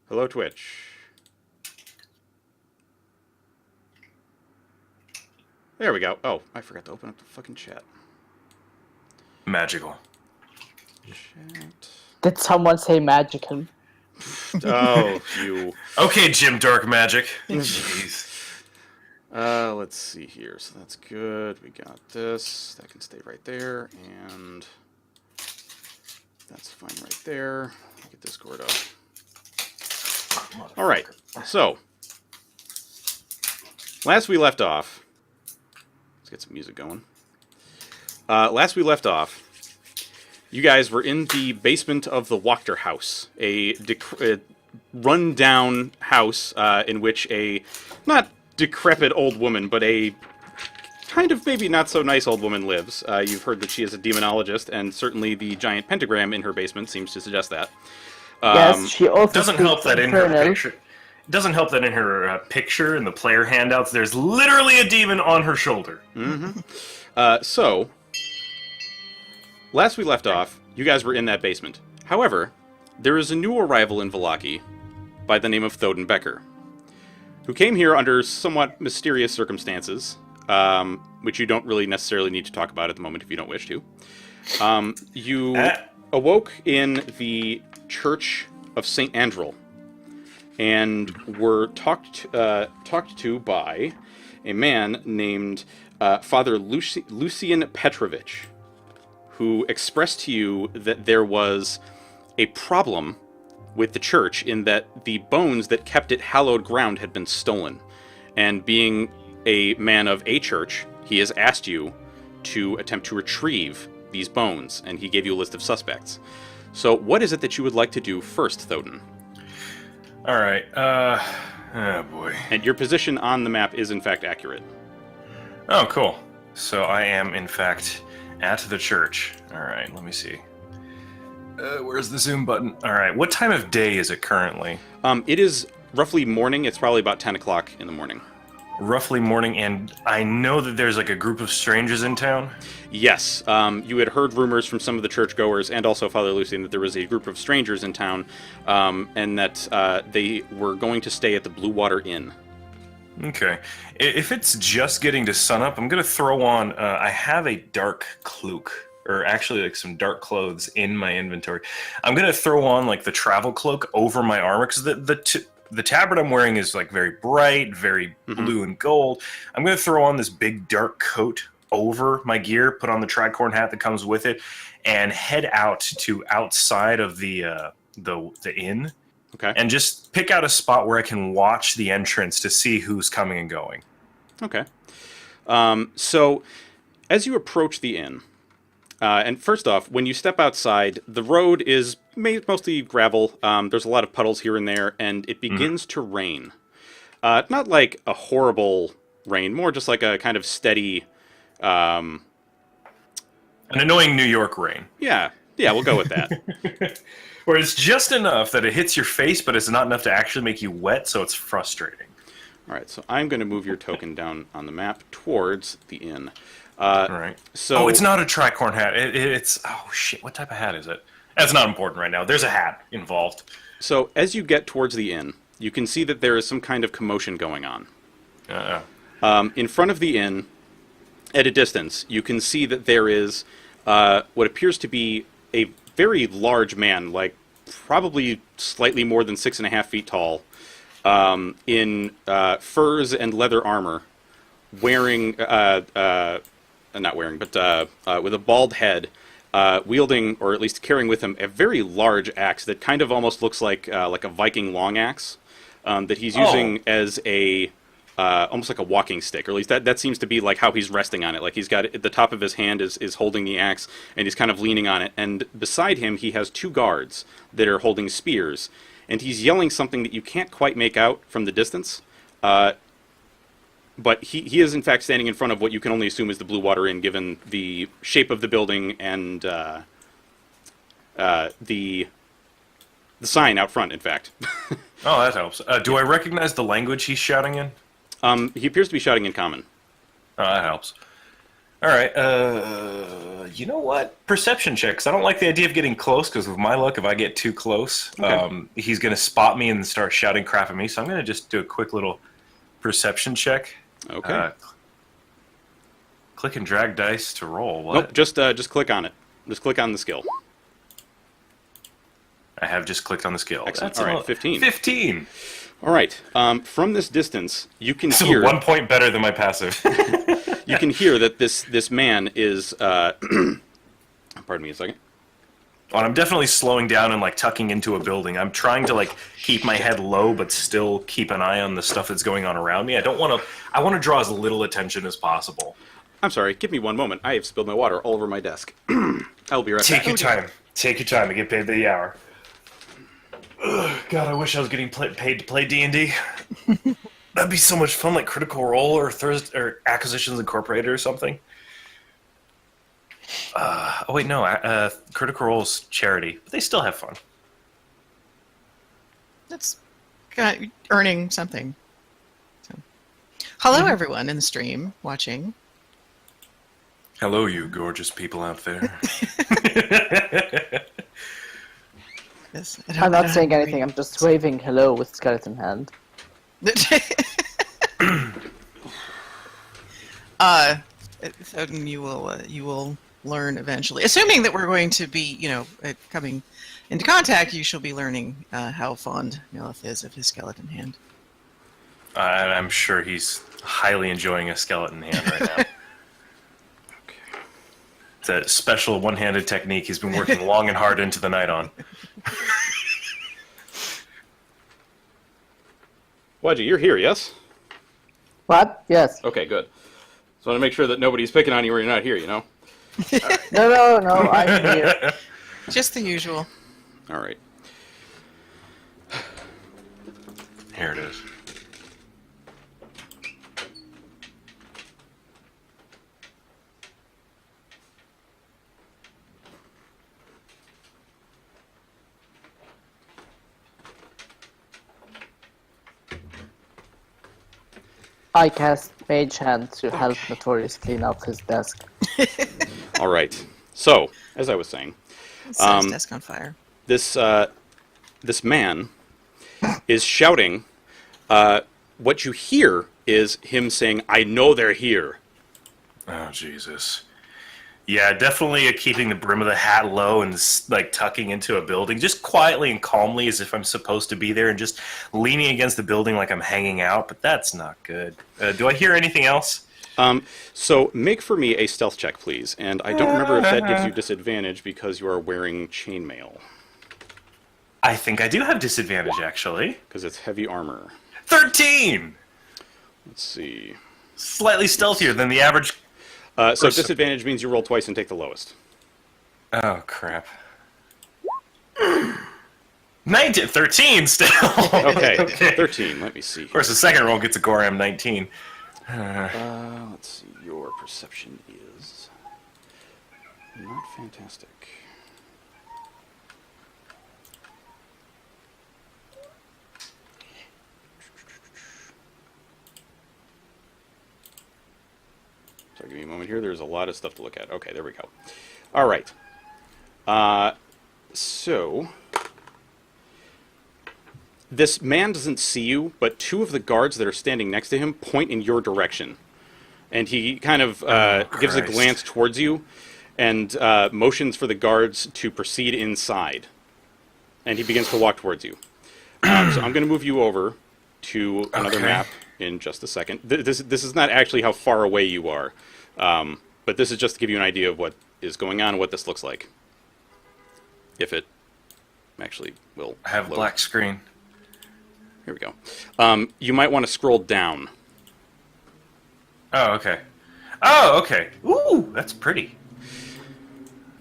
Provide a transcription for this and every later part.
Hello, Twitch. There we go. Oh, I forgot to open up the fucking chat. Magical. Chat. Did someone say magical? Oh, you. Okay, Jim Dark Magic. Jeez. Let's see here. So that's good. We got this. That can stay right there, and that's fine right there. Get Discord up. All right. So last we left off. Let's get some music going. Last we left off, you guys were in the basement of the Wachter house, a run-down house in which a not decrepit old woman, but a kind of maybe not so nice old woman lives. You've heard that she is a demonologist, and certainly the giant pentagram in her basement seems to suggest that. Yes, she also Doesn't help that in her Infernal. picture. It doesn't help that in her picture in the player handouts, there's literally a demon on her shoulder. So, last we left off, you guys were in that basement. However, there is a new arrival in Vallaki by the name of Thoden Becker, who came here under somewhat mysterious circumstances, which you don't really necessarily need to talk about at the moment if you don't wish to. You awoke in the Church of St. Andrel, and were talked to by a man named Father Lucian Petrovich, who expressed to you that there was a problem with the church in that the bones that kept it hallowed ground had been stolen. And being a man of a church, he has asked you to attempt to retrieve these bones, and he gave you a list of suspects. So what is it that you would like to do first, Thoden? Alright, oh boy. And your position on the map is in fact accurate. Oh, cool. So I am, in fact, at the church. Alright, let me see. Where's the zoom button? Alright, what time of day is it currently? It is roughly morning. It's probably about 10 o'clock in the morning. Roughly morning, and I know that there's like a group of strangers in town. Yes, you had heard rumors from some of the churchgoers and also Father Lucian that there was a group of strangers in town, and that they were going to stay at the Blue Water Inn. Okay. If it's just getting to sunup, I'm going to throw on... I have a dark cloak, or actually like some dark clothes in my inventory. I'm going to throw on like the travel cloak over my armor, because the tabard I'm wearing is like very bright, very blue and gold. I'm going to throw on this big dark coat over my gear, put on the tricorn hat that comes with it, and head out to outside of the inn. Okay. And just pick out a spot where I can watch the entrance to see who's coming and going. Okay. So, as you approach the inn, and first off, when you step outside, the road is mostly gravel. There's a lot of puddles here and there, and it begins to rain. Not like a horrible rain, more just like a kind of steady... An annoying New York rain. Yeah, we'll go with that. Where it's just enough that it hits your face, but it's not enough to actually make you wet, so it's frustrating. All right, so I'm going to move your token down on the map towards the inn. All right. So it's not a tricorn hat. It's... Oh, shit. What type of hat is it? That's not important right now. There's a hat involved. So as you get towards the inn, you can see that there is some kind of commotion going on. In front of the inn, at a distance, you can see that there is what appears to be a very large man, like probably slightly more than 6.5 feet tall, in furs and leather armor, wearing, not wearing, but with a bald head, wielding, or at least carrying with him, a very large axe that kind of almost looks like a Viking long axe, that he's using as a almost like a walking stick, or at least that seems to be like how he's resting on it. Like he's got it, the top of his hand is holding the axe, and he's kind of leaning on it. And beside him, he has two guards that are holding spears, and he's yelling something that you can't quite make out from the distance. But he is in fact standing in front of what you can only assume is the Blue Water Inn, given the shape of the building and the sign out front. In fact. Oh, that helps. Do I recognize the language he's shouting in? He appears to be shouting in common. Oh, that helps. All right. You know what? Perception check. 'Cause I don't like the idea of getting close. Because with my luck, if I get too close, he's gonna spot me and start shouting crap at me. So I'm gonna just do a quick little perception check. Okay. Click and drag dice to roll. What? Nope, just click on it. Just click on the skill. I have just clicked on the skill. Excellent. That's All right, about 15. 15. All right. From this distance, you can So hear 1 point better than my passive. you can hear that this man is. Pardon me a second. Oh, and I'm definitely slowing down and like tucking into a building. I'm trying to like keep my head low, but still keep an eye on the stuff that's going on around me. I don't want to. I want to draw as little attention as possible. I'm sorry. Give me one moment. I have spilled my water all over my desk. I'll be right back. Take your time. Take your time. I get paid by the hour. Ugh, God, I wish I was getting paid to play D&D. That'd be so much fun, like Critical Role or Acquisitions Incorporated or something. Oh wait, no. Critical Role's charity, but they still have fun. That's earning something. So. Hello, everyone in the stream watching. Hello, you gorgeous people out there. Yes, I'm not saying anything. I'm just waving hello with skeleton hand. Thoden, you will learn eventually. Assuming that we're going to be, coming into contact, you shall be learning how fond Nyloth is of his skeleton hand. I'm sure he's highly enjoying a skeleton hand right now. It's a special one-handed technique he's been working long and hard into the night on. Wadji, you're here, yes? What? Yes. Okay, good. So I want to make sure that nobody's picking on you when you're not here, you know? No, I'm here. Just the usual. All right. Here it is. I cast Mage Hand to help Notorious clean up his desk. All right. So, as I was saying, Set his desk on fire. this man is shouting. What you hear is him saying, "I know they're here." Oh, Jesus. Yeah, definitely keeping the brim of the hat low and like tucking into a building, just quietly and calmly as if I'm supposed to be there, and just leaning against the building like I'm hanging out, but that's not good. Do I hear anything else? So make for me a stealth check, please. And I don't remember if that gives you disadvantage because you are wearing chainmail. I think I do have disadvantage, actually. Because it's heavy armor. 13! Let's see. Slightly stealthier than the average. So disadvantage means you roll twice and take the lowest. Oh, crap. 19, 13 still. Okay, 13. Let me see. Of course, the second roll gets a Goram 19. Let's see. Your perception is not fantastic. So give me a moment here. There's a lot of stuff to look at. Okay, there we go. All right. So this man doesn't see you, but two of the guards that are standing next to him point in your direction. And he kind of gives a glance towards you and motions for the guards to proceed inside. And he begins to walk towards you. So I'm going to move you over to another map in just a second. This is not actually how far away you are, but this is just to give you an idea of what is going on and what this looks like. If it actually will I have a black screen. Here we go. You might want to scroll down. Oh, okay. Oh, okay. Ooh, that's pretty.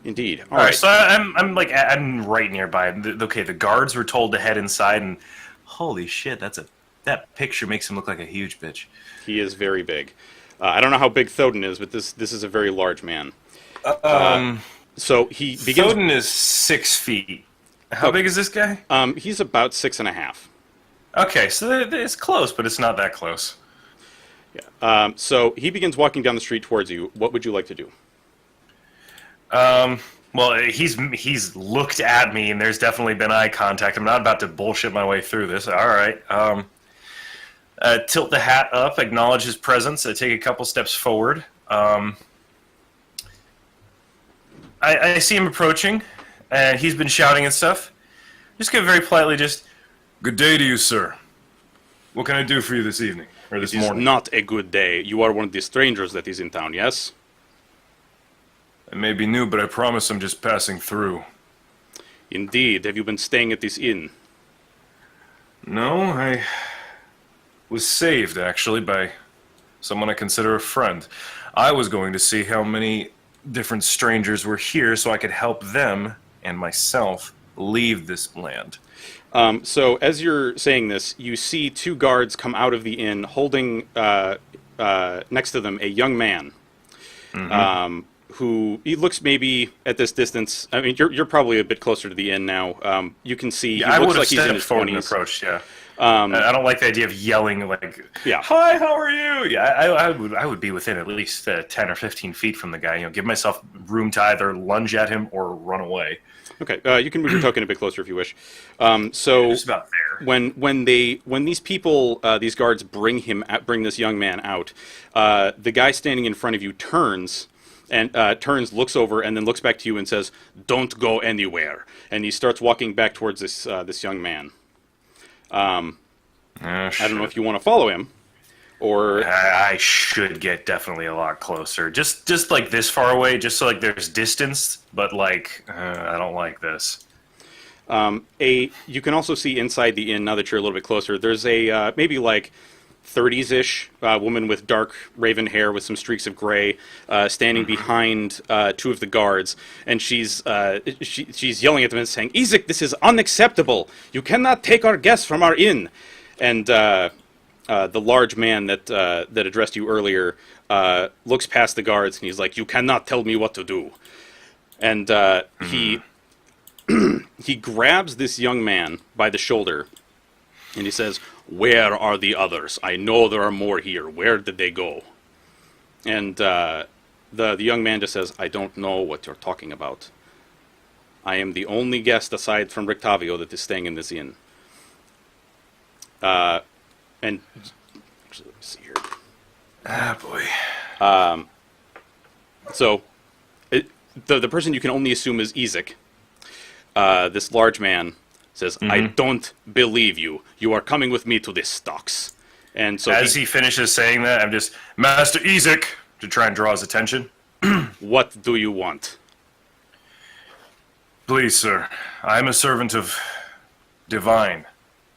Indeed. All right. So I'm right nearby. Okay, the guards were told to head inside, and holy shit, that picture makes him look like a huge bitch. He is very big. I don't know how big Thoden is, but this is a very large man. So he begins. Thoden is 6 feet. How big is this guy? He's about 6.5. Okay, so it's close, but it's not that close. Yeah. So he begins walking down the street towards you. What would you like to do? Well, he's looked at me, and there's definitely been eye contact. I'm not about to bullshit my way through this. All right. Tilt the hat up, acknowledge his presence, take a couple steps forward. I see him approaching, and he's been shouting and stuff. Just get very politely, good day to you, sir. What can I do for you this evening, or this morning? It is not a good day. You are one of the strangers that is in town, yes? I may be new, but I promise I'm just passing through. Indeed. Have you been staying at this inn? No, I was saved, actually, by someone I consider a friend. I was going to see how many different strangers were here so I could help them and myself leave this land. So as you're saying this, you see two guards come out of the inn holding next to them a young man. Who he looks maybe at this distance. I mean, you're probably a bit closer to the inn now. You can see he looks like he's in his 20s. Approached, yeah. I don't like the idea of yelling like, yeah. "Hi, how are you?" Yeah, I would be within at least 10 or 15 feet from the guy. Give myself room to either lunge at him or run away. Okay, you can move your token a bit closer if you wish. So just about there. When these people, these guards bring this young man out, the guy standing in front of you turns. And looks over, and then looks back to you and says, "Don't go anywhere." And he starts walking back towards this young man. I don't know if you want to follow him, or I should get definitely a lot closer. Just like this far away, just so like there's distance. But like I don't like this. You can also see inside the inn now that you're a little bit closer. There's a maybe like 30s-ish woman with dark raven hair with some streaks of gray standing behind two of the guards, and she's yelling at them and saying, "Ezek, this is unacceptable! You cannot take our guests from our inn!" And the large man that addressed you earlier looks past the guards and he's like, "You cannot tell me what to do." And he grabs this young man by the shoulder and he says, "Where are the others? I know there are more here. Where did they go?" And the young man just says, "I don't know what you're talking about. I am the only guest aside from Rictavio that is staying in this inn." And actually, let me see here. Ah, boy. So the person you can only assume is Ezek, this large man, says, "I don't believe you. You are coming with me to the stocks." And so as he finishes saying that, I'm just, "Master Ezek," to try and draw his attention. "What do you want?" "Please, sir, I'm a servant of Divine.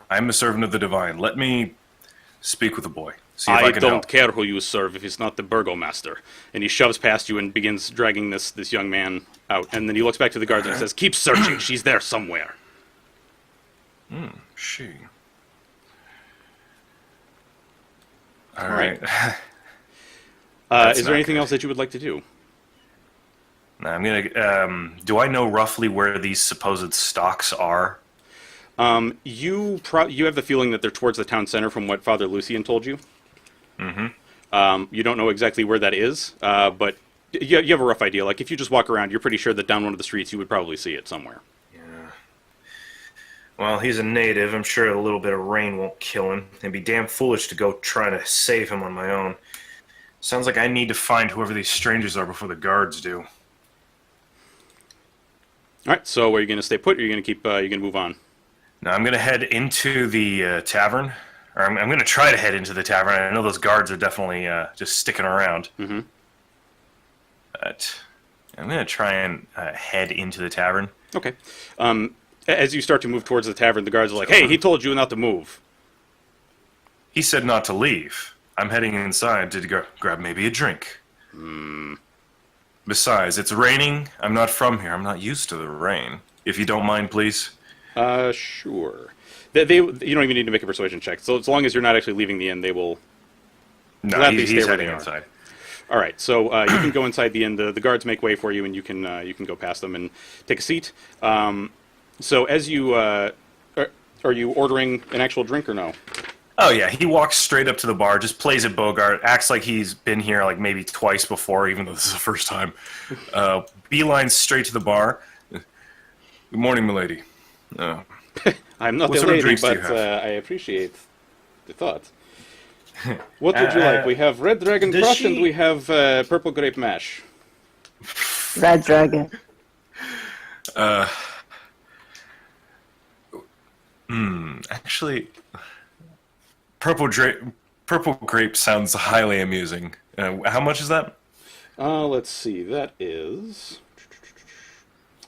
I'm a servant of the Divine. Let me speak with the boy. See if I can don't help." care who you serve if it's not the burgomaster. And he shoves past you and begins dragging this young man out. And then he looks back to the guards and says, "Keep searching. She's there somewhere." She. All right. Is there anything else that you would like to do? Now, I'm gonna. Do I know roughly where these supposed stocks are? You have the feeling that they're towards the town center from what Father Lucian told you. You don't know exactly where that is, but you have a rough idea. Like, if you just walk around, you're pretty sure that down one of the streets you would probably see it somewhere. Well, he's a native. I'm sure a little bit of rain won't kill him. It'd be damn foolish to go try to save him on my own. Sounds like I need to find whoever these strangers are before the guards do. All right. So, are you going to stay put, or are you going to keep? You're going to move on? Now, I'm going to head into the tavern, or I'm going to try to head into the tavern. I know those guards are definitely just sticking around. But I'm going to try and head into the tavern. Okay. As you start to move towards the tavern, the guards are like, "Hey, he told you not to move." He said not to leave. I'm heading inside to grab maybe a drink. Besides, it's raining. I'm not from here. I'm not used to the rain. If you don't mind, please. Sure. You don't even need to make a persuasion check. So as long as you're not actually leaving the inn, they will gladly stay where they are. Inside. All right, so you can go inside the inn. The guards make way for you, and you can go past them and take a seat. So as you are you ordering an actual drink or no? Oh yeah, he walks straight up to the bar, just plays at Bogart, acts like he's been here like maybe twice before, even though this is the first time. Beelines straight to the bar. Good morning, milady. I'm not What a sort of lady, drinks do you but have? I appreciate the thought. What would you like? We have Red Dragon does Crush and she- we have Purple Grape Mash. Red Dragon. Actually, purple grape sounds highly amusing. How much is that? Let's see. That is.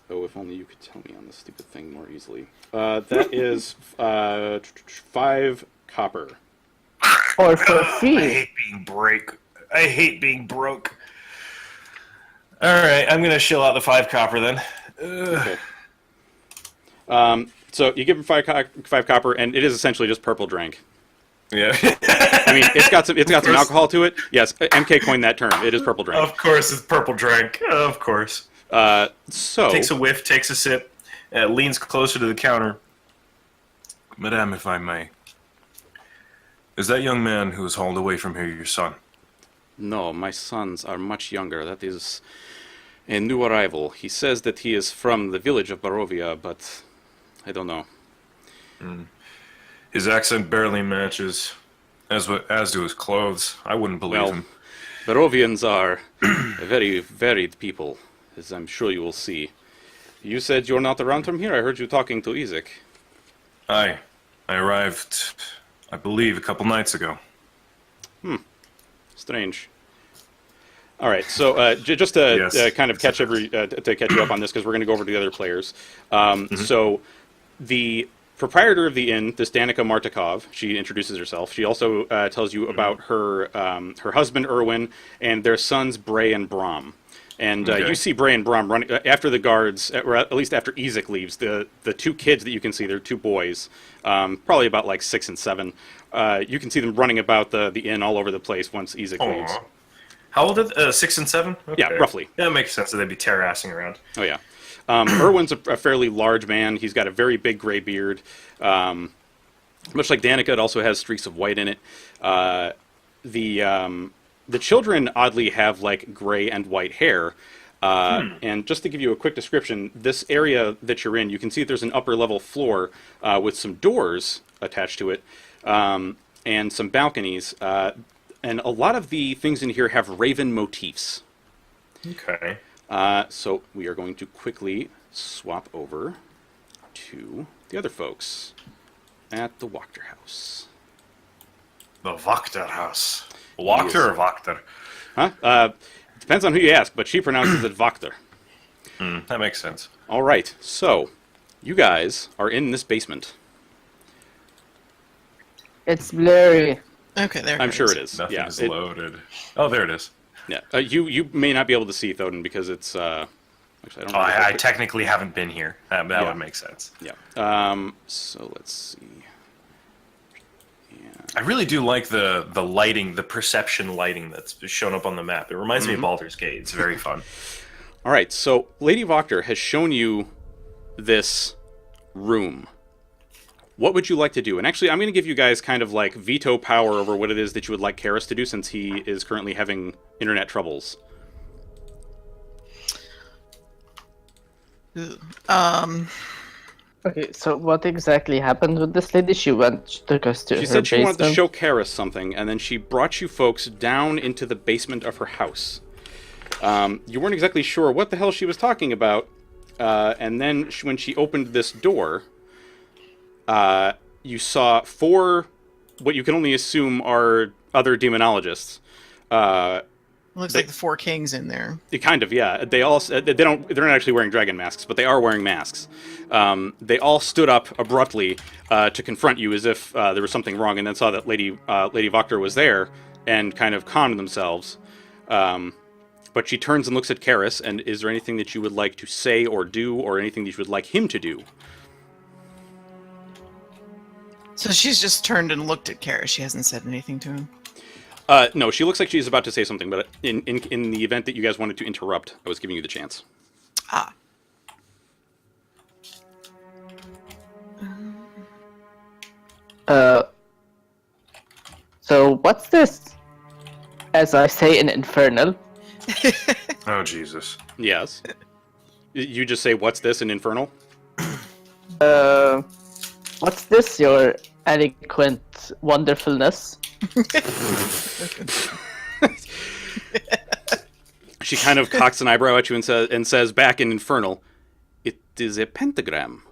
Oh, if only you could tell me on this stupid thing more easily. That is 5 copper. Or for I free. hate being broke. I hate being broke. All right, I'm gonna shell out the 5 copper then. Okay. So you give him 5 copper, and it is essentially just purple drink. Yeah. I mean, it's got some alcohol to it. Yes, MK coined that term. It is purple drink. Of course, it's purple drink. Of course. So Takes a whiff, takes a sip, leans closer to the counter. Madame, if I may, is that young man who was hauled away from here your son? no, my sons are much younger. That is a new arrival. He says that he is from the village of Barovia, but I don't know. His accent barely matches, as do his clothes. I wouldn't believe Well, him. Barovians are a very varied people, as I'm sure you will see. You said you're not around from here. I heard you talking to Isaac. I arrived, I believe, a couple nights ago. Strange. All right, so just to Yes. kind of catch to catch you up on this, because we're going to go over to the other players. So the proprietor of the inn, this Danica Martikov, she introduces herself. She also tells you about her her husband Erwin and their sons Bray and Brom. And Okay. you see Bray and Brom running after the guards, or at least after Isaac leaves. The 2 kids that you can see, they're 2 boys, probably about like 6 and 7. You can see them running about the inn all over the place once Isaac leaves. Aw. How old are they? 6 and 7? Yeah, roughly. Yeah, that makes sense that they'd be terrassing around. Oh yeah. Erwin's a fairly large man. He's got a very big gray beard. Much like Danica, it also has streaks of white in it. The children oddly have like gray and white hair. And just to give you a quick description, this area that you're in, you can see that there's an upper level floor with some doors attached to it and some balconies. And a lot of the things in here have raven motifs. Okay. So we are going to quickly swap over to the other folks at the Wachter House. The Wachter house. Wachter or Wachter? Huh? Depends on who you ask, but she pronounces it Wachter. That makes sense. All right, so you guys are in this basement. It's blurry. Okay, there. I'm sure it is. Nothing Yeah, is loaded. Oh, there it is. yeah. You may not be able to see Thoden because it's actually I don't know. I technically haven't been here. That Yeah. would make sense. Yeah. So let's see. I really do like the lighting, the perception lighting that's shown up on the map. It reminds me of Baldur's Gate. It's very fun. All right, so Lady Wachter has shown you this room. What would you like to do? And actually, I'm going to give you guys kind of like veto power over what it is that you would like Karis to do, since he is currently having internet troubles. Okay, so what exactly happened with this lady? She took us to She her said she wanted to basement. show Karis something, and then she brought you folks down into the basement of her house. You weren't exactly sure what the hell she was talking about, and then when she opened this door, you saw 4, what you can only assume are other demonologists. Looks like the 4 kings in there. Kind of, yeah. They're not actually wearing dragon masks, but they are wearing masks. They all stood up abruptly to confront you as if there was something wrong, and then saw that Lady Wachter was there and kind of calmed themselves. But she turns and looks at Karis, and is there anything that you would like to say or do, or anything that you would like him to do? So she's just turned and looked at Kara. She hasn't said anything to him. No, she looks like she's about to say something, but in the event that you guys wanted to interrupt, I was giving you the chance. Ah. what's this? As I say in Infernal. Oh, Jesus. Yes. You just say, "What's this?" in Infernal. What's this, your eloquent wonderfulness? She kind of cocks an eyebrow at you and says back in Infernal, "It is a pentagram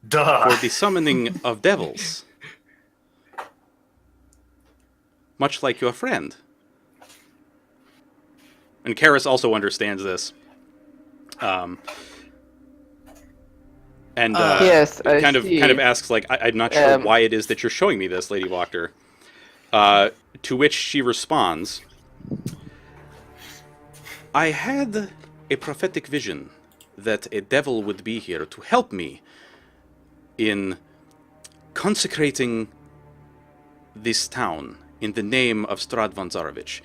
Duh. for the summoning of devils. Much like your friend." And Karis also understands this. Yes, I kind see. of asks, like, I'm not sure why it is that you're showing me this, Lady Wachter. To which she responds, "I had a prophetic vision that a devil would be here to help me in consecrating this town in the name of Strahd von Zarovich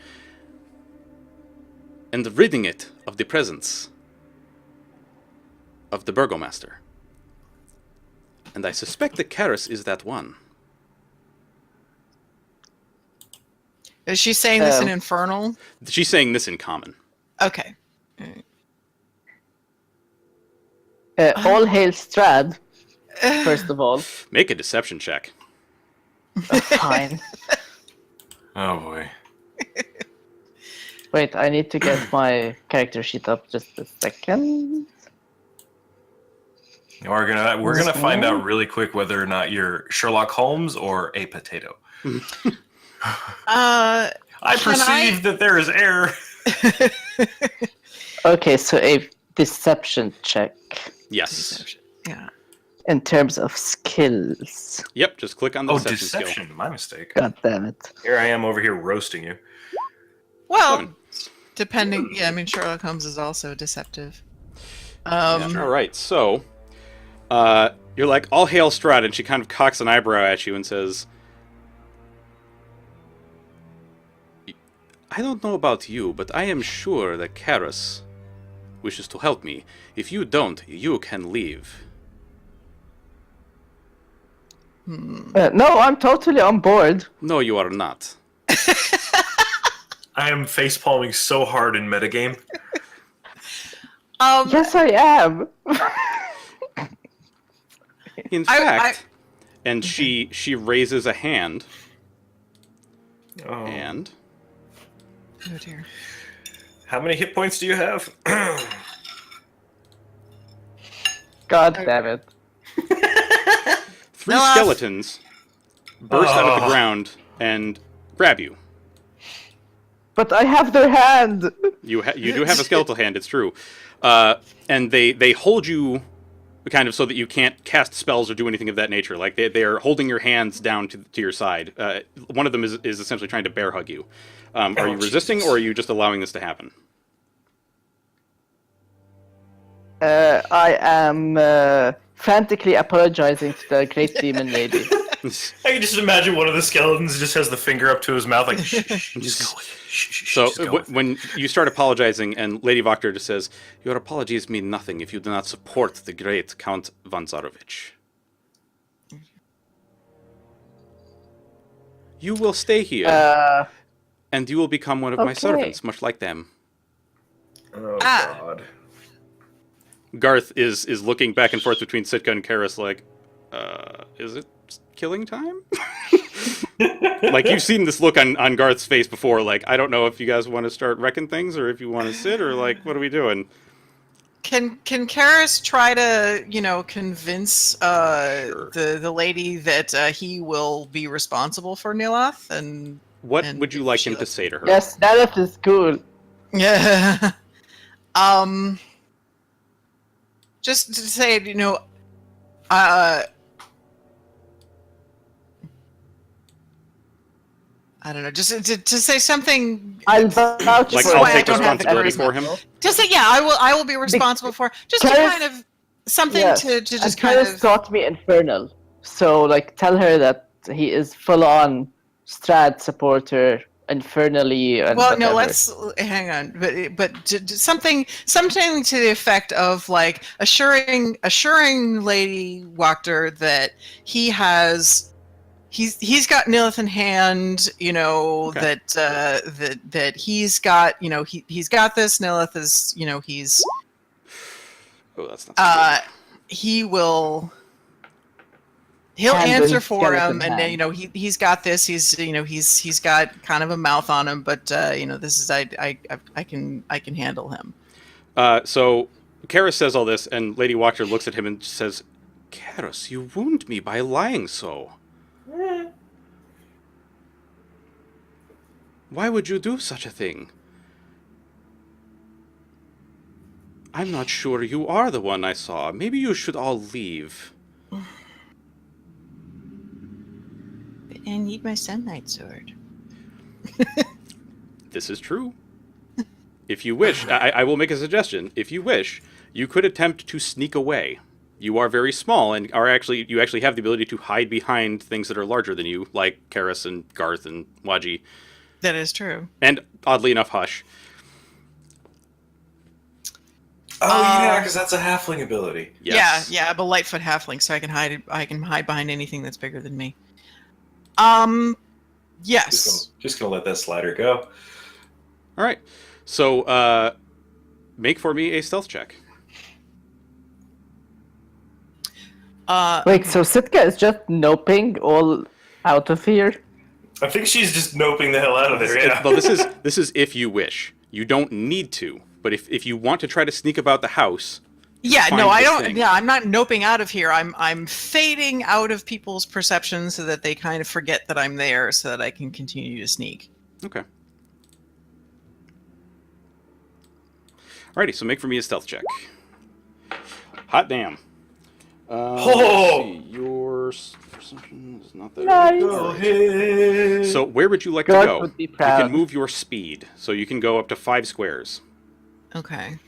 and ridding it of the presence of the Burgomaster. And I suspect that Karis is that one." Is she saying this in Infernal? She's saying this in common. Okay. All hail Strahd, first of all. Make a deception check. Fine. Oh, boy. Wait, I need to get my character sheet up just a second. We're gonna find out really quick whether or not you're Sherlock Holmes or a potato. I perceive that there is error. Okay, so a deception check Yes. Deception. Yeah. in terms of skills. Yep, just click on the Oh, deception skill. deception. My mistake. God damn it. Here I am over here roasting you. Well, 7. depending. Yeah, I mean Sherlock Holmes is also deceptive. All right, so you're like, "All hail Strahd," and she kind of cocks an eyebrow at you and says, "I don't know about you, but I am sure that Karis wishes to help me. If you don't, you can leave." No, I'm totally on board. No, you are not. I am facepalming so hard in metagame. Yes, I am. In fact, and she raises a hand, Oh. and Oh dear. How many hit points do you have? God damn it. 3 skeletons burst out of the ground and grab you. But I have their hand. You do have a skeletal hand, it's true. And they hold you kind of so that you can't cast spells or do anything of that nature. Like they're holding your hands down to your side. One of them is essentially trying to bear hug you. Are you resisting, Jesus. or are you just allowing this to happen? I am frantically apologizing to the great demon lady. I can just imagine one of the skeletons just has the finger up to his mouth like, shh, just go with it. Shh, So just go with it. when you start apologizing, and Lady Wachter just says, "Your apologies mean nothing if you do not support the great Count von Zarovich. You will stay here, and you will become one of my okay. servants, much like them." Oh, God. Garth is looking back and forth between Sitka and Karis, like, is it killing time? Like, you've seen this look on Garth's face before, like, I don't know if you guys want to start wrecking things, or if you want to sit, or, like, what are we doing? Can Karis try to, convince the lady that he will be responsible for Nyloth? And What and would you if like she him to lets- say to her? Yes, that is cool. Yeah. Just to say, I don't know, just to say something. I'll vouch Like, for I'll it. take I don't have the responsibility charisma. for him? Just say, yeah, I will be responsible for. Just to Karis- kind of something Yes. to just And kind Karis of. taught me Infernal. So, tell her that he is full-on Strahd supporter, infernally, and Well, no, whatever. let's hang on, but something to the effect of assuring Lady Wachter that he has he's got Nyloth in hand. You know Okay. that he's got. You know he's got this. Nyloth is. You know he's. Oh, that's not so good. He will. He'll Hand answer and for skeleton him, and hand. you know he's got this. He's got kind of a mouth on him, but you know this is I can handle him. So Karis says all this, and Lady Watcher looks at him and says, "Karis, you wound me by lying so. Why would you do such a thing? I'm not sure you are the one I saw. Maybe you should all leave." I need my Sunlight Sword. This is true. If you wish, I will make a suggestion. If you wish, you could attempt to sneak away. You are very small, and you actually have the ability to hide behind things that are larger than you, like Karis and Garth and Waji, That is true. and oddly enough, Hush. Oh yeah, because that's a halfling ability. Yes. Yeah. I'm a Lightfoot halfling, so I can hide behind anything that's bigger than me. Yes. Just gonna let that slider go. All right. So, make for me a stealth check. Wait, so Sitka is just noping all out of here? I think she's just noping the hell out of there. Yeah. Well, this is if you wish. You don't need to, but if you want to try to sneak about the house. Yeah, find no, I the don't. thing. Yeah, I'm not noping out of here. I'm fading out of people's perception so that they kind of forget that I'm there, so that I can continue to sneak. Okay. Alrighty, so make for me a stealth check. Hot damn. Let's see. Your perception is not that Nice. good. Go ahead. So where would you like to God go? would be You proud. can move your speed, so you can go up to 5 squares. Okay.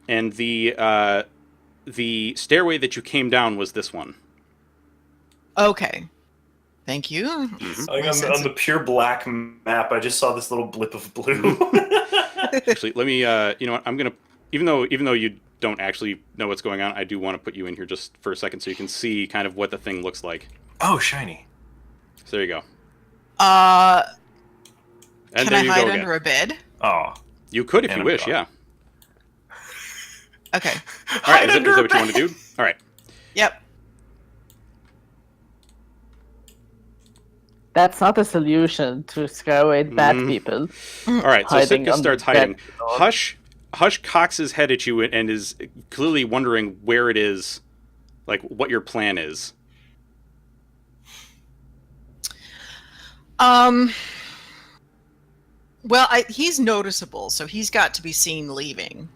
And the stairway that you came down was this one. Okay. Thank you. Like on the pure black map, I just saw this little blip of blue. Actually, let me. You know what? I'm gonna. Even though you don't actually know what's going on, I do want to put you in here just for a second so you can see kind of what the thing looks like. Oh, shiny. So there you go. Uh, And can there I you hide go under again. a bed? Oh. You could if And you I'm wish. gone. Yeah. Okay. All right. Is that what you want to do? All right. Yep. That's not a solution to scare away bad people. All right. So Hiding Sitka under starts bed, hiding. dog. Hush cocks his head at you and is clearly wondering where it is, like what your plan is. Well, he's noticeable, so he's got to be seen leaving.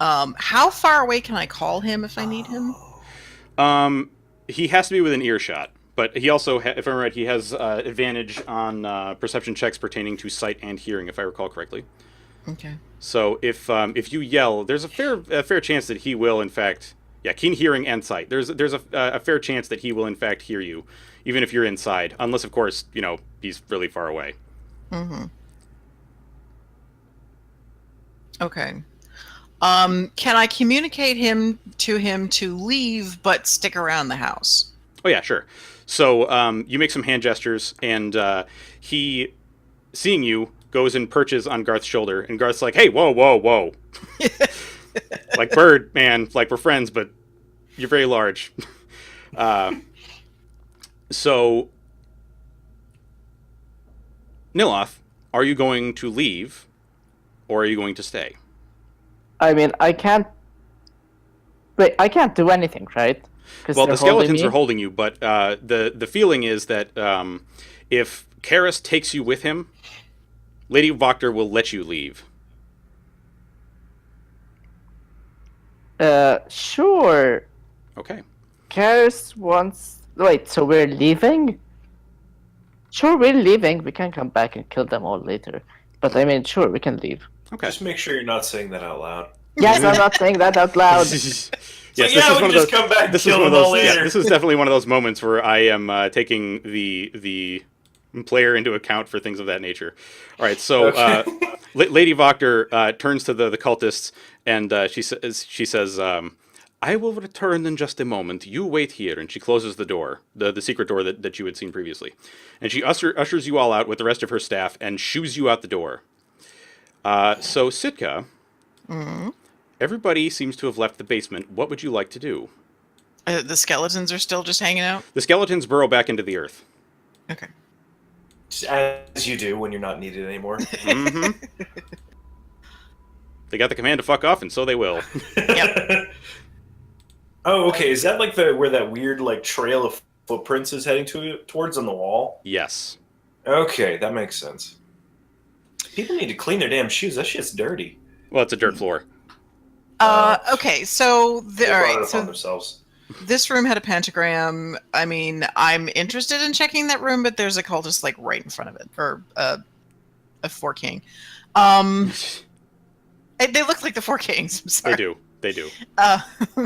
How far away can I call him if I need him? He has to be within earshot, but he also, if I'm right, he has advantage on perception checks pertaining to sight and hearing, if I recall correctly. Okay. So if you yell, there's a fair chance that he will, in fact, keen hearing and sight. There's a fair chance that he will, in fact, hear you, even if you're inside, unless, of course, he's really far away. Mm-hmm. Okay. Can I communicate to him to leave but stick around the house? Oh yeah, sure. So you make some hand gestures, and he, seeing you, goes and perches on Garth's shoulder, and Garth's like, "Hey, whoa, whoa, whoa!" Like bird, man. Like we're friends, but you're very large. So, Nyloth, are you going to leave, or are you going to stay? I mean, I can't. Wait, I can't do anything, right? Well, the skeletons are holding you, but the feeling is that if Karis takes you with him, Lady Voctor will let you leave. Sure. Okay. Karis wants. Wait, so we're leaving? Sure, we're leaving. We can come back and kill them all later. But I mean, sure, we can leave. Okay. Just make sure you're not saying that out loud. Yes, I'm not saying that out loud. Yes, So, yeah, we can just come back and kill them all later. This is definitely one of those moments where I am taking the player into account for things of that nature. All right, so Lady Voctor turns to the cultists and she says, I will return in just a moment. You wait here. And she closes the door, the secret door that you had seen previously. And she ushers you all out with the rest of her staff and shoos you out the door. So, Sitka, everybody seems to have left the basement. What would you like to do? The skeletons are still just hanging out? The skeletons burrow back into the earth. Okay. Just as you do when you're not needed anymore. Mm-hmm. They got the command to fuck off, and so they will. Yep. Oh, okay. Is that like where that weird like trail of footprints is heading towards on the wall? Yes. Okay, that makes sense. People need to clean their damn shoes. That shit's dirty. Well, it's a dirt floor. Okay, so They all brought right, it upon so themselves. this room had a pentagram. I mean, I'm interested in checking that room, but there's a cultist like right in front of it, or a Four King. They look like the Four Kings. I'm sorry. They do.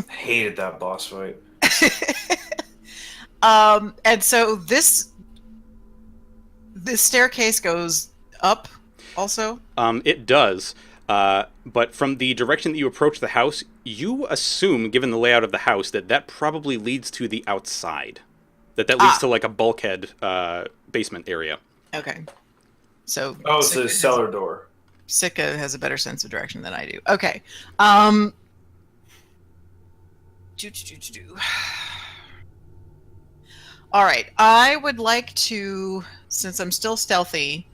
Hated that boss fight. And so this staircase goes up also? It does. But from the direction that you approach the house, you assume, given the layout of the house, that probably leads to the outside. That leads to like a bulkhead basement area. Okay. So it's a cellar door. Sitka has a better sense of direction than I do. Okay. All right. I would like to, since I'm still stealthy,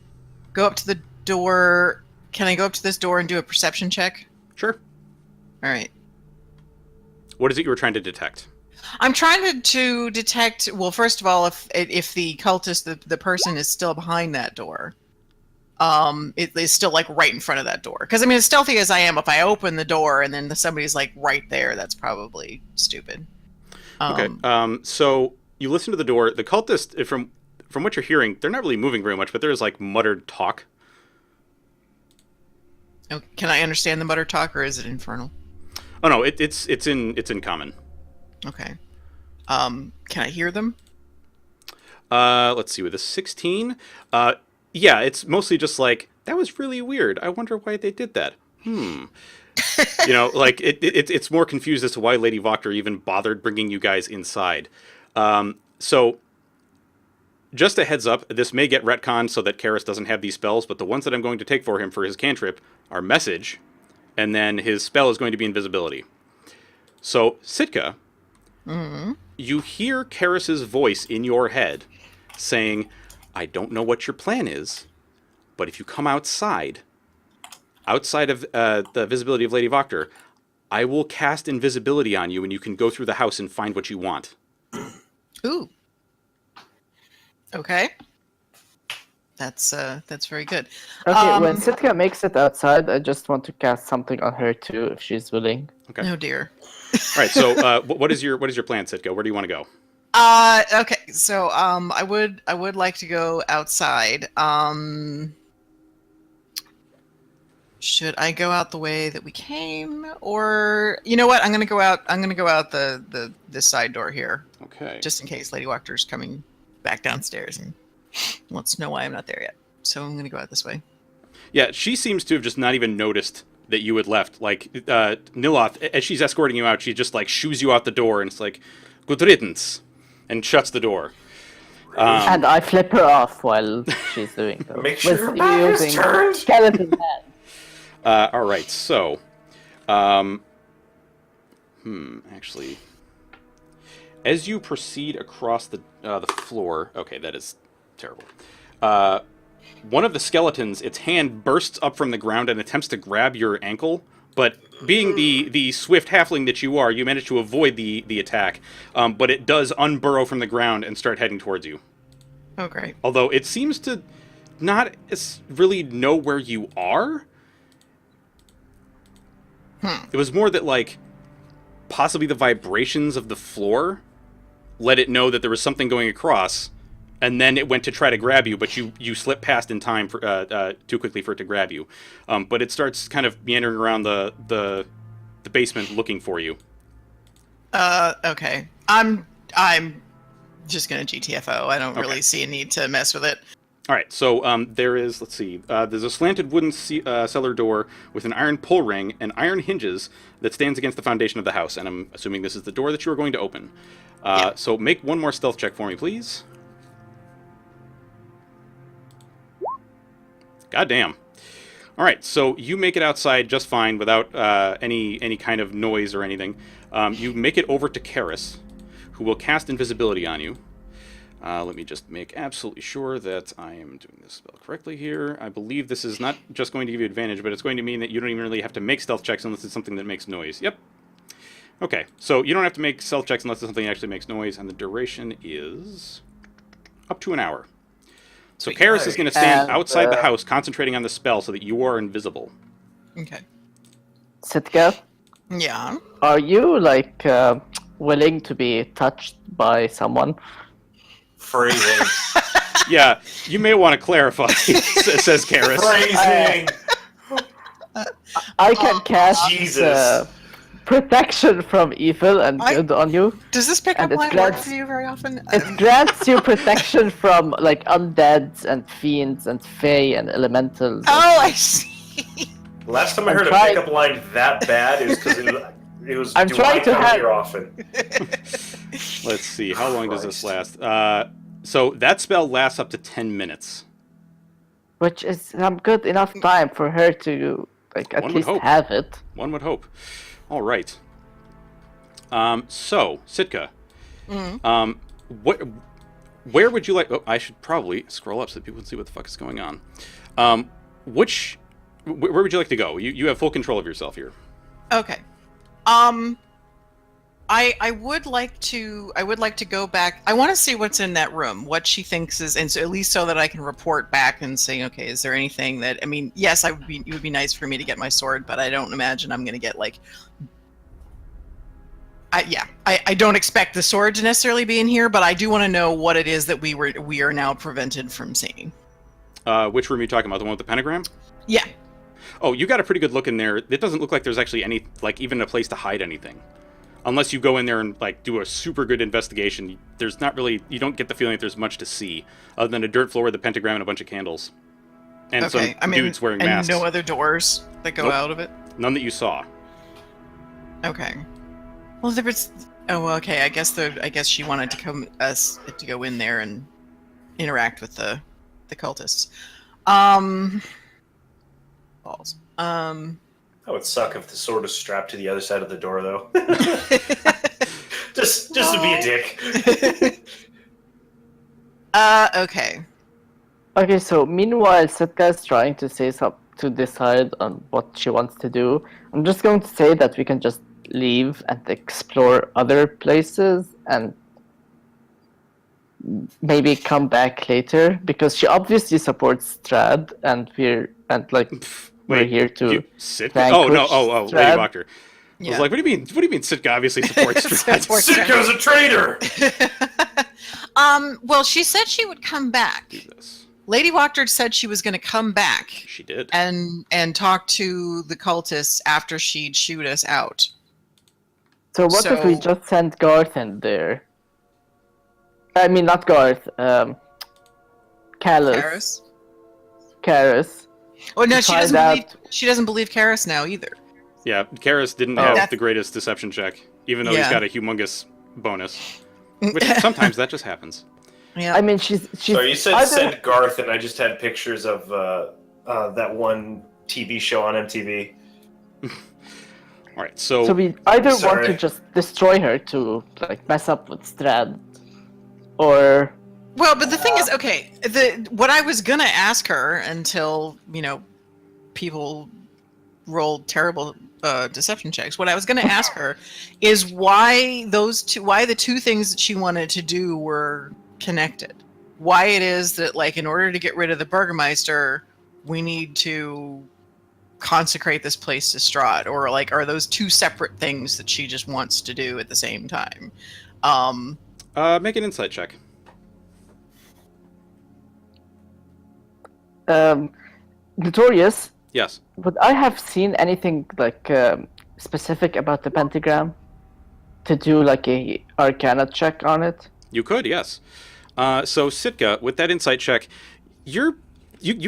go up to the door. Can I go up to this door and do a perception check? Sure. All right. What is it you were trying to detect? I'm trying to detect. Well, first of all, if the cultist, the person is still behind that door, it is still like right in front of that door. Because I mean, as stealthy as I am, if I open the door and then somebody's like right there, that's probably stupid. Okay. So you listen to the door. The cultist, from what you're hearing, they're not really moving very much, but there's like muttered talk. Oh, can I understand the mutter talk, or is it infernal? Oh no, it's in common. Okay. Can I hear them? Let's see, with a 16, yeah, it's mostly just like, that was really weird. I wonder why they did that. You know, like it's more confused as to why Lady Voctor even bothered bringing you guys inside. So just a heads up, this may get retconned so that Karis doesn't have these spells, but the ones that I'm going to take for him for his cantrip are Message, and then his spell is going to be Invisibility. So, Sitka, you hear Karis's voice in your head saying, I don't know what your plan is, but if you come outside of the visibility of Lady Voctor, I will cast invisibility on you and you can go through the house and find what you want. Ooh. Okay. That's very good. Okay, when Sitka makes it outside, I just want to cast something on her too, if she's willing. Okay. Oh dear. All right. So, what is your plan, Sitka? Where do you want to go? Okay. So, I would like to go outside. Should I go out the way that we came, or you know what? I'm gonna go out this side door here. Okay. Just in case Lady Walker's coming back downstairs and wants to know why I'm not there yet. So I'm gonna go out this way. Yeah, she seems to have just not even noticed that you had left. Like, Nyloth, as she's escorting you out, she just, like, shoos you out the door, and it's like, good riddance, and shuts the door. And I flip her off while she's doing that. Make sure her back is turned. Skeleton hand. All right, so, actually, as you proceed across the floor, okay, that is terrible. One of the skeletons, its hand bursts up from the ground and attempts to grab your ankle, but being the swift halfling that you are, you manage to avoid the attack, but it does unburrow from the ground and start heading towards you. Oh, great. Although it seems to not really know where you are. It was more that, like, possibly the vibrations of the floor let it know that there was something going across, and then it went to try to grab you, but you slipped past in time for too quickly for it to grab you. But it starts kind of meandering around the basement looking for you. Okay. I'm just gonna GTFO. I don't really see a need to mess with it. All right, so there is, let's see, there's a slanted wooden cellar door with an iron pull ring and iron hinges that stands against the foundation of the house, and I'm assuming this is the door that you are going to open. So make one more stealth check for me, please. Goddamn. All right, so you make it outside just fine without any kind of noise or anything. You make it over to Karis, who will cast invisibility on you. Let me just make absolutely sure that I am doing this spell correctly here. I believe this is not just going to give you advantage, but it's going to mean that you don't even really have to make stealth checks unless it's something that makes noise. Yep. Okay, so you don't have to make stealth checks unless it's something that actually makes noise, and the duration is up to an hour. So Karis is going to stand outside the house, concentrating on the spell so that you are invisible. Okay. Sitka, Yeah. are you like willing to be touched by someone? Phrasing. Yeah, you may want to clarify, says Karis. Phrasing. I can cast Jesus. protection from evil and good on you. Does this pickup And it line work grants- for you very often? It grants you protection from like undeads and fiends and fae and elementals. Oh, I see. Last time I I'm heard trying- a pickup line that bad is because it was. I'm do trying I to come have- here often? Let's see, how long does this last? So that spell lasts up to 10 minutes. Which is some good enough time for her to like at One would least hope. have it. One would hope. All right. So, Sitka, where would you like... Oh, I should probably scroll up so that people can see what the fuck is going on. Where would you like to go? You have full control of yourself here. Okay. I would like to go back. I want to see what's in that room, what she thinks is, and so at least so that I can report back and say, okay, is there anything that, I mean, yes, it would be nice for me to get my sword, but I don't imagine I'm going to get like, I don't expect the sword to necessarily be in here, but I do want to know what it is that we are now prevented from seeing. Which room are you talking about? The one with the pentagram? Yeah. Oh, you got a pretty good look in there. It doesn't look like there's actually any, like, even a place to hide anything. Unless you go in there and, like, do a super good investigation, there's not really... You don't get the feeling that there's much to see, other than a dirt floor with a pentagram and a bunch of candles. And some dudes wearing masks. And no other doors that go out of it? None that you saw. Okay. Well, there was... Oh, okay, I guess she wanted to go in there and interact with the cultists. Balls. That would suck if the sword was strapped to the other side of the door, though. just to be a dick. Okay. Okay, so meanwhile, Sitka is trying to to decide on what she wants to do. I'm just going to say that we can just leave and explore other places and maybe come back later, because she obviously supports Strahd, and we're here to Sitka? Oh, no. Oh, Lady Strahd. Wachter. I Yeah. was like, what do you mean Sitka obviously supports Strahd? Supports Sitko's a traitor! Well, she said she would come back. Do this. Lady Wachter said she was going to come back She did. and talk to the cultists after she'd shoot us out. So what if we just send Garth in there? I mean, not Garth. Callus. Karis. Oh no, To she find doesn't out- believe. She doesn't believe Karis now either. Yeah, Karis didn't have the greatest deception check, even though he's got a humongous bonus. Which sometimes that just happens. Yeah. I mean, she's So you said either- send Garth, and I just had pictures of that one TV show on MTV. All right, so... So we either want Sorry. to just destroy her to like mess up with Strahd, or Well, but the thing is, okay, what I was gonna ask her until people rolled terrible deception checks. What I was gonna ask her is why the two things that she wanted to do were connected. Why it is that, like, in order to get rid of the Burgermeister, we need to consecrate this place to Strahd, or like, are those two separate things that she just wants to do at the same time? Make an insight check. Notorious. Yes. Would I have seen anything like specific about the pentagram to do like a Arcana check on it? You could, yes. So, Sitka, with that insight check, you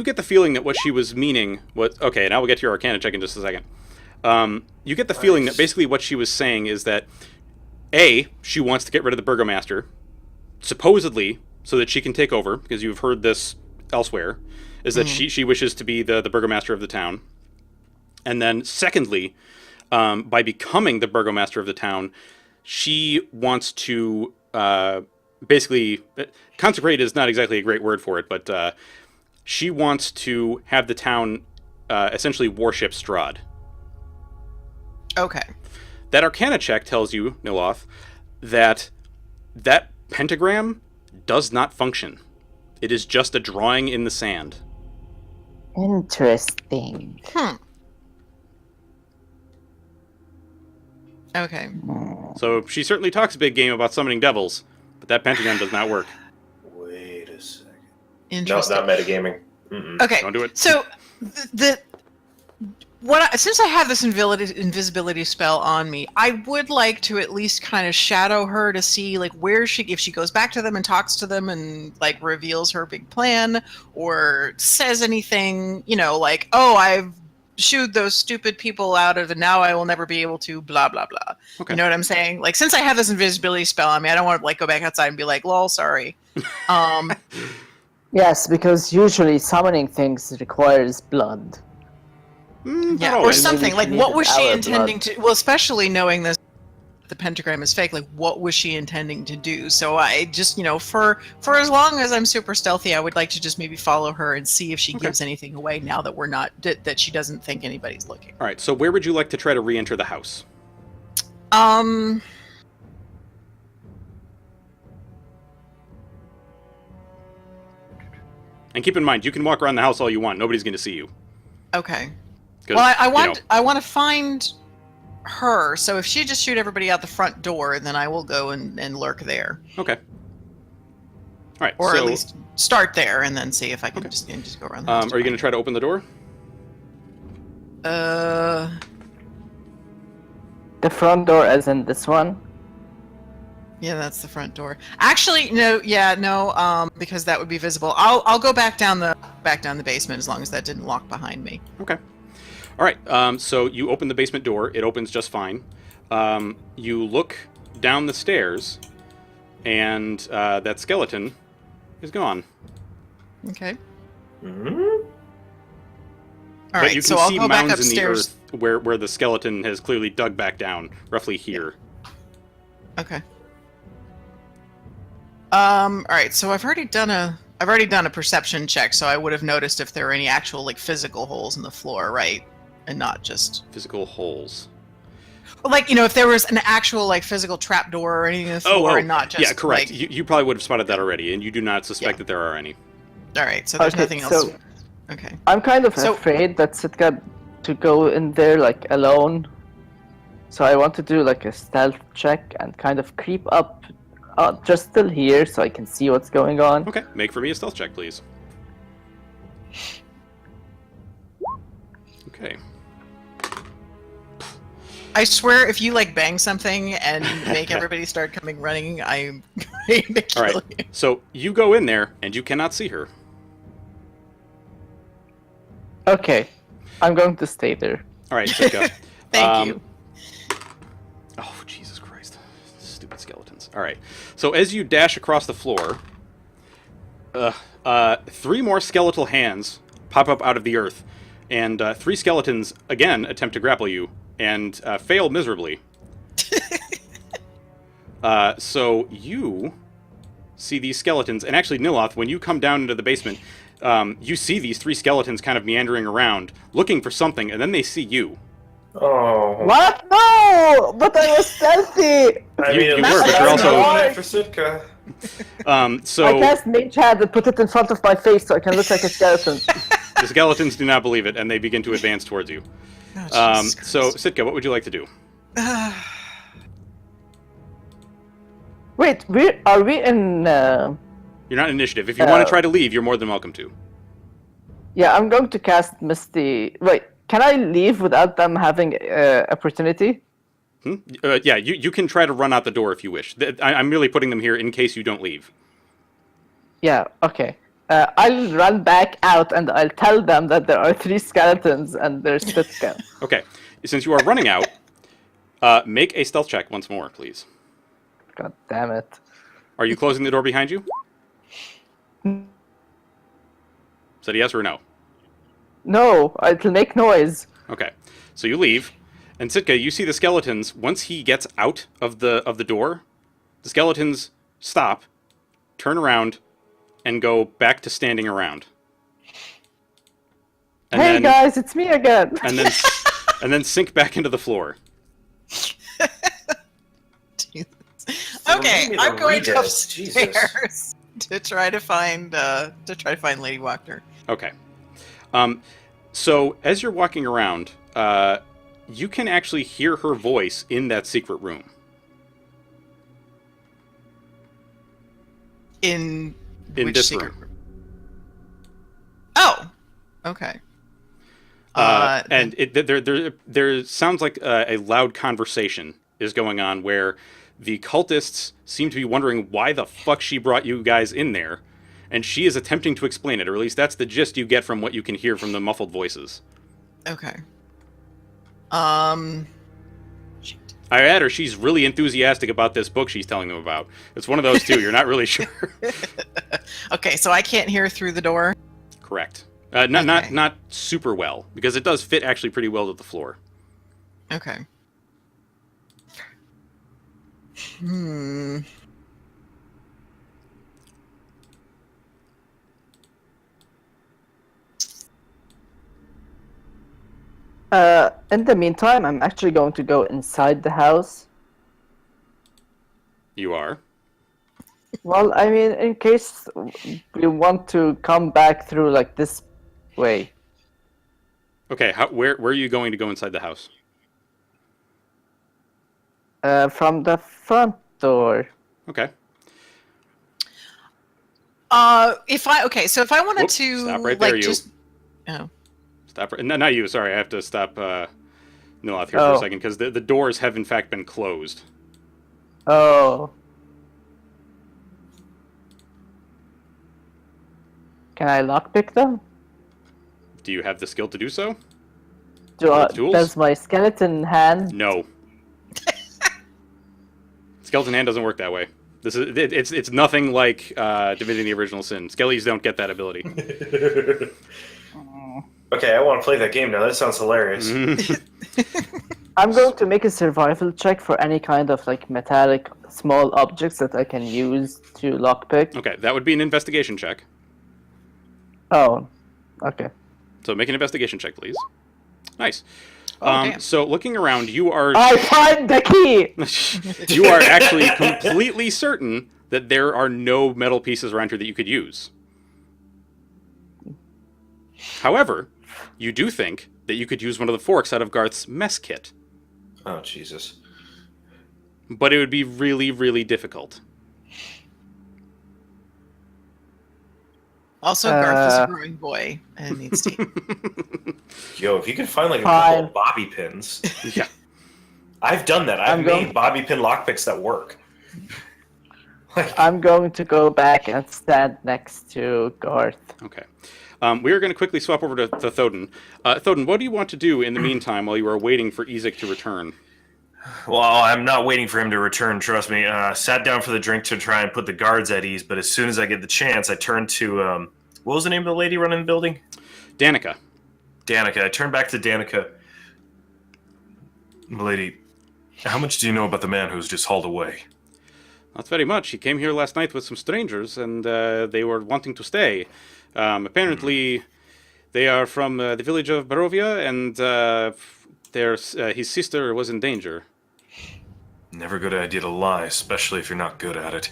get the feeling that what she was meaning was okay. And I will get to your Arcana check in just a second. You get the feeling that basically what she was saying is that A, she wants to get rid of the burgomaster, supposedly so that she can take over, because you've heard this elsewhere, is that she wishes to be the burgomaster of the town. And then secondly, by becoming the burgomaster of the town, she wants to basically, consecrate is not exactly a great word for it, but she wants to have the town essentially worship Strahd. Okay. That Arcana check tells you, Nyloth, that pentagram does not function. It is just a drawing in the sand. Interesting. Okay. So she certainly talks a big game about summoning devils, but that pentagram does not work. Wait a second. No, Interesting. not metagaming. Mm-mm. Okay. Don't do it. So since I have this invisibility spell on me, I would like to at least kind of shadow her to see like if she goes back to them and talks to them and like reveals her big plan or says anything, like, oh, I've shooed those stupid people out of, and now I will never be able to blah blah blah. Okay. You know what I'm saying? Like, since I have this invisibility spell on me, I don't want to like go back outside and be like, lol, sorry. Yes, because usually summoning things requires blood. Yeah, Not or always. something. Like, Maybe what was she our intending blood. to? Well, especially knowing this, the pentagram is fake. Like, what was she intending to do? So I just, for as long as I'm super stealthy, I would like to just maybe follow her and see if she gives anything away. Now that we're not, that she doesn't think anybody's looking. All right. So where would you like to try to re-enter the house? And keep in mind, you can walk around the house all you want. Nobody's going to see you. Okay. 'Cause, Well, I you know, want to find her. So if she just shoot everybody out the front door, then I will go and lurk there, Okay. All right. or so, at least start there and then see if I can just go around. The house are you going to try to open the door? The front door, as in this one. Yeah, that's the front door. Actually, no. Because that would be visible. I'll go back down the basement as long as that didn't lock behind me. Okay. All right. So you open the basement door. It opens just fine. You look down the stairs, and that skeleton is gone. Okay. Mm-hmm. All But right. you can So I'll see go back mounds in the upstairs. earth where the skeleton has clearly dug back down, roughly here. Okay. All right. So I've already done a perception check, so I would have noticed if there are any actual like physical holes in the floor, right? And not just Physical holes. like if there was an actual like physical trap door or anything in the floor, and not just yeah, correct. Like, You probably would have spotted that already, and you do not suspect that there are any. all right. So there's Okay, nothing else. so- Okay. I'm kind of So- afraid that Sitka to go in there like alone. So I want to do like a stealth check and kind of creep up, just still here, so I can see what's going on. Okay, make for me a stealth check, please. Okay. I swear, if you like bang something and make everybody start coming running, I'm going to kill All right. you. So you go in there, and you cannot see her. Okay, I'm going to stay there. All right, Sitka. Thank you. Oh, Jesus Christ. Stupid skeletons. All right. So as you dash across the floor, 3 more skeletal hands pop up out of the earth, and 3 skeletons, again, attempt to grapple you, and fail miserably. So you see these skeletons, and actually, Nyloth, when you come down into the basement, you see these 3 skeletons kind of meandering around, looking for something, and then they see you. Oh. What? No! But I was stealthy! I You- mean, you at were, least but you're that's also- not for Sitka. I So cast Mage Hand and put it in front of my face so I can look like a skeleton. the skeletons do not believe it, and they begin to advance towards you. Oh, Jesus So, Christ. Sitka, what would you like to do? Wait, are we in... You're not in initiative. If you want to try to leave, you're more than welcome to. Yeah, I'm going to cast Misty... Wait, can I leave without them having opportunity? Yeah, you can try to run out the door if you wish. I'm merely putting them here in case you don't leave. Yeah, okay. I'll run back out and I'll tell them that there are 3 skeletons and there's Sitka. Okay. Since you are running out, make a stealth check once more, please. God damn it. Are you closing the door behind you? Said yes or no? No, it'll make noise. Okay. So you leave, and Sitka, you see the skeletons. Once he gets out of the door, the skeletons stop, turn around, and go back to standing around. And Hey then, guys, it's me again. and then sink back into the floor. Jesus. Remind Okay, me I'm to going read to this, Jesus. upstairs to try to find Lady Wagner. Okay. So as you're walking around, you can actually hear her voice in that secret room. In In which this secret room. Oh, okay. And there sounds like a loud conversation is going on where the cultists seem to be wondering why the fuck she brought you guys in there, and she is attempting to explain it, or at least that's the gist you get from what you can hear from the muffled voices. Okay. Shit. I add her, she's really enthusiastic about this book she's telling them about. It's one of those two, you're not really sure. Okay, so I can't hear through the door. Correct. Okay. Not super well, because it does fit actually pretty well to the floor. Okay. In the meantime, I'm actually going to go inside the house. You are? Well, I mean, in case we want to come back through like this way. Okay, where are you going to go inside the house? From the front door. Okay. If I wanted Whoops, to stop right like there, you. just oh. Stop. No, not you. Sorry, I have to stop Nyloth here for a second, because the doors have in fact been closed. Oh. Can I lockpick them? Do you have the skill to do so? Tools? Does my skeleton hand? No. Skeleton hand doesn't work that way. It's nothing like Divinity: The Original Sin. Skellies don't get that ability. Okay, I want to play that game now. That sounds hilarious. I'm going to make a survival check for any kind of like metallic small objects that I can use to lockpick. Okay, that would be an investigation check. Oh, okay. So make an investigation check, please. Nice. Damn. So looking around, you are I find the key! you are actually completely certain that there are no metal pieces around here that you could use. However, you do think that you could use one of the forks out of Garth's mess kit. Oh, Jesus. But it would be really, really difficult. Also, Garth is a growing boy and needs to. Yo, if you can find like a Fine. couple of bobby pins. Yeah. I've done that. I've I'm made going- bobby pin lockpicks that work. I'm going to go back and stand next to Garth. Okay. We are going to quickly swap over to Thoden. Thoden, what do you want to do in the meantime while you are waiting for Ezek to return? Well, I'm not waiting for him to return, trust me. Sat down for the drink to try and put the guards at ease, but as soon as I get the chance, I turn to, what was the name of the lady running the building? Danica. Danica. I turn back to Danica. Lady, how much do you know about the man who's just hauled away? Not very much. He came here last night with some strangers, and they were wanting to stay. Apparently, they are from the village of Barovia, and his sister was in danger. Never a good idea to lie, especially if you're not good at it.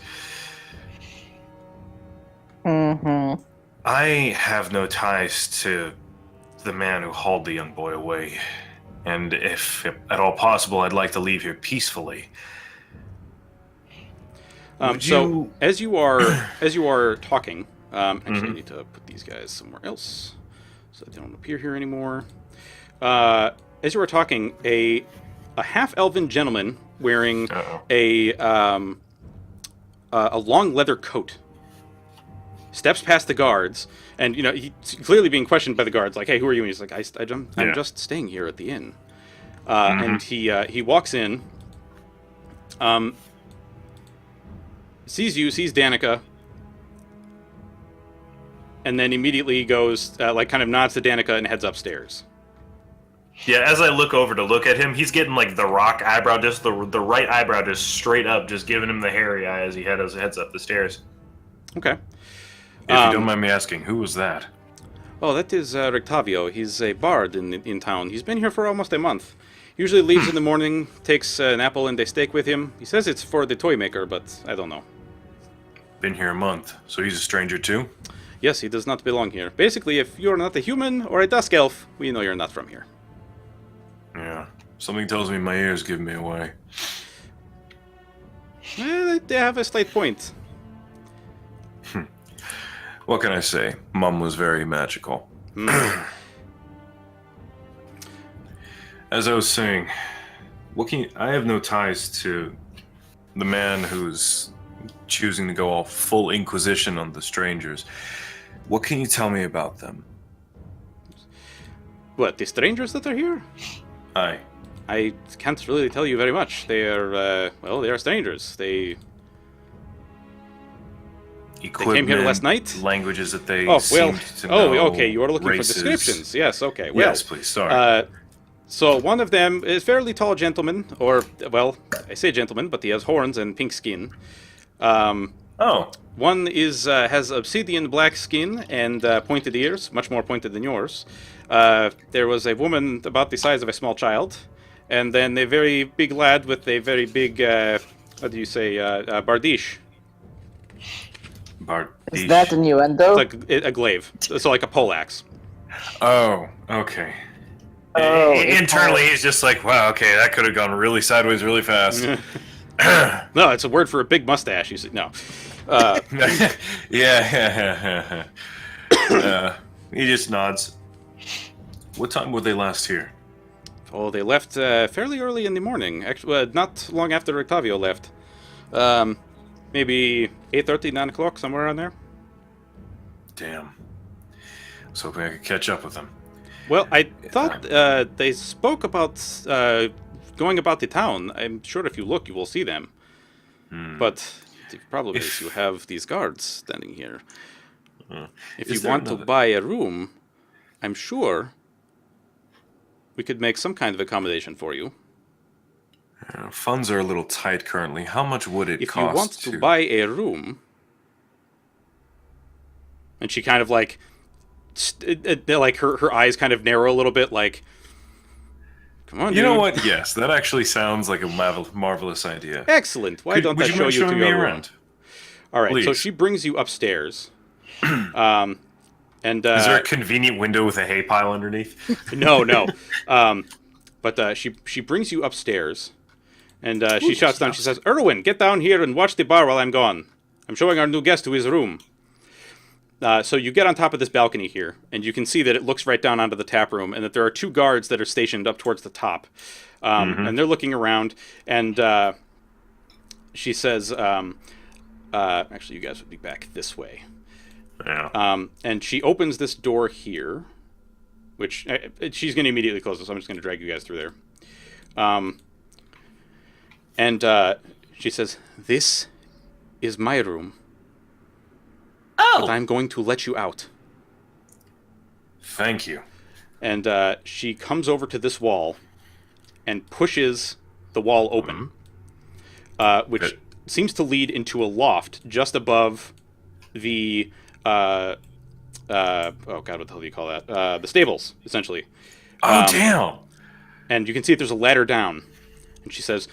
Mm-hmm. I have no ties to the man who hauled the young boy away, and if at all possible, I'd like to leave here peacefully. So as you are talking, actually, I need to put these guys somewhere else so they don't appear here anymore. As you are talking, a half-elven gentleman wearing a long leather coat steps past the guards, and he's clearly being questioned by the guards, like, "Hey, who are you?" And he's like, I'm just staying here at the inn." And he walks in, sees you, sees Danica, and then immediately goes, kind of nods to Danica and heads upstairs. Yeah, as I look over to look at him, he's getting like the rock eyebrow, just the right eyebrow just straight up, just giving him the hairy eye as he heads up the stairs. Okay. If you don't mind me asking, who was that? Oh, that is Rictavio. He's a bard in town. He's been here for almost a month. Usually leaves in the morning, takes an apple and a steak with him. He says it's for the toy maker, but I don't know. Been here a month, so he's a stranger too? Yes, he does not belong here. Basically, if you're not a human or a dusk elf, we know you're not from here. Yeah. Something tells me my ears give me away. They have a slight point. What can I say? Mum was very magical. As I was saying, I have no ties to the man who's choosing to go all full inquisition on the strangers. What can you tell me about them? What, the strangers that are here? Aye. I can't really tell you very much. They are, they are strangers. They came here last night? Languages that they seemed to know. Okay, you are looking races. for descriptions. Yes, okay. Well, yes, please, sorry. So one of them is a fairly tall gentleman, or, well, I say gentleman, but he has horns and pink skin. One has obsidian black skin and pointed ears, much more pointed than yours. There was a woman about the size of a small child, and then a very big lad with a very big, bardiche. Bardiche. Is that innuendo? It's like a glaive, so like a poleaxe. Oh, okay. Oh, Internally, he's just like, wow, okay, that could have gone really sideways really fast. No, it's a word for a big mustache. You see, no. Yeah. He just nods. What time were they last here? Oh, they left fairly early in the morning. Actually, not long after Rictavio left. Maybe 8:30, 9 o'clock, somewhere around there. Damn. I was hoping I could catch up with them. Well, I thought they spoke about going about the town. I'm sure if you look, you will see them. But the problem is you have these guards standing here. If you want to buy a room, I'm sure we could make some kind of accommodation for you. Funds are a little tight currently. How much would it cost? If you want to buy a room, and she kind of like her eyes kind of narrow a little bit, like, come on, you dude. know what? Yes, that actually sounds like a marvelous idea. Excellent. Why don't I show you to your room? All right. Please. So she brings you upstairs. And is there a convenient window with a hay pile underneath? No. But she brings you upstairs, and she shouts down. She says, "Erwin, get down here and watch the bar while I'm gone. I'm showing our new guest to his room." So you get on top of this balcony here, and you can see that it looks right down onto the tap room, and that there are two guards that are stationed up towards the top, and they're looking around. And she says, "Actually, you guys would be back this way." Yeah. And she opens this door here, which she's going to immediately close this. So I'm just going to drag you guys through there. And she says, "This is my room. But I'm going to let you out." Thank you. And she comes over to this wall and pushes the wall open, which seems to lead into a loft just above the oh god, what the hell do you call that? The stables, essentially. Damn! And you can see that there's a ladder down. And she says,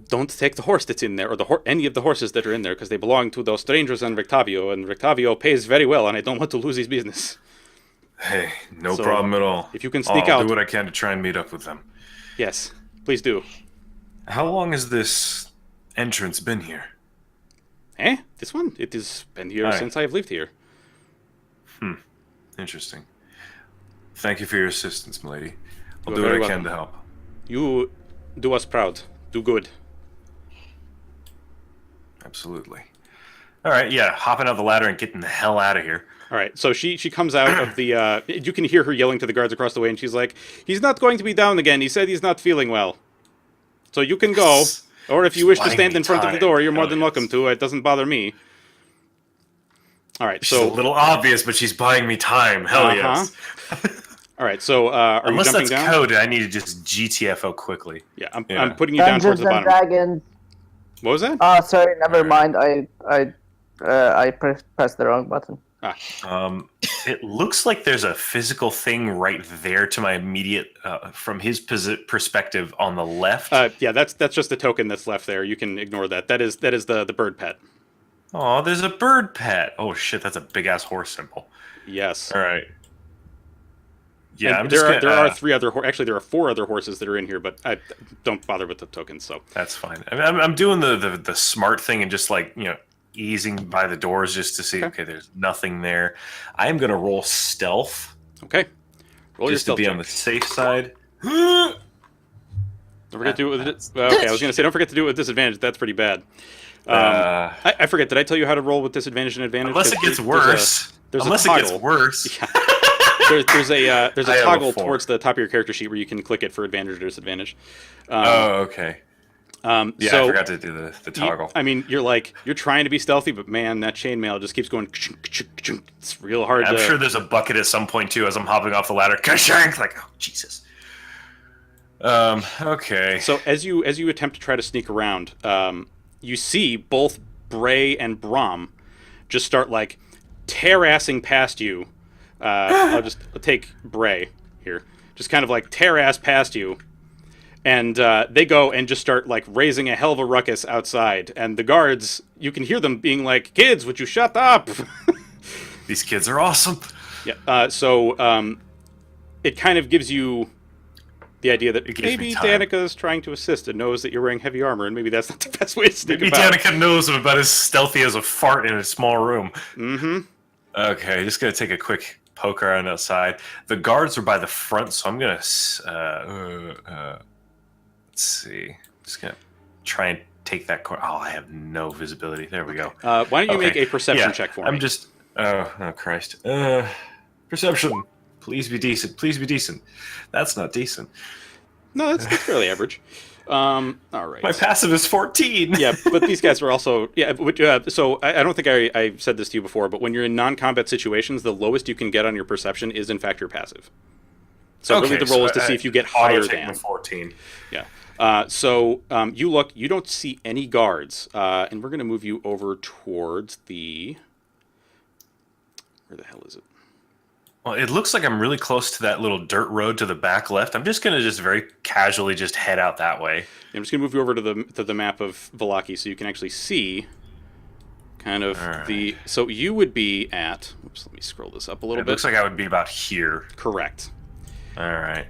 "Don't take the horse that's in there, or any of the horses that are in there, because they belong to those strangers and Rictavio, and Rictavio pays very well, and I don't want to lose his business." Hey, no problem at all. If you can sneak I'll out, do what I can to try and meet up with them. yes, please do. How long has this entrance been here? This one? It has been here since I've lived here. Interesting. Thank you for your assistance, milady. I'll You are do what I very can welcome. to help. You do us proud. Do good. Absolutely. All right, yeah, hopping out the ladder and getting the hell out of here. All right, so she comes out of the. You can hear her yelling to the guards across the way, and she's like, "He's not going to be down again. He said he's not feeling well. So you can go, or if you wish to stand in front of the door, you're more than welcome to. It doesn't bother me." All right, She's so a little obvious, but she's buying me time. Hell yes. All right, so are Unless you jumping that's down? code, I need to just GTFO quickly. Yeah, I'm putting you down Dungeons towards the and bottom. Dragons. What was that? Oh, sorry, never mind. I pressed the wrong button. It looks like there's a physical thing right there to my immediate, from his perspective on the left. Yeah, that's just the token that's left there. You can ignore that. That is the bird pet. Oh, there's a bird pet. Oh shit, that's a big ass horse symbol. Yes. All right. Yeah, And there are 3 other. Actually, there are 4 other horses that are in here, but I don't bother with the tokens. So that's fine. I mean, I'm doing the smart thing and just like easing by the doors just to see. Okay, there's nothing there. I am gonna roll stealth. Okay. Roll your just to stealth be check. on the safe side. Don't forget to do it with it. Okay, I was gonna say don't forget to do it with disadvantage. That's pretty bad. I forget. Did I tell you how to roll with disadvantage and advantage? Unless it gets worse. There's a toggle. Yeah. There's a toggle 4. towards the top of your character sheet where you can click it for advantage or disadvantage. Okay. Yeah, so I forgot to do the toggle. You're trying to be stealthy, but man, that chainmail just keeps going. It's real hard. I'm sure there's a bucket at some point too as I'm hopping off the ladder. Like, oh Jesus. Okay. So as you attempt to try to sneak around, you see both Bray and Brom just start like tear-assing past you. I'll take Bray here. Just kind of like tear-ass past you. And they go and just start like raising a hell of a ruckus outside. And the guards, you can hear them being like, "Kids, would you shut up?" These kids are awesome. Yeah. So it kind of gives you the idea that maybe Danica's trying to assist and knows that you're wearing heavy armor, and maybe that's not the best way to sneak about. Maybe Danica knows I'm about as stealthy as a fart in a small room. Mm-hmm. Okay, just gonna take a quick poke around outside. The guards are by the front, so I'm gonna let's see. Just gonna try and take that corner. Oh, I have no visibility. There we go. Why don't you make a perception check for me? I'm just. Oh Christ. Perception. Please be decent. Please be decent. That's not decent. No, that's fairly average. All right. My passive is 14. Yeah, but these guys are also so I don't think I said this to you before, but when you're in non-combat situations, the lowest you can get on your perception is in fact your passive. So really the roll is to see if you get higher than 14. Yeah. So you look, you don't see any guards, and we're going to move you over towards the. Where the hell is it? Well, it looks like I'm really close to that little dirt road to the back left. I'm just going to very casually just head out that way. I'm just going to move you over to the map of Vallaki so you can actually see kind of the... So you would be at... Oops, let me scroll this up a little bit. It looks like I would be about here. Correct. All right.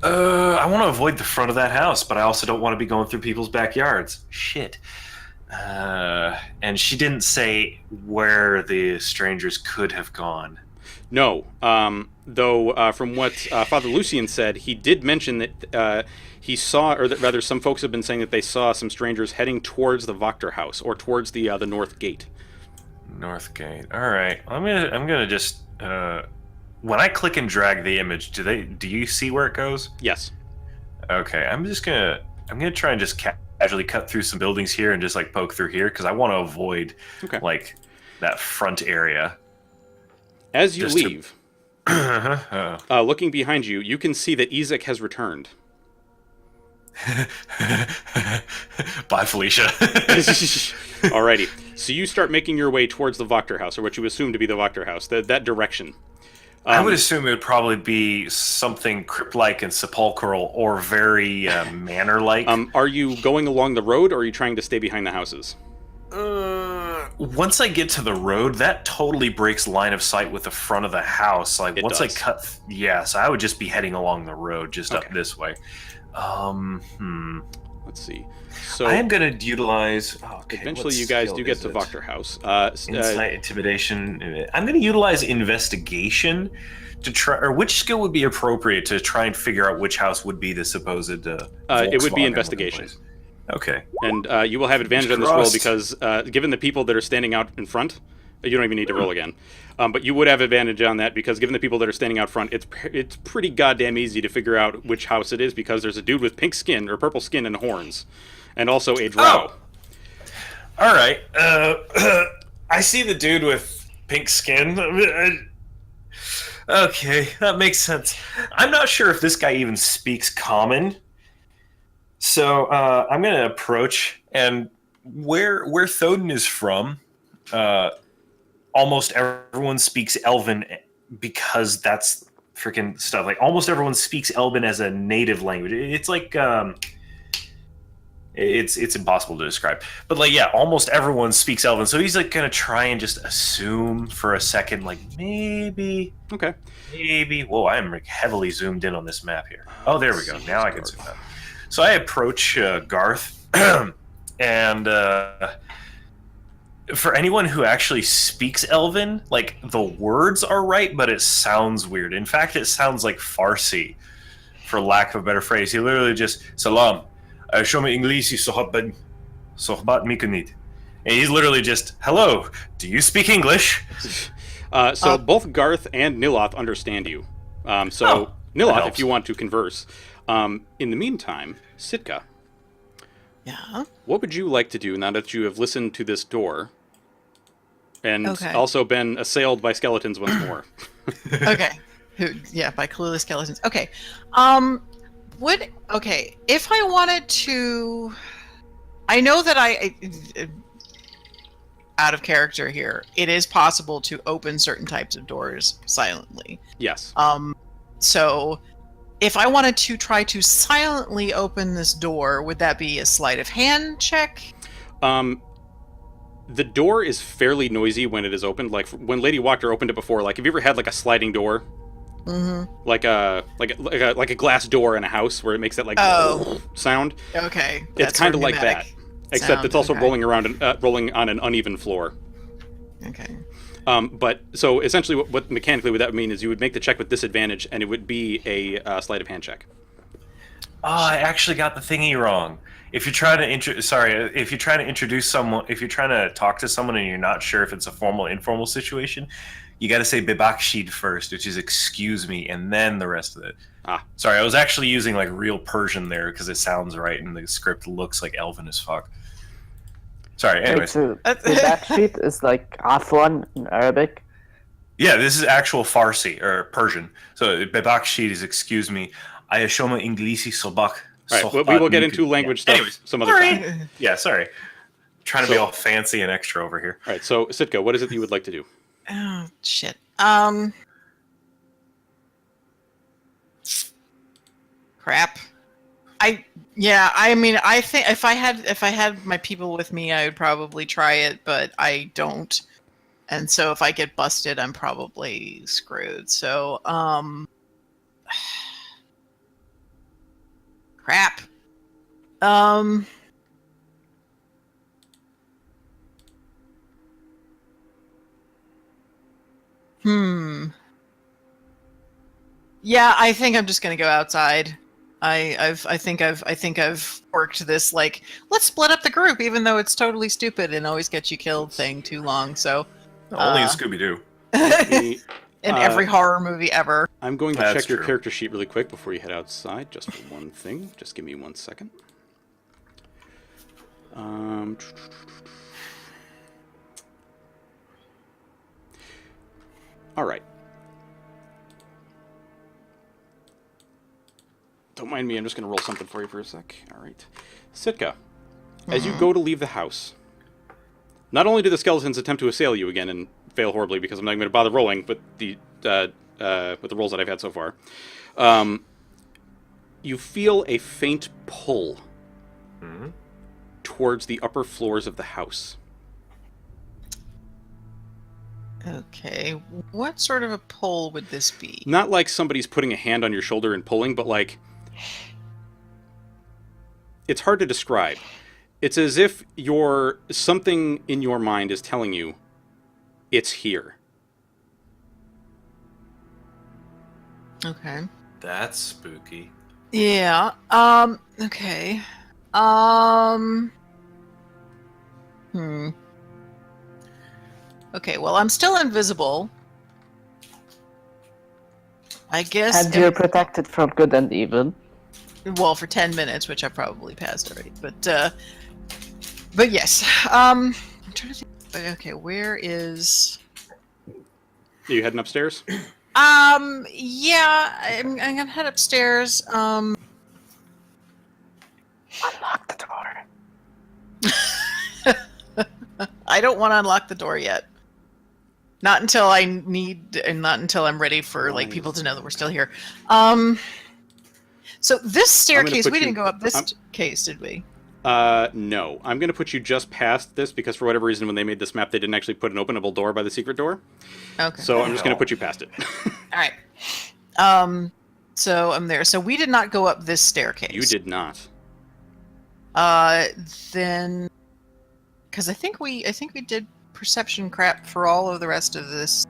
I want to avoid the front of that house, but I also don't want to be going through people's backyards. Shit. And she didn't say where the strangers could have gone. No, though from what Father Lucian said, he did mention that he saw, or that rather some folks have been saying that they saw some strangers heading towards the Voctor house, or towards the North Gate. North Gate. All right. I'm gonna just when I click and drag the image, do you see where it goes? Yes. Okay. I'm gonna try and just casually cut through some buildings here and just like poke through here because I want to avoid like that front area. As you leave, looking behind you, you can see that Ezek has returned. Bye, Felicia. Alrighty. So you start making your way towards the Voctor house, or what you assume to be the Voctor house, that direction. I would assume it would probably be something crypt-like and sepulchral, or very manor-like. Are you going along the road, or are you trying to stay behind the houses? Once I get to the road, that totally breaks line of sight with the front of the house. Like once I cut, so I would just be heading along the road, just up this way. Let's see. So I am going to utilize. Eventually, you guys do get to Voctor House. Insight, intimidation. I'm going to utilize investigation to try. Or which skill would be appropriate to try and figure out which house would be the supposed? It would be investigation. Okay. And you will have advantage on this roll Trust. because, given the people that are standing out in front, you don't even need to roll again. But you would have advantage on that because, given the people that are standing out front, it's pretty goddamn easy to figure out which house it is because there's a dude with pink skin or purple skin and horns, and also a drow. Oh. All right. I see the dude with pink skin. Okay, that makes sense. I'm not sure if this guy even speaks common. So I'm going to approach, and where Thoden is from, almost everyone speaks Elven because that's freaking stuff. Like, almost everyone speaks Elven as a native language. It's like... It's impossible to describe, but like, yeah, almost everyone speaks Elven, so he's like gonna try and just assume for a second, like maybe. Whoa, I am like heavily zoomed in on this map here. Oh, there we go. Now I can zoom out. So I approach Garth, and for anyone who actually speaks Elven, like the words are right, but it sounds weird. In fact, it sounds like Farsi, for lack of a better phrase. He literally just salam. Show me English, sohbat mikunit. And he's literally just, hello, do you speak English? So both Garth and Nyloth understand you. Nyloth, if you want to converse. In the meantime, Sitka. Yeah. What would you like to do now that you have listened to this door and also been assailed by skeletons once more? Okay. By clueless skeletons. Okay. If I wanted to, I know that out of character here, it is possible to open certain types of doors silently. Yes. So if I wanted to try to silently open this door, would that be a sleight of hand check? The door is fairly noisy when it is opened. Like when Lady Walker opened it before, like have you ever had like a sliding door? Mm-hmm. Like a glass door in a house where it makes that like sound. Okay. It's kind of like that, except it's also rolling around and rolling on an uneven floor. Okay. But so essentially, what mechanically would that mean is you would make the check with disadvantage, and it would be a sleight of hand check. Oh, I actually got the thingy wrong. If you're trying to introduce someone, if you're trying to talk to someone and you're not sure if it's a formal or informal situation, you got to say bebakshid first, which is excuse me, and then the rest of it. Sorry, I was actually using like real Persian there because it sounds right and the script looks like Elven as fuck. Sorry, anyways. So bebakshid is like afwan in Arabic. Yeah, this is actual Farsi or Persian. So bebakshid is excuse me. Ayashoma Inglisi Sobak. All right, we will get into language stuff some other time. Yeah, sorry. Trying to be all fancy and extra over here. All right, so Sitka, what is it that you would like to do? Oh shit. Crap. I think if I had my people with me, I would probably try it, but I don't. And so if I get busted, I'm probably screwed. So, crap. Yeah, I think I'm just gonna go outside. I think I've worked this like, let's split up the group, even though it's totally stupid and always gets you killed thing too long. So only in Scooby-Doo. In every horror movie ever. I'm going to check your character sheet really quick before you head outside, just for one thing. Just give me 1 second. All right. Don't mind me, I'm just going to roll something for you for a sec. All right. Sitka, as you go to leave the house, not only do the skeletons attempt to assail you again and fail horribly because I'm not going to bother rolling with the rolls that I've had so far, you feel a faint pull towards the upper floors of the house. Okay, what sort of a pull would this be? Not like somebody's putting a hand on your shoulder and pulling, but like... It's hard to describe. It's as if something in your mind is telling you, it's here. Okay. That's spooky. Yeah, okay. Okay, well, I'm still invisible. I guess. And you're protected from good and evil. Well, for 10 minutes, which I probably passed already. But yes. I'm trying to think. Okay, where is... Are you heading upstairs? Yeah, I'm gonna head upstairs. Unlock the door. I don't want to unlock the door yet. Not until I need, and not until I'm ready for like people to know that we're still here. So this staircase, we didn't go up this case, did we? No. I'm going to put you just past this because for whatever reason when they made this map they didn't actually put an openable door by the secret door. Okay. So I'm just going to put you past it. All right. So I'm there. So we did not go up this staircase. You did not. Then, because I think we did perception crap for all of the rest of this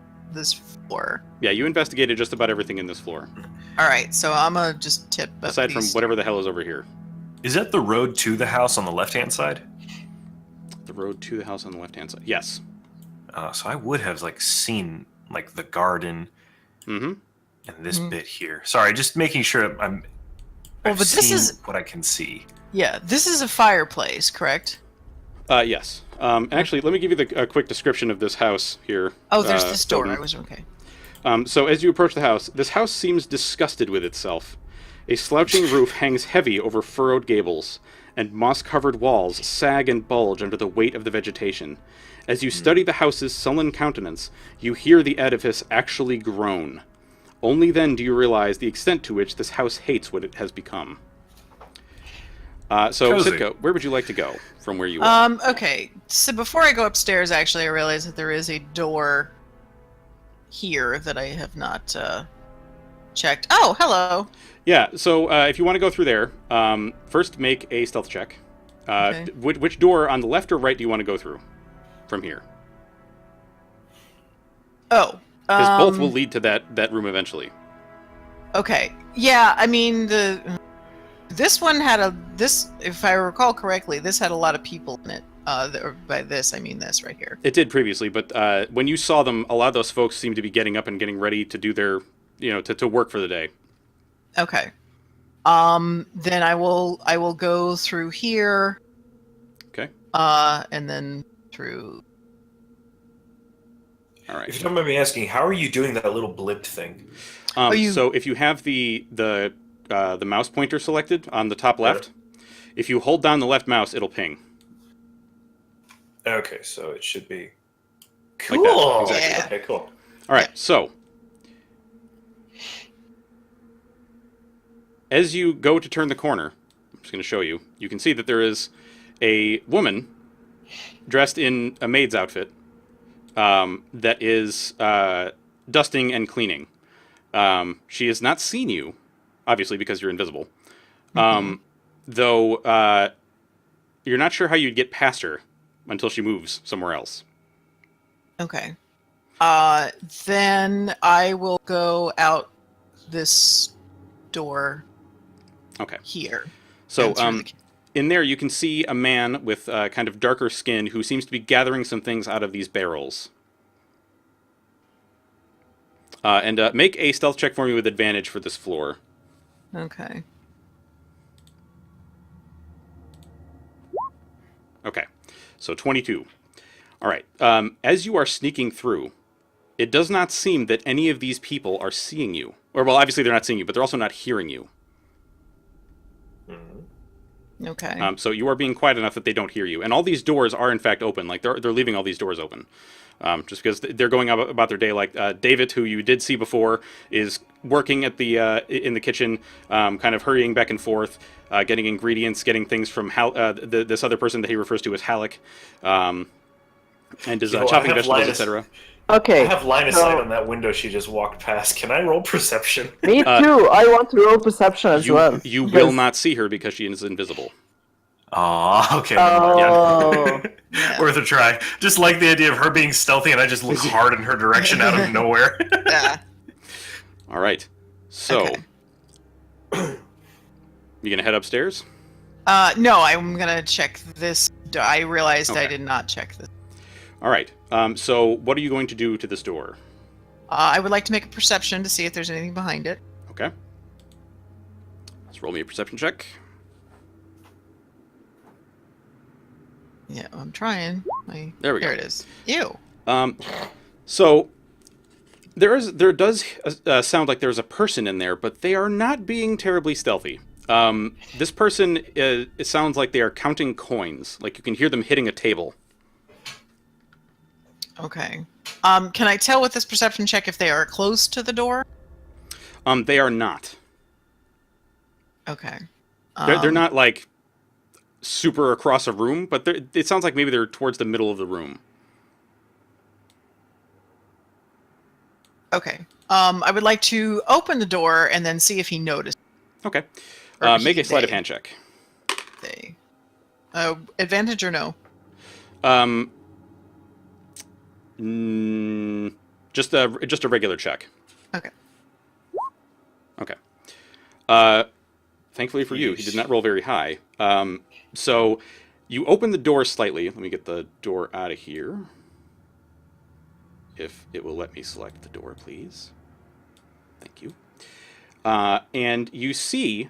floor. Yeah, you investigated just about everything in this floor. All right, so I'm gonna just tip up aside from these. whatever the hell is over here. Is that the road to the house on the left-hand side? The road to the house on the left-hand side. Yes. So I would have like seen like the garden and this bit here. Sorry, just making sure I've but this seen is what I can see. Yeah, this is a fireplace, correct? Yes. And actually, let me give you a quick description of this house here. Oh, there's this door. Snowden. I was okay. So as you approach the house, this house seems disgusted with itself. A slouching roof hangs heavy over furrowed gables, and moss-covered walls sag and bulge under the weight of the vegetation. As you study the house's sullen countenance, you hear the edifice actually groan. Only then do you realize the extent to which this house hates what it has become. So, Cozy. Sitka, where would you like to go from where you are? Okay. So before I go upstairs, actually, I realize that there is a door here that I have not checked. Oh, hello. Yeah, so if you want to go through there, first make a stealth check. Okay. Which door on the left or right do you want to go through from here? Oh. Because both will lead to that room eventually. Okay. Yeah, I mean, this one had if I recall correctly, this had a lot of people in it. By this, I mean this right here. It did previously, but when you saw them, a lot of those folks seemed to be getting up and getting ready to do their, to work for the day. Okay. Then I will go through here. Okay. And then through. All right. If you don't mind me asking, how are you doing that little blipped thing? So if you have the mouse pointer selected on the top left, if you hold down the left mouse, it'll ping. Okay, so it should be Like that, cool. exactly. Yeah. Okay, cool. All right, so as you go to turn the corner, I'm just going to show you, you can see that there is a woman dressed in a maid's outfit that is dusting and cleaning. She has not seen you, obviously, because you're invisible. Though you're not sure how you'd get past her until she moves somewhere else. Okay. Then I will go out this door. Okay. Here. So and through the- in there you can see a man with kind of darker skin who seems to be gathering some things out of these barrels. And make a stealth check for me with advantage for this floor. Okay. Okay, so 22. All right. As you are sneaking through, it does not seem that any of these people are seeing you. Or, well, obviously they're not seeing you, but they're also not hearing you. Okay. So you are being quiet enough that they don't hear you. And all these doors are, in fact, open. Like, they're leaving all these doors open. Just because they're going about their day. Like, David, who you did see before, is working at the in the kitchen, kind of hurrying back and forth, getting ingredients, getting things from this other person that he refers to as Halleck, and is Yo, I chopping have vegetables, Linus. etc. Okay. I have line of so- sight on that window she just walked past. Can I roll perception? Me too. I want to roll perception as well. You will because- not see her because she is invisible. Aw, okay. Never mind. Oh. Worth a try. Just like the idea of her being stealthy and I just look hard in her direction out of nowhere. Yeah. All right. So, Okay. you gonna head upstairs? No, I'm gonna check this. I realized I Okay. did not check this. All right. So what are you going to do to this door? I would like to make a perception to see if there's anything behind it. Okay. Let's roll me a perception check. Yeah, I'm trying. There we go. Here it is. Ew. So there does sound like there's a person in there, but they are not being terribly stealthy. This person, it sounds like they are counting coins. Like you can hear them hitting a table. Okay. Can I tell with this perception check if they are close to the door? They are not. Okay. They're not like super across a room, but it sounds like maybe they're towards the middle of the room. Okay. I would like to open the door and then see if he noticed. Okay. Or Make he, a sleight of they. hand check. They. Advantage or no? Just a regular check. Okay. Okay. Thankfully for you, he did not roll very high. So you open the door slightly. Let me get the door out of here. If it will let me select the door, please. Thank you. And you see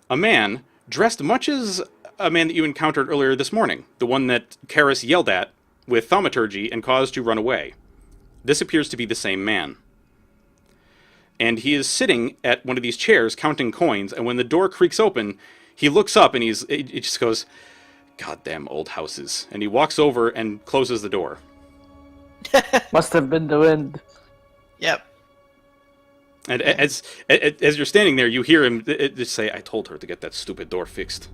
a man dressed much as a man that you encountered earlier this morning. The one that Karis yelled at with thaumaturgy and caused to run away. This appears to be the same man. And he is sitting at one of these chairs counting coins, and when the door creaks open, he looks up and he just goes, "Goddamn old houses." And he walks over and closes the door. Must have been the wind. Yep. And as you're standing there, you hear him just say, "I told her to get that stupid door fixed."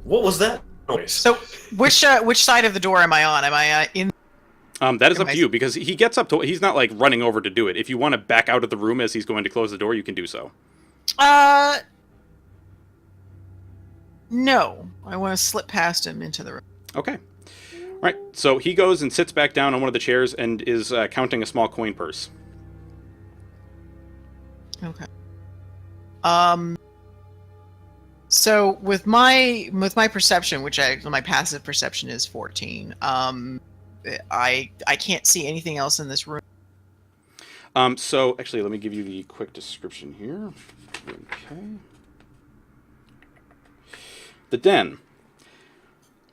What was that noise? So, which side of the door am I on? Am I in? That is up to you, because he gets up to... He's not, like, running over to do it. If you want to back out of the room as he's going to close the door, you can do so. No. I want to slip past him into the room. Okay. All right. So he goes and sits back down on one of the chairs and is counting a small coin purse. Okay. So with my perception, which my passive perception is 14, I can't see anything else in this room. So actually, let me give you the quick description here. Okay. The den.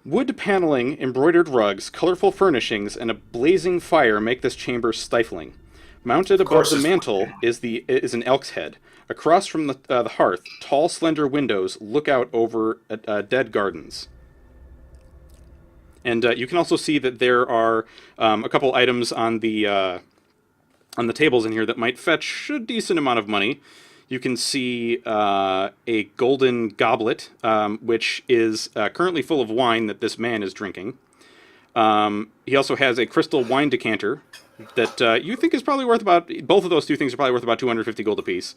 Wood paneling, embroidered rugs, colorful furnishings, and a blazing fire make this chamber stifling. Mounted above the mantel is an elk's head. Across from the hearth, tall, slender windows look out over dead gardens. And you can also see that there are a couple items on the tables in here that might fetch a decent amount of money. You can see a golden goblet, which is currently full of wine that this man is drinking. He also has a crystal wine decanter that you think is probably worth about... Both of those two things are probably worth about 250 gold apiece.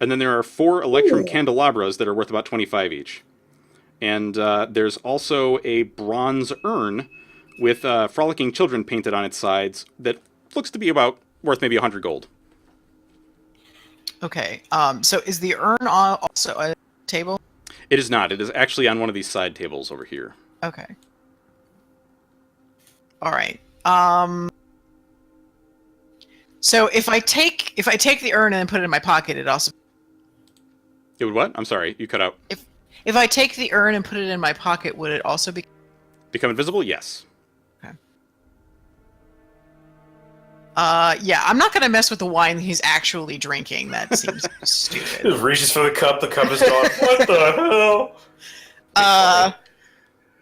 And then there are 4 electrum candelabras that are worth about 25 each. And there's also a bronze urn with frolicking children painted on its sides that looks to be about worth maybe 100 gold. Okay. So is the urn also a table? It is not. It is actually on one of these side tables over here. Okay. All right. So if I take the urn and then put it in my pocket, it also... It would what? I'm sorry, you cut out. If I take the urn and put it in my pocket, would it also be... Become invisible? Yes. Okay. Yeah, I'm not going to mess with the wine he's actually drinking. That seems stupid. He reaches for the cup is gone. What the hell?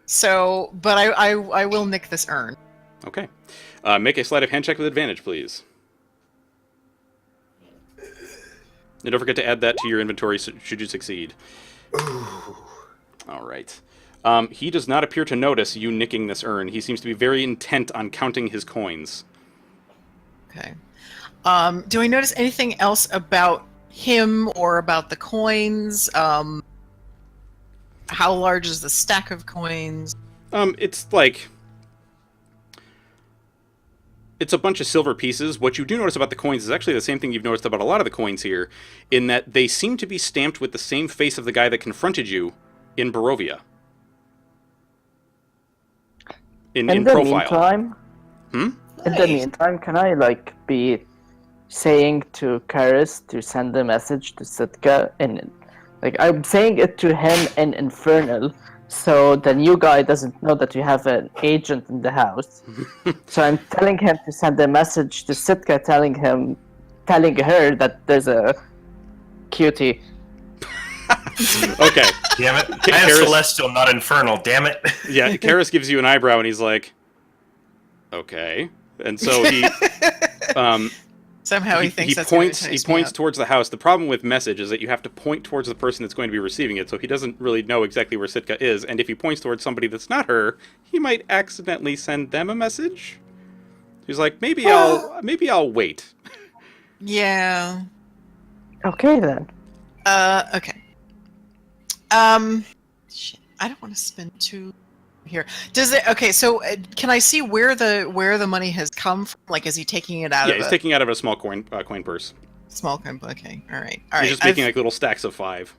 So, but I will nick this urn. Okay. Make a sleight of hand check with advantage, please. And don't forget to add that to your inventory should you succeed. All right. He does not appear to notice you nicking this urn. He seems to be very intent on counting his coins. Okay. Do I notice anything else about him or about the coins? How large is the stack of coins? It's like... It's a bunch of silver pieces. What you do notice about the coins is actually the same thing you've noticed about a lot of the coins here, in that they seem to be stamped with the same face of the guy that confronted you in Barovia. in In the profile. meantime, Hmm? in the meantime, can I like be saying to Karis to send a message to Sitka in, like I'm saying it to him in Infernal, so the new guy doesn't know that you have an agent in the house. So I'm telling him to send a message to Sitka, telling her that there's a cutie. Okay. Damn it! I have Karis- Celestial, not Infernal. Damn it! Yeah, Karis gives you an eyebrow, and he's like, "Okay." And so he Somehow he thinks that's going to entice me points out. towards the house. The problem with message is that you have to point towards the person that's going to be receiving it, so he doesn't really know exactly where Sitka is. And if he points towards somebody that's not her, he might accidentally send them a message. He's like, maybe I'll wait. Yeah. Okay then. Okay. Shit. I don't want to spend too here. Does it? Okay. So can I see where the money has come from? Like, is he taking it out Yeah, of he's a taking it out of a small coin purse. small coin? Okay. All right. All right. He's just making like little stacks of 5.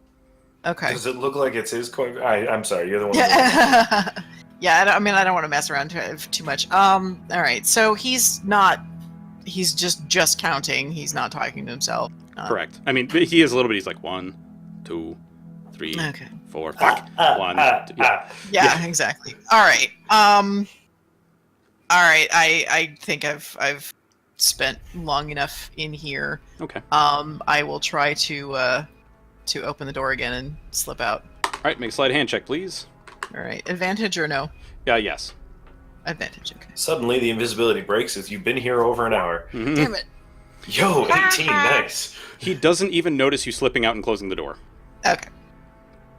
Okay. Does it look like it's his coin? I'm sorry, you're the one. Yeah. Yeah. I don't want to mess around too much. All right. So he's not. He's just counting. He's not talking to himself. Correct. I mean, he is a little bit. He's like 1, 2, 3, Okay. 4. Fuck. 1. 2, yeah. Yeah. Exactly. All right. All right. I think I've spent long enough in here. Okay. I will try to open the door again and slip out. All right. Make a sleight of hand check, please. All right. Advantage or no? Yes. Advantage. Okay. Suddenly the invisibility breaks as you've been here over an hour. Mhm. Damn it. Yo, 18, nice. He doesn't even notice you slipping out and closing the door. Okay.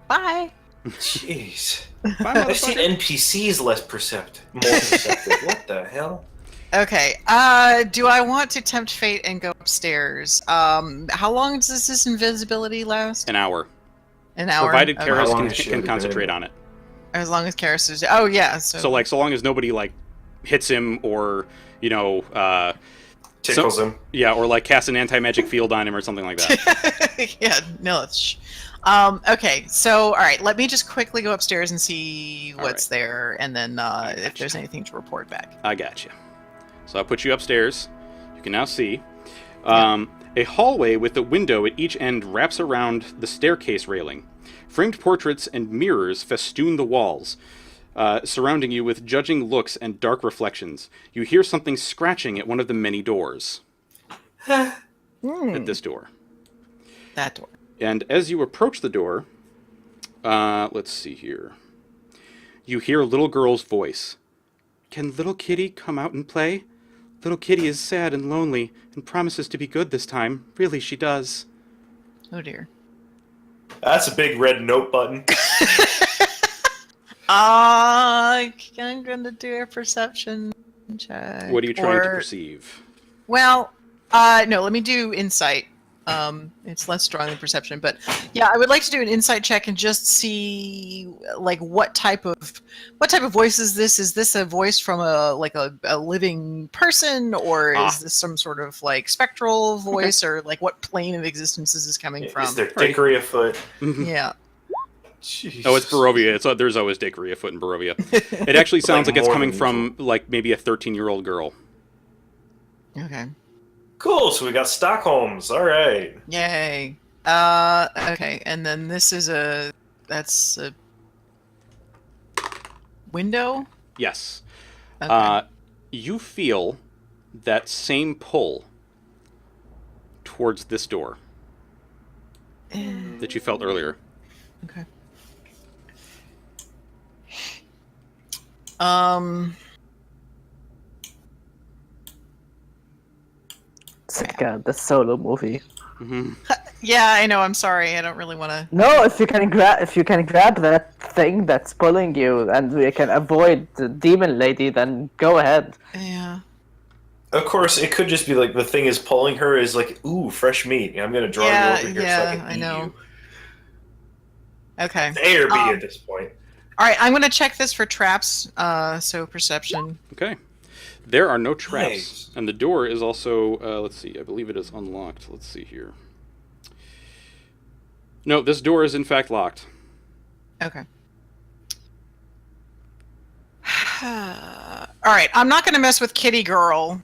Bye. Jeez. Bye, I've seen motherfucker. NPCs more perceptive. What the hell? Okay. Do I want to tempt fate and go upstairs? How long does this invisibility last? An hour. An hour. Provided Okay. How long Karis has she can already concentrate been? on it. As long as Karis is. Oh yeah. So long as nobody like hits him or Tickles him. yeah, or like cast an anti-magic field on him or something like that. Yeah. No. Okay. So all right. Let me just quickly go upstairs and see what's there, and then if there's anything to report back. I got you. So I'll put you upstairs. You can now see a hallway with a window at each end wraps around the staircase railing. Framed portraits and mirrors festoon the walls, surrounding you with judging looks and dark reflections. You hear something scratching at one of the many doors. At this door. That door. And as you approach the door, let's see here. You hear a little girl's voice. Can little Kitty come out and play? Little Kitty is sad and lonely and promises to be good this time. Really, she does. Oh dear. That's a big red note button. I'm gonna do a perception check. What are you trying to perceive? Well, no. Let me do insight. It's less strong than perception, but yeah, I would like to do an insight check and just see like what type of voice is this? Is this a voice from a living person, or is this some sort of like spectral voice, or like what plane of existence is this coming from? Is there dickery afoot? Yeah. Jeez. Oh, it's Barovia. There's always dickery afoot in Barovia. It actually sounds like it's more coming than from like maybe a 13-year-old girl. Okay. Cool, so we got Stockholms. All right. Yay. Okay, and then that's a window? Yes. Okay. You feel that same pull towards this door that you felt earlier. Okay. Sitka, the solo movie. Yeah, I know. I'm sorry. I don't really want to. No, if you can grab that thing that's pulling you, and we can avoid the demon lady, then go ahead. Yeah. Of course, it could just be like the thing is pulling her is like, ooh, fresh meat. I'm gonna draw you over here so I can I eat know. you. Okay. It's A or B at this point. All right. I'm going to check this for traps. So perception. Okay. There are no traps. Nice. And the door is also, let's see, I believe it is unlocked. Let's see here. No, this door is in fact locked. Okay. All right, I'm not going to mess with Kitty Girl.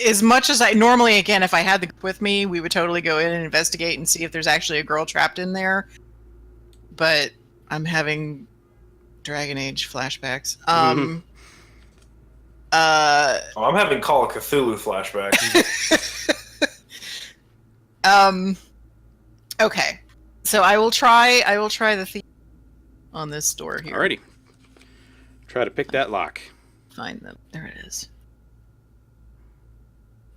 As much as I normally, again, if I had the group with me, we would totally go in and investigate and see if there's actually a girl trapped in there. But I'm having Dragon Age flashbacks. I'm having Call of Cthulhu flashbacks. Okay, so I will try the thief on this door here. Alrighty. Try to pick that lock. Find them. There it is.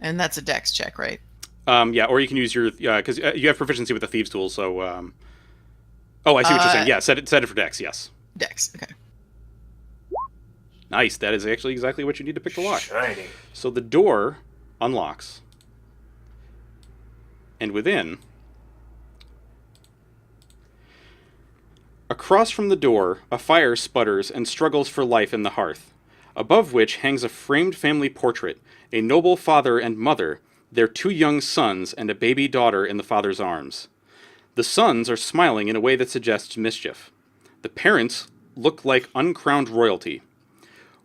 And that's a dex check, right? Yeah, or you can use your because you have proficiency with the thieves tool. So, oh, I see what you're saying. Yeah, set it for dex. Yes. Dex. Okay. Nice. That is actually exactly what you need to pick the lock. Shiny. So the door unlocks, and within, across from the door, a fire sputters and struggles for life in the hearth, above which hangs a framed family portrait, a noble father and mother, their 2 young sons, and a baby daughter in the father's arms. The sons are smiling in a way that suggests mischief. The parents look like uncrowned royalty.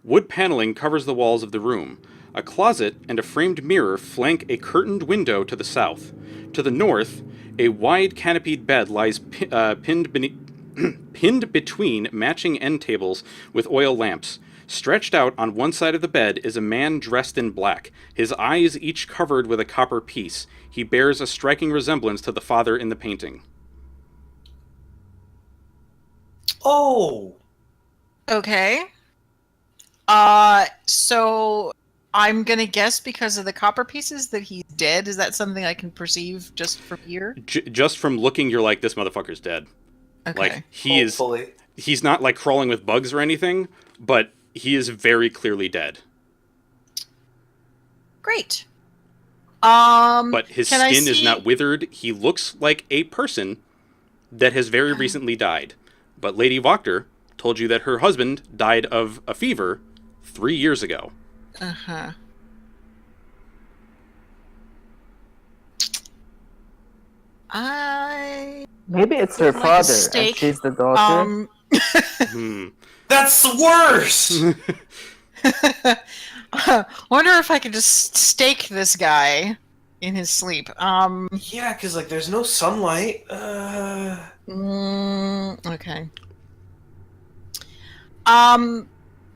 Wood paneling covers the walls of the room. A closet and a framed mirror flank a curtained window to the south. To the north, a wide canopied bed lies pinned between matching end tables with oil lamps. Stretched out on one side of the bed is a man dressed in black, his eyes each covered with a copper piece. He bears a striking resemblance to the father in the painting. Oh! Okay. So I'm gonna guess because of the copper pieces that he's dead. Is that something I can perceive just from here? Just from looking, you're like, this motherfucker's dead. Okay. Like, he's not like crawling with bugs or anything, but he is very clearly dead. Great. But his skin is see... not withered. He looks like a person that has very recently died. But Lady Wachter told you that her husband died of a fever 3 years ago. Uh-huh. Maybe it's her like father and she's the daughter. That's the worst! Wonder if I could just stake this guy in his sleep. Yeah, because, like, there's no sunlight. Okay.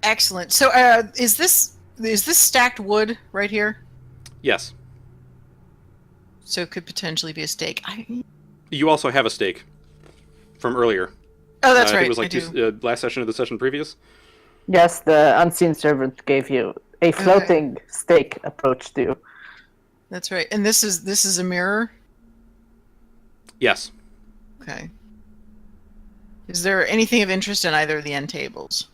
Excellent. So, is this stacked wood right here? Yes. So it could potentially be a stake. You also have a stake from earlier. Oh, that's I right. think it was like last session or the session previous. Yes, the unseen servant gave you a floating stake approach to you. That's right. And this is a mirror? Yes. Okay. Is there anything of interest in either of the end tables?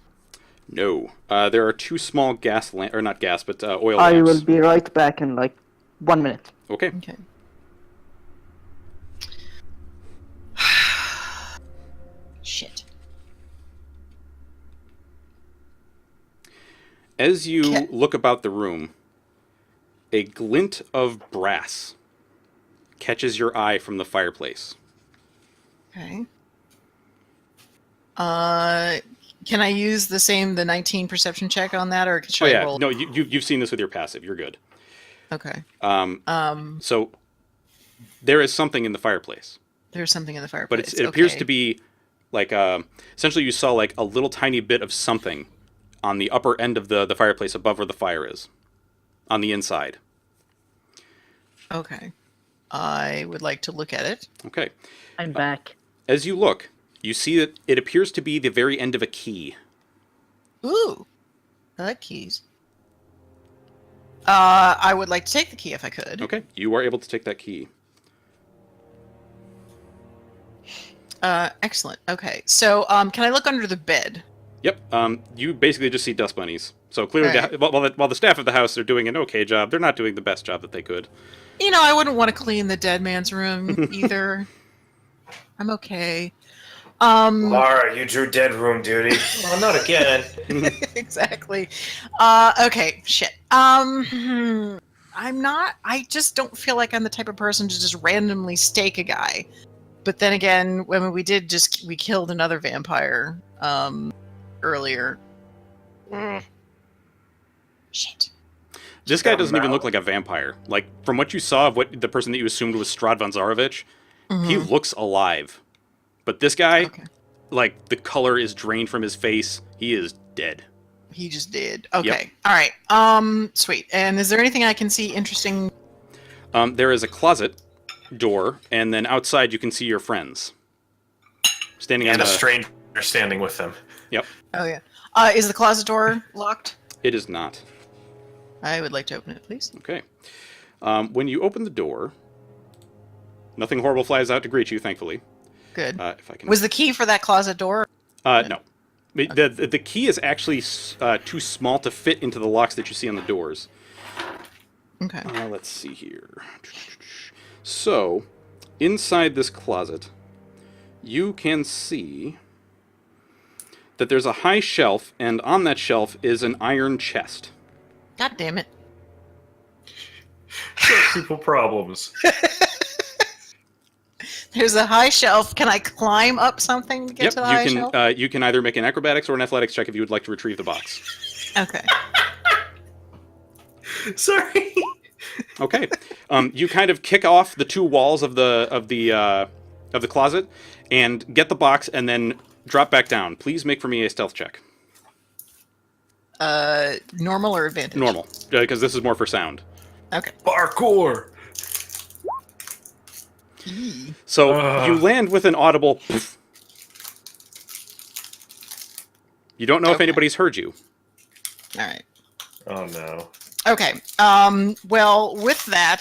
No. There are 2 small gas lamps, or not gas, but oil I lamps. will be right back in like 1 minute. Okay. Okay. Shit. As you look about the room, a glint of brass catches your eye from the fireplace. Okay. Can I use the 19 perception check on that, or should I roll? No, you've seen this with your passive. You're good. Okay. So there is something in the fireplace. There's something in the fireplace. But it appears to be like essentially you saw like a little tiny bit of something on the upper end of the fireplace above where the fire is, on the inside. Okay. I would like to look at it. Okay. I'm back. As you look, you see that it appears to be the very end of a key. Ooh. I like keys. I would like to take the key if I could. Okay. You are able to take that key. Excellent. Okay. So, can I look under the bed? Yep. You basically just see dust bunnies. So clearly, Right. while the staff of the house are doing an okay job, they're not doing the best job that they could. You know, I wouldn't want to clean the dead man's room either. I'm okay. Lara, you drew dead room duty. Oh, not again. Exactly. Okay, shit. I'm not. I just don't feel like I'm the type of person to just randomly stake a guy. But then again, when we killed another vampire earlier. Shit. This guy doesn't even look like a vampire. Like, from what you saw of what the person that you assumed was Strahd von Zarovich, he looks alive. But this guy, like, the color is drained from his face. He is dead. He just did. Okay. Yep. All right. Sweet. And is there anything I can see interesting? There is a closet door, and then outside you can see your friends. Standing on a stranger standing with them. Yep. Oh, yeah. Is the closet door locked? It is not. I would like to open it, please. Okay. When you open the door, nothing horrible flies out to greet you, thankfully. Good. If I can... Was the key for that closet door? No. Okay. The key is actually too small to fit into the locks that you see on the doors. Okay. Let's see here. So, inside this closet, you can see that there's a high shelf, and on that shelf is an iron chest. God damn it. Simple problems. There's a high shelf. Can I climb up something to get to the high shelf? You can either make an acrobatics or an athletics check if you would like to retrieve the box. Okay. Sorry. Okay. You kind of kick off the two walls of the closet and get the box, and then drop back down. Please make for me a stealth check. Normal or advantage? Normal, because this is more for sound. Okay. Parkour. So you land with an audible poof. You don't know if anybody's heard you. All right. Oh no. Okay. Well, with that,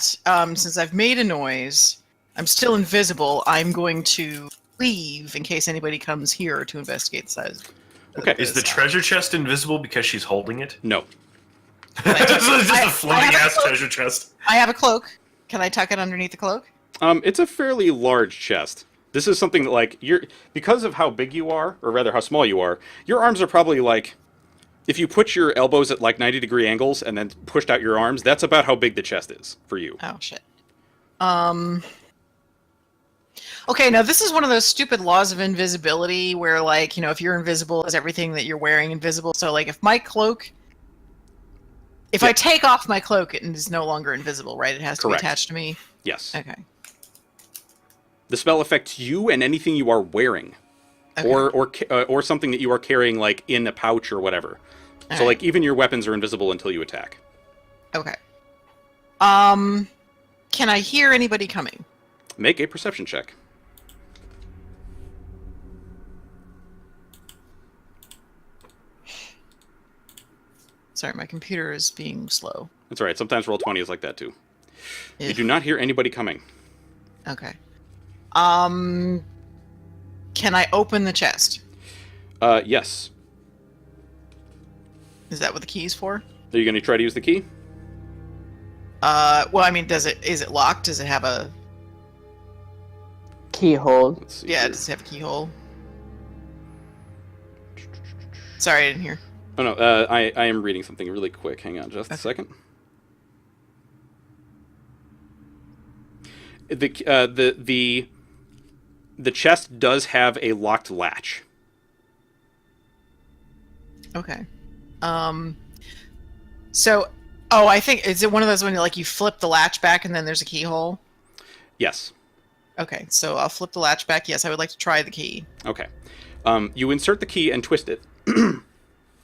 since I've made a noise, I'm still invisible. I'm going to leave in case anybody comes here to investigate the size. Okay. Is the treasure chest invisible because she's holding it? No. This is just a floating have a ass cloak. treasure chest. I have a cloak. Can I tuck it underneath the cloak? It's a fairly large chest. This is something that, like, because of how big you are, or rather how small you are, your arms are probably like, if you put your elbows at like 90-degree angles and then pushed out your arms, that's about how big the chest is for you. Oh, shit. Okay, now this is one of those stupid laws of invisibility where, like, you know, if you're invisible, is everything that you're wearing invisible? So, like, if my cloak... If I take off my cloak, it is no longer invisible, right? It has to Correct. be attached to me? Yes. Okay. The spell affects you and anything you are wearing. Okay. Or something that you are carrying, like, in a pouch or whatever. All So, right. like, even your weapons are invisible until you attack. Okay. Can I hear anybody coming? Make a perception check. Sorry, my computer is being slow. That's all right. Sometimes Roll20 is like that, too. You Yeah. do not hear anybody coming. Okay. Can I open the chest? Yes. Is that what the key is for? Are you going to try to use the key? Well, I mean, is it locked? Does it have a... Keyhole. Let's see Yeah, here. does it have a keyhole? Sorry, I didn't hear. Oh, no. I am reading something really quick. Hang on just a second. The chest does have a locked latch. Okay. So, I think, is it one of those when like you flip the latch back and then there's a keyhole? Yes. Okay, so I'll flip the latch back. Yes, I would like to try the key. Okay. You insert the key and twist it.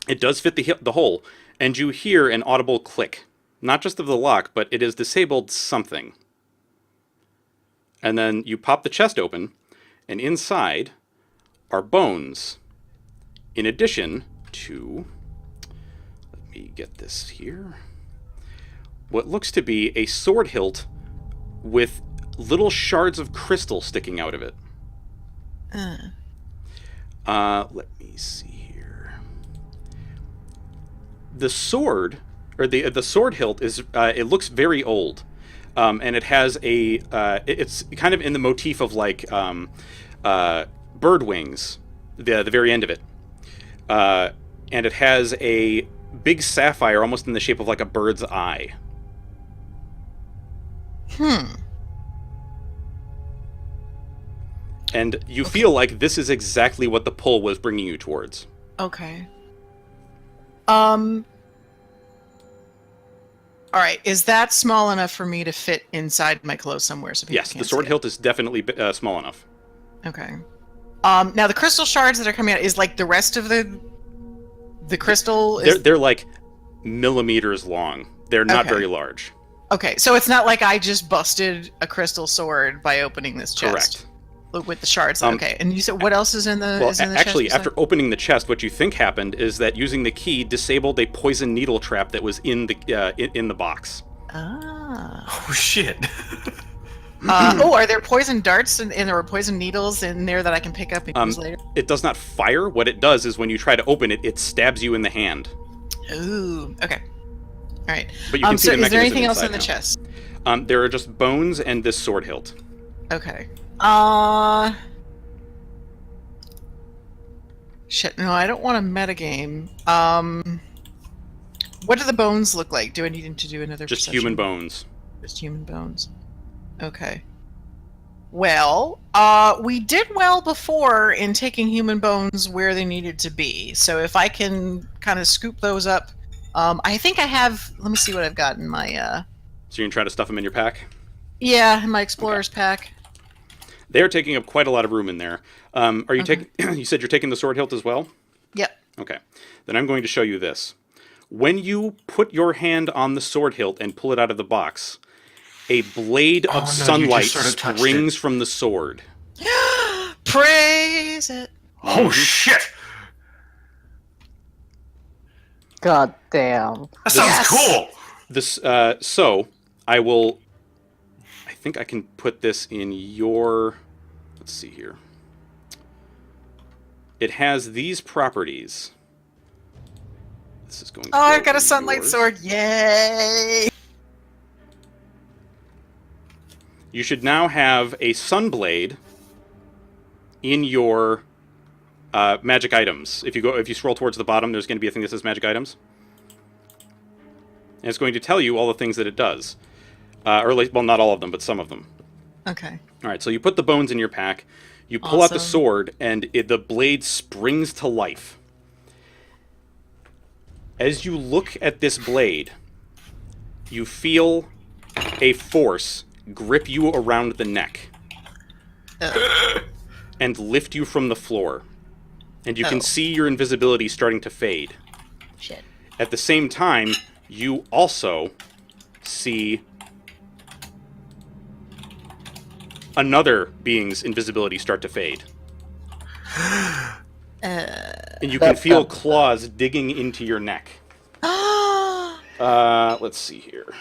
It does fit the hole, and you hear an audible click. Not just of the lock, but it has disabled something. And then you pop the chest open, and inside are bones. In addition to... Let me get this here. What looks to be a sword hilt with little shards of crystal sticking out of it. Let me see here. The sword, or the sword hilt is it looks very old, and it has it's kind of in the motif of like bird wings, the very end of it, and it has a big sapphire almost in the shape of like a bird's eye. And you feel like this is exactly what the pull was bringing you towards. Okay. All right. Is that small enough for me to fit inside my clothes somewhere? So people Yes, can't the sword see it? hilt is definitely small enough. Okay. Now the crystal shards that are coming out is like the rest of the crystal. They're like millimeters long. They're not Okay. very large. Okay, so it's not like I just busted a crystal sword by opening this chest. Correct. With the shards. Okay, and you said what else is in the? Well, is in the actually, chest after opening the chest, what you think happened is that using the key disabled a poison needle trap that was in the box. Ah. Oh shit. Are there poison darts and there are poison needles in there that I can pick up and use later? It does not fire. What it does is when you try to open it, it stabs you in the hand. Ooh. Okay. All right. But you can see so the is there mechanism anything else in inside the now. chest? There are just bones and this sword hilt. Okay. Shit. No, I don't want a metagame. What do the bones look like? Do I need to do another? Just perception? human bones. Just human bones. Okay. Well, we did well before in taking human bones where they needed to be. So if I can kind of scoop those up, I think I have. Let me see what I've got in my. So you can try to stuff them in your pack. Yeah, in my explorer's pack. They are taking up quite a lot of room in there. Are you taking? You said you're taking the sword hilt as well. Yep. Okay. Then I'm going to show you this. When you put your hand on the sword hilt and pull it out of the box, a blade of sunlight springs from the sword. Praise it. Oh shit! God damn. That sounds cool. This. So I will. I think I can put this in your. Let's see here. It has these properties. This is going to Oh, go I've got a in sunlight yours. sword. Yay! You should now have a sunblade in your magic items. If you scroll towards the bottom, there's going to be a thing that says magic items, and it's going to tell you all the things that it does, or at least, well, not all of them, but some of them. Okay. All right, so you put the bones in your pack, you pull out the Awesome. sword, and the blade springs to life. As you look at this blade, you feel a force grip you around the neck and lift you from the floor. And you can see your invisibility starting to fade. Shit. At the same time, you also see another being's invisibility start to fade. And you can feel claws digging into your neck. Let's see here.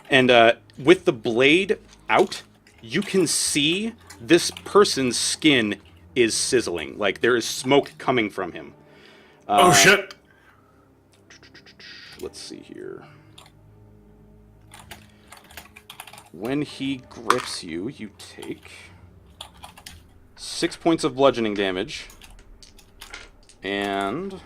And with the blade out, you can see this person's skin is sizzling. Like there is smoke coming from him. Oh shit! Let's see here. When he grips you, you take 6 points of bludgeoning damage and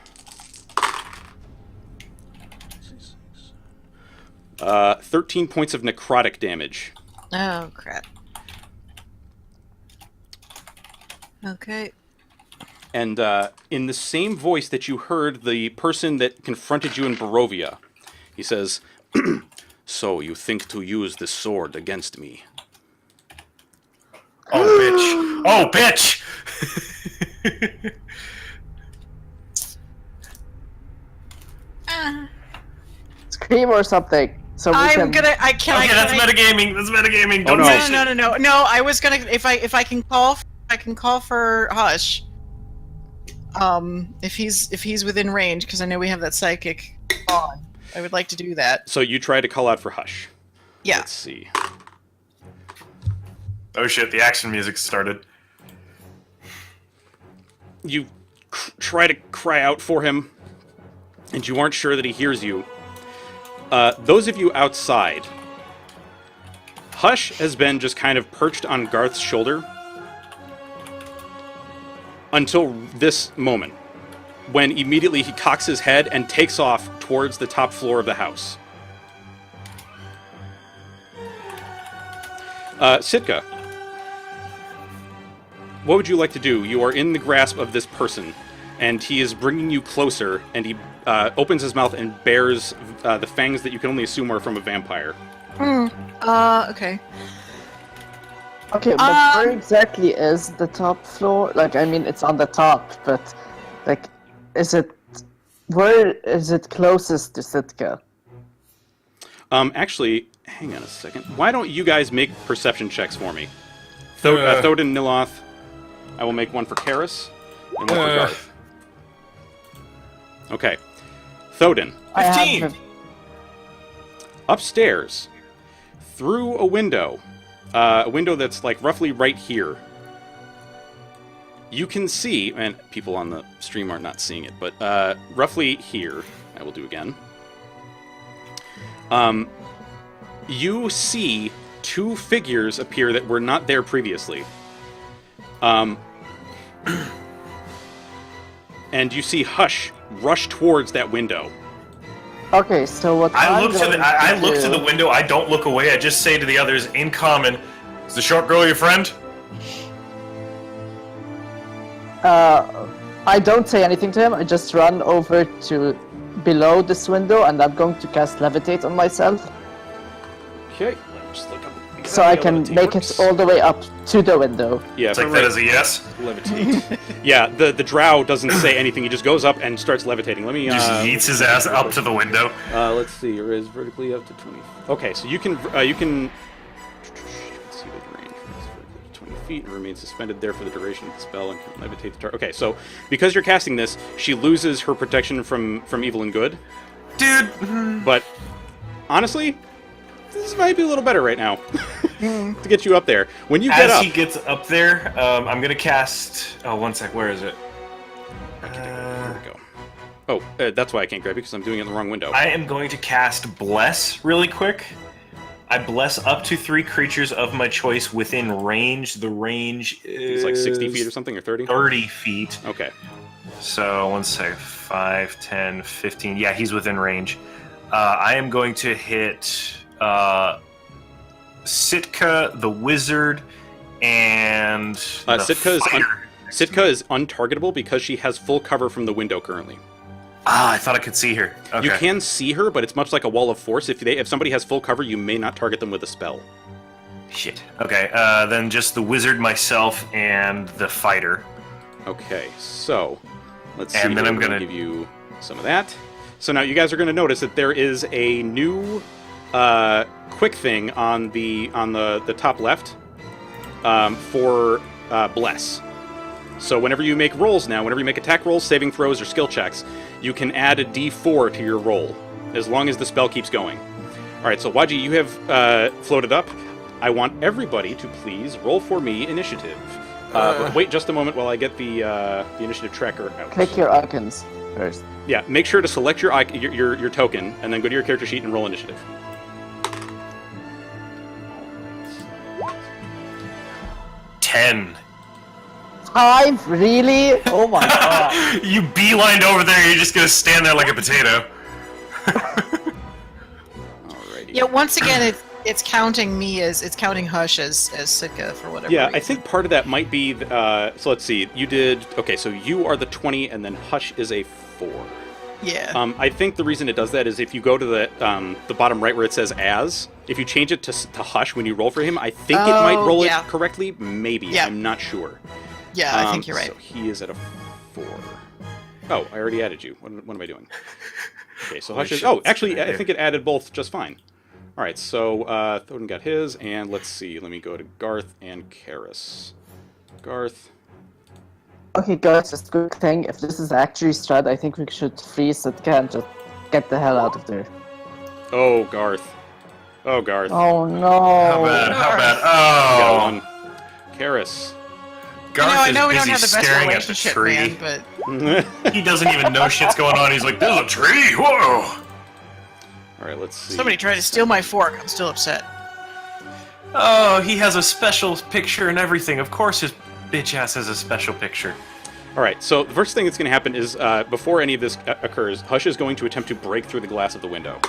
13 points of necrotic damage. Oh, crap. Okay. And in the same voice that you heard the person that confronted you in Barovia, he says, "So you think to use this sword against me?" Oh bitch! Oh bitch! Scream or something. So we I'm can... gonna. I can. Okay, that's metagaming. That's metagaming. Don't no. say No, shit. no. I was gonna. If I can call. I can call for Hush. If he's within range, because I know we have that psychic on. I would like to do that. So you try to call out for Hush. Yeah. Let's see. Oh shit! The action music started. You try to cry out for him, and you aren't sure that he hears you. Those of you outside, Hush has been just kind of perched on Garth's shoulder until this moment, when immediately he cocks his head and takes off towards the top floor of the house. Sitka, what would you like to do? You are in the grasp of this person, and he is bringing you closer, and he opens his mouth and bears the fangs that you can only assume are from a vampire. Okay. Okay, but where exactly is the top floor? Like, I mean, it's on the top, but like, where is it closest to Sitka? Actually, hang on a second. Why don't you guys make perception checks for me? Thodin, Nyloth. I will make one for Karis and one for Garth. Okay. Thodin. 15! Upstairs, through a window that's like roughly right here, you can see, and people on the stream are not seeing it, but roughly here, I will do again. You see two figures appear that were not there previously. And you see Hush rush towards that window. Okay, so what I look to the window. I don't look away. I just say to the others in common, "Is the short girl your friend?" I don't say anything to him. I just run over to below this window, and I'm going to cast Levitate on myself, Okay, just look up. so I can make it all the way up to the window. Yeah, Take that as a yes. levitate. Yeah, the drow doesn't say anything. He just goes up and starts levitating. Let me Just yeets his ass up to the window. let's see. Raise vertically up to 20. Okay, so you can see the range. 20 feet and remain suspended there for the duration of the spell and can levitate the target. Okay, so because you're casting this, she loses her protection from evil and good. Dude. But honestly, this might be a little better right now to get you up there. When you get As up, he gets up there, I'm gonna cast. Oh, one sec. Where is it? there we go. Oh, that's why I can't grab it because I'm doing it in the wrong window. I am going to cast Bless really quick. I bless up to 3 creatures of my choice within range. The range is It's like 60 feet or something, or 30? 30 feet. Okay. So, one sec. 5, 10, 15. Yeah, he's within range. I am going to hit Sitka, the wizard, and the Sitka is untargetable because she has full cover from the window currently. I thought I could see her. Okay. You can see her, but it's much like a wall of force. If somebody has full cover, you may not target them with a spell. Shit. Okay, then just the wizard, myself, and the fighter. Okay, so let's see. And then I'm gonna gonna give you some of that. So now you guys are going to notice that there is a new quick thing on the top left for bless. So whenever you make rolls now, whenever you make attack rolls, saving throws, or skill checks, you can add a D4 to your roll, as long as the spell keeps going. Alright, so Waji, you have floated up. I want everybody to please roll for me initiative. But wait just a moment while I get the initiative tracker out. Click your icons first. Yeah, make sure to select your token, and then go to your character sheet and roll initiative. 10. 5? Really? Oh my god. You beelined over there, you're just gonna stand there like a potato. Alrighty. Yeah. Once again, it's counting me as it's counting Hush as Sitka for whatever. Yeah, reason. I think part of that might be. So let's see. You did okay. So you are the 20, and then Hush is a 4. Yeah. I think the reason it does that is if you go to the bottom right where it says as, if you change it to Hush when you roll for him, I think it might roll it correctly. Maybe. Yeah. I'm not sure. Yeah, I think you're right. So he is at a 4. Oh, I already added you. What am I doing? Okay, so Hush is... Oh, actually, I think it added both just fine. All right, so Thodin got his, and let's see. Let me go to Garth and Karis. Garth. Okay, guys, just a quick thing. If this is actually Strahd, I think we should freeze Sitka and just get the hell out of there. Oh, Garth. Oh, Garth. Oh no. How bad? Oh. Got one. Karis. Garth I know we is don't busy have the best staring at the relationship, tree. man, but He doesn't even know shit's going on. He's like, there's a tree! Whoa! All right, let's see. somebody tried to steal my fork. I'm still upset. Oh, he has a special picture and everything. Of course his bitch ass has a special picture. All right, so the first thing that's going to happen is, before any of this occurs, Hush is going to attempt to break through the glass of the window.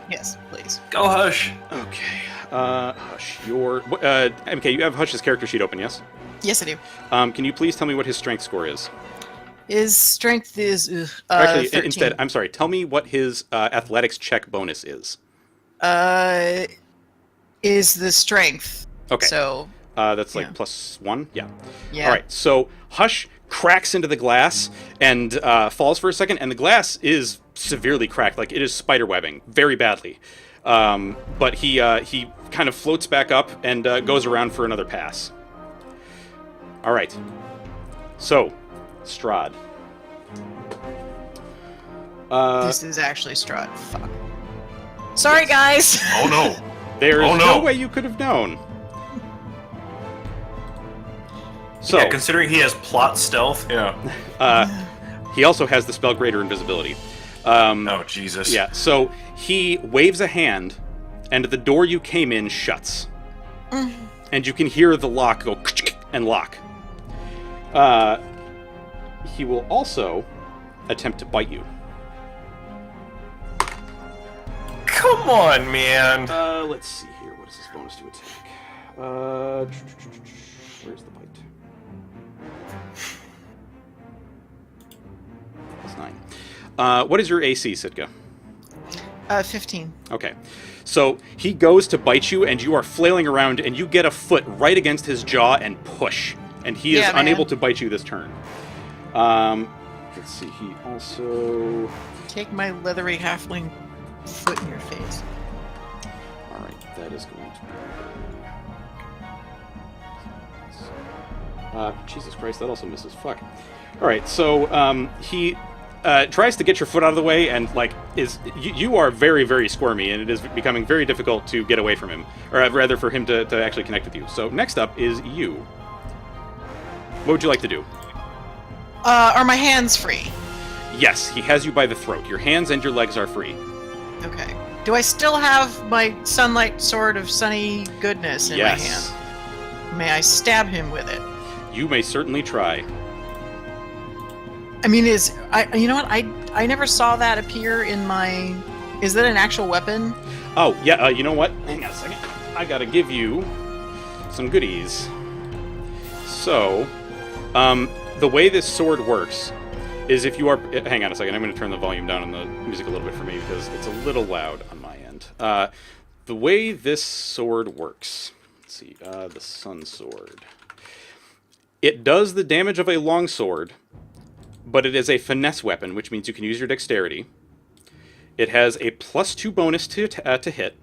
Yes, please. Go, Hush. Okay. Hush, MK, you have Hush's character sheet open, yes? Yes, I do. Can you please tell me what his strength score is? His strength is Actually, 13. instead, I'm sorry. Tell me what his athletics check bonus is. Is the strength. Okay. So that's like +1? Yeah. yeah. All right, so Hush cracks into the glass and falls for a second, and the glass is severely cracked. Like, it is spiderwebbing very badly. But he kind of floats back up and goes around for another pass. All right. So, Strahd. This is actually Strahd. Fuck. Sorry, guys. Oh no. There's no way you could have known. So, yeah, considering he has plot stealth, he also has the spell Greater Invisibility. Oh, Jesus. Yeah, so he waves a hand, and the door you came in shuts. And you can hear the lock go and lock. He will also attempt to bite you. Come on, man. Let's see here. What is his bonus to attack? Where's the bite? +9. What is your AC, Sitka? 15. Okay. So he goes to bite you, and you are flailing around, and you get a foot right against his jaw and push. And he is unable to bite you this turn. Let's see. He also... Take my leathery halfling foot in your face. Alright, that is going to be... Jesus Christ, that also misses. Fuck. Alright, so he tries to get your foot out of the way, and you are very, very squirmy, and it is becoming very difficult to get away from him, or rather for him to actually connect with you. So next up is you. What would you like to do? Are my hands free? Yes, he has you by the throat. Your hands and your legs are free. Okay. Do I still have my sunlight sword of sunny goodness in my hand? May I stab him with it? You may certainly try. I mean, you know what? I never saw that appear in my... Is that an actual weapon? Oh, yeah, you know what? Hang on a second. I gotta give you some goodies. So, the way this sword works is if you are... Hang on a second. I'm going to turn the volume down on the music a little bit for me because it's a little loud on my end. The way this sword works... Let's see. The Sun Sword. It does the damage of a long sword, but it is a finesse weapon, which means you can use your dexterity. It has a +2 bonus to hit.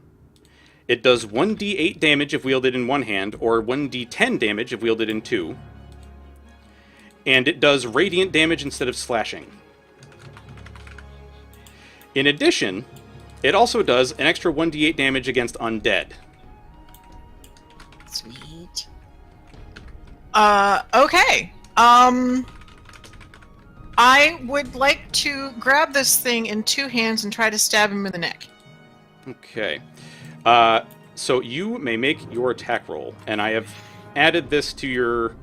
It does 1d8 damage if wielded in one hand, or 1d10 damage if wielded in two. And it does radiant damage instead of slashing. In addition, it also does an extra 1d8 damage against undead. Sweet. Okay. I would like to grab this thing in two hands and try to stab him in the neck. Okay. So you may make your attack roll, and I have added this to your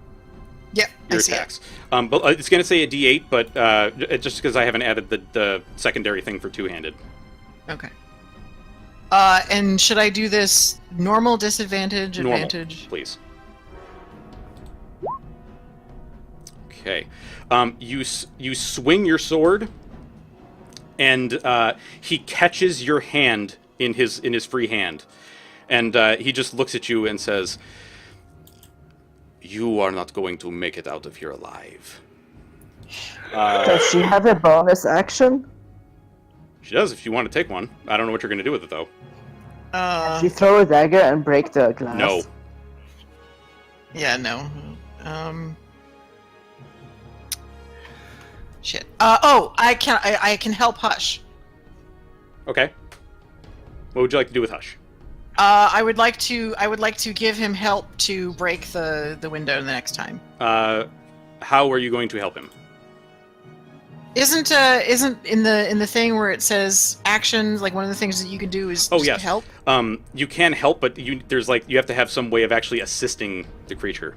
attacks. But it's going to say a d8, but just because I haven't added the secondary thing for two-handed. Okay. And should I do this normal, disadvantage, advantage? Normal, please. Okay. You swing your sword, and he catches your hand in his free hand, and he just looks at you and says, "You are not going to make it out of here alive." Does she have a bonus action? She does if you want to take one. I don't know what you're going to do with it, though. She throw a dagger and break the glass. No. Yeah, no. Shit. I can help Hush. Okay. What would you like to do with Hush? I would like to give him help to break the window the next time. How are you going to help him? Isn't in the thing where it says actions, like one of the things that you can do is yes. help? You can help, but you have to have some way of actually assisting the creature.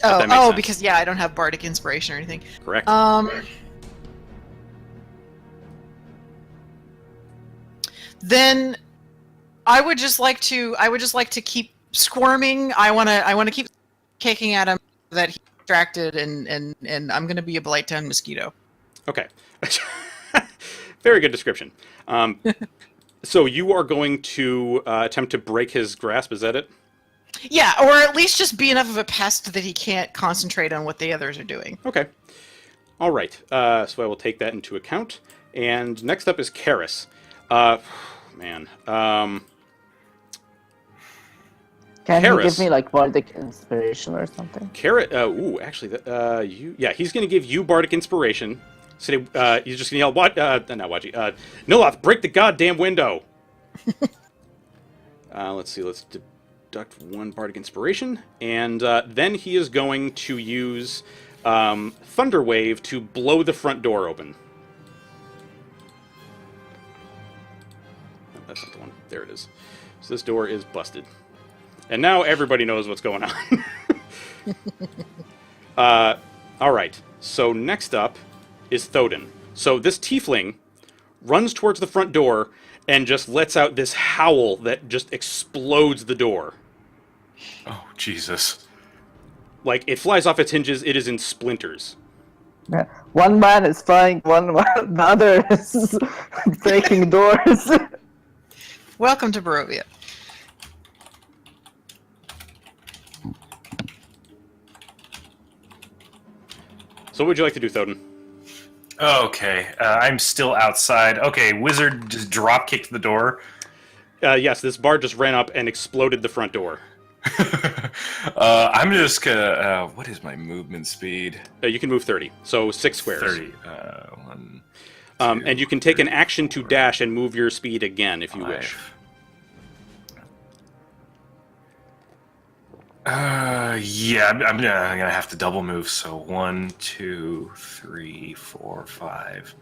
Because I don't have bardic inspiration or anything. Correct. Then I would just like to keep squirming. I wanna keep kicking at him so that he's distracted, and I'm gonna be a Blighttown mosquito. Okay. Very good description. So you are going to attempt to break his grasp, is that it? Yeah, or at least just be enough of a pest that he can't concentrate on what the others are doing. Okay. All right. So I will take that into account. And next up is Karis. Man. Can he Karis. give me like bardic inspiration or something? Actually, he's going to give you bardic inspiration. So he's just going to yell, "What? Not Waji. Nyloth, break the goddamn window!" Let's see. Let's deduct 1 bardic inspiration, and then he is going to use Thunder Wave to blow the front door open. Oh, that's not the one. There it is. So this door is busted. And now everybody knows what's going on. All right. So next up is Thoden. So this tiefling runs towards the front door and just lets out this howl that just explodes the door. Oh, Jesus. Like, it flies off its hinges. It is in splinters. Yeah. One man is flying, the other is breaking doors. Welcome to Barovia. So what would you like to do, Thoden? Okay, I'm still outside. Okay, wizard just drop kicked the door. Yes, this bard just ran up and exploded the front door. I'm just gonna. What is my movement speed? You can move 30, so 6 squares. 30. 1. 2, And you can take an action to dash and move your speed again if you 5. wish. Yeah, I'm gonna have to double move. So 1, 2, 3, 4, 5,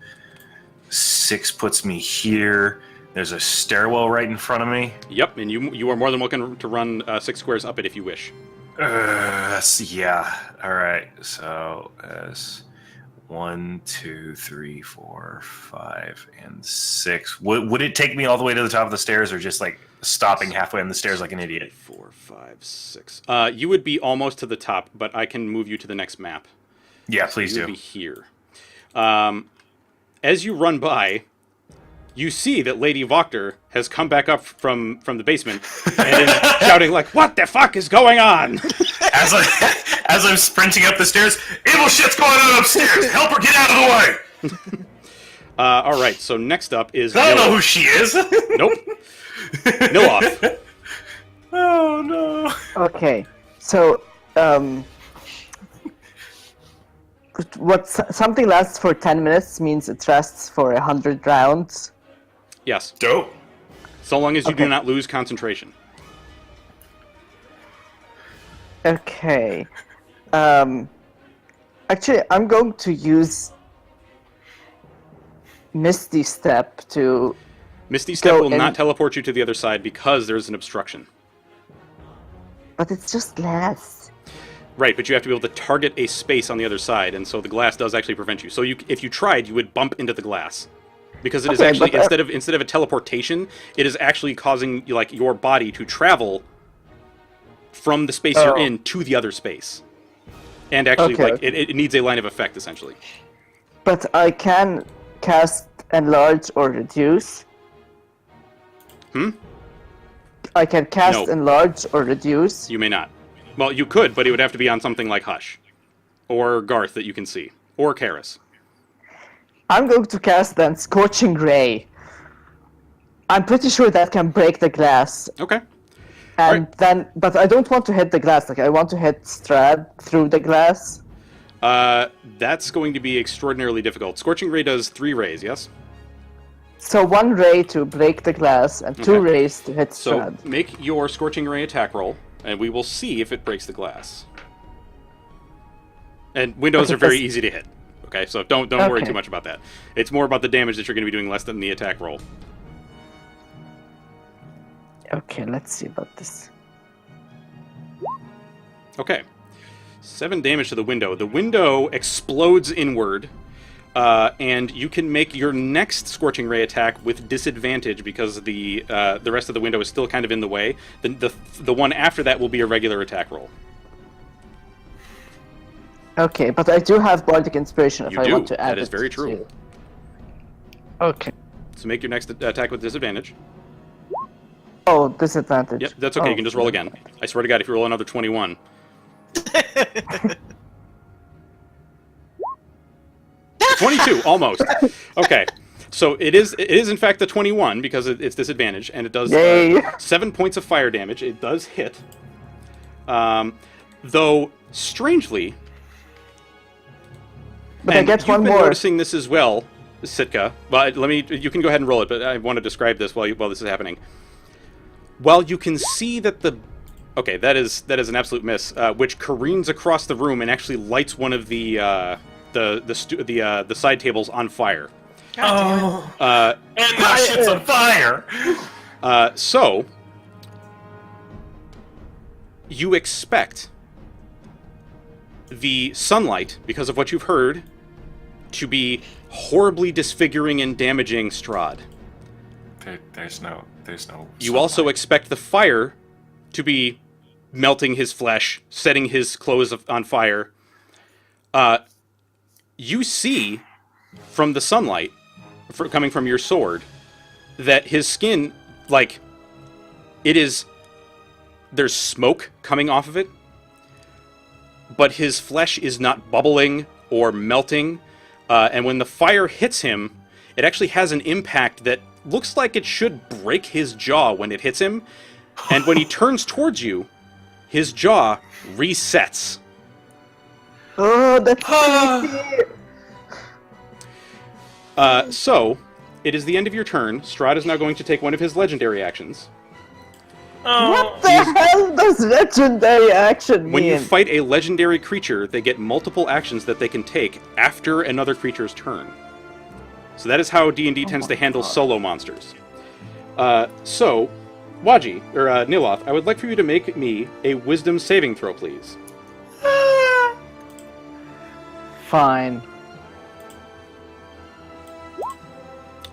6 puts me here. There's a stairwell right in front of me. Yep, and you are more than welcome to run 6 squares up it if you wish. Yeah. All right. So that's 1, 2, 3, 4, 5, and 6. Would it take me all the way to the top of the stairs, or just like stopping halfway on the stairs like an idiot? 4, 5, 6. You would be almost to the top, but I can move you to the next map. Yeah, please You'll do. be here. As you run by, you see that Lady Voctor has come back up from the basement and is shouting like, "What the fuck is going on?" As I'm sprinting up the stairs, evil shit's going on upstairs. Help her get out of the way. All right. So next up is I don't know Nyloth. who she is. Nope. Nyloth. Oh no. Okay, so something lasts for 10 minutes means it lasts for 100 rounds. Yes. Dope. So long as you do Okay. not lose concentration. Okay. Actually, I'm going to use Misty Step to. Misty Step Go will in. not teleport you to the other side because there's an obstruction. But it's just glass. Right, but you have to be able to target a space on the other side, and so the glass does actually prevent you. So if you tried, you would bump into the glass. Because it is Okay, actually, but, instead of a teleportation, it is actually causing like your body to travel from the space you're in to the other space. And actually, Okay. like, it needs a line of effect, essentially. But I can cast Enlarge or Reduce. I can cast No. Enlarge or Reduce. You may not. Well, you could, but it would have to be on something like Hush. Or Garth that you can see. Or Karis. I'm going to cast then Scorching Ray. I'm pretty sure that can break the glass. Okay. And Alright. then, but I don't want to hit the glass. Like I want to hit Strahd through the glass. That's going to be extraordinarily difficult. Scorching Ray does 3 rays, yes? So 1 ray to break the glass and 2 Okay. rays to hit So Strahd. make your Scorching Ray attack roll, and we will see if it breaks the glass. And windows Okay, are very that's- easy to hit. Okay, so don't worry Okay. too much about that. It's more about the damage that you're going to be doing less than the attack roll. Okay, let's see about this. Okay. 7 damage to the window. The window explodes inward. and you can make your next Scorching Ray attack with disadvantage because the rest of the window is still kind of in the way. The one after that will be a regular attack roll. Okay, but I do have Bardic Inspiration if You I do. want to add That is it very true. to- Okay. So make your next attack with disadvantage. Oh, disadvantage. Yep, that's okay. Oh. You can just roll again. I swear to God, if you roll another 21. 22, almost. Okay, so it is in fact the 21 because it's disadvantage, and it does Yay. 7 points of fire damage. It does hit. Though, strangely, But I and get you've one been more. noticing this as well, Sitka. But you can go ahead and roll it, but I want to describe this while this is happening. While you can see that okay, that is an absolute miss, which careens across the room and actually lights one of the side tables on fire. Oh. And that shit's on fire. So you expect the sunlight, because of what you've heard, to be horribly disfiguring and damaging Strahd. There's no. You also expect the fire to be melting his flesh, setting his clothes on fire. You see from the sunlight coming from your sword that his skin, like, there's smoke coming off of it, but his flesh is not bubbling or melting. And when the fire hits him, it actually has an impact that looks like it should break his jaw when it hits him. And when he turns towards you, his jaw resets. Oh, that's creepy. So, it is the end of your turn. Strahd is now going to take one of his legendary actions. What the hell does legendary action mean? When you fight a legendary creature, they get multiple actions that they can take after another creature's turn. So that is how D&D tends to handle solo monsters. So, Waji, or Nyloth, I would like for you to make me a wisdom saving throw, please. Fine.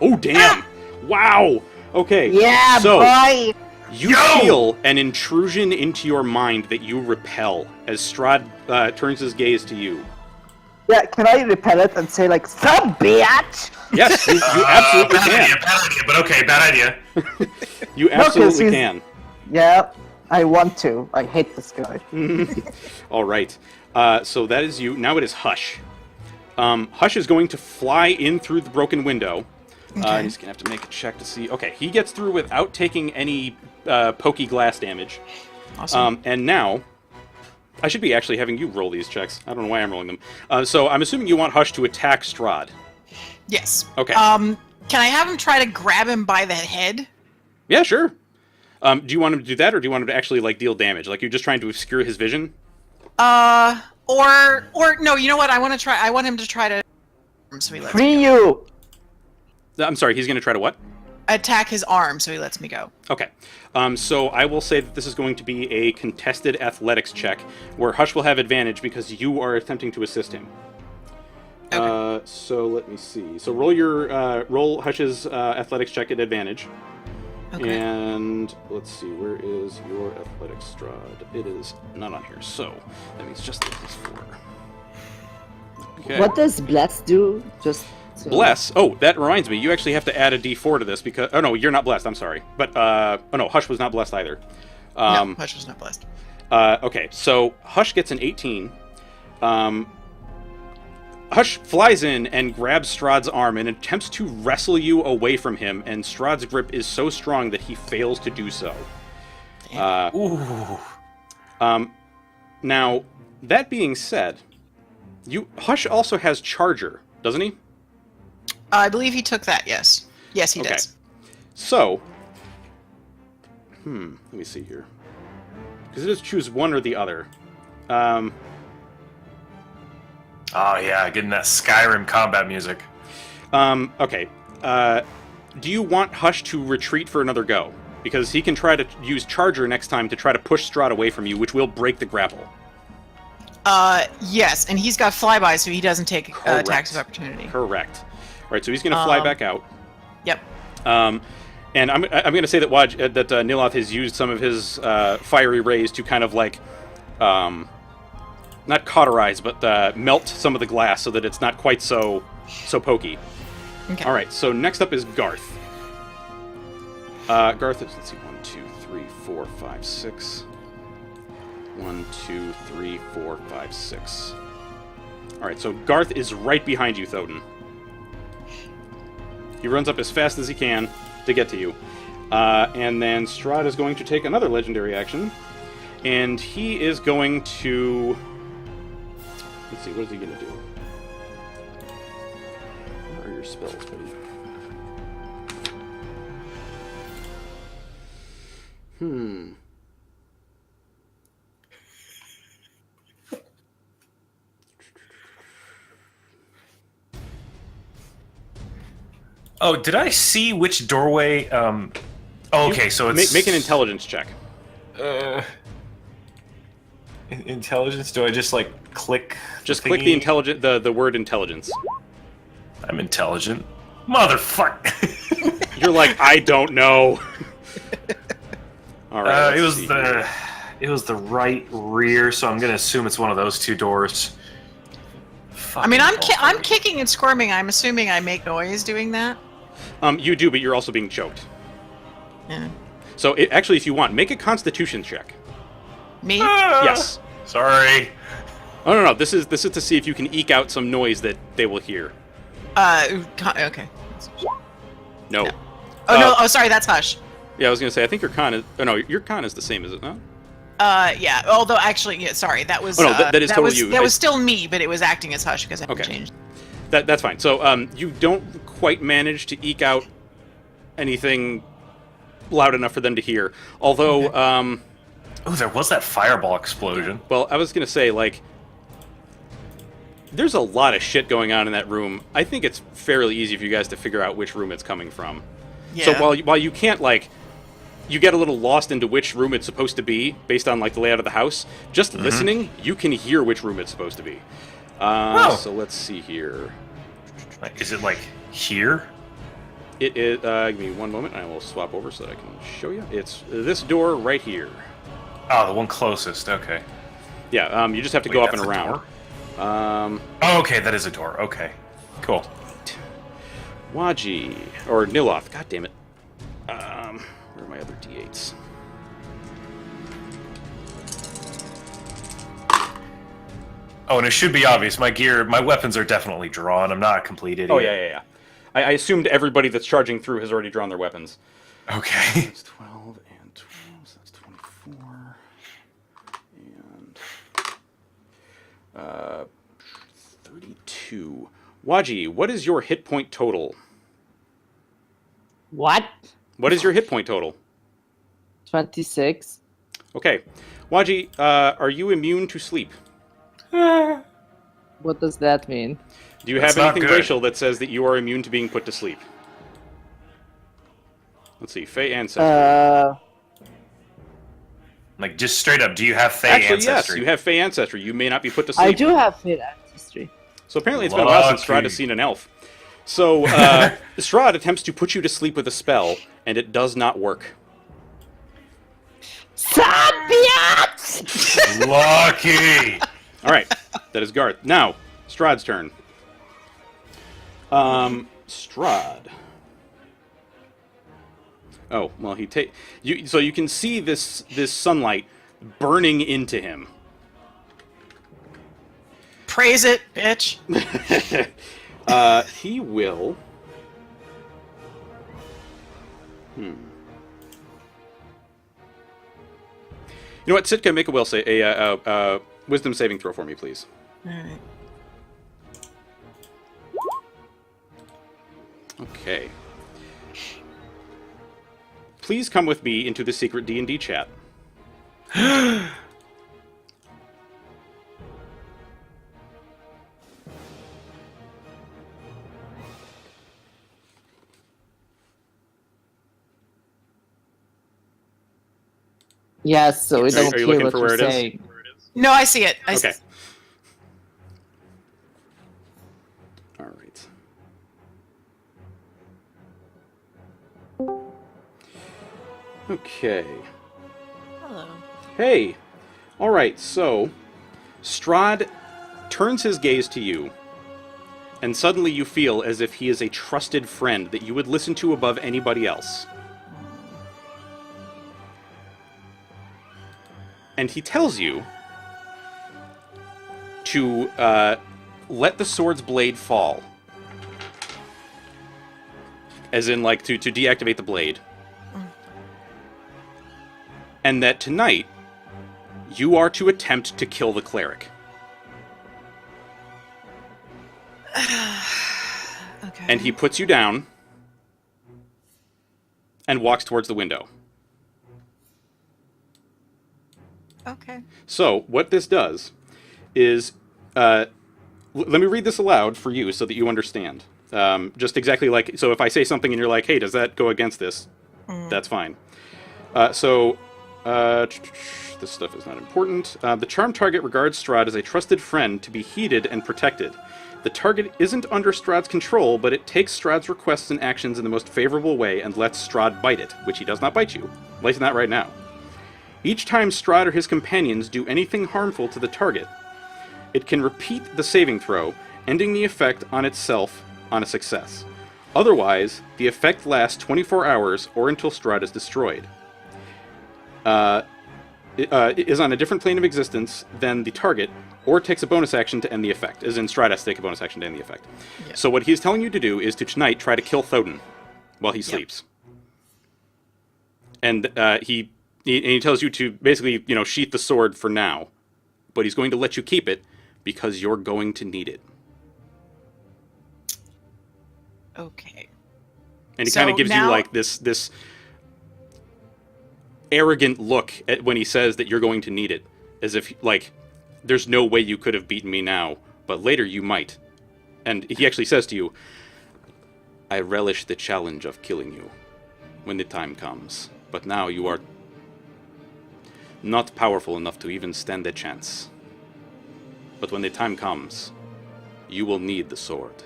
Oh, damn! Wow! Okay, Yeah, so boy! you feel an intrusion into your mind that you repel as Strahd turns his gaze to you. Yeah, can I repel it and say, like, "Sup, bitch?" Yes, you absolutely can. Bad idea, but okay, bad idea. You absolutely he's- can. Yeah, I want to. I hate this guy. All right. So that is you. Now it is Hush. Hush is going to fly in through the broken window. And he's going to have to make a check to see. Okay, he gets through without taking any pokey glass damage. Awesome. And now, I should be actually having you roll these checks. I don't know why I'm rolling them. So I'm assuming you want Hush to attack Strahd. Yes. Okay. Can I have him try to grab him by the head? Yeah, sure. Do you want him to do that, or do you want him to actually like deal damage? Like you're just trying to obscure his vision? Or no, you know what? I want him to try to so he lets me Free you! I'm sorry, he's going to try to what? attack his arm so he lets me go. Okay. So I will say that this is going to be a contested athletics check, where Hush will have advantage because you are attempting to assist him. Okay. So let me see. So roll Hush's athletics check at advantage. Okay. And let's see, where is your athletics, Strahd? It is not on here, so that means just this is 4. Okay. What does Bless do? Just so... Bless. Oh, that reminds me. You actually have to add a D4 to this because. Oh no, you're not blessed. I'm sorry. But oh no, Hush was not blessed either. No, Hush was not blessed. Okay, so Hush gets an 18. Hush flies in and grabs Strahd's arm and attempts to wrestle you away from him, and Strahd's grip is so strong that he fails to do so. Ooh. Now, that being said, Hush also has Charger, doesn't he? I believe he took that. Yes. Yes, he Okay. does. So, let me see here. Because it is choose one or the other. Oh yeah, getting that Skyrim combat music. Okay. Do you want Hush to retreat for another go? Because he can try to use Charger next time to try to push Strahd away from you, which will break the grapple. Yes, and he's got flyby, so he doesn't take Correct. attacks of opportunity. Correct. All right, so he's going to fly back out. Yep. And I'm going to say that Nyloth has used some of his fiery rays to kind of like, not cauterize, but melt some of the glass so that it's not quite so pokey. Okay. All right, so next up is Garth. Garth is, let's see, 1, 2, 3, 4, 5, 6. 1, 2, 3, 4, 5, 6. All right, so Garth is right behind you, Thoden. He runs up as fast as he can to get to you. And then Strahd is going to take another legendary action. And he is going to... Let's see, what is he going to do? Where are your spells, buddy? Oh, did I see which doorway? Oh, okay, so it's Make an intelligence check. Intelligence. Do I just like click? Just click the word intelligence. I'm intelligent, motherfucker. You're like, I don't know. All right. It was the right rear, so I'm gonna assume it's one of those two doors. I mean, I'm kicking and squirming. I'm assuming I make noise doing that. You do, but you're also being choked. Yeah. So actually, if you want, make a Constitution check. Me? Yes. Sorry. Oh no, this is to see if you can eke out some noise that they will hear. Okay. No. No. Oh no. Oh, sorry. That's hush. Yeah, I was gonna say I think your con is. Oh no, your con is the same, is it not? Yeah. Although actually, yeah. Sorry, that was. Oh no, that is totally you. That was still me, but it was acting as hush because I haven't changed. That's fine. So you don't quite manage to eke out anything loud enough for them to hear. Although, oh, there was that fireball explosion. Well, I was gonna say like, there's a lot of shit going on in that room. I think it's fairly easy for you guys to figure out which room it's coming from. Yeah. So while you can't like, you get a little lost into which room it's supposed to be based on like the layout of the house. Just listening, you can hear which room it's supposed to be. So let's see here. Is it like here? It is. Give me one moment, and I will swap over so that I can show you. It's this door right here. Oh, the one closest. Okay. Yeah. You just have to go up and around. Oh, okay, that is a door. Okay. Cool. Waji or Nyloth. God damn it. Where are my other D8s? Oh, and it should be obvious. My weapons are definitely drawn. I'm not a complete idiot. Oh yeah. I assumed everybody that's charging through has already drawn their weapons. Okay. That's 12 and 12, so that's 24. And 32. Waji, what is your hit point total? What? What is your hit point total? 26. Okay. Waji, are you immune to sleep? What does that mean? Do you That's have anything not good. racial that says that you are immune to being put to sleep? Let's see. Fey ancestry. Like, just straight up, do you have Fey Actually, ancestry? yes, you have Fey ancestry. You may not be put to sleep. I do have Fate ancestry. So apparently it's been a while since Lucky. Strahd has seen an elf. So Strahd attempts to put you to sleep with a spell, and it does not work. Sapiens! Lucky! All right, that is Garth. Now, Strahd's turn. Strahd. Oh, well, so you can see this sunlight burning into him. Praise it, bitch. He will... You know what, Sitka, make a wisdom saving throw for me, please. All right. Okay. Please come with me into the secret D&D chat. Yes, so we don't Are you hear looking what for you're where it is? saying. No, I see it. Okay. All right. Okay. Hello. Hey. All right. So, Strahd turns his gaze to you, and suddenly you feel as if he is a trusted friend that you would listen to above anybody else. And he tells you to let the sword's blade fall. As in, like, to deactivate the blade. And that tonight, you are to attempt to kill the cleric. Okay. And he puts you down and walks towards the window. Okay. So, what this does is... let me read this aloud for you so that you understand. Just exactly like... So if I say something and you're like, hey, does that go against this? That's fine. This stuff is not important. The charmed target regards Strahd as a trusted friend to be heeded and protected. The target isn't under Strahd's control, but it takes Strahd's requests and actions in the most favorable way and lets Strahd bite it, which he does not bite you. At least not right now. Each time Strahd or his companions do anything harmful to the target, it can repeat the saving throw, ending the effect on itself on a success. Otherwise, the effect lasts 24 hours or until Strahd is destroyed. It is on a different plane of existence than the target, or takes a bonus action to end the effect, as in Strahd has to take a bonus action to end the effect. Yeah. So what he's telling you to do is to tonight try to kill Thodin while he sleeps. And he tells you to basically, sheath the sword for now, but he's going to let you keep it because you're going to need it. Okay. And he kind So of gives you now- like this arrogant look when he says that you're going to need it, as if like there's no way you could have beaten me now, but later you might. And he actually says to you, I relish the challenge of killing you when the time comes, but now you are not powerful enough to even stand a chance. But when the time comes, you will need the sword.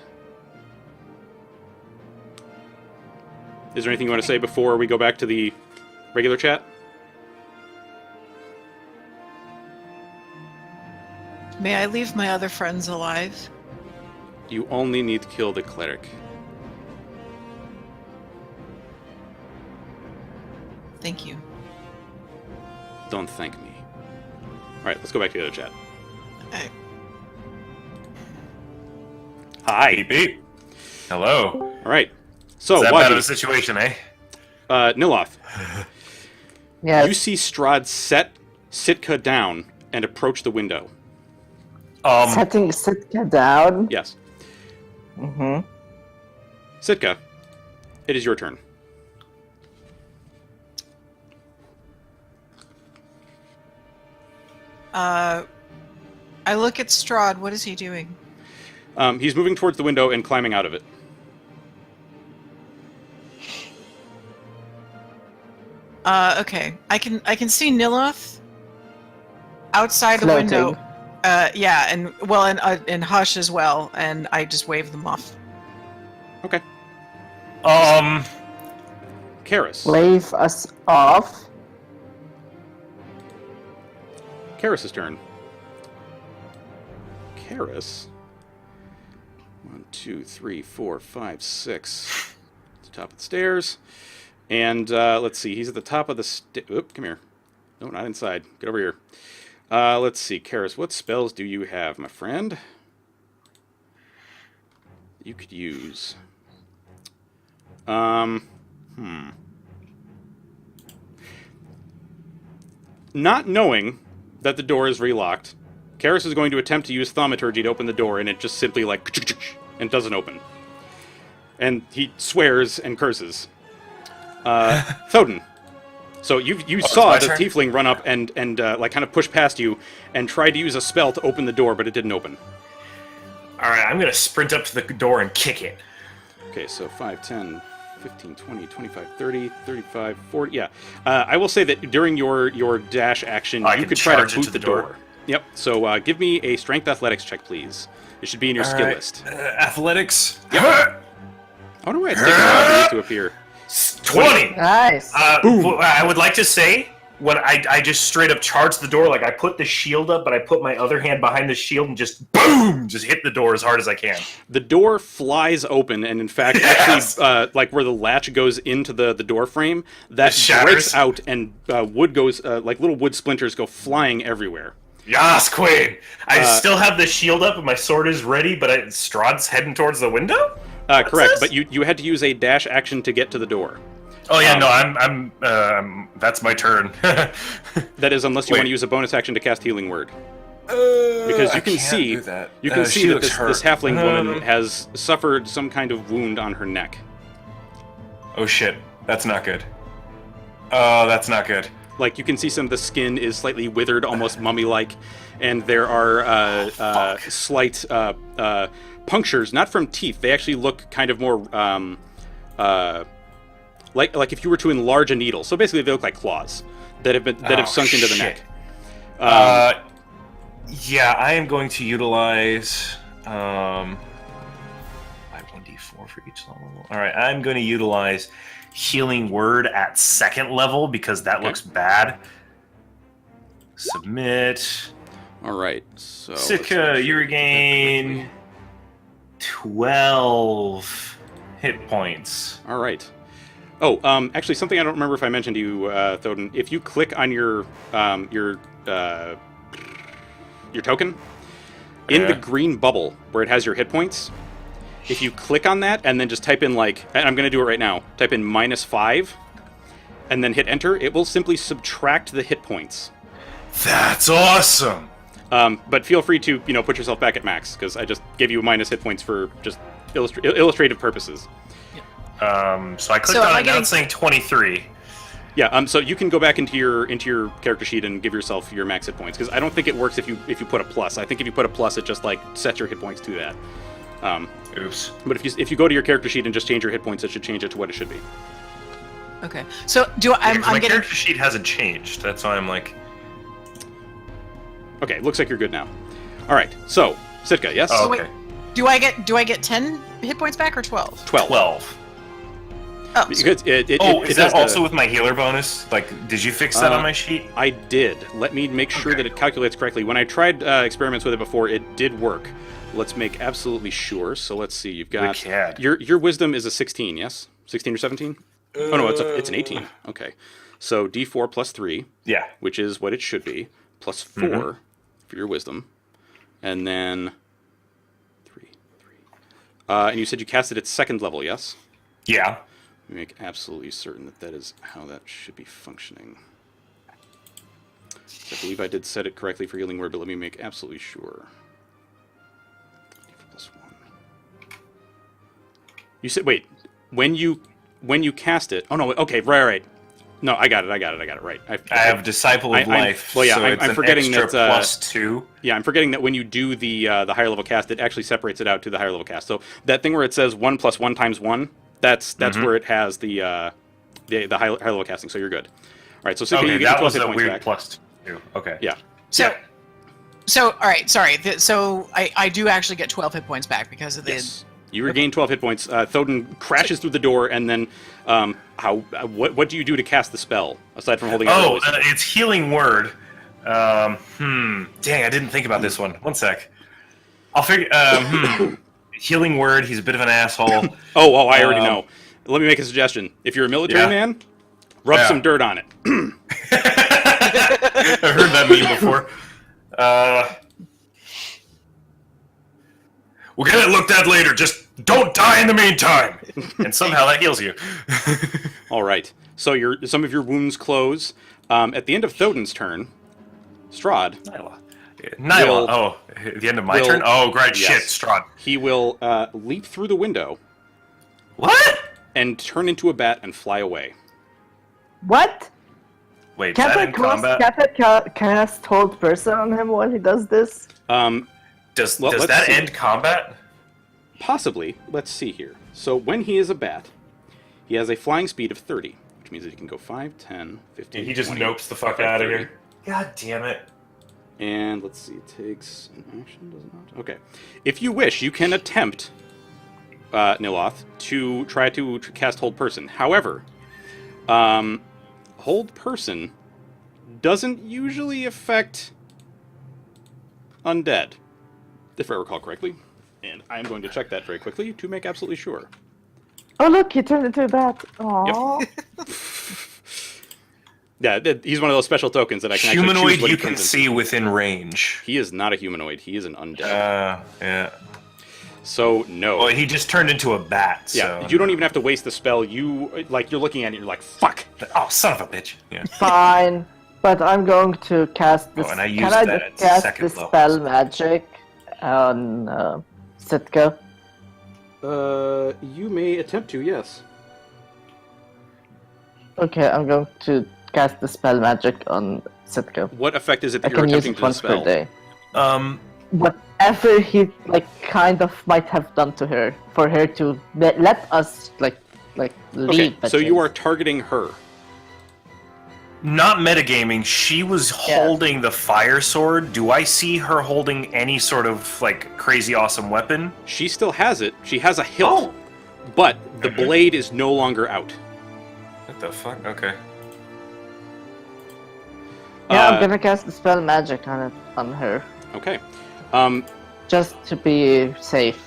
Is there anything you want to say before we go back to the regular chat? May I leave my other friends alive? You only need to kill the cleric. Thank you. Don't thank me. Alright, let's go back to the other chat. Okay. Hi. Beep beep. Hello. Alright. So, Is that bad of a Wadji, situation, eh? Nyloth, Yes. you see Strahd set Sitka down and approach the window. Setting Sitka down. Yes. Mm-hmm. Sitka, it is your turn. I look at Strahd. What is he doing? He's moving towards the window and climbing out of it. Okay. I can see Nyloth outside the Floating. window. Yeah, and Hush as well, and I just wave them off. Okay. Karis. Wave us off. Karis' turn. Karis. 1, 2, 3, 4, 5, 6. At the top of the stairs. And let's see, he's at the top of the Oop, come here. No, not inside. Get over here. Let's see, Karis, what spells do you have, my friend? You could use. Not knowing that the door is relocked, Karis is going to attempt to use Thaumaturgy to open the door, and it just simply like and doesn't open. And he swears and curses. Thodin. So you saw my the turn? tiefling run up and like kind of push past you and tried to use a spell to open the door, but it didn't open. All right, I'm gonna sprint up to the door and kick it. Okay, so 5, 10, 15, 20, 25, 30, 35, 40. Yeah. I will say that during your dash action, I you can could try to charge boot into the the door. door. Yep. So give me a strength athletics check, please. It should be in your skill list. Athletics. Yep. Oh no, it's taking a while for these to appear. 20. Nice. I would like to say when I just straight up charged the door, like I put the shield up, but I put my other hand behind the shield and just boom, just hit the door as hard as I can. The door flies open, and in fact, actually, like where the latch goes into the door frame, that breaks out, and wood goes, like little wood splinters go flying everywhere. Yas, Queen! I still have the shield up, and my sword is ready, but Strahd's heading towards the window? Correct, but you had to use a dash action to get to the door. Oh yeah, no, I'm that's my turn. That is, unless you want to use a bonus action to cast Healing Word. Because you can see that this halfling woman has suffered some kind of wound on her neck. Oh shit, that's not good. Oh, that's not good. Like, you can see some of the skin is slightly withered, almost mummy-like, and there are slight punctures, not from teeth. They actually look kind of more like if you were to enlarge a needle. So basically, they look like claws that have sunk into the neck. Yeah, I am going to utilize 1d4 for each level. All right, I'm going to utilize Healing Word at 2nd level because that looks bad. Submit. All right, so Sitka, you regain 12 hit points. All right. Oh, actually, something I don't remember if I mentioned to you, Thoden. If you click on your token in the green bubble where it has your hit points, if you click on that and then just type in and I'm going to do it right now, type in -5, and then hit enter, it will simply subtract the hit points. That's awesome. But feel free to put yourself back at max because I just gave you minus hit points for just illustrative purposes. So I clicked on it. Now it's saying 23. Yeah. So you can go back into your character sheet and give yourself your max hit points because I don't think it works if you put a plus. I think if you put a plus, it just sets your hit points to that. Oops. But if you go to your character sheet and just change your hit points, it should change it to what it should be. Okay. So I'm my getting... character sheet hasn't changed. That's why I'm like. Okay. Looks like you're good now. All right. So Sitka, yes. Oh, okay. Do I get 10 hit points back or 12? 12. Oh, because is that also with my healer bonus? Did you fix that on my sheet? I did. Let me make sure that it calculates correctly. When I tried experiments with it before, it did work. Let's make absolutely sure. So let's see. You've got your wisdom is a 16, yes? 16 or 17? Oh no, it's an 18. Okay. So D4 plus 3. Yeah. Which is what it should be. Plus 4 for your wisdom. And then 3. And you said you cast it at 2nd level, yes? Yeah. Let me make absolutely certain that is how that should be functioning. I believe I did set it correctly for Healing Word, but let me make absolutely sure. +1. You said, wait, when you cast it... Oh, no, okay, right. No, I got it, right. I have Disciple of Life, so I'm forgetting that... +2. Yeah, I'm forgetting that when you do the higher level cast, it actually separates it out to the higher level cast. So that thing where it says 1 + 1 × 1... That's where it has the high level casting, so you're good. All right, so you get 12 hit points back. +2. Okay. Yeah. So all right, sorry. So I do actually get 12 hit points back because of the. Yes. You regain 12 hit points. Thoden crashes through the door, and then what do you do to cast the spell aside from holding? It's Healing Word. Dang, I didn't think about this one. One sec. I'll figure. Healing Word. He's a bit of an asshole. Oh, I already know. Let me make a suggestion. If you're a military man, rub some dirt on it. I've heard that meme before. We'll get it looked at later. Just don't die in the meantime. And somehow that heals you. All right. So some of your wounds close. At the end of Thoden's turn, Strahd. Nyloth. Oh, at the end of my turn? Oh, great shit, Strahd. He will leap through the window. What? And turn into a bat and fly away. What? Wait, is that in combat? Can't I cast Hold Person on him while he does this? Does that end combat? Possibly. Let's see here. So when he is a bat, he has a flying speed of 30, which means that he can go 5, 10, 15, He just 20, nopes the fuck out of here. God damn it. And let's see, it takes an action, does it not? Okay. If you wish, you can attempt, Nyloth, to try to cast Hold Person. However, Hold Person doesn't usually affect undead, if I recall correctly. And I'm going to check that very quickly to make absolutely sure. Oh look, he turned into a bat. Aww. Yep. Yeah, he's one of those special tokens that I can Humanoid actually choose what you he can turns see into. within range. He is not a humanoid. He is an undead. Yeah. So, no. Well, he just turned into a bat, Yeah, so... you don't even have to waste the spell. You're looking at it, you're like, fuck! Oh, son of a bitch. Yeah. Fine, but I'm going to cast this. Oh, and I can used I that at cast second the level. spell magic on Sitka? You may attempt to, yes. Okay, I'm going to cast the spell magic on Sitka. What effect is it I that you're can use attempting it to once per dispel? day. Whatever he kind of might have done to her, for her to let us leave. Okay, so you bitches. are targeting her. Not metagaming, she was holding the fire sword. Do I see her holding any sort of, crazy awesome weapon? She still has it. She has a hilt. But the blade is no longer out. What the fuck? Okay. Yeah, I'm gonna cast the spell magic on her, Okay. just to be safe.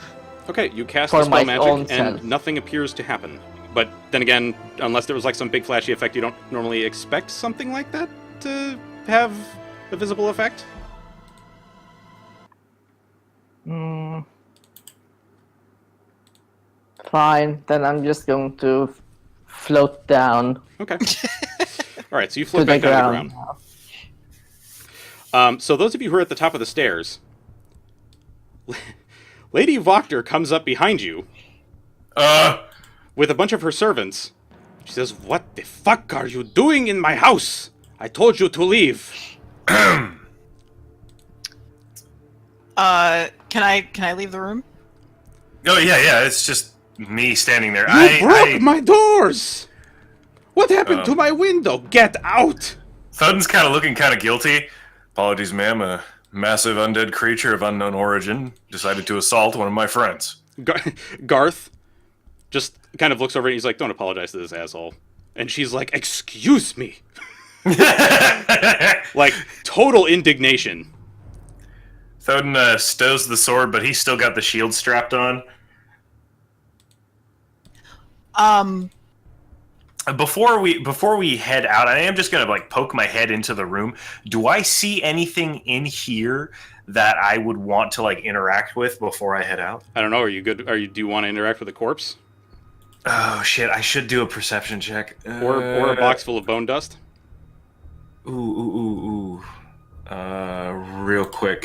Okay, you cast For the spell my own magic, and self. nothing appears to happen. But then again, unless there was some big flashy effect, you don't normally expect something like that to have a visible effect. Fine, then I'm just going to float down Okay. All right, so you to float the back down to the ground. ground. So those of you who are at the top of the stairs, Lady Voctor comes up behind you with a bunch of her servants. She says, "What the fuck are you doing in my house? I told you to leave." Can I leave the room? Oh, yeah, it's just me standing there. You broke my doors! What happened to my window? Get out! Thudden's kind of looking kind of guilty. Apologies, ma'am. A massive undead creature of unknown origin decided to assault one of my friends. Garth just kind of looks over and he's like, "Don't apologize to this asshole." And she's like, "Excuse me." Total indignation. Thoden stows the sword, but he's still got the shield strapped on. Before we head out, I am just gonna poke my head into the room. Do I see anything in here that I would want to interact with before I head out? I don't know. Are you good? Do you want to interact with a corpse? Oh shit! I should do a perception check. Or a box full of bone dust? Ooh. Real quick.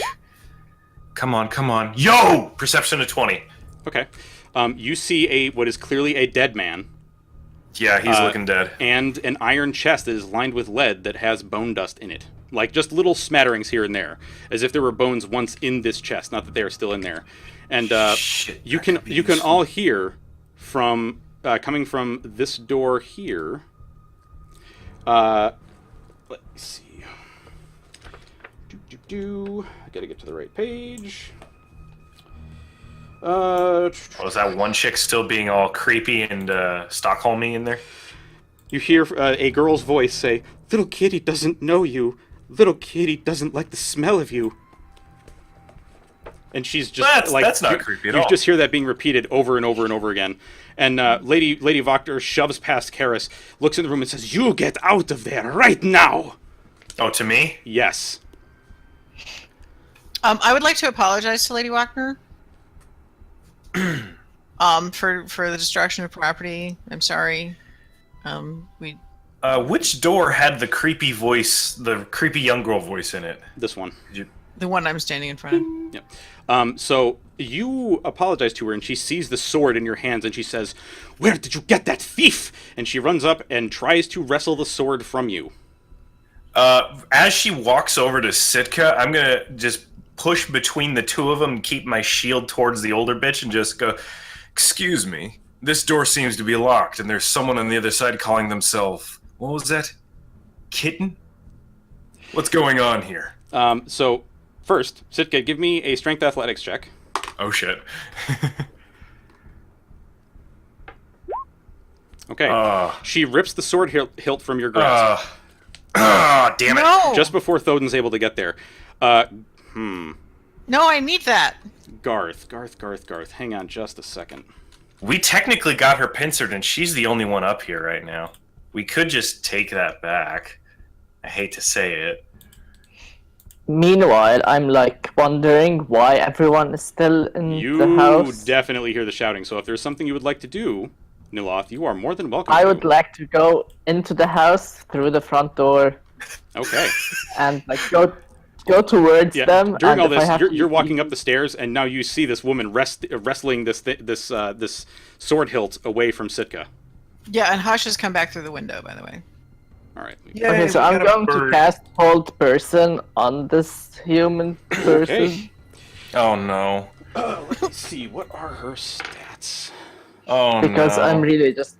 Come on. Yo! Perception of 20. Okay. You see what is clearly a dead man. Yeah, he's looking dead. And an iron chest that is lined with lead that has bone dust in it. Just little smatterings here and there. As if there were bones once in this chest, not that they are still in there. And Shit, you can all hear from coming from this door here. Let me see. I gotta get to the right page. Was that one chick still being all creepy and Stockholmy in there? You hear a girl's voice say, "Little kitty doesn't know you. Little kitty doesn't like the smell of you." And she's just that's not creepy at all. You just hear that being repeated over and over and over again. And Lady Voctor shoves past Karis, looks in the room and says, "You get out of there right now." Oh, to me? Yes. I would like to apologize to Lady Wagner. For the destruction of property. I'm sorry. Which door had the creepy voice, the creepy young girl voice in it? This one. The one I'm standing in front of. Yep. So you apologize to her, and she sees the sword in your hands, and she says, "Where did you get that thief?" And she runs up and tries to wrestle the sword from you. As she walks over to Sitka, I'm gonna just push between the two of them, keep my shield towards the older bitch, and just go, "Excuse me, this door seems to be locked, and there's someone on the other side calling themselves, what was that? Kitten? What's going on here?" So, first, Sitka, give me a strength athletics check. Oh shit. Okay. She rips the sword hilt from your grasp. Damn it. No! Just before Thodin's able to get there. No, I need that. Garth. Hang on just a second. We technically got her pincered, and she's the only one up here right now. We could just take that back. I hate to say it. Meanwhile, I'm like wondering why everyone is still in the house. You definitely hear the shouting, so if there's something you would like to do, Nyloth, you are more than welcome I to. would like to go into the house through the front door Okay. and like go towards them. During and all if I this, have you're to walking up the stairs, and now you see this woman wrestling this sword hilt away from Sitka. Yeah, and Hush has come back through the window, by the way. All right. Okay, so I'm going to cast Hold Person on this human person. Okay. Oh no. Let's see. What are her stats? Oh no. Because I'm really just...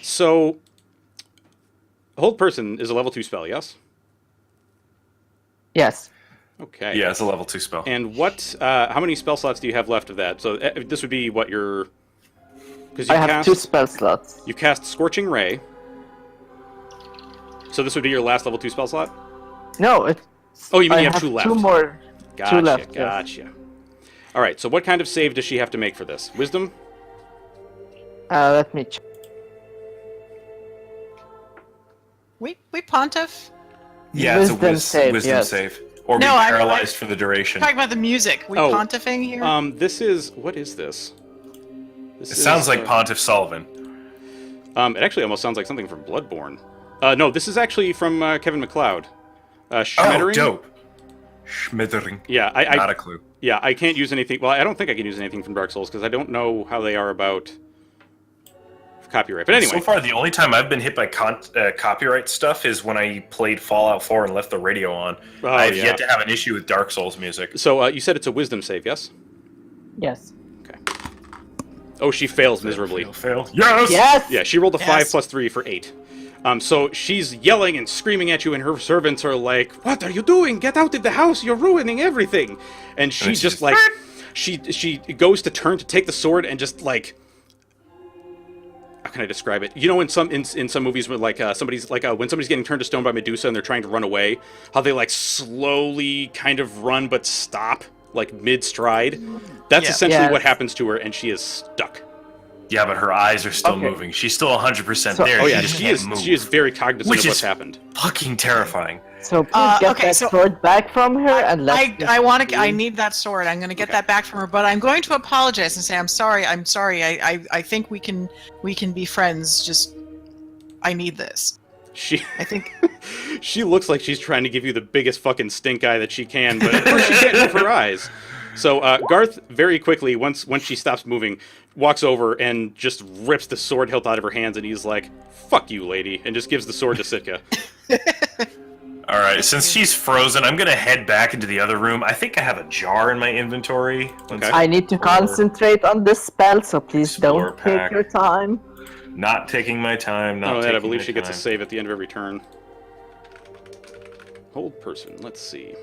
So, Hold Person is a level 2 spell, yes? Yes. Okay. Yeah, it's a level 2 spell. And what? How many spell slots do you have left of that? So this would be what your. Because I have 2 spell slots. You cast Scorching Ray. So this would be your last level 2 spell slot. No, it's... Oh, you mean I you have 2 left? 2 more. Gotcha. 2 left, Gotcha. yes. All right. So what kind of save does she have to make for this? Wisdom. Let me check. We pontiff? Yeah, it's a Wisdom save, wisdom yes. save. Or No, be I- paralyzed for the duration. Talking about the music. We Oh, pontiffing here? This is what is this? This It sounds like Pontiff Sullivan. It actually almost sounds like something from Bloodborne. No, this is actually from Kevin MacLeod. Oh, Schmettering? dope. Schmittering. Yeah, Not a clue. Yeah, I can't use anything. Well, I don't think I can use anything from Dark Souls because I don't know how they are about copyright. But anyway, So far, the only time I've been hit by copyright stuff is when I played Fallout 4 and left the radio on. Oh, I've yeah. yet to have an issue with Dark Souls music. so you said it's a wisdom save, yes? Yes. Okay. Oh, she fails miserably. Fail. Yes! Yes! Yeah, she rolled a 5 Yes. plus 3 for 8. So she's yelling and screaming at you, and her servants are like, "What are you doing? Get out of the house! You're ruining everything!" And she then just she's like, she goes to turn to take the sword, and just like, how can I describe it? You know, in some movies when like somebody's like when somebody's getting turned to stone by Medusa and they're trying to run away, how they like slowly kind of run but stop like mid stride. That's Yeah. essentially Yes. what happens to her, and she is stuck. Yeah, but her eyes are still Okay. moving. She's still 100% So- there. Oh yeah, she just she can't is. move. She is very cognizant Which of what's is happened. fucking terrifying. So please get okay, that so- sword back from her and let's... I need that sword. I'm going to get that back from her, but I'm going to apologize and say I'm sorry. I think we can be friends. Just I need this. She I think she looks like she's trying to give you the biggest fucking stink eye that she can, but of course she can't move her eyes. So Garth very quickly, once she stops moving, walks over and just rips the sword hilt out of her hands, and he's like, "Fuck you, lady," and just gives the sword to Sitka. All right, since she's frozen, I'm going to head back into the other room. I think I have a jar in my inventory. Okay. I need to concentrate on this spell, so please Explore don't pack. take your time. Not taking my time. Not Oh, taking that I believe my she gets a time. save at the end of every turn. Hold person. Let's see.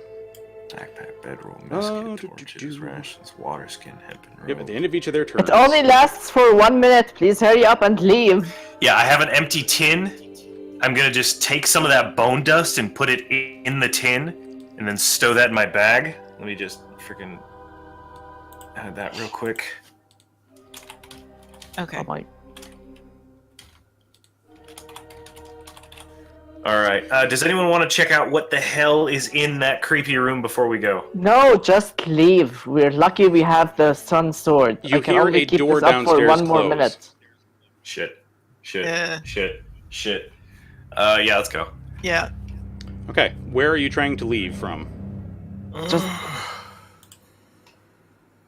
Backpack, bedroll, Oh, musket, torches, rations, water skin, hemp, and Yep, rope. at the end of each of their turns. It only lasts for 1 minute. Please hurry up and leave. Yeah, I have an empty tin. I'm gonna just take some of that bone dust and put it in the tin, and then stow that in my bag. Let me just freaking add that real quick. okay. Oh my... All right. Does anyone want to check out what the hell is in that creepy room before we go? No, just leave. We're lucky we have the sun sword. You I can hear only a keep door this up for downstairs 1 more close. minute. Shit. Shit. Yeah. Shit. Shit. Yeah, let's go. Yeah. Okay, where are you trying to leave from? Just...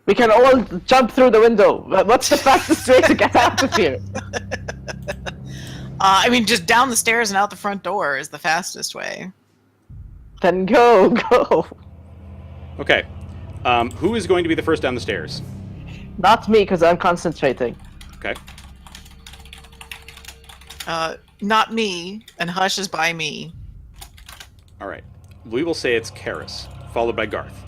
We can all jump through the window. What's the fastest way to get out of here? I mean, just down the stairs and out the front door is the fastest way. Then go. Okay, who is going to be the first down the stairs? Not me, because I'm concentrating. Okay. Not me, and Hush is by me. All right. we will say it's Karis, followed by Garth.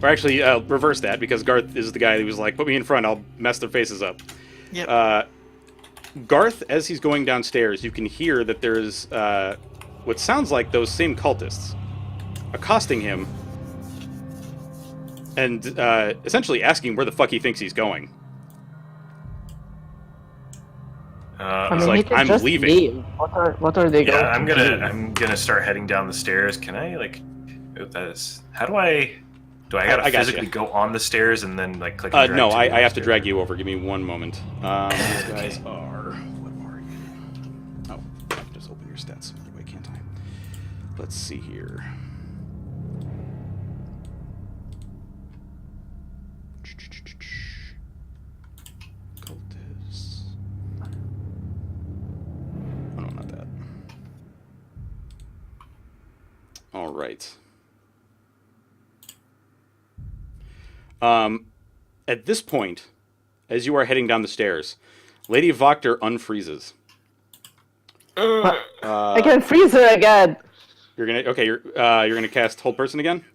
Or actually, reverse that, because Garth is the guy who was like, put me in front, I'll mess their faces up. Yep. Garth, as he's going downstairs, you can hear that there's what sounds like those same cultists accosting him and essentially asking where the fuck he thinks he's going. I He's mean, he like, can I'm just leaving. leave. What are they going to do? I'm gonna start heading down the stairs. Can I how do I gotta physically go on the stairs and then like click and drag No, to I the have to stairs? drag you over. Give me one moment. These guys are... What are you? Oh, I can just open your stats some other way, can't I? Let's see here. Cultists. Oh, no, not that. All right. At this point, as you are heading down the stairs, Lady Voctor unfreezes. I can freeze her again. You're gonna cast Hold Person again?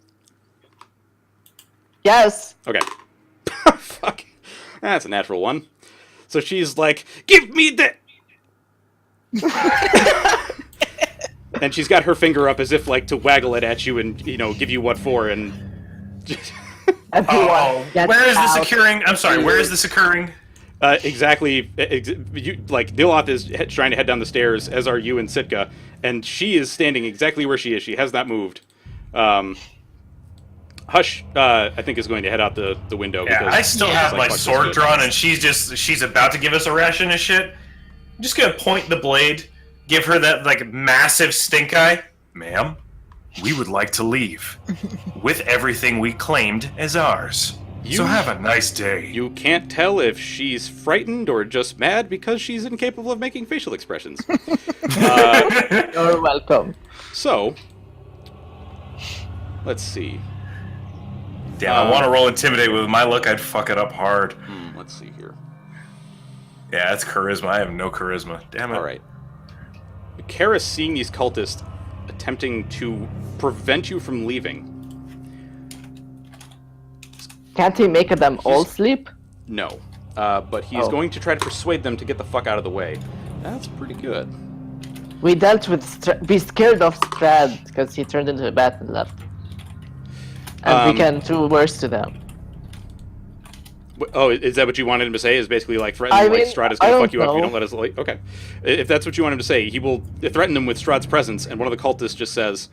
Yes. Okay. Fuck. That's a natural one. So she's like, give me the... And she's got her finger up as if like to waggle it at you and, give you what for, and... Everyone, get where is this out. occurring? I'm sorry, where is this occurring? Exactly. Nyloth is trying to head down the stairs, as are you and Sitka, and she is standing exactly where she is. She has not moved. Hush, I think, is going to head out the window. Yeah, because I still she's have like, my "Fuck this sword shit." drawn, and she's about to give us a ration of shit. I'm just gonna point the blade, give her that like massive stink eye, ma'am. We would like to leave with everything we claimed as ours. So have a nice day. You can't tell if she's frightened or just mad because she's incapable of making facial expressions. You're welcome. So, let's see. Damn, I want to roll intimidate. With my luck, I'd fuck it up hard. Let's see here. Yeah, that's charisma. I have no charisma. Damn it. All right. Karis, seeing these cultists attempting to prevent you from leaving. Can't he make them all sleep? No. But he's going to try to persuade them to get the fuck out of the way. That's pretty good. We dealt with... Be scared of Strahd because he turned into a bat and left. And we can do worse to them. Oh, is that what you wanted him to say? Is basically like threatening like Strahd is going to fuck you up if you don't let us leave? Okay. If that's what you want him to say, he will threaten them with Strahd's presence, and one of the cultists just says,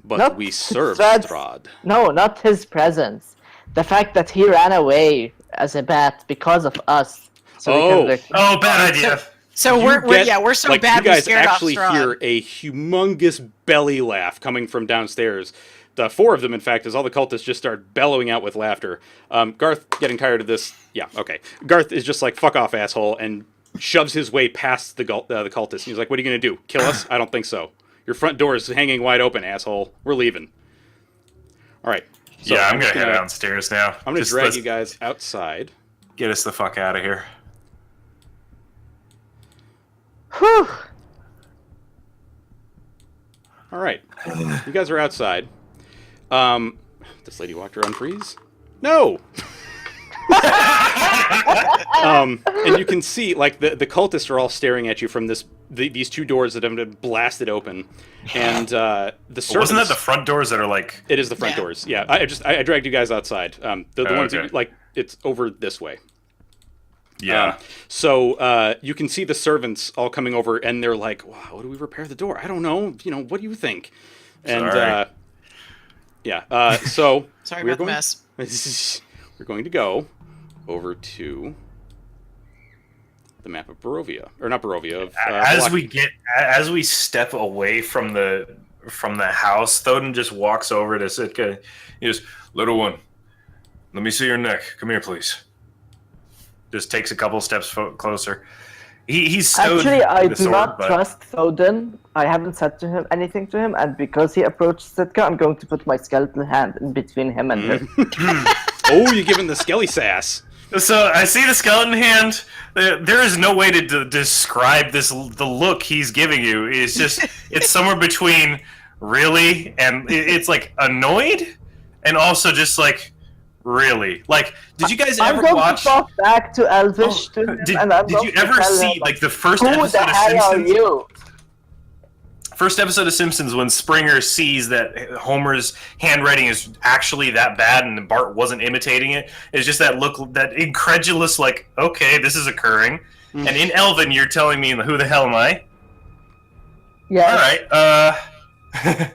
but Not we serve Strahd's- Strahd. No, not his presence. The fact that he ran away as a bat because of us. So Oh. we can Oh, bad idea. So You we're get- we're so like, bad you guys we scared actually off Strahd. hear a humongous belly laugh coming from downstairs. The four of them, in fact, as all the cultists just start bellowing out with laughter. Garth, getting tired of this, yeah, okay. Garth is just like, fuck off, asshole, and shoves his way past the cultists. He's like, what are you going to do? Kill us? I don't think so. Your front door is hanging wide open, asshole. We're leaving. All right. So Yeah, I'm just gonna head downstairs now. I'm going to drag let's you guys outside. Get us the fuck out of here. Whew. All right. You guys are outside. This lady walked her unfreeze? No! And you can see, like, the cultists are all staring at you from these two doors that have been blasted open. And the servants... Wasn't that the front doors that are like... It is the front doors, yeah. I dragged you guys outside. The ones, okay. that, like, it's over this way. Yeah. So you can see the servants all coming over, and they're like, wow, how do we repair the door? I don't know. What do you think? And, Sorry. yeah. So Sorry we're about the going, mess. We're going to go over to the map of Barovia. Or not Barovia. Of, as we step away from the house, Thoden just walks over to Sitka. He goes, little one, let me see your neck. Come here, please. Just takes a couple steps closer. He's stowed Actually, I the do sword, not but- trust Thoden. I haven't said to him anything to him, and because he approached Sitka, I'm going to put my skeletal hand in between him and her. Oh, you're giving the skelly sass. So I see the skeleton hand. There is no way to describe this. The look he's giving you is just, it's somewhere between really and it's like annoyed and also just like really. Like, did you guys I'm ever going watch? to talk back to Elvish to him, and I'm Did going you to ever tell see him, like the first who the episode of hell are Simpsons? you? First episode of Simpsons when Springer sees that Homer's handwriting is actually that bad and Bart wasn't imitating it. It's just that look, that incredulous, like, okay, this is occurring. And in Elven, you're telling me, who the hell am I? Yes. Alright,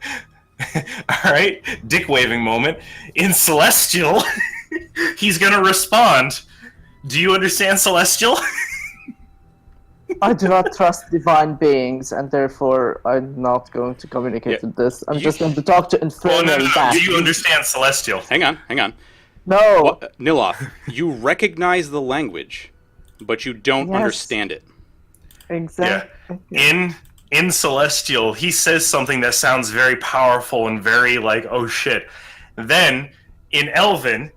alright, dick waving moment. In Celestial, he's gonna respond. Do you understand Celestial? I do not trust divine beings, and therefore I'm not going to communicate with this. I'm just going to talk to infernal no. bats. Do you understand Celestial? Hang on. No. What, Nyloth, you recognize the language, but you don't Yes. understand it. Exactly. Yeah. In Celestial, he says something that sounds very powerful and very like, oh shit. Then, in Elven,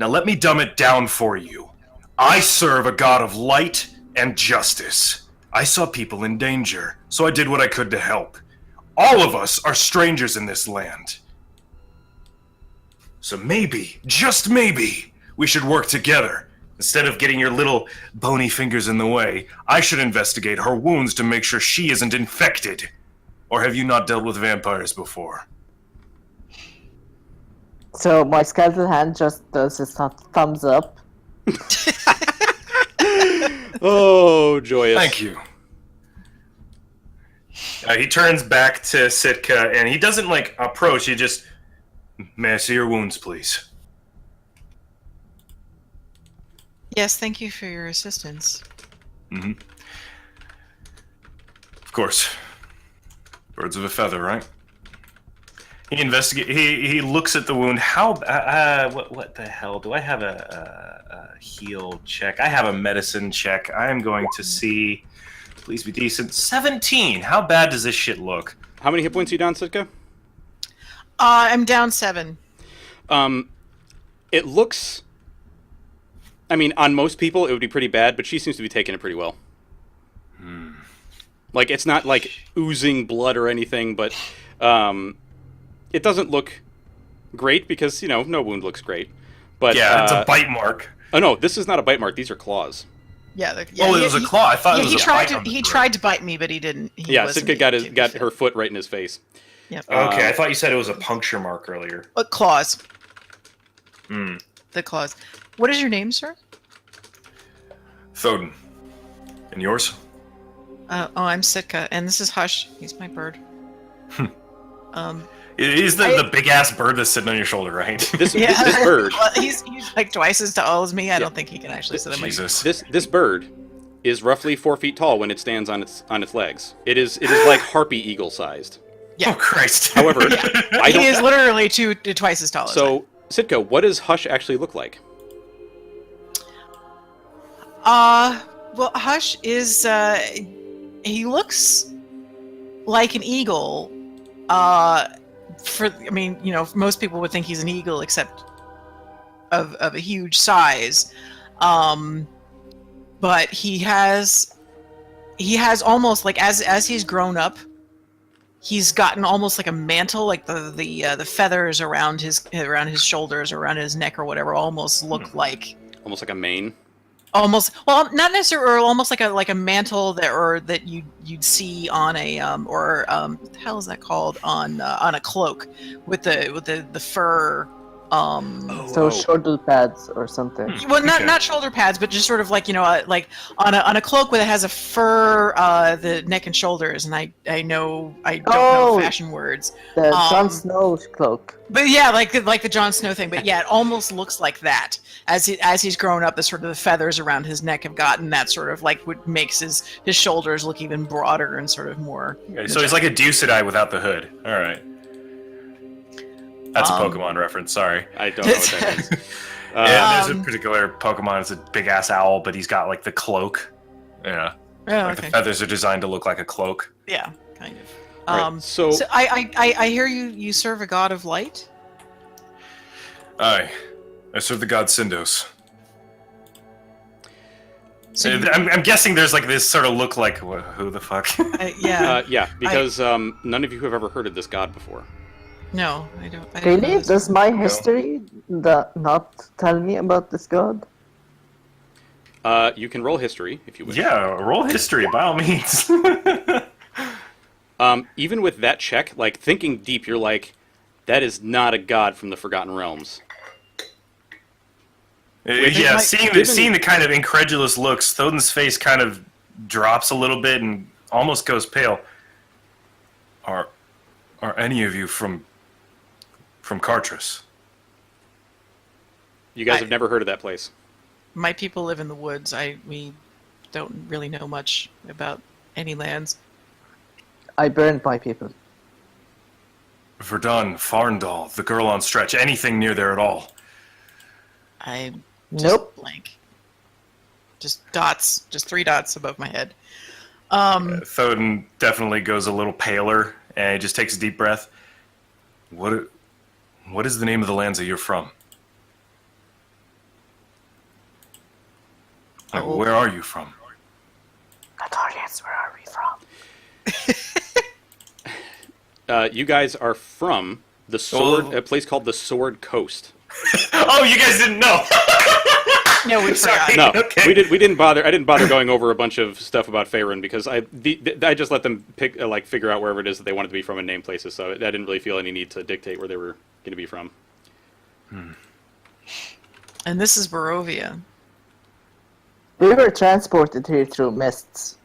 now let me dumb it down for you. I serve a god of light and justice. I saw people in danger, so I did what I could to help. All of us are strangers in this land. So maybe, just maybe, we should work together. Instead of getting your little bony fingers in the way, I should investigate her wounds to make sure she isn't infected. Or have you not dealt with vampires before? So my skeleton hand just does his thumbs up. Oh, joyous. Thank you. He turns back to Sitka, and he doesn't, like, approach, he just... May I see your wounds, please? Yes, thank you for your assistance. Mm-hmm. Of course. Birds of a feather, right? He looks at the wound. How? What the hell? Do I have a heal check? I have a medicine check. I am going to see. Please be decent. 17. How bad does this shit look? How many hit points are you down, Sitka? I'm down 7. It looks... I mean, on most people, it would be pretty bad, but she seems to be taking it pretty well. Like, it's not, like, oozing blood or anything, but it doesn't look great because, you know, no wound looks great. But yeah, it's a bite mark. Oh, no, this is not a bite mark. These are claws. Yeah. It was a claw. I thought it was he a tried bite. He tried to bite me, but he didn't. Yeah, Sitka got her foot right in his face. Yep. Okay, I thought you said it was a puncture mark earlier. Claws. Hmm. The claws. What is your name, sir? Thoden. And yours? I'm Sitka, and this is Hush. He's my bird. He's the big ass bird that's sitting on your shoulder, right? This bird. Well, he's like twice as tall as me. I don't think he can actually sit on my. Jesus. This bird is roughly 4 feet tall when it stands on its legs. It is like harpy eagle sized. Yeah. Oh Christ. However, I He don't. is literally twice as tall as I. So, Sitka, what does Hush actually look like? Well, Hush is, he looks like an eagle. I mean, you know, most people would think he's an eagle, except of a huge size. But he has almost like as he's grown up, he's gotten almost like a mantle, like the feathers around his shoulders, around his neck, or whatever, almost look like Almost like a mane. almost, well, not necessarily, or almost like a mantle that you'd see on a what the hell is that called, on a cloak with the fur. Shoulder pads or something. Well, not shoulder pads, but just sort of like, you know, like on a cloak that has a fur, the neck and shoulders. And I don't know fashion words. The Jon Snow cloak. But yeah, like the Jon Snow thing. But yeah, it almost looks like that. As he's grown up, the sort of the feathers around his neck have gotten that sort of like what makes his shoulders look even broader and sort of more. Okay, so he's like a Ducidai without the hood. All right. That's a Pokemon reference. Sorry. I don't know what that means. Yeah, there's a particular Pokemon. It's a big ass owl, but he's got like the cloak. Yeah. Oh, like okay. the feathers are designed to look like a cloak. Yeah, kind of. Right, so I hear you serve a god of light. Aye. I serve the god Syndos. So I'm guessing there's like this sort of look like who the fuck? Yeah, because none of you have ever heard of this god before. No, I don't. I didn't know Really? this. Does my history not tell me about this god? You can roll history if you wish. Yeah, roll history by all means. Even with that check, like thinking deep, you're like, that is not a god from the Forgotten Realms. Yeah, might- seeing the kind of incredulous looks, Thodin's face kind of drops a little bit and almost goes pale. Are any of you from Cartris? You guys have never heard of that place. My people live in the woods. We don't really know much about any lands. I burned my people. Verdun, Farndal, the girl on stretch, anything near there at all? I'm just Nope. blank. Just dots. Just 3 dots above my head. Thodin definitely goes a little paler and he just takes a deep breath. What is the name of the lands that you're from? Like, Oh. where are you from? Natalians, where are we from? You guys are from the sword, a place called the Sword Coast. Oh, you guys didn't know. No, we forgot. No, Okay. we didn't bother. I didn't bother going over a bunch of stuff about Faerun because I just let them pick figure out wherever it is that they wanted to be from and name places. So I didn't really feel any need to dictate where they were going to be from. And this is Barovia. We were transported here through mists.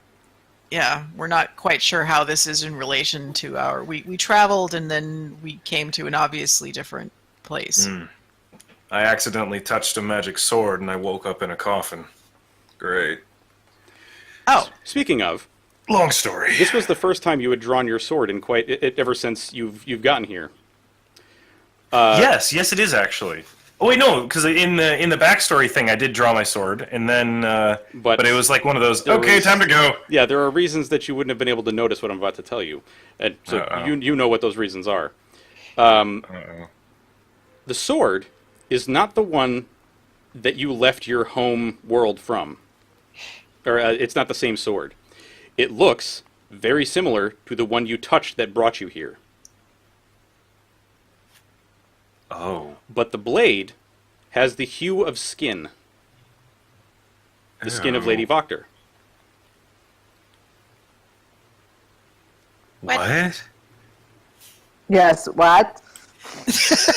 Yeah, we're not quite sure how this is in relation to our... We traveled and then we came to an obviously different place. I accidentally touched a magic sword and I woke up in a coffin. Great. Oh, Speaking of, Long story. this was the first time you had drawn your sword in quite ever since you've gotten here. Yes, it is actually. Oh wait, no, because in the backstory thing, I did draw my sword, and then but it was like one of those. Okay, was- time to go. Yeah, there are reasons that you wouldn't have been able to notice what I'm about to tell you, and so you know what those reasons are. The sword is not the one that you left your home world from, or it's not the same sword. It looks very similar to the one you touched that brought you here, Oh. but the blade has the hue of skin, the skin of Lady Voctor. What? Yes, what?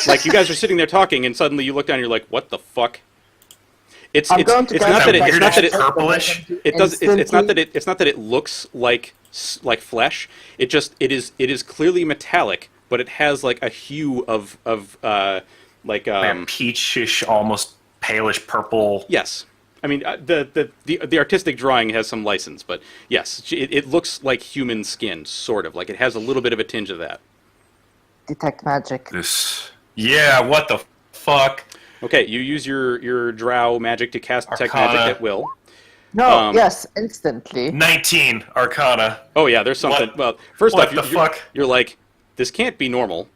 Like, you guys are sitting there talking, and suddenly you look down and you're like, what the fuck? It's I'm going to it's cast not that it, that it's not that it, purplish. it does it's not that it's not that it looks like flesh. It is clearly metallic, but it has like a hue of Like peachish, almost palish purple. yes. I mean, the artistic drawing has some license, but yes, it looks like human skin, sort of. Like, it has a little bit of a tinge of that. Detect magic. Yeah, what the fuck? Okay, you use your drow magic to cast detect Arcana. magic at will. No, yes, instantly. 19 Arcana. Oh yeah, there's something. What? Well, first What off, the fuck? you're like, this can't be normal.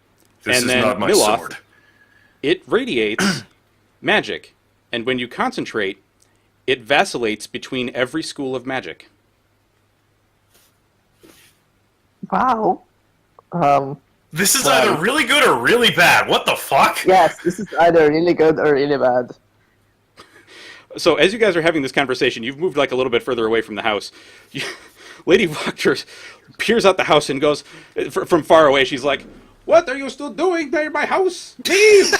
This and is then not my Nyloth, sword. It radiates magic, and when you concentrate, it vacillates between every school of magic. Wow. This is either really good or really bad. What the fuck? Yes, this is either really good or really bad. So as you guys are having this conversation, you've moved like a little bit further away from the house. Lady Voctor peers out the house and goes, from far away, she's like, "What are you still doing near my house? Leave!"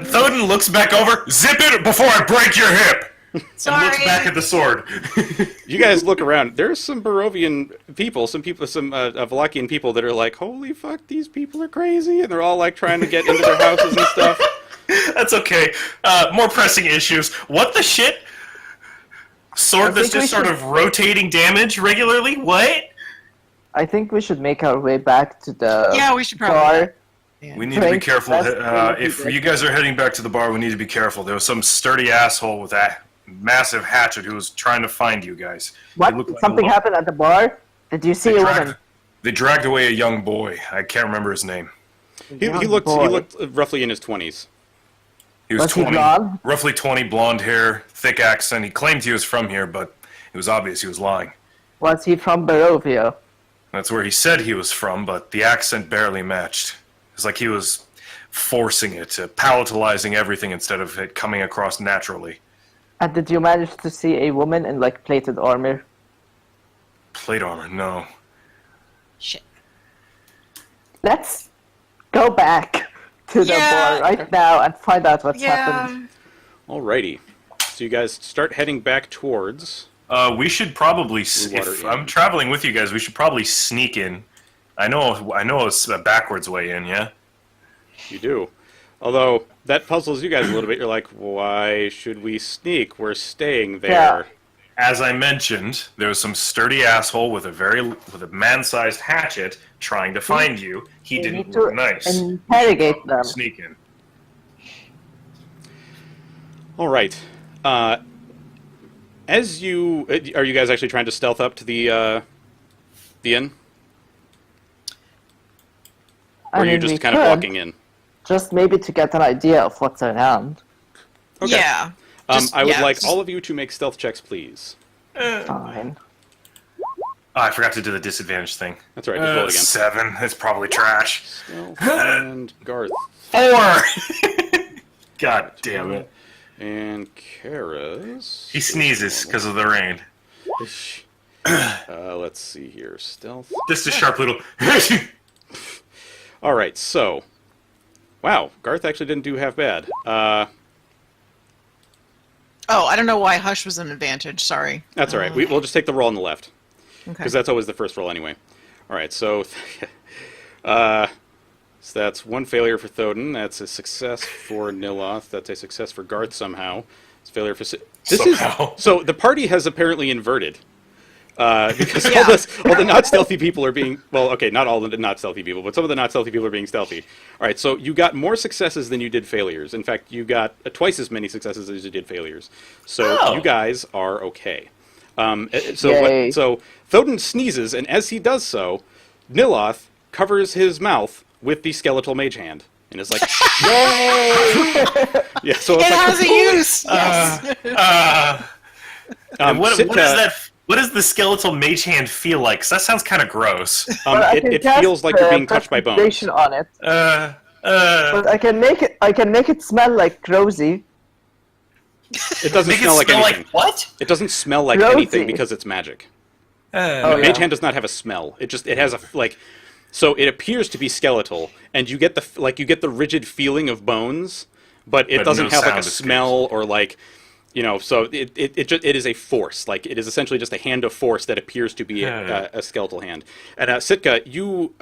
Thodin looks back over. Zip it before I break your hip. sorry. And looks back at the sword. You guys look around. There's some Barovian people, some Valachian people that are like, "Holy fuck, these people are crazy," and they're all like trying to get into their houses and stuff. That's okay. More pressing issues. What the shit? Sword that's think we just sort should- of rotating damage regularly? What? I think we should make our way back to the Yeah, we should probably. bar. Yeah. We need to be Frank, careful. that's- If you guys are heading back to the bar, we need to be careful. There was some sturdy asshole with that massive hatchet who was trying to find you guys. What? They look like Something a lo- happened at the bar? Did you see a woman? They dragged away a young boy. I can't remember his name. He looked roughly in his 20s. He was Was he 20, blonde? roughly 20, blonde hair, thick accent. He claimed he was from here, but it was obvious he was lying. Was he from Barovia? That's where he said he was from, but the accent barely matched. It's like he was forcing it, palatalizing everything instead of it coming across naturally. And did you manage to see a woman in like plated armor? Plate armor, no. Shit. Let's go back to the Yeah. bar right now and find out what's happened. Alrighty. So you guys start heading back towards... We should probably, Water if in. I'm traveling with you guys, we should probably sneak in. I know it's a backwards way in, yeah? You do. Although, that puzzles you guys a little bit. You're like, why should we sneak? We're staying there. Yeah. As I mentioned, there was some sturdy asshole with a man-sized hatchet trying to find you. He We didn't need to look nice. interrogate them. Sneak in. Alright. As you... Are you guys actually trying to stealth up to the inn? Or are you just we kind of could, walking in? just maybe to get an idea of what's around. Okay. Yeah. Just- I would yeah, like just- all of you to make stealth checks, please. Fine. Oh, I forgot to do the disadvantage thing. That's all right, just roll it again. 7. It's probably trash. Stealth and Garth. 4! God damn it. And Kara's... He sneezes because of the rain. Let's see here. Stealth. Just a sharp little... Alright, so... Wow, Garth actually didn't do half bad. Oh, I don't know why Hush was an advantage. Sorry. That's alright. We'll just take the roll on the left. Okay. Because that's always the first roll anyway. Alright, so... so that's one failure for Thoden. That's a success for Nyloth. That's a success for Garth somehow. It's a failure for... Somehow. So the party has apparently inverted. Because Yeah. all the not stealthy people are being... Well, okay, not all the not stealthy people, but some of the not stealthy people are being stealthy. Alright, so you got more successes than you did failures. In fact, you got twice as many successes as you did failures. So Oh. you guys are okay. Yay. So Thoden sneezes, and as he does so, Nyloth covers his mouth with the skeletal mage hand. And is like... Yay! yeah, so It it's like... has a use. Yes. What Sitka, is that? What does the skeletal mage hand feel like? 'Cause that sounds kind of gross. But I can it cast, feels like you're being touched by bones. concentration on it. But But I can make it smell like Rosie. It doesn't smell like anything. what? It doesn't smell like Rosie. anything because it's magic. Oh, Mage yeah. hand does not have a smell. It has a like. So it appears to be skeletal, and you get the rigid feeling of bones, but it But doesn't no have like sound a escapes. smell or like, So it is a force. Like it is essentially just a hand of force that appears to be a skeletal hand. And Sitka, you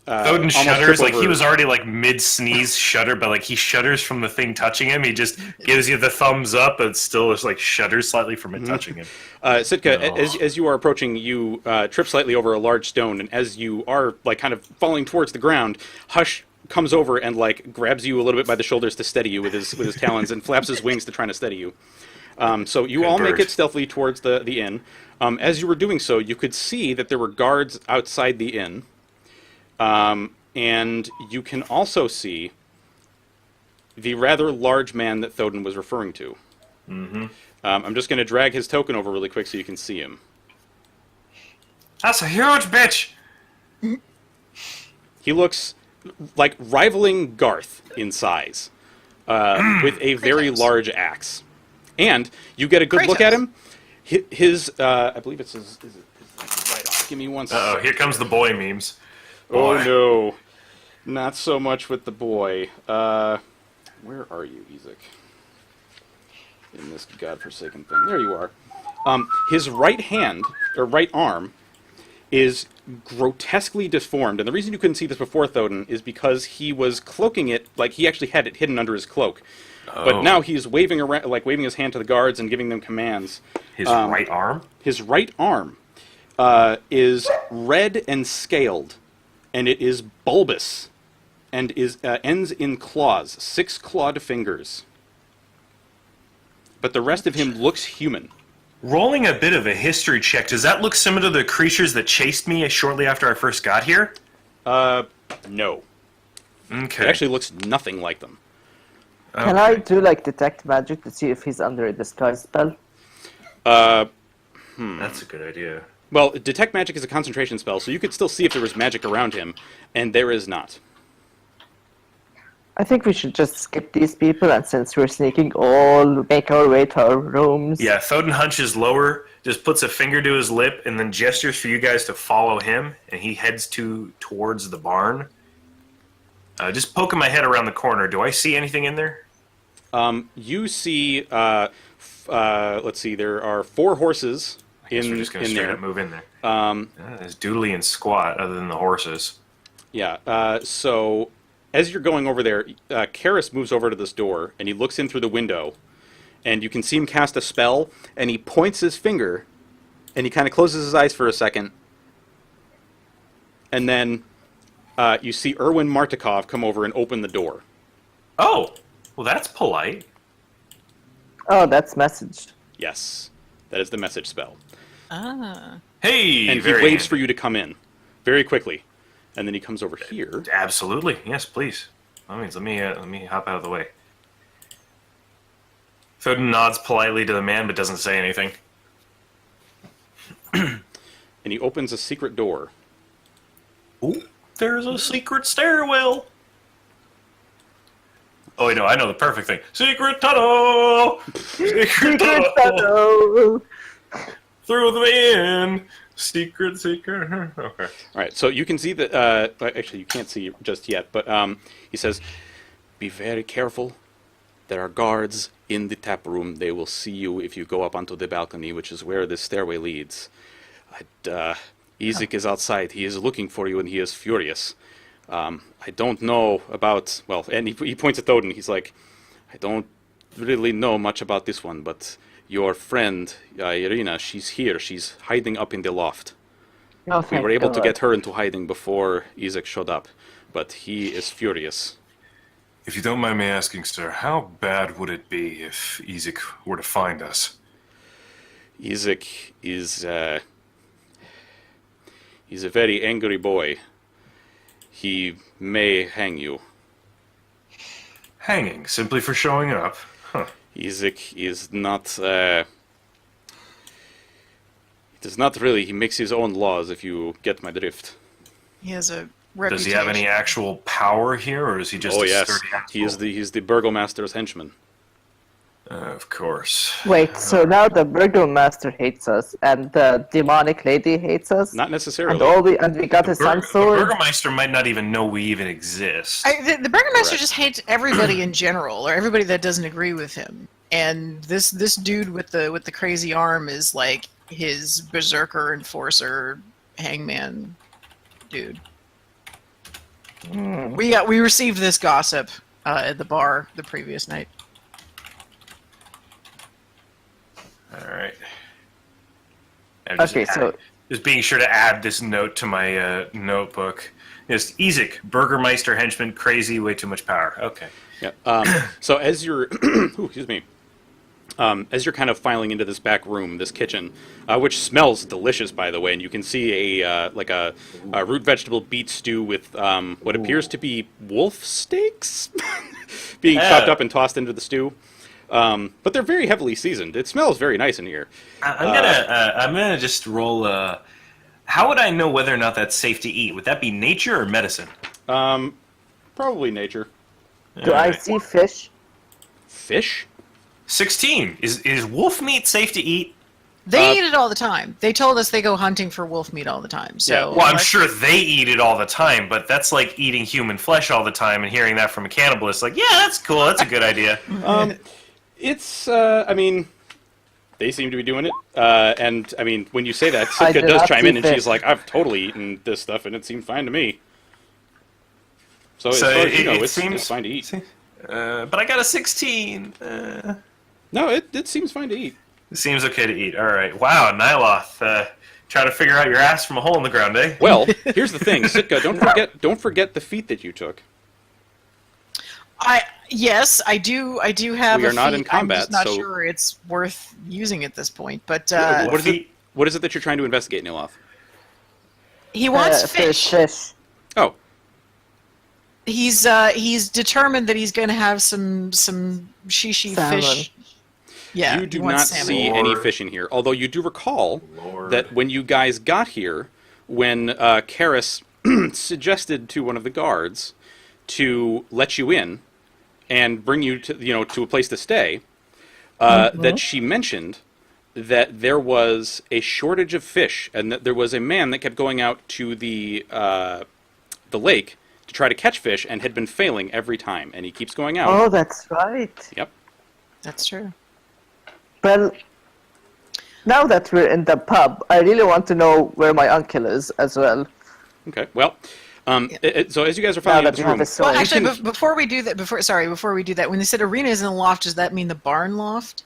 Odin almost shudders trip like he over- was already like mid sneeze shudder, but like he shudders from the thing touching him. He just gives you the thumbs up, but still is like shudders slightly from it touching him. Sitka, No. as you are approaching, you trip slightly over a large stone, and as you are like kind of falling towards the ground, Hush comes over and like grabs you a little bit by the shoulders to steady you with his talons and flaps his wings to try to steady you. So you all make bird. it stealthily towards the inn. As you were doing so, you could see that there were guards outside the inn, and you can also see the rather large man that Thoden was referring to. Mm-hmm. I'm just going to drag his token over really quick so you can see him. That's a huge bitch. He looks like rivaling Garth in size, with a very Kratos. large axe. And you get a good look at Kratos. him. His I believe it's his right off. Give me one Oh, second. here comes the boy memes. Oh Boy. no, not so much with the boy. Where are you, Ezek? In this godforsaken thing. There you are. His right hand, or right arm, is grotesquely deformed. And the reason you couldn't see this before, Thoden, is because he was cloaking it, like he actually had it hidden under his cloak. But now he's waving around, like waving his hand to the guards and giving them commands. His right arm? His right arm is red and scaled, and it is bulbous, and ends in claws, 6 clawed fingers. But the rest of him looks human. Rolling a bit of a history check, does that look similar to the creatures that chased me shortly after I first got here? No. Okay. It actually looks nothing like them. Can I do like detect magic to see if he's under a disguise spell? That's a good idea. Well, detect magic is a concentration spell, so you could still see if there was magic around him, and there is not. I think we should just skip these people, and since we're sneaking, all make our way to our rooms. Yeah, Thoden hunches lower, just puts a finger to his lip, and then gestures for you guys to follow him, and he heads towards the barn. Just poking my head around the corner. Do I see anything in there? You see, let's see, there are 4 horses We're just going to in straight there. up move in there. Um, There's Doodly and Squat, other than the horses. yeah, so as you're going over there, Karis moves over to this door, and he looks in through the window, and you can see him cast a spell, and he points his finger, and he kind of closes his eyes for a second, and then you see Erwin Martikov come over and open the door. Oh, well, that's polite. Oh, that's messaged. Yes, that is the message spell. Ah. Hey, And he very waves handy. for you to come in, very quickly. And then he comes over here. Absolutely, yes, please. Let me hop out of the way. Thoden nods politely to the man, but doesn't say anything. And he opens a secret door. Ooh, there's a secret stairwell. Oh, wait, no, I know the perfect thing. Secret tunnel! Secret tunnel! Tunnel! Through the in! Secret. Okay. All right, so you can see that... actually, you can't see just yet, but he says, "Be very careful. There are guards in the tap room. They will see you if you go up onto the balcony, which is where this stairway leads. Isaac is outside. He is looking for you, and he is furious. I don't know about... Well, and he points at Thoden. He's like, I don't really know much about this one, but your friend, Irina, she's here. She's hiding up in the loft. Oh, We thank were able to God. get her into hiding before Isaac showed up, but he is furious." If you don't mind me asking, sir, how bad would it be if Isaac were to find us? Isaac is... he's a very angry boy. He may hang you. Hanging, simply for showing up? Huh. Isaac is not... he does not really... He makes his own laws, if you get my drift. He has a Does reputation. he have any actual power here, or is he just Oh a yes, sturdy asshole? he's the burgomaster's henchman. Of course. Wait, so now the Burgomaster hates us, and the demonic lady hates us, Not and necessarily. we got a sun The sword. Burgermeister might not even know we even exist. The Burgermaster Correct. just hates everybody in general, or everybody that doesn't agree with him. And this dude with the crazy arm is like his berserker, enforcer, hangman dude. We received this gossip at the bar the previous night. All right. Okay, so Just being sure to add this note to my notebook. Yes, Isaac, Burgermeister henchman, crazy, way too much power. Okay. Yeah. So as you're... ooh, excuse me. As you're kind of filing into this back room, this kitchen, which smells delicious, by the way, and you can see a root vegetable beet stew with what appears to be wolf steaks being chopped up and tossed into the stew. But they're very heavily seasoned. It smells very nice in here. I'm gonna just roll. How would I know whether or not that's safe to eat? Would that be nature or medicine? Probably nature. do I see fish? Fish? 16. Is wolf meat safe to eat? They eat it all the time. They told us they go hunting for wolf meat all the time. So Yeah, Well, I'm sure they eat it all the time, but that's like eating human flesh all the time and hearing that from a cannibalist. Like, yeah, that's cool. That's a good idea. It's, I mean, they seem to be doing it. And, I mean, when you say that, I Sitka do does not chime see in, and fish. she's like, I've totally eaten this stuff, and it seemed fine to me. So, So as far as you know, it it's seems- fine to eat. But I got a 16. No, it seems fine to eat. It seems okay to eat. All right. Wow, Nyloth. Try to figure out your ass from a hole in the ground, eh? Well, here's the thing, Sitka, don't forget the feat that you took. Yes, I do have. We are a not feat. in combat, I'm just not so- sure it's worth using at this point. But What is it that you're trying to investigate, Nyloth? he wants fish. Oh. He's determined that he's going to have some shishi Salmon. fish. Yeah, You do he wants not salmon. see any fish in here, although you do recall that when you guys got here, when Karis suggested to one of the guards to let you in and bring you to a place to stay, that she mentioned that there was a shortage of fish and that there was a man that kept going out to the lake to try to catch fish and had been failing every time, and he keeps going out. Oh, that's right. Yep. That's true. Well, now that we're in the pub, I really want to know where my uncle is as well. Okay. Well, so as you guys are Now filing that this we have room, a sword. Well, actually, before we do that, before we do that, when they said arena is in the loft, does that mean the barn loft?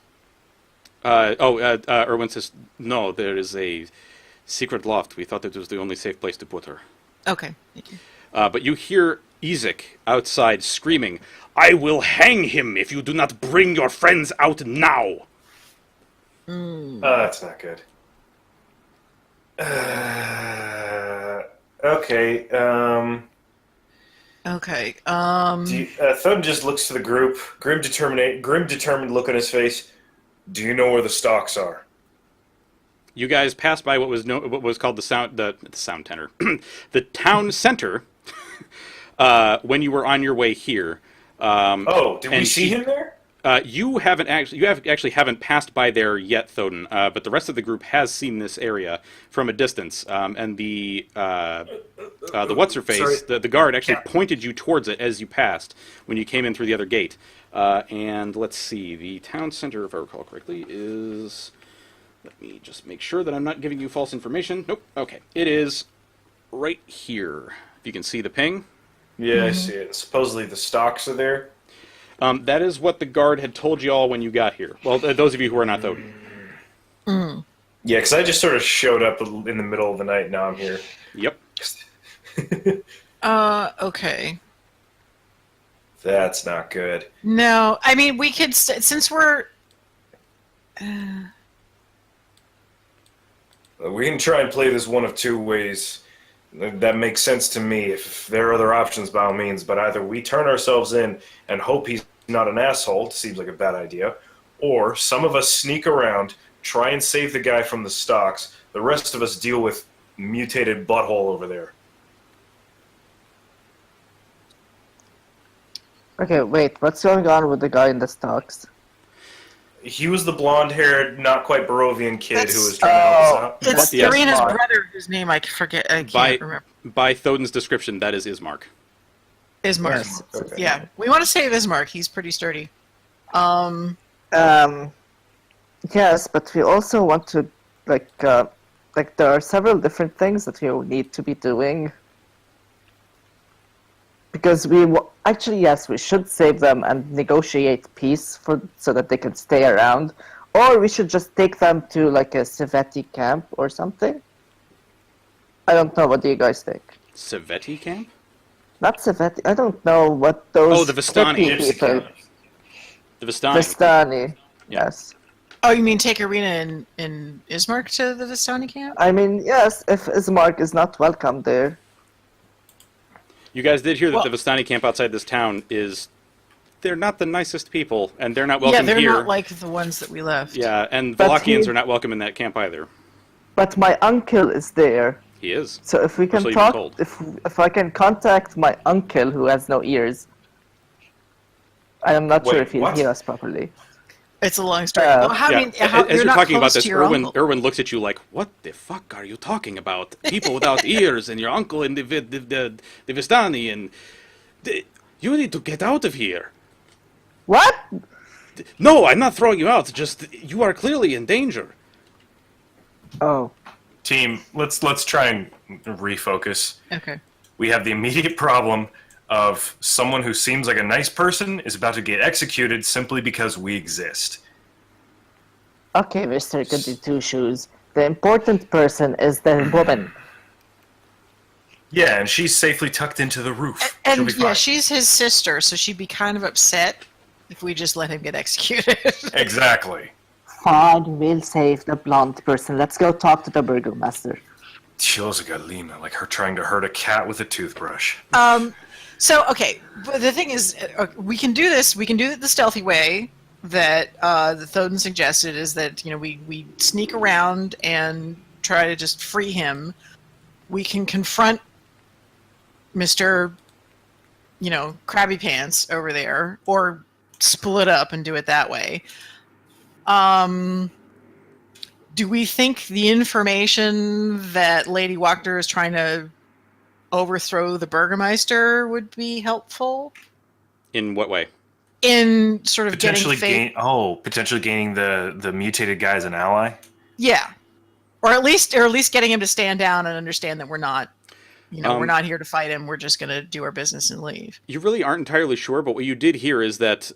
Erwin says, no, there is a secret loft. We thought it was the only safe place to put her. Okay. Thank you. But you hear Ezek outside screaming, I will hang him if you do not bring your friends out now. That's not good. Okay. Okay. Thud just looks to the group. Grim determined look on his face. Do you know where the stocks are? You guys passed by what was called the sound tenor, the town center, when you were on your way here. Did we and see him there? You actually haven't passed by there yet, Thoden. But the rest of the group has seen this area from a distance, and the what's her face, the guard actually pointed you towards it as you passed when you came in through the other gate. And let's see, the town center, if I recall correctly, is. Let me just make sure that I'm not giving you false information. Nope. Okay, it is right here. If you can see the ping. Yeah, I see it. Supposedly the stocks are there. That is what the guard had told you all when you got here. Well, those of you who are not Thoden. Yeah, because I just sort of showed up in the middle of the night. Now I'm here. Yep. Okay. That's not good. No, I mean, we could, since we're... We can try and play this one of two ways. That makes sense to me. If there are other options, by all means. But either we turn ourselves in and hope he's not an asshole, seems like a bad idea, or some of us sneak around, try and save the guy from the stocks. The rest of us deal with mutated butthole over there. Okay, wait, what's going on with the guy in the stocks? He was the blonde-haired, not quite Barovian kid who was trying to help us out. It's Yes. Irina's Mark. brother, whose name I forget. I can't remember. By Thoden's description, that is Ismark. Ismark. Yes. Okay. Yeah, we want to save Ismark. He's pretty sturdy. Yes, but we also want to, like there are several different things that we need to be doing. Because actually, yes, we should save them and negotiate peace so that they can stay around. Or we should just take them to, like, a Sveti camp or something. I don't know, what do you guys think? Sveti camp? Not Sveti, I don't know what those... Oh, the Vistani. hippie people... The Vistani. Vistani, Yeah. yes. Oh, you mean take Irina and Ismark to the Vistani camp? I mean, yes, if Ismark is not welcome there. You guys did hear that Well- the Vistani camp outside this town is... They're not the nicest people, and they're not welcome Yeah, they're here. not like the ones that we left. Yeah, and But Valachians he- are not welcome in that camp either. But my uncle is there. He is. So if we can so you've been talk, told. if I can contact my uncle who has no ears, I am not sure Wait, if he'll what? hear us properly. It's a long story. Yeah. Well, how, Yeah, I mean, how, as you're you're not talking about close this, to your uncle. Erwin looks at you like, "What the fuck are you talking about? People without ears, and your uncle in the Vistani, and you need to get out of here." What? No, I'm not throwing you out. Just you are clearly in danger. Oh, Team, let's try and refocus. Okay. We have the immediate problem of someone who seems like a nice person is about to get executed simply because we exist. okay, Mr. Goody Two Shoes. The important person is the woman. Yeah, and she's safely tucked into the roof. And She'll be yeah, fine. she's his sister, so she'd be kind of upset if we just let him get executed. Exactly. Fine, we'll save the blonde person. Let's go talk to the burgomaster. Chills a Galina, like her trying to hurt a cat with a toothbrush. So, okay, but the thing is, we can do this. We can do it the stealthy way that the Thoden suggested. Is that we sneak around and try to just free him. We can confront Mr. Krabby Pants over there, or split up and do it that way. Do we think the information that Lady Wachter is trying to overthrow the Burgermeister would be helpful? In what way? In sort of Potentially getting potentially gaining the mutated guy as an ally. Yeah, or at least getting him to stand down and understand that we're not, we're not here to fight him. We're just going to do our business and leave. You really aren't entirely sure, but what you did hear is that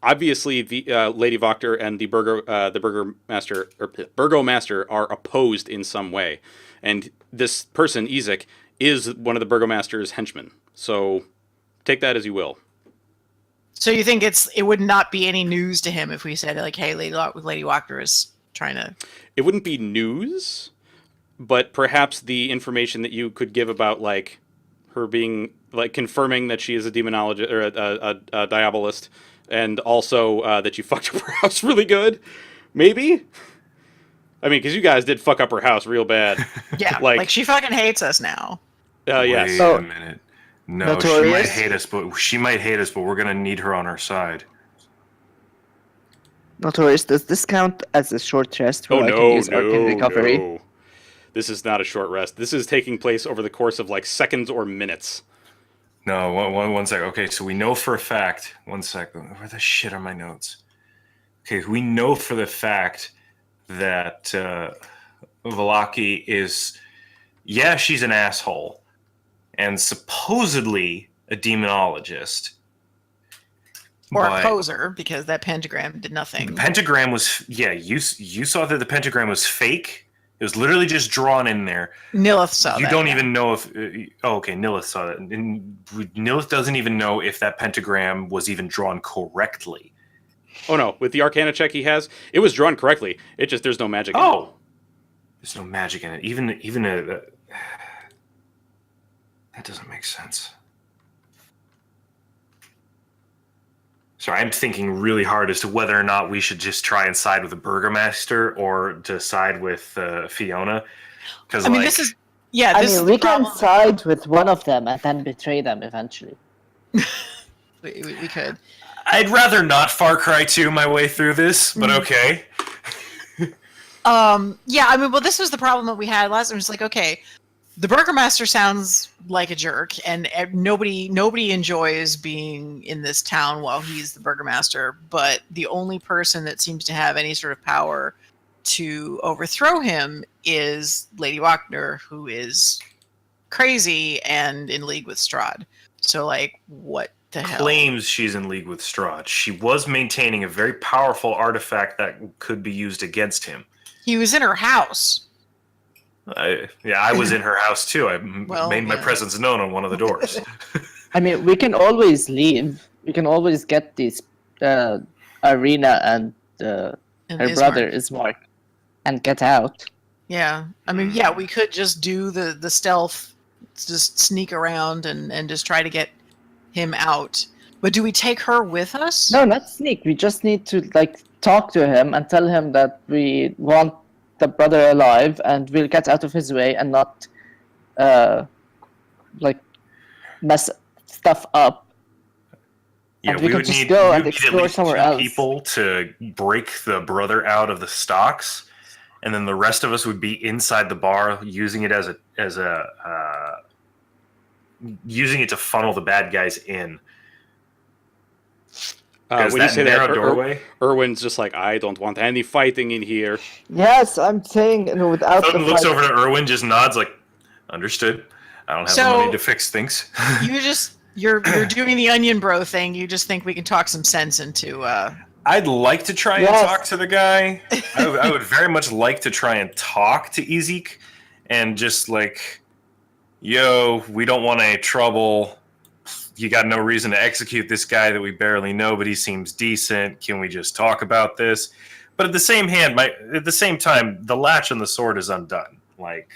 obviously the Lady Wachter and the Burgomaster are opposed in some way, and this person Ezek is one of the Burgomaster's henchmen. So take that as you will. So you think it would not be any news to him if we said, like, hey, Lady Wachter is trying to... It wouldn't be news, but perhaps the information that you could give about, like, her being, like, confirming that she is a demonologist, or a diabolist, and also that you fucked up her house really good, maybe? I mean, because you guys did fuck up her house real bad. Yeah, like she fucking hates us now. Yes. Wait a minute. No, Notorious? she might hate us, but we're gonna need her on our side. Notorious, does this count as a short rest where I can use Arcane Recovery? No. This is not a short rest. This is taking place over the course of, like, seconds or minutes. No, one sec. Okay, so we know for a fact. One sec. Where the shit are my notes? Okay, we know for the fact that Vallaki is, she's an asshole, and supposedly a demonologist. Or a poser, because that pentagram did nothing. The pentagram was, you saw that the pentagram was fake. It was literally just drawn in there. Nyloth saw that. You don't even know if... okay, Nyloth saw that. And Nyloth doesn't even know if that pentagram was even drawn correctly. Oh, no. With the Arcana check he has, it was drawn correctly. It just, there's no magic in it. There's no magic in it. Even a... that doesn't make sense. Sorry, I'm thinking really hard as to whether or not we should just try and side with the Burgomaster or to side with Fiona. Because this is... Yeah, I this mean, is we the can problem. side with one of them and then betray them eventually. We could. I'd rather not Far Cry 2 my way through this, but okay. This was the problem that we had last time. It was like, okay, the Burgomaster sounds like a jerk, and nobody enjoys being in this town while he's the Burgomaster, but the only person that seems to have any sort of power to overthrow him is Lady Wachter, who is crazy and in league with Strahd. So, like, what the hell? Claims she's in league with Strahd. She was maintaining a very powerful artifact that could be used against him. He was in her house. I was in her house too. I made my presence known on one of the doors. I mean, we can always leave. We can always get these Arena and her brother Ismark and get out. Yeah. I mean, we could just do the stealth, just sneak around and just try to get him out. But do we take her with us? No, not sneak. We just need to, like, talk to him and tell him that we want the brother alive and we'll get out of his way and not mess stuff up. Yeah, and we can just go and explore somewhere else. People to break the brother out of the stocks, and then the rest of us would be inside the bar using it using it to funnel the bad guys in. When you say that, Erwin's just like, I don't want any fighting in here. Yes, I'm saying without the looks over to Erwin, just nods like, understood. I don't have the money to fix things. You're doing the onion bro thing. You just think we can talk some sense into... I'd like to try and talk to the guy. I would very much like to try and talk to Ezek and just like, yo, we don't want any trouble. You got no reason to execute this guy that we barely know, but he seems decent. Can we just talk about this? But at the same time, the latch on the sword is undone. Like,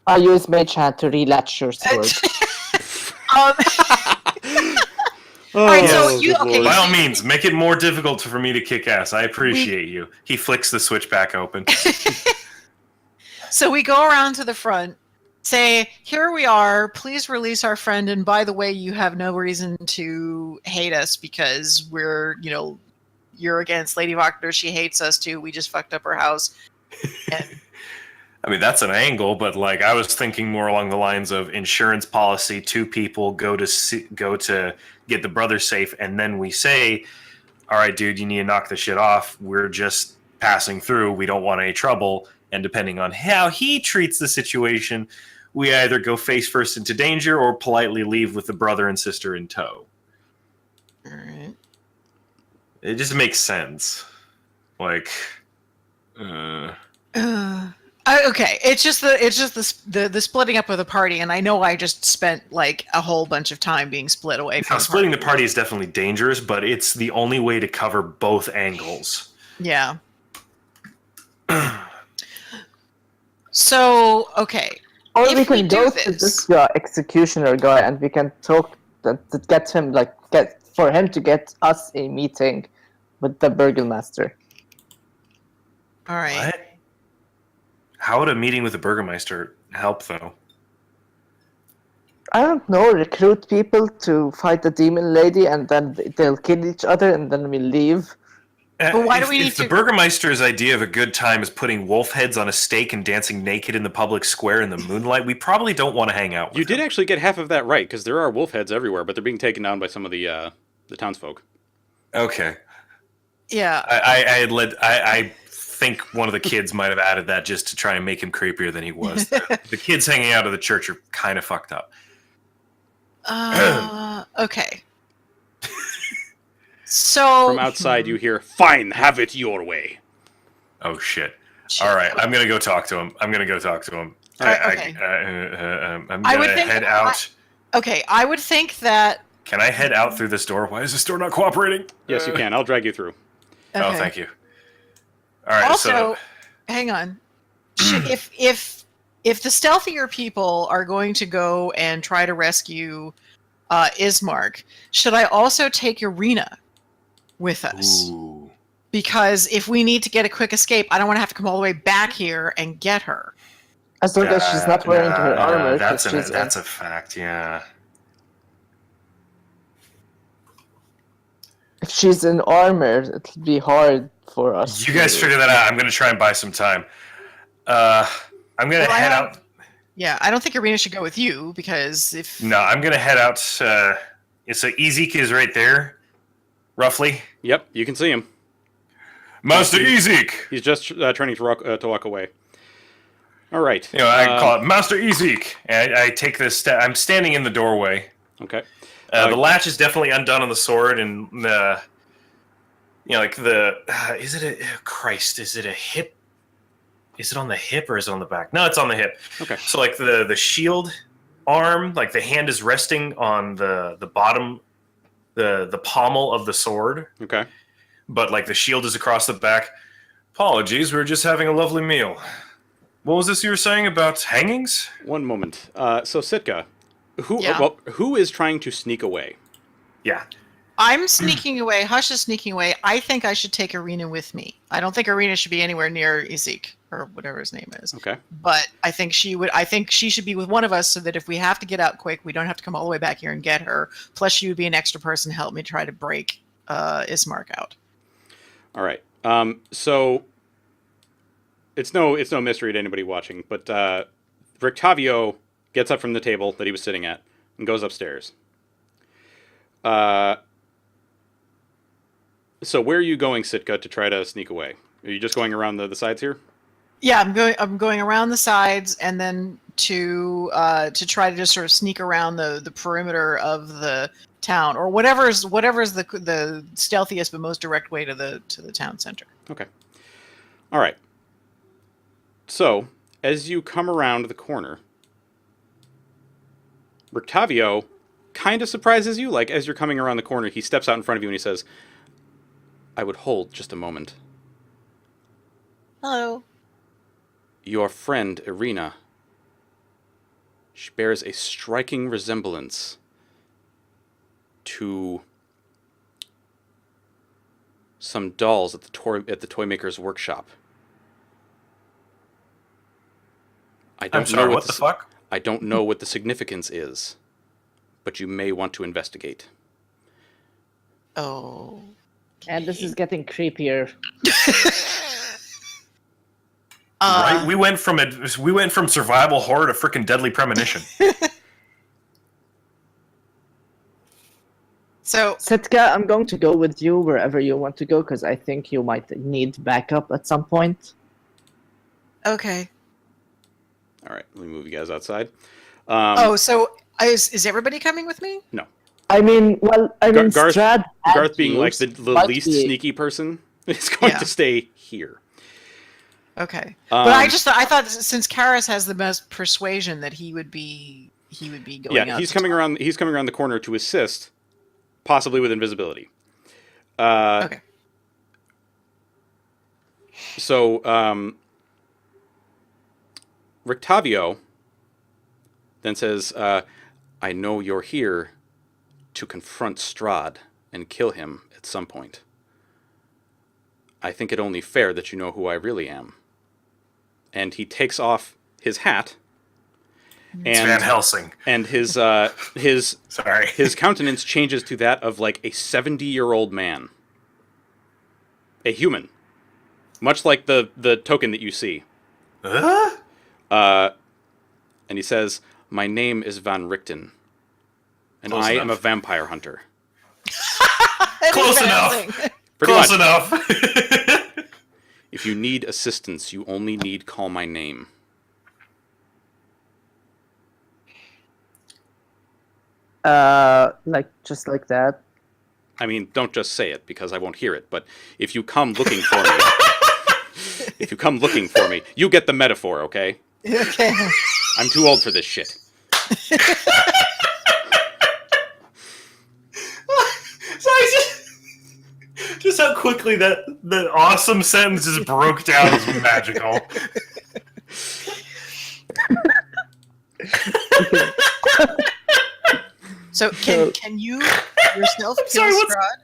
I use Mage Hand to relatch your sword. All right, so Oh, you good okay? lord. By so all means, make it more difficult for me to kick ass. I appreciate you. He flicks the switch back open. So we go around to the front, say, "Here we are. Please release our friend. And by the way, you have no reason to hate us because we're, you're against Lady Wagner. She hates us too. We just fucked up her house." And I mean, that's an angle, but like I was thinking more along the lines of insurance policy. Two people go to get the brother safe, and then we say, "All right, dude, you need to knock this shit off. We're just passing through. We don't want any trouble." And depending on how he treats the situation, we either go face first into danger or politely leave with the brother and sister in tow. all right. It just makes sense. Like, Okay, it's just the splitting up of the party, and I know I just spent like a whole bunch of time being split away from now, splitting the party is definitely dangerous, but it's the only way to cover both angles. Yeah. So okay, Or if we can we do go to this executioner guy and we can talk to get him, for him to get us a meeting with the Burgomaster. all right. What? How would a meeting with the Burgermeister help, though? I don't know, recruit people to fight the demon lady and then they'll kill each other and then we leave. But why do we need If the to- Burgermeister's idea of a good time is putting wolf heads on a stake and dancing naked in the public square in the moonlight, we probably don't want to hang out with You did him. actually get half of that right, because there are wolf heads everywhere, but they're being taken down by some of the townsfolk. Okay. Yeah. I think one of the kids might have added that just to try and make him creepier than he was. The kids hanging out of the church are kind of fucked up. Okay. So From outside, you hear, "Fine, have it your way." Oh, shit. All right, I'm going to go talk to him. I'm going to go talk to him. Okay. I'm I going would to think- head out. Okay, I would think that. Can I head out through this door? Why is this door not cooperating? Yes, you can. I'll drag you through. Oh, Okay. thank you. All right, Also, hang on. If the stealthier people are going to go and try to rescue Ismark, should I also take Irina with us? Ooh. Because if we need to get a quick escape, I don't want to have to come all the way back here and get her. As long as she's not wearing her armor. That's she's a fact, yeah. if she's in armor, it'll be hard for us. You guys figure that out. I'm going to try and buy some time. I'm going to Well, I head have- out. Yeah, I don't think Irina should go with you because if No, I'm going to head out. So Ezek is right there, roughly. Yep, you can see him. Master Ezek! He's just turning to walk away. All right. You know, I call it Master Ezek. And I take this step. I'm standing in the doorway. Okay. The latch is definitely undone on the sword, and the, is it a hip? Is it on the hip or is it on the back? No, it's on the hip. Okay. So like the shield arm, like the hand is resting on the bottom, the pommel of the sword, Okay. but like the shield is across the back. Apologies, we were just having a lovely meal. What was this you were saying about hangings? One moment. So Sitka, Yeah. who is trying to sneak away? Yeah. I'm sneaking away, Hush is sneaking away, I think I should take Irina with me. I don't think Irina should be anywhere near Ezek or whatever his name is. Okay. But I think she should be with one of us so that if we have to get out quick, we don't have to come all the way back here and get her. Plus, she would be an extra person to help me try to break Ismark out. All right. So it's no mystery to anybody watching, but Rictavio gets up from the table that he was sitting at and goes upstairs. So where are you going, Sitka, to try to sneak away? Are you just going around the sides here? Yeah, I'm going around the sides and then to try to just sort of sneak around the perimeter of the town or whatever's the stealthiest but most direct way to the town center. Okay. All right. So as you come around the corner, Rictavio kind of surprises you. Like as you're coming around the corner, he steps out in front of you and he says, "I would hold just a moment. Hello. Your friend Irina She bears a striking resemblance to some dolls at the toy maker's workshop. I'm sorry, what the fuck? I don't know what the significance is, but you may want to investigate. Oh. And this is getting creepier. Right? We went from survival horror to freaking deadly premonition. So, Sitka, I'm going to go with you wherever you want to go because I think you might need backup at some point. okay. All right, let me move you guys outside. So is everybody coming with me? No. I mean, Garth, Strahd and Garth being you like the might least be- sneaky person is going to stay here. Okay. But I thought since Karis has the best persuasion that he would be going out. Yeah, he's coming around. He's coming around the corner to assist, possibly with invisibility. Okay. So, Rictavio then says, I know you're here to confront Strahd and kill him at some point. I think it only fair that you know who I really am. And he takes off his hat. It's Van Helsing. And his Sorry. his countenance changes to that of like a 70-year-old man. A human. Much like the token that you see. And he says, my name is Van Richten, and Close I enough. am a vampire hunter. Close enough. Pretty Close much. enough. If you need assistance, you only need call my name. Just like that. I mean, don't just say it, because I won't hear it, but if you come looking for me... if you come looking for me, you get the metaphor, okay? Okay. I'm too old for this shit. Sorry, just how quickly that awesome sentence just broke down is magical. So can you yourself kill sorry, what's- Strahd?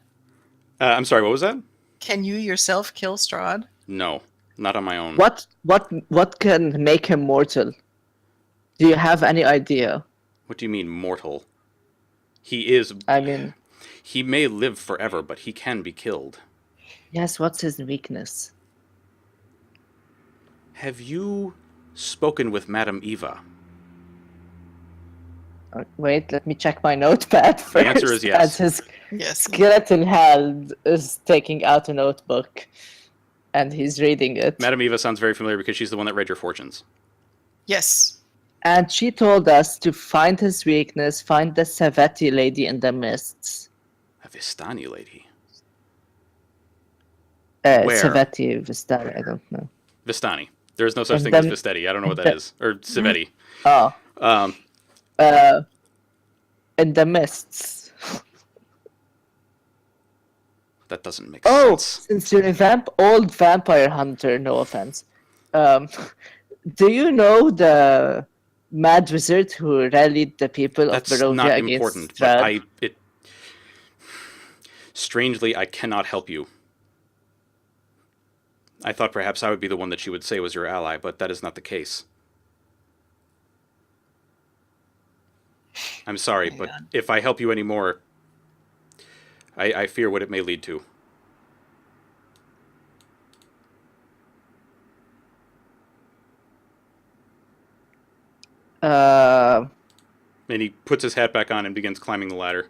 I'm sorry, what was that? Can you yourself kill Strahd? No, not on my own. What can make him mortal? Do you have any idea? What do you mean, mortal? He is... I mean, He may live forever, but he can be killed. yes, what's his weakness? Have you spoken with Madame Eva? Wait, let me check my notepad first. The answer is yes. As his Yes. skeleton hand is taking out a notebook, and he's reading it. Madame Eva sounds very familiar because she's the one that read your fortunes. Yes. And she told us to find his weakness, find the Saveti lady in the mists. A Vistani lady. Where? Saveti, Vistani, I don't know. Vistani. There is no such And thing then- as Vistetti. I don't know what that is. Or Civetti. Oh, Um, in the mists. that doesn't make Oh, sense. since you're a old vampire hunter, no offense. Do you know the mad wizard who rallied the people That's of Barovia not against important, Strahd? but strangely, I cannot help you. I thought perhaps I would be the one that you would say was your ally, but that is not the case. I'm sorry, Hang but on. if I help you anymore, I fear what it may lead to. Uh, And he puts his hat back on and begins climbing the ladder.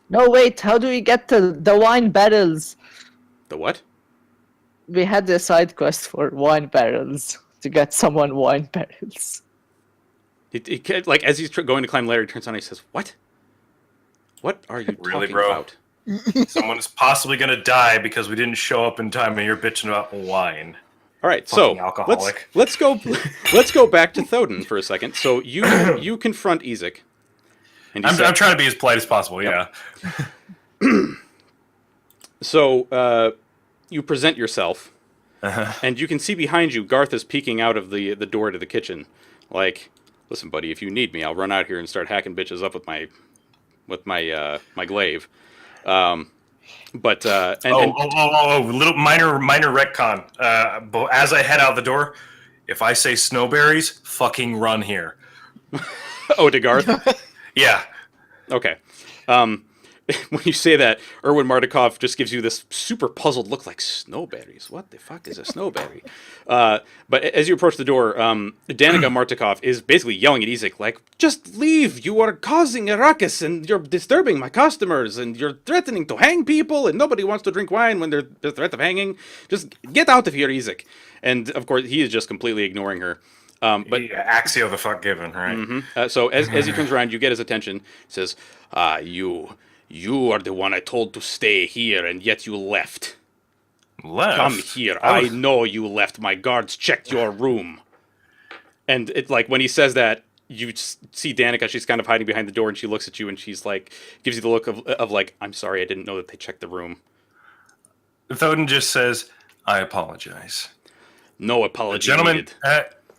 no, wait, how do we get to the wine barrels? The what? We had a side quest for wine barrels to get someone wine barrels. Like, as he's going to climb the ladder, he turns on and he says, "What? What are you Really, talking bro? about?" Someone's possibly gonna die because we didn't show up in time and you're bitching about wine. All right, Fucking so alcoholic. let's go back to Thodin for a second. So you confront Ezek, and he I'm said, trying to be as polite as possible, yeah. so you present yourself, Uh-huh. and you can see behind you Garth is peeking out of the door to the kitchen, like Listen, buddy, if you need me, I'll run out here and start hacking bitches up with my glaive. Little minor retcon. But as I head out the door, if I say snowberries, fucking run here. Oh, to Garth? Yeah. Okay. When you say that, Erwin Mardukov just gives you this super puzzled look like, snowberries? What the fuck is a snowberry? But as you approach the door, Danica Martikov is basically yelling at Ezek, like, just leave! You are causing a ruckus, and you're disturbing my customers, and you're threatening to hang people, and nobody wants to drink wine when there's the threat of hanging. Just get out of here, Ezek. And, of course, he is just completely ignoring her. But Axio the fuck given, right? Mm-hmm. So as he turns around, you get his attention. He says, you are the one I told to stay here, and yet you left. Left? Come here. I know you left. My guards checked your room. And it's like, when he says that, you see Danica, she's kind of hiding behind the door, and she looks at you, and she's like, gives you the look of like, I'm sorry, I didn't know that they checked the room. Thoden just says, I apologize. No apology Gentlemen, needed.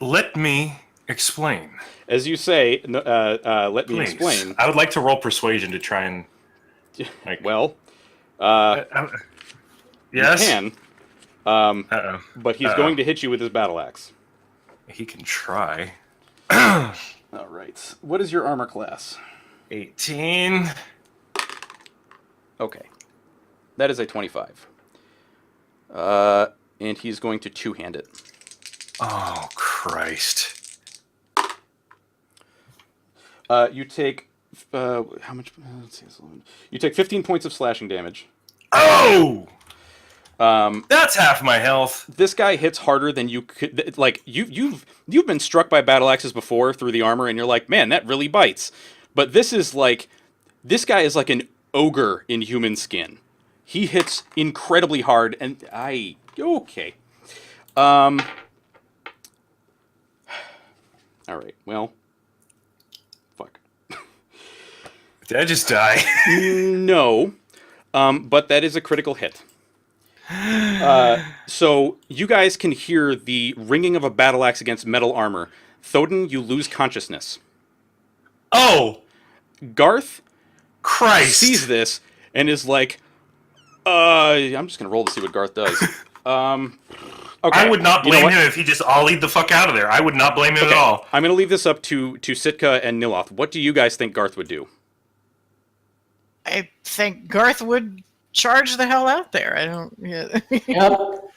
Let me explain. As you say, let me Please. explain. I would like to roll persuasion to try and... Like, Well, yes? you can, Uh-oh. but he's going to hit you with his battle axe. He can try. All right. What is your armor class? 18. Okay. That is a 25. And he's going to two-hand it. Oh, Christ. You take... how much... let's see. You take 15 points of slashing damage. Oh! That's half my health. This guy hits harder than you could... Like, you've been struck by battle axes before through the armor, and you're like, man, that really bites. But this is like... This guy is like an ogre in human skin. He hits incredibly hard, and okay. All right, well... Fuck. Did I just die? No. But that is a critical hit. So you guys can hear the ringing of a battle axe against metal armor. Thoden, you lose consciousness. Oh! Garth Christ! sees this and is like, I'm just going to roll to see what Garth does. Okay. I would not You know blame what? him if he just ollied the fuck out of there. I would not blame him at all. I'm going to leave this up to Sitka and Nyloth. What do you guys think Garth would do? I think Garth would charge the hell out there. I don't. Yeah. Yep.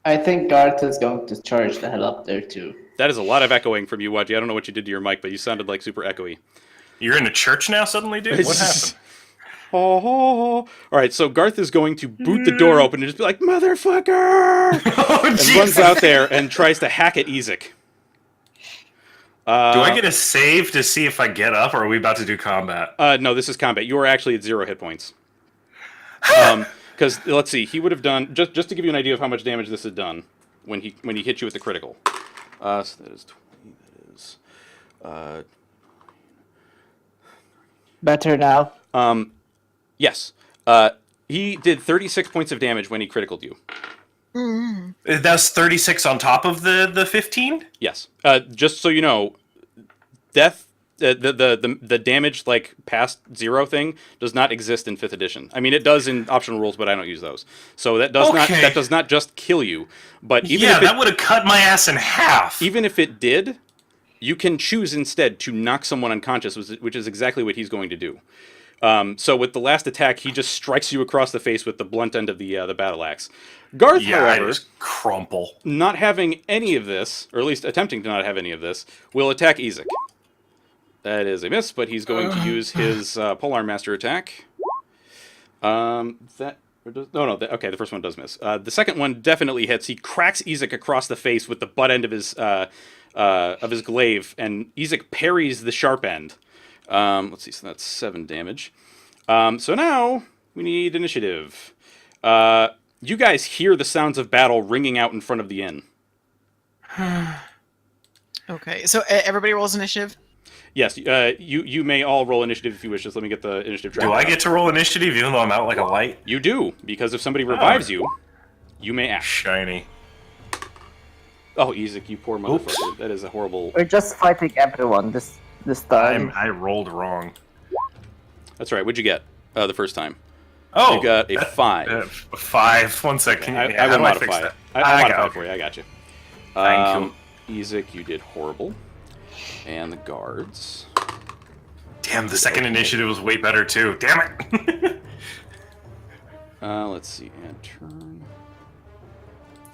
I think Garth is going to charge the hell up there too. That is a lot of echoing from you, Wadji. I don't know what you did to your mic, but you sounded like super echoey. You're in a church now suddenly, dude? What happened? All right, so Garth is going to boot the door open and just be like, motherfucker! And runs out there and tries to hack at Ezek. Do I get a save to see if I get up, or are we about to do combat? No, this is combat. You are actually at 0 hit points. Because, let's see, he would have done, just to give you an idea of how much damage this had done when he hit you with the critical. So that is 20, that is... Better now. Yes. He did 36 points of damage when he criticaled you. That's 36 on top of the 15? Yes. Just so you know, death, the damage like past 0 thing does not exist in 5th edition. I mean, it does in optional rules, but I don't use those. So that does not just kill you. But even if that would have cut my ass in half. Even if it did, you can choose instead to knock someone unconscious, which is exactly what he's going to do. So with the last attack, he just strikes you across the face with the blunt end of the battle axe. Garth, however, I just crumple. not having any of this, or at least attempting to not have any of this, will attack Ezek. That is a miss, but he's going to use his Polearm Master attack. Okay, the first one does miss. The second one definitely hits. He cracks Ezek across the face with the butt end of his glaive, and Ezek parries the sharp end. Let's see, so that's 7 damage. So now we need initiative. You guys hear the sounds of battle ringing out in front of the inn. Okay, so everybody rolls initiative? Yes, you may all roll initiative if you wish. Just let me get the initiative track. Do I get to roll initiative even though I'm out like a light? You do, because if somebody revives you, you may act. Shiny. Oh, Ezek, you poor motherfucker. That is a horrible... We're just fighting everyone this time. I rolled wrong. That's right. What'd you get the first time? Oh, You got a 5. 5. 1 second. I How will do I fix modify it. that? I'll modify got it for you. I got you. Thank Ezek, you did horrible. And the guards. Damn, the second initiative was way better too. Damn it. Let's see. Add turn.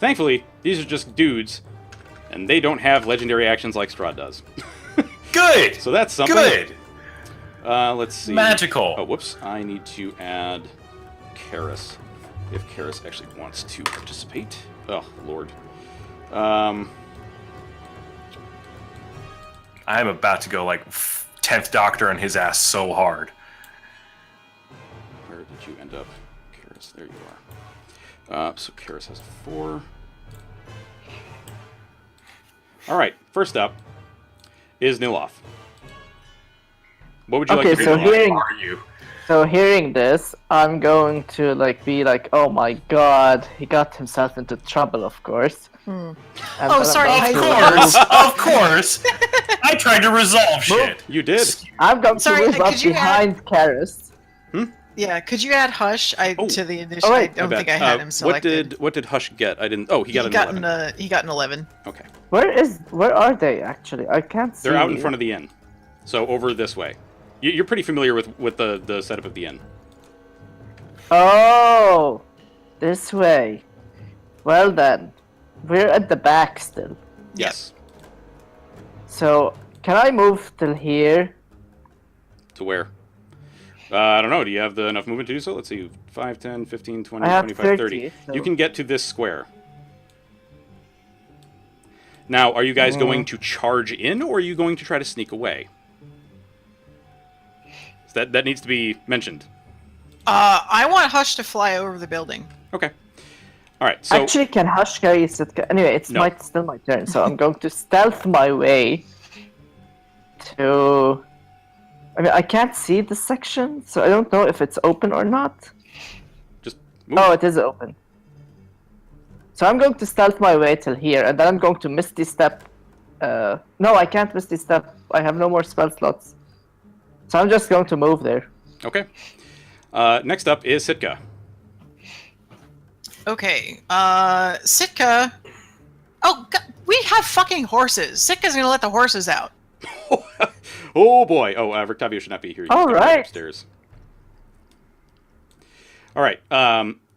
Thankfully, these are just dudes, and they don't have legendary actions like Strahd does. Good. So that's something. Good. Let's see. Magical. Oh, whoops. I need to add Karis. If Karis actually wants to participate. Oh, Lord. I'm about to go like 10th Doctor on his ass so hard. Where did you end up? Karis, there you are. So Karis has 4. Alright, first up is Nyloth. What would you like to do? So Nyloth? Are you? So hearing this, I'm going to be like, oh my god, he got himself into trouble, of course. And Oh, then sorry, I'm Of going I- to- course, of course. I tried to resolve shit. You did. I'm going Sorry, to move could up you behind Karis. Yeah, could you add Hush to the initiative? Oh, I wait. don't My think bad. I had him selected. What did Hush get? I didn't. Oh, he got an 11. He got an 11. Okay. Where are they actually? I can't see. They're out in front of the inn. So over this way. You're pretty familiar with the setup of the inn. Oh, this way. Well then, we're at the back still. Yes. So can I move till here? To where? I don't know. Do you have enough movement to do so? Let's see. 5, 10, 15, 20, I have 25, 30. 30, so- You can get to this square. Now, are you guys going to charge in, or are you going to try to sneak away? So that needs to be mentioned. I want Hush to fly over the building. Okay. All right. So Actually, can Hush carry Sitka? Anyway, it's No. still my turn, so I'm going to stealth my way to. I mean, I can't see the section, so I don't know if it's open or not. just move. Oh, it is open. So I'm going to stealth my way till here, and then I'm going to Misty Step. No, I can't Misty Step. I have no more spell slots. So I'm just going to move there. Okay. Next up is Sitka. Okay, Sitka. Oh, God, we have fucking horses. Sitka's gonna let the horses out. Oh boy. Oh, Rictavio should not be here. You All can go right. upstairs. All right.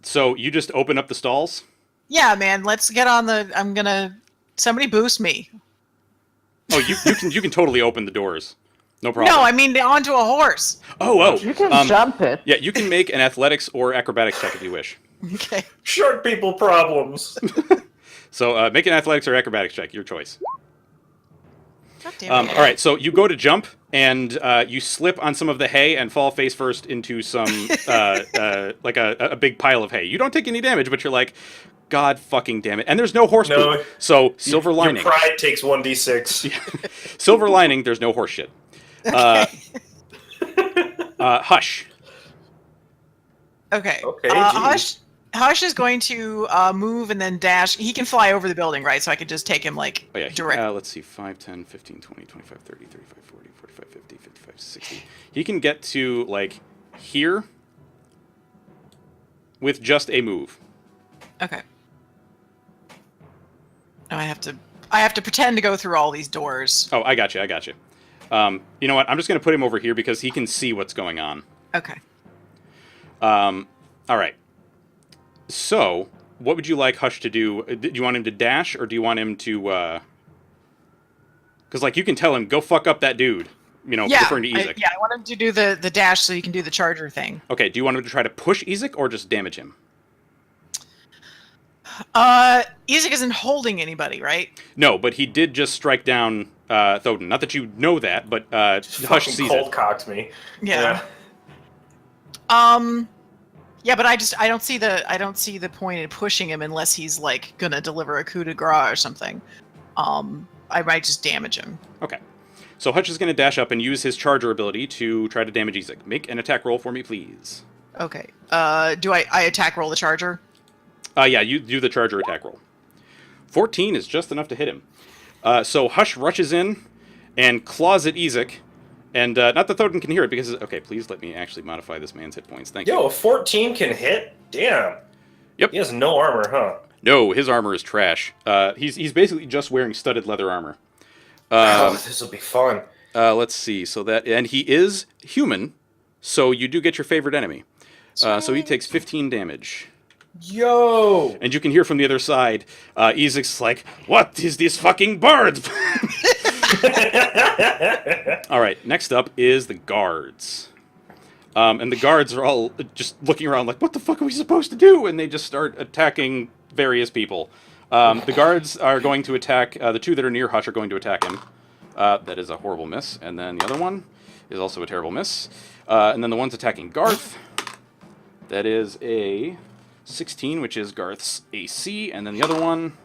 So you just open up the stalls. Yeah, man, let's get on the. I'm gonna. Somebody boost me. Oh, you can totally open the doors. No problem. No, I mean onto a horse. Oh. You can jump it. Yeah, you can make an athletics or acrobatics check if you wish. Okay. Short people problems. So make an athletics or acrobatics check, your choice. God damn it. All right, so you go to jump, and you slip on some of the hay and fall face first into some, like a big pile of hay. You don't take any damage, but you're like, God fucking damn it. And there's no horse No. poop. So, silver lining. Your pride takes 1d6. Silver lining, there's no horse shit. Hush. Okay. Okay, Hush is going to move and then dash. He can fly over the building, right? So I could just take him like Oh, yeah. direct. Let's see. 5, 10, 15, 20, 25, 30, 35, 40, 45, 50, 55, 60. He can get to, like, here with just a move. Okay. Now I have to pretend to go through all these doors. Oh, I got you. You know what? I'm just going to put him over here because he can see what's going on. Okay. All right. So, what would you like Hush to do? Do you want him to dash, or do you want him to... Because, like, you can tell him, go fuck up that dude. You know, Yeah. referring to Ezek. I want him to do the dash so he can do the charger thing. Okay, do you want him to try to push Ezek, or just damage him? Ezek isn't holding anybody, right? No, but he did just strike down Thodin. Not that you know that, but Hush sees cold it. cocked me. Yeah. Yeah, but I don't see the point in pushing him unless he's like gonna deliver a coup de grace or something. I might just damage him. Okay. So Hutch is going to dash up and use his charger ability to try to damage Ezek. Make an attack roll for me, please. Okay. Do I attack roll the charger? Yeah, you do the charger attack roll. 14 is just enough to hit him. So Hush rushes in and claws at Ezek. And not that Thoden can hear it because... Okay, please let me actually modify this man's hit points. Thank you. Yo, a 14 can hit? Damn. Yep. He has no armor, huh? No, his armor is trash. He's basically just wearing studded leather armor. This will be fun. Let's see. And he is human, so you do get your favorite enemy. So he takes 15 damage. Yo! And you can hear from the other side, Ezek's like, "What is this fucking bird?" All right, next up is the guards. And the guards are all just looking around like, what the fuck are we supposed to do? And they just start attacking various people. The guards are going to attack, the two that are near Hush are going to attack him. That is a horrible miss. And then the other one is also a terrible miss. And then the one's attacking Garth. That is a 16, which is Garth's AC. And then the other one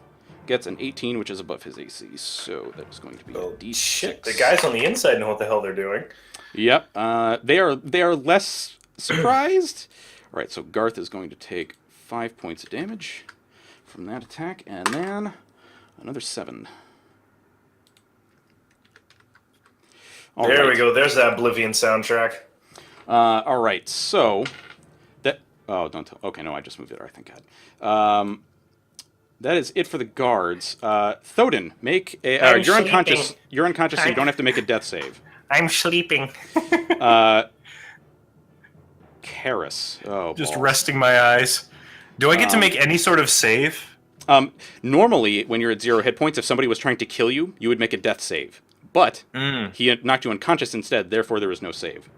gets an 18, which is above his AC. So that's going to be a D6. Shit, the guys on the inside know what the hell they're doing. Yep, they are less surprised. All right, so Garth is going to take 5 points of damage from that attack, and then another 7. There we go. There's that Oblivion soundtrack. All right, so that. Oh, don't tell. Okay, no, I just moved it. All right, thank God. That is it for the guards. Thoden, make a. You're unconscious. You're unconscious, so you don't have to make a death save. I'm sleeping. Karis. Oh, Just balls. resting my eyes. Do I get to make any sort of save? Normally, when you're at 0 hit points, if somebody was trying to kill you, you would make a death save. But he knocked you unconscious instead, therefore there was no save.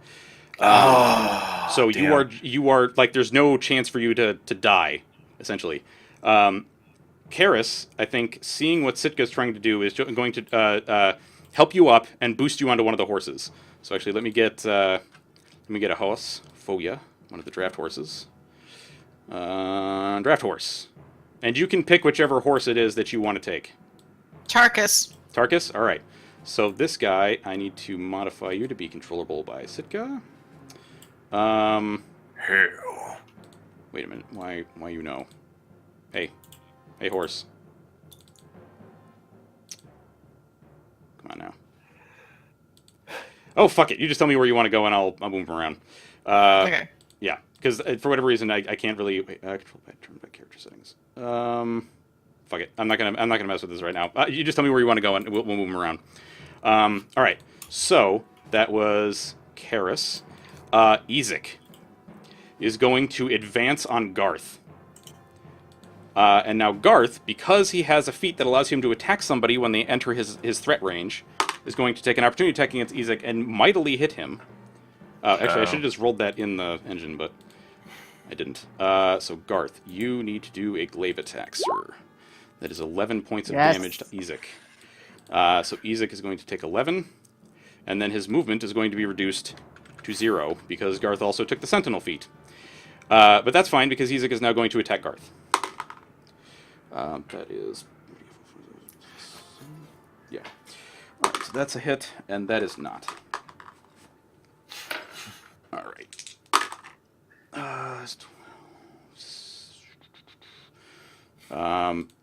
So damn. you are like there's no chance for you to die, essentially. Karis, I think, seeing what Sitka's trying to do, is going to help you up and boost you onto one of the horses. So actually, let me get a horse for you, one of the draft horses. Draft horse, and you can pick whichever horse it is that you want to take. Tarkus. Tarkus, all right. So this guy, I need to modify you to be controllable by Sitka. Hell. Wait a minute. Why you know? Hey, horse. Come on now. Oh, fuck it. You just tell me where you want to go, and I'll move around. Okay. Yeah, because for whatever reason, I can't really control by turn by character settings. Fuck it. I'm not gonna mess with this right now. You just tell me where you want to go, and we'll move them around. All right. So that was Karis. Ezek is going to advance on Garth. And now Garth, because he has a feat that allows him to attack somebody when they enter his threat range, is going to take an opportunity attack against Ezek and mightily hit him. Actually, I should have just rolled that in the engine, but I didn't. So Garth, you need to do a glaive attack, sir. That is 11 points of damage to Ezek. So Ezek is going to take 11, and then his movement is going to be reduced to 0, because Garth also took the Sentinel feat. But that's fine, because Ezek is now going to attack Garth. That is... Yeah. Alright, so that's a hit, and that is not. Alright.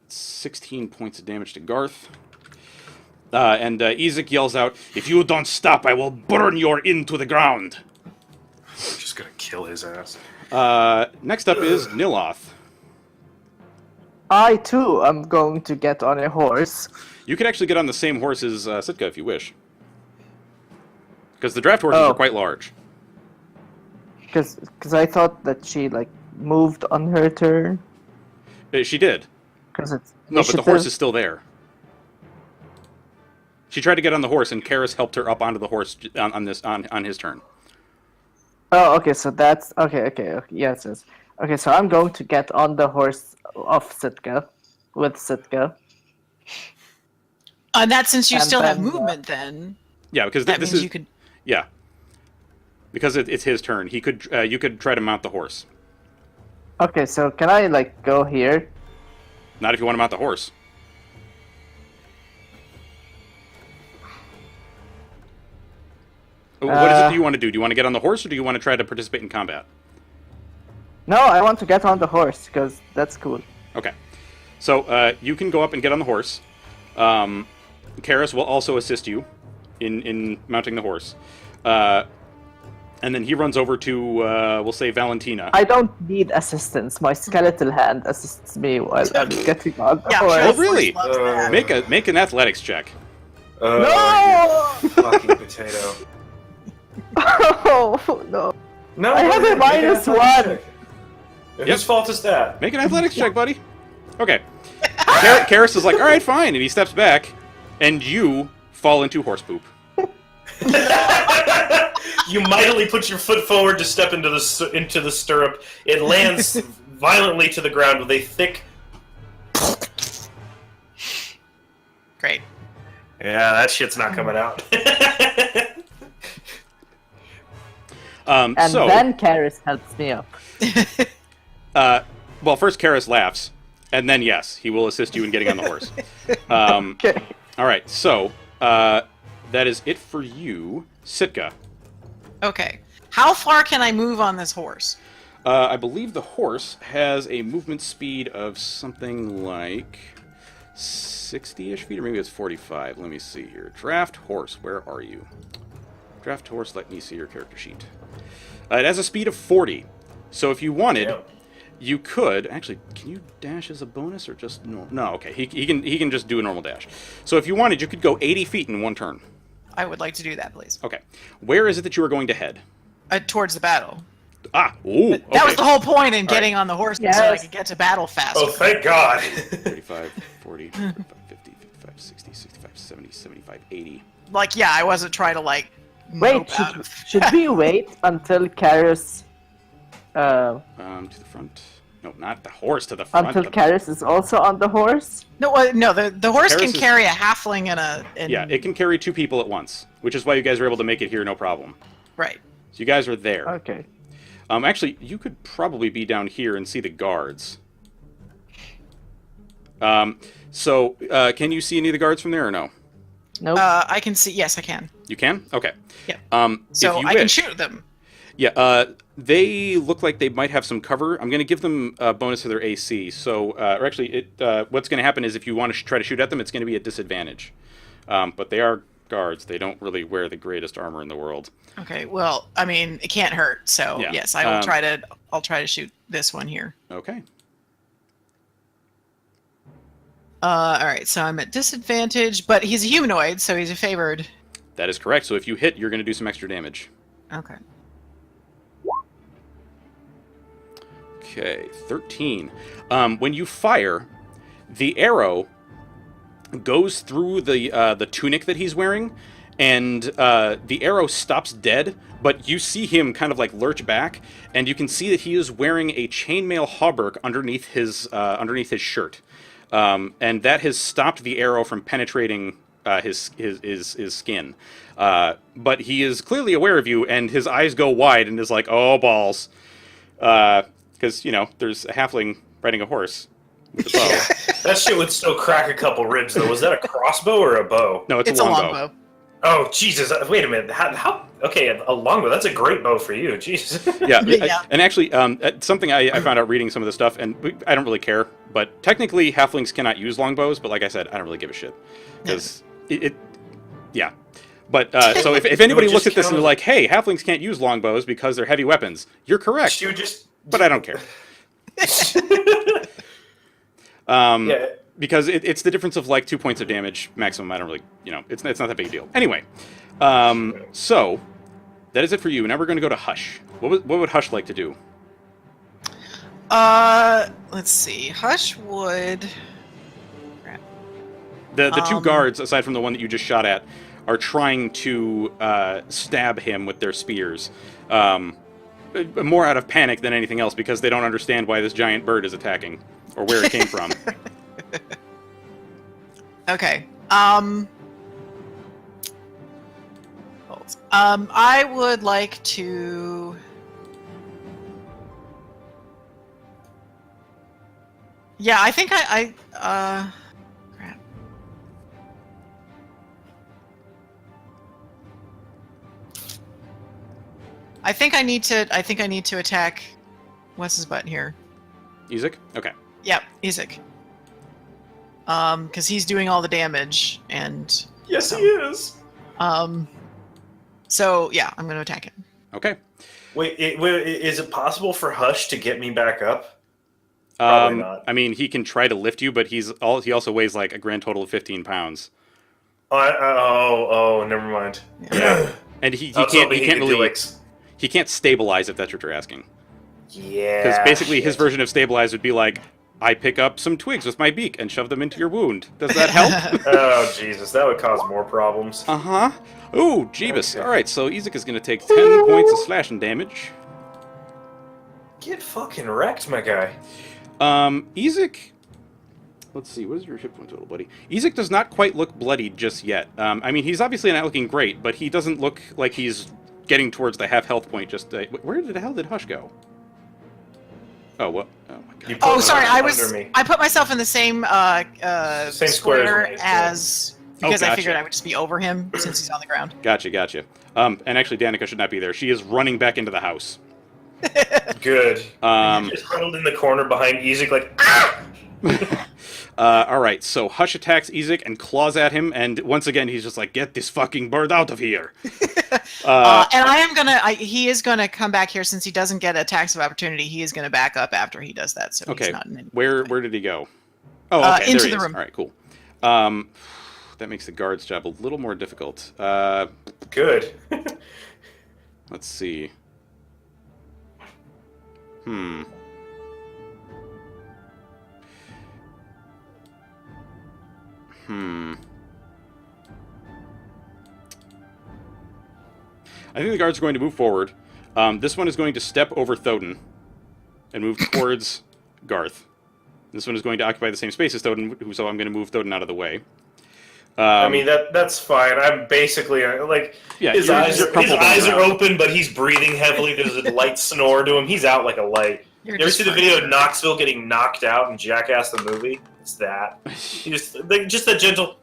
16 points of damage to Garth. And Ezek yells out, "If you don't stop, I will burn your inn to the ground." I'm just gonna kill his ass. Next up is Nyloth. I too am going to get on a horse. You could actually get on the same horse as Sitka if you wish. Because the draft horses are quite large. Because I thought that she like moved on her turn. She did. Because it's No, but the horse is still there. She tried to get on the horse, and Karis helped her up onto the horse on his turn. Oh, okay. So that's okay. Yes. Okay, so I'm going to get on the horse of Sitka, with Sitka. That since you And still have then, movement, then Yeah, because that this means is you could. yeah. Because it's his turn. You could try to mount the horse. Okay, so can I like go here? Not if you want to mount the horse. What is it that you want to do? Do you want to get on the horse, or do you want to try to participate in combat? No, I want to get on the horse because that's cool. Okay. So you can go up and get on the horse. Karis will also assist you in mounting the horse. And then he runs over to, we'll say, Valentina. I don't need assistance. My skeletal hand assists me while I'm getting on the Yeah, horse. Oh, really? Loves that. Make an athletics check. No! You fucking potato. Oh, no. No, I have a make an minus athletics one. check. Whose fault is that? Make an athletics check, buddy. Okay. Karis is like, all right, fine, and he steps back, and you fall into horse poop. You mightily put your foot forward to step into the stirrup. It lands violently to the ground with a thick. Great. Yeah, that shit's not coming out. And So, then Karis helps me up. well, first Karis laughs, and then yes, he will assist you in getting on the horse. Okay. All right, so that is it for you, Sitka. Okay. How far can I move on this horse? I believe the horse has a movement speed of something like 60-ish feet, or maybe it's 45. Let me see here. Draft horse, where are you? Draft horse, let me see your character sheet. It has a speed of 40. So if you wanted, Yeah. you could... Actually, can you dash as a bonus or just... No, okay. He can just do a normal dash. So if you wanted, you could go 80 feet in one turn. I would like to do that, please. Okay. Where is it that you are going to head? Towards the battle. Ooh, okay. That was the whole point in getting on the horse, so I Yes. could get to battle faster. Oh, thank God. 35, 40, 45, 50, 55, 60, 65, 70, 75, 80. Like, yeah, I wasn't trying to, like, Wait, nope out of... should we wait until Karis... To the front. No, not the horse, to the front. until Karis is also on the horse? No, the horse Karis can is- carry a halfling and a... Yeah, it can carry 2 people at once, which is why you guys were able to make it here no problem. Right. So you guys are there. Okay. Actually, you could probably be down here and see the guards. So, can you see any of the guards from there or no? Nope. I can see... Yes, I can. You can? Okay. Yeah. So if you I can wish- shoot them. Yeah, they look like they might have some cover. I'm going to give them a bonus to their AC. So, or actually, what's going to happen is if you want to try to shoot at them, it's going to be at disadvantage. But they are guards. They don't really wear the greatest armor in the world. Okay, well, I mean, it can't hurt, so Yeah. yes, I will I'll try to shoot this one here. Okay. All right, so I'm at disadvantage, but he's a humanoid, so he's a favored. That is correct. So if you hit, you're going to do some extra damage. Okay. Okay, 13. When you fire, the arrow goes through the tunic that he's wearing, and the arrow stops dead, but you see him kind of like lurch back, and you can see that he is wearing a chainmail hauberk underneath his shirt, and that has stopped the arrow from penetrating his skin. But he is clearly aware of you, and his eyes go wide, and is like, "Oh balls," because there's a halfling riding a horse with a bow. That shit would still crack a couple ribs, though. Was that a crossbow or a bow? No, it's It's a a longbow. longbow. Oh, Jesus. Wait a minute. How? Okay, a longbow. That's a great bow for you. Jesus. Yeah, Yeah. and actually, something I found out reading some of this stuff, and I don't really care, but technically halflings cannot use longbows, but like I said, I don't really give a shit. Because yeah. But, so if anybody would looks just at this and count they're like, hey, halflings can't use longbows because they're heavy weapons, you're correct, She would just. but I don't care. Yeah. Because it's the difference of like 2 points of damage maximum. I don't really, it's not that big a deal. Anyway, so that is it for you. Now we're going to go to Hush. What would Hush like to do? Let's see. Hush would... Crap. The two guards, aside from the one that you just shot at, are trying to stab him with their spears. More out of panic than anything else, because they don't understand why this giant bird is attacking, or where it came from. Okay. I would like to... Yeah, I think crap. I think I need to attack... What's his button here? Ezek? Okay. Yep, Isaac. because he's doing all the damage, and Yes, he is. so yeah, I'm going to attack him. Okay. Wait, is it possible for Hush to get me back up? Probably not. I mean, he can try to lift you, but he also weighs like a grand total of 15 pounds. Never mind. Yeah. And he I was can't hoping he can't could do, really like, he can't stabilize, if that's what you're asking. yeah. Because basically his shit. version of stabilize would be like, I pick up some twigs with my beak and shove them into your wound. Does that help? Oh Jesus, that would cause more problems. Uh-huh. Ooh, Jeebus. Okay. Alright, so Ezek is going to take 10 points of slashing damage. Get fucking wrecked, my guy. Ezek... Let's see, what is your hit point total, buddy? Ezek does not quite look bloodied just yet. I mean, he's obviously not looking great, but he doesn't look like he's getting towards the half health point. Just where the hell did Hush go? Oh, what? Oh my god. You put Oh, him sorry, under me. I put myself in the same Same square square as me, because I gotcha. figured I would just be over him since he's on the ground. Gotcha. And actually, Danica should not be there. She is running back into the house. Good. Um, Just huddled in the corner behind Ezek, like, ah! all right, so Hush attacks Ezek and claws at him, and once again, he's just like, get this fucking bird out of here. And I am he is gonna come back here since he doesn't get attacks of opportunity. He is gonna back up after he does that. So Okay, he's not in any where did he go? Oh, okay, into there he the is. room. All right, cool. That makes the guard's job a little more difficult. Good. Let's see. I think the guards are going to move forward. This one is going to step over Thoden and move towards Garth. This one is going to occupy the same space as Thoden, so I'm going to move Thoden out of the way. I mean, that's fine. I'm basically, like, Yeah, his you're eyes crumpled on the are ground. open, but he's breathing heavily. There's a light snore to him. He's out like a light. You're You ever just see the fine. video of Knoxville getting knocked out in Jackass the movie? It's that. He just a gentle,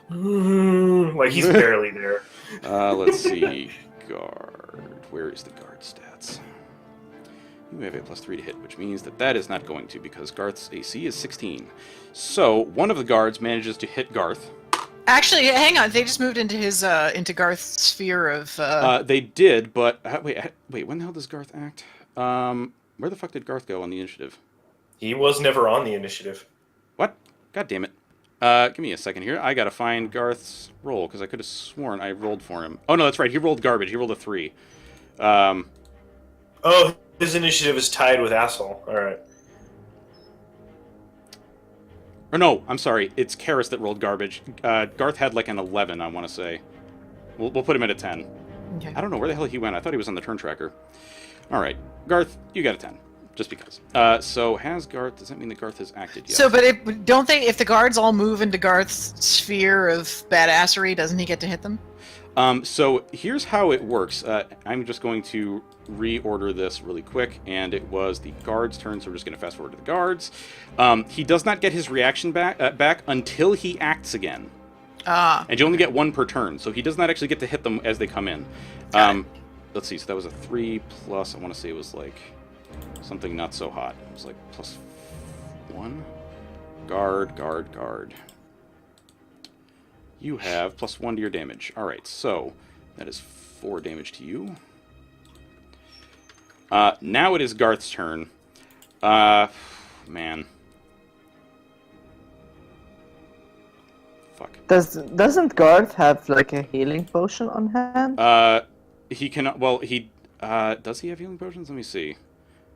like he's barely there. Let's see. Guard. Where is the guard stats? You have a +3 to hit, which means that is not going to, because Garth's AC is 16. So, one of the guards manages to hit Garth. Actually, hang on. They just moved into his into Garth's sphere of. They did, but... wait, when the hell does Garth act? Where the fuck did Garth go on the initiative? He was never on the initiative. What? God damn it. Give me a second here. I gotta find Garth's roll, because I could have sworn I rolled for him. Oh, no, that's right. He rolled garbage. He rolled a 3. Oh, his initiative is tied with asshole. All right. Or no, I'm sorry. It's Karis that rolled garbage. Garth had like an 11, I want to say. We'll put him at a 10. Okay. I don't know where the hell he went. I thought he was on the turn tracker. All right. Garth, you got a 10. Just because. So has Garth... Does that mean that Garth has acted yet? So, but don't they? If the guards all move into Garth's sphere of badassery, doesn't he get to hit them? So here's how it works. I'm just going to reorder this really quick, and it was the guard's turn, so we're just going to fast forward to the guards. He does not get his reaction back until he acts again. And you only get one per turn, so he does not actually get to hit them as they come in. Let's see, so that was a 3 plus, I want to say it was like something not so hot. It was like +1. Guard. You have +1 to your damage. Alright, so that is 4 damage to you. Now it is Garth's turn. Man. Fuck. Doesn't Garth have like a healing potion on hand? He cannot. Well, he does he have healing potions? Let me see.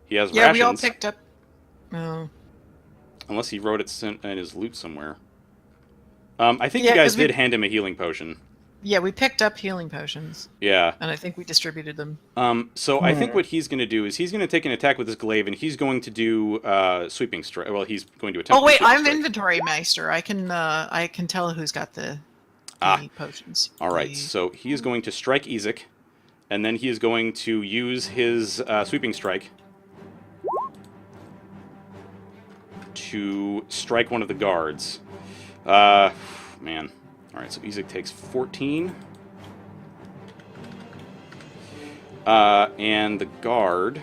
He has Yeah, rations. we all picked up. Oh. Unless he wrote it in his loot somewhere. I think Yeah, you guys 'cause we- did hand him a healing potion. Yeah, we picked up healing potions, Yeah. and I think we distributed them. So I think what he's going to do is he's going to take an attack with his glaive, and he's going to do sweeping strike. Well, he's going to attempt. Oh wait, sweeping I'm strike. inventory master. I can tell who's got the potions. All right, so he is going to strike Ezek, and then he is going to use his sweeping strike to strike one of the guards. Man. All right, so Ezek takes 14. And the guard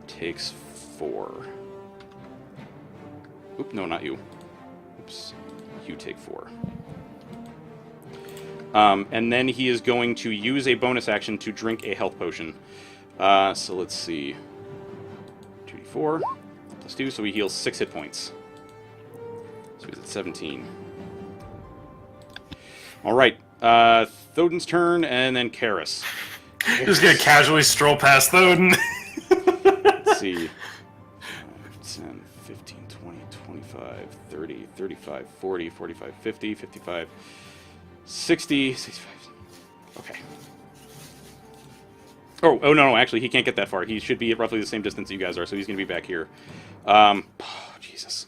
takes 4. Oop, no, not you. Oops. You take 4. And then he is going to use a bonus action to drink a health potion. So let's see. 2d4 plus 2, so he heals 6 hit points. So he's at 17. All right. Thodin's turn, and then Karis. Just gonna casually stroll past Thodin. Let's see. 10, 15, 20, 25, 30, 35, 40, 45, 50, 55, 60, 65. Okay. Oh, no, actually, he can't get that far. He should be at roughly the same distance you guys are, so he's going to be back here. Oh, Jesus.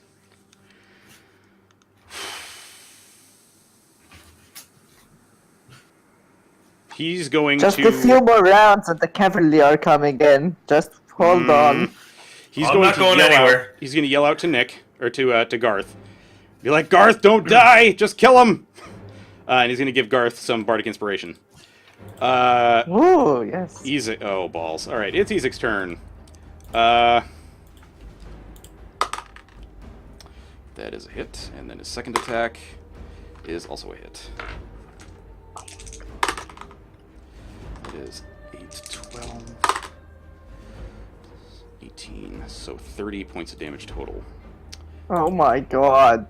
He's going Just to... a few more rounds and the cavalry are coming in. Just hold on. He's I'm going not to going yell anywhere. out. He's going to yell out to Nick, or to Garth. Be like, Garth, don't die! Just kill him! And he's going to give Garth some bardic inspiration. Ooh, yes. Ezek. Oh, balls. Alright, it's Ezek's turn. That is a hit, and then his second attack is also a hit. That is 8, 12, 18, so 30 points of damage total. Oh my god.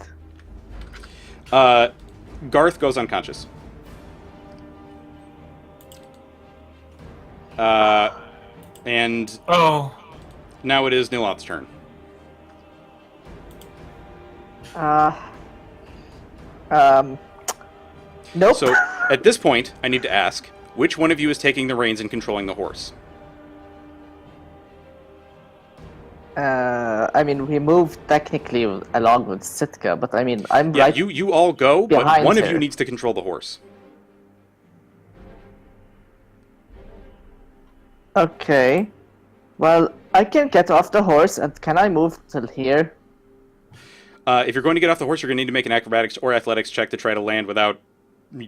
Garth goes unconscious. And Oh. now it is Nyloth's turn. Nope. So, at this point, I need to ask, which one of you is taking the reins and controlling the horse? I mean, we moved technically along with Sitka, but I mean, I'm Yeah, right. you all go, but behind one of her. you needs to control the horse. Okay. Well, I can get off the horse, and can I move till here? If you're going to get off the horse, you're going to need to make an acrobatics or athletics check to try to land without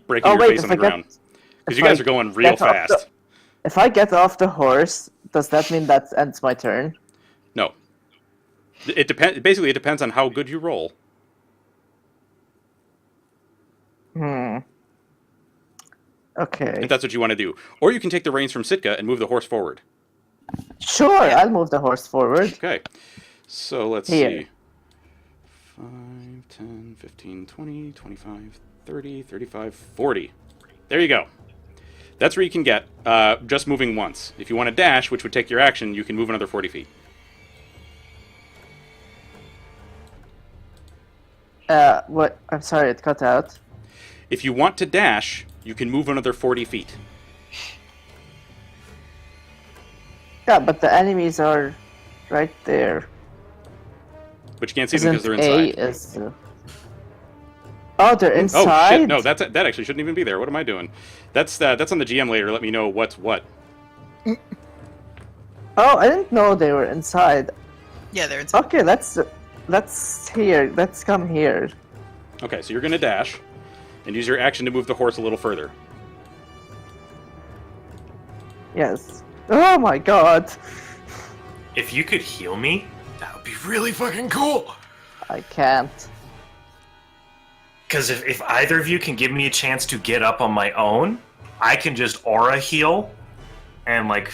breaking Oh your wait, face on if the I ground. get, Because if you guys I are going real get off fast. if I get off the horse, does that mean that ends my turn? No. It depends. Basically, it depends on how good you roll. Okay. If that's what you want to do. Or you can take the reins from Sitka and move the horse forward. Sure, I'll move the horse forward. Okay. So let's Here. see. 5, 10, 15, 20, 25, 30, 35, 40. There you go. That's where you can get, just moving once. If you want to dash, which would take your action, you can move another 40 feet. What? I'm sorry, it cut out. If you want to dash, you can move another 40 feet. Yeah, but the enemies are right there. But you can't see them because Isn't they're A inside. is... Oh, they're Oh, inside? shit. No, that actually shouldn't even be there. What am I doing? That's on the GM later. Let me know what's what. Oh, I didn't know they were inside. Yeah, they're inside. Okay, let's here. Let's come here. Okay, so you're going to dash and use your action to move the horse a little further. Yes. Oh my god. If you could heal me, that would be really fucking cool. I can't. Because if either of you can give me a chance to get up on my own, I can just aura heal and, like,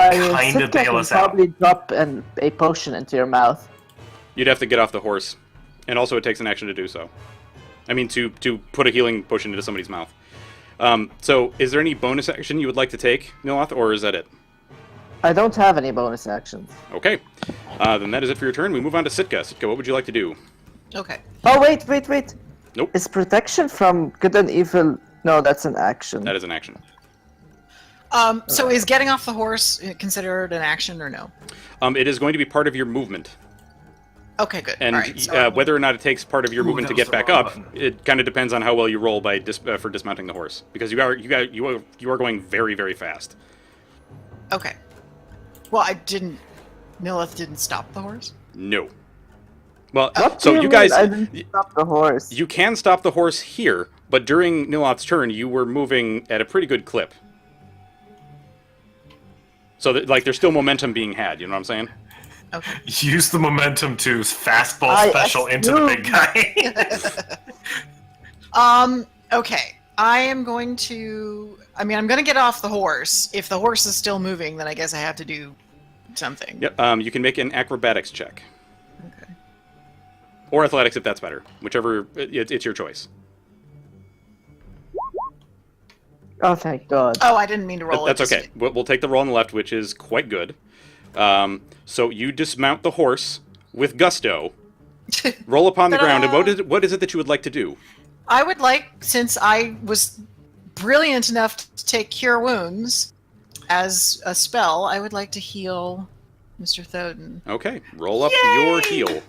kinda Sitka bail can us out. probably drop a potion into your mouth. You'd have to get off the horse. And also it takes an action to do so. I mean, to put a healing potion into somebody's mouth. So, is there any bonus action you would like to take, Nyloth, or is that it? I don't have any bonus actions. Okay. Then that is it for your turn. We move on to Sitka. Sitka, what would you like to do? Okay. Oh, wait. Nope. Is protection from good and evil... No, that's an action. That is an action. So is getting off the horse considered an action or no? It is going to be part of your movement. Okay, good. And All right, so whether or not it takes part of your movement that to was get the back wrong up, button. it kind of depends on how well you roll by for dismounting the horse. Because you are going very, very fast. okay. Well, Nyloth didn't stop the horse? No. Well, What so do you guys, mean I didn't stop the horse. you can stop the horse here, but during Nyloth's turn, you were moving at a pretty good clip. So, that, like, there's still momentum being had. You know what I'm saying? Okay. Use the momentum to fastball special into the big guy. Okay. I am going to... I mean, I'm going to get off the horse. If the horse is still moving, then I guess I have to do something. Yep. You can make an acrobatics check. Okay. Or athletics if that's better. Whichever, it's your choice. Oh, thank God. Oh, I didn't mean to roll That's it. okay. We'll take the roll on the left, which is quite good. So you dismount the horse with gusto, roll upon the ground, and what is it that you would like to do? I would like, since I was brilliant enough to take Cure Wounds as a spell, I would like to heal Mr. Thoden. Okay, roll up your heal.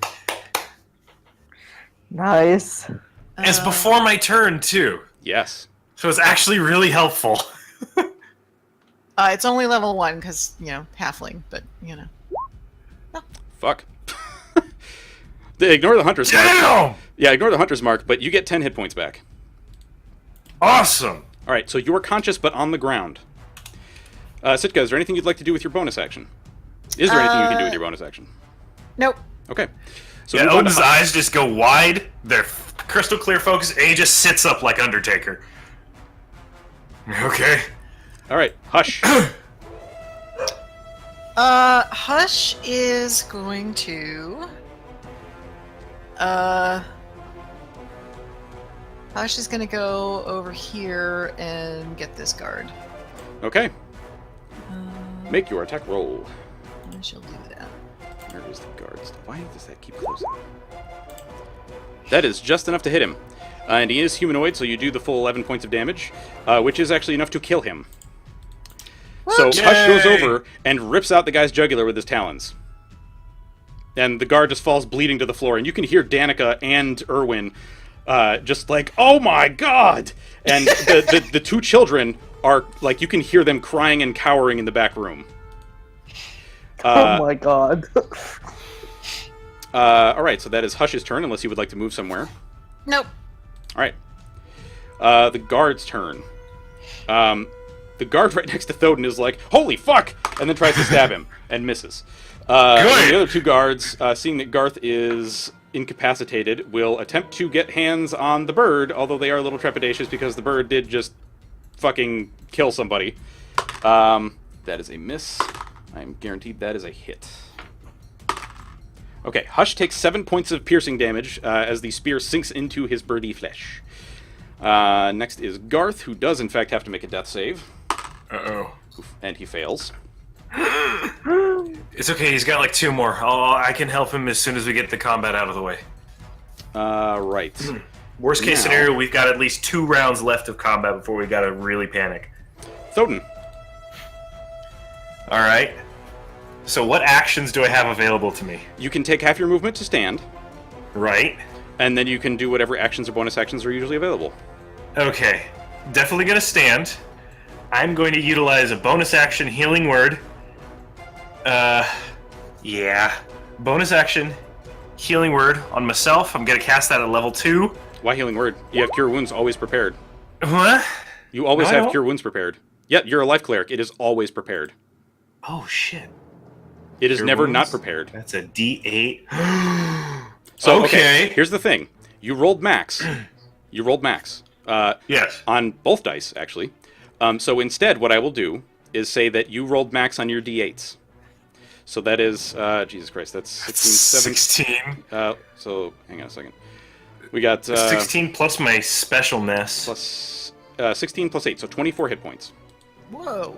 Nice. It's before my turn, too. Yes. So it's actually really helpful. It's only level 1, because, halfling, but, Fuck. Ignore the hunter's mark. Damn! Yeah, ignore the hunter's mark, but you get 10 hit points back. Awesome! Alright, so you are conscious but on the ground. Sitka, is there anything you'd like to do with your bonus action? Is there anything you can do with your bonus action? Nope. Okay. So Yeah, move on to Odin's eyes just go wide, they're crystal clear focus, and he just sits up like Undertaker. Okay. Alright, Hush. Hush is going to... Hush is going to go over here and get this guard. Okay. Make your attack roll. I shall do that. Where is the guard? Why does that keep closing? That is just enough to hit him. And he is humanoid, so you do the full 11 points of damage, which is actually enough to kill him. So Hush goes over and rips out the guy's jugular with his talons. And the guard just falls bleeding to the floor, and you can hear Danica and Erwin just like, oh my god! And the two children are, like, you can hear them crying and cowering in the back room. Oh my God. Alright, so that is Hush's turn, unless he would like to move somewhere. Nope. Alright. The guard's turn. The guard right next to Thoden is like, holy fuck! And then tries to stab him, and misses. And the other two guards, seeing that Garth is incapacitated, will attempt to get hands on the bird, although they are a little trepidatious because the bird did just fucking kill somebody. That is a miss. I am guaranteed that is a hit. Okay, Hush takes 7 points of piercing damage as the spear sinks into his birdie flesh. Next is Garth, who does in fact have to make a death save. Uh-oh. And he fails. It's okay, he's got like 2 more. I can help him as soon as we get the combat out of the way. Right. Worst case Now- scenario, we've got at least 2 rounds left of combat before we gotta really panic. Thoden. Alright. So what actions do I have available to me? You can take half your movement to stand, Right? and then you can do whatever actions or bonus actions are usually available. Okay. Definitely gonna stand. I'm going to utilize a bonus action healing word. Yeah. Bonus action healing word on myself. I'm gonna cast that at level 2. Why healing word? You have Cure Wounds always prepared. What? You always No, I have don't. Cure Wounds prepared. Yeah, you're a life cleric. It is always prepared. Oh shit. It is Cure never not Wounds? prepared. That's a D8. So, Okay. here's the thing. You rolled max. You rolled max. Yes. On both dice, actually. So instead, what I will do is say that you rolled max on your d8s. So that is, Jesus Christ, that's 16, 16. so, hang on a second. We got 16 plus my specialness. plus 16 plus 8, so 24 hit points. Whoa.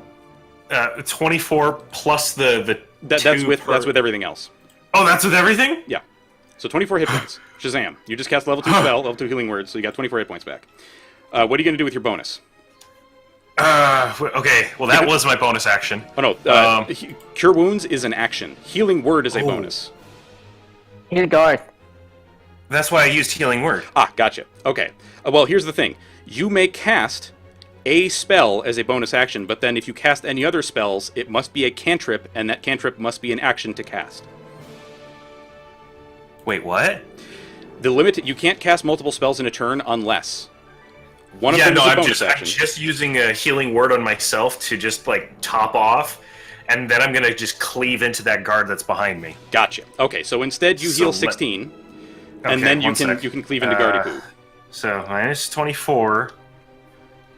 24 plus the That's 2 with per- that's with everything else. Oh, that's with everything? Yeah. So 24 hit points. Shazam. You just cast level 2 spell, level 2 healing word, so you got 24 hit points back. What are you going to do with your bonus? Okay. Well, that was my bonus action. Oh no, Cure Wounds is an action. Healing Word is a bonus. Here, Garth. That's why I used healing word. Ah, gotcha. Okay. Well, here's the thing. You may cast a spell as a bonus action, but then if you cast any other spells, it must be a cantrip, and that cantrip must be an action to cast. Wait, what? The limit, you can't cast multiple spells in a turn unless one of Yeah, them no, is a I'm bonus just action. using a healing word on myself to just like top off, and then I'm gonna just cleave into that guard that's behind me. Gotcha. Okay, so instead you So heal let- 16, Okay, and then you one can sec. you can cleave into Gardeku. So minus 24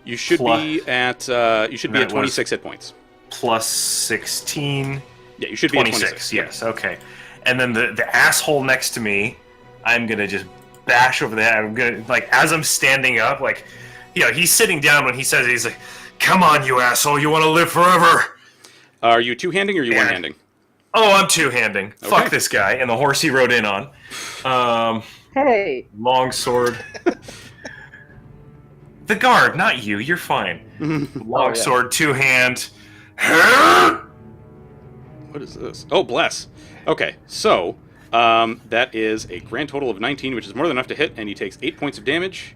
You should plus- be at That 26 hit points. plus 16. Yeah, you should be 26. at 26. Yes. Okay. And then the asshole next to me, I'm gonna just bash over the head. I'm gonna as I'm standing up, he's sitting down when he says it, he's like, "Come on, you asshole! You want to live forever?" Are you two-handing or are you And- one-handing? Oh, I'm two-handing. Okay. Fuck this guy and the horse he rode in on. Hey. Long sword. The guard, not you. You're fine. Long yeah. sword, two-hand. What is this? Oh, bless. Okay, so that is a grand total of 19, which is more than enough to hit, and he takes 8 points of damage.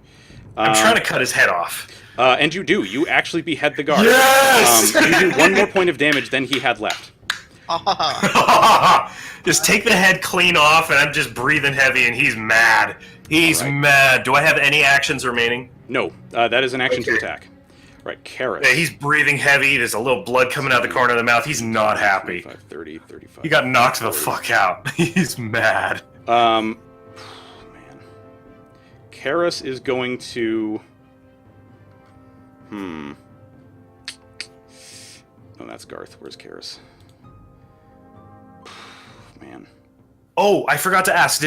I'm trying to cut his head off. And you do. You actually behead the guard. Yes! You do 1 more point of damage than he had left. Just take the head clean off, and I'm just breathing heavy, and he's mad. He's All right. mad. Do I have any actions remaining? No, that is an action to Okay. attack. Right, Karis. Yeah, he's breathing heavy. There's a little blood coming out the corner of the mouth. He's not happy. 25, 30, 35. He got knocked the fuck out. He's mad. Man. Karis is going to... Oh, that's Garth. Where's Karis? Man. Oh, I forgot to ask.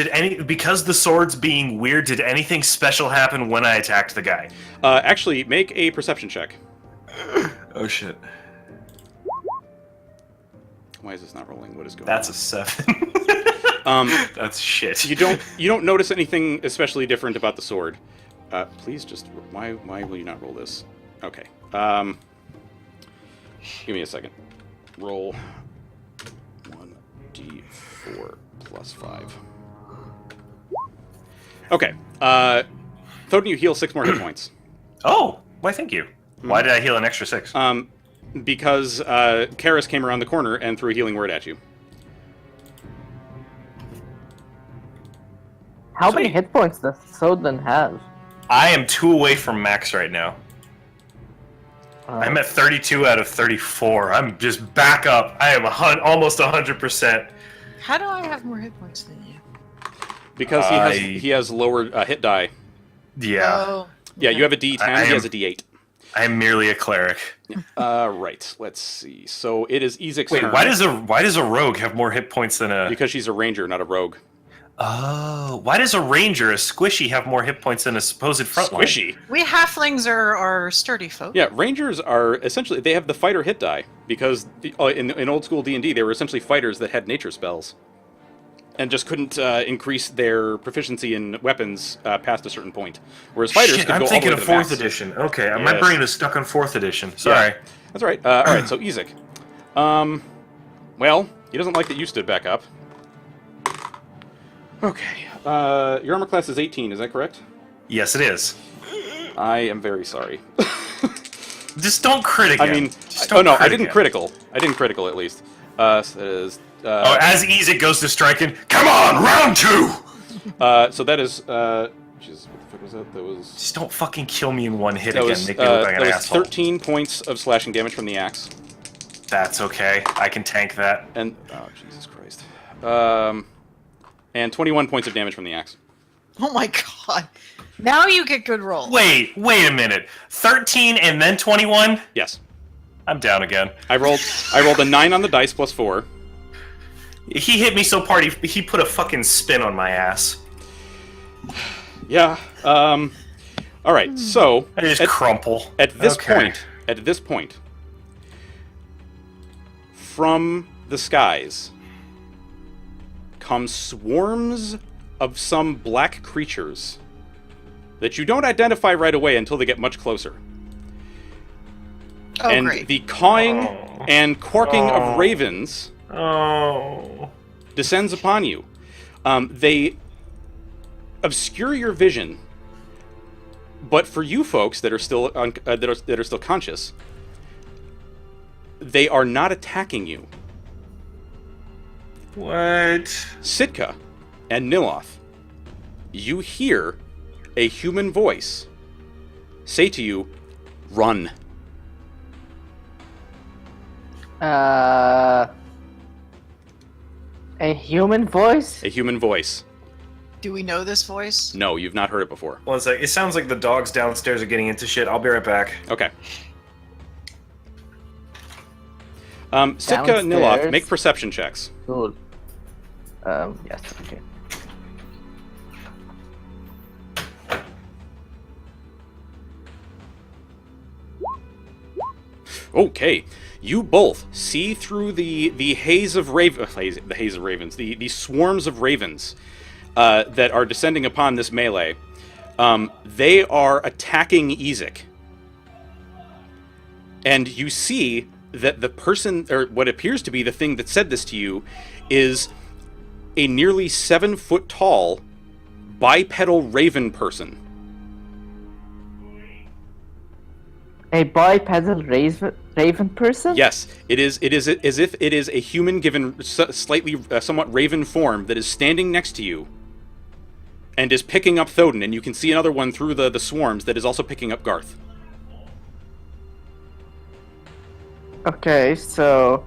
Because the sword's being weird, did anything special happen when I attacked the guy? Actually, make a perception check. Oh shit. Why is this not rolling? What is going That's on? a 7. That's shit. You don't notice anything especially different about the sword. Please just why will you not roll this? Okay. Give me a second. Roll 1d4 plus 5. Okay. Thoden, you heal 6 more hit points. Oh, why thank you. Why did I heal an extra 6? Because Karis came around the corner and threw a healing word at you. How many hit points does Soden have? I am 2 away from max right now. I'm at 32 out of 34. I'm just back up. I am almost 100%. How do I have more hit points than you? Because he has lower hit die. Yeah. Oh. Yeah, you have a D10, I he am- has a D8. I am merely a cleric. Right, let's see. So it is Ezek's Wait, turn. why does a rogue have more hit points than a... Because she's a ranger, not a rogue. Oh, why does a ranger, a squishy, have more hit points than a supposed frontline? Squishy. We halflings are sturdy folk. Yeah, rangers are essentially, they have the fighter hit die. Because in old school D&D, they were essentially fighters that had nature spells. And just couldn't increase their proficiency in weapons past a certain point. Whereas fighters Shit, could I'm go all the thinking way of to the 4th max. edition. Okay, my Yes. brain is stuck on 4th edition. Sorry. That's all right. All right, so Ezek. Well, he doesn't like that you stood back up. Okay. Your armor class is 18, is that correct? Yes, it is. I am very sorry. Just don't crit again. I mean, Just oh don't no, I crit didn't again. critical. I didn't critical at least. So that is. Oh, as Ezek goes to striking, come on, round 2! So that is. Jeez, what the fuck was that? That was. Just don't fucking kill me in one hit That again. was, Make me look like that an was asshole. 13 points of slashing damage from the axe. That's okay. I can tank that. And oh Jesus Christ. And 21 points of damage from the axe. Oh my god. Now you get good rolls. Wait a minute. 13 and then 21? Yes. I'm down again. I rolled a 9 on the dice plus 4. He hit me so hard, he put a fucking spin on my ass. Yeah. All right. So I just crumple. at this Okay. point, from the skies come swarms of some black creatures that you don't identify right away until they get much closer. Oh, And great. the cawing Oh. and quarking Oh. of ravens Oh. descends upon you. They obscure your vision, but for you folks that are still that are still conscious, they are not attacking you. What? Sitka and Nyloth, you hear a human voice say to you, "Run." A human voice? A human voice. Do we know this voice? No, you've not heard it before. One sec. It sounds like the dogs downstairs are getting into shit. I'll be right back. Okay. Sitka and Nyloth, Downstairs. make perception checks. Cool. Yes, okay. Okay, you both see through the haze of ravens, the swarms of ravens that are descending upon this melee. They are attacking Ezek, and you see that the person, or what appears to be the thing that said this to you, is a nearly 7-foot tall bipedal raven person. A bipedal raven person? Yes, it is. It is as if it is a human given slightly, somewhat raven form that is standing next to you, and is picking up Thoden. And you can see another one through the swarms that is also picking up Garth. Okay, so...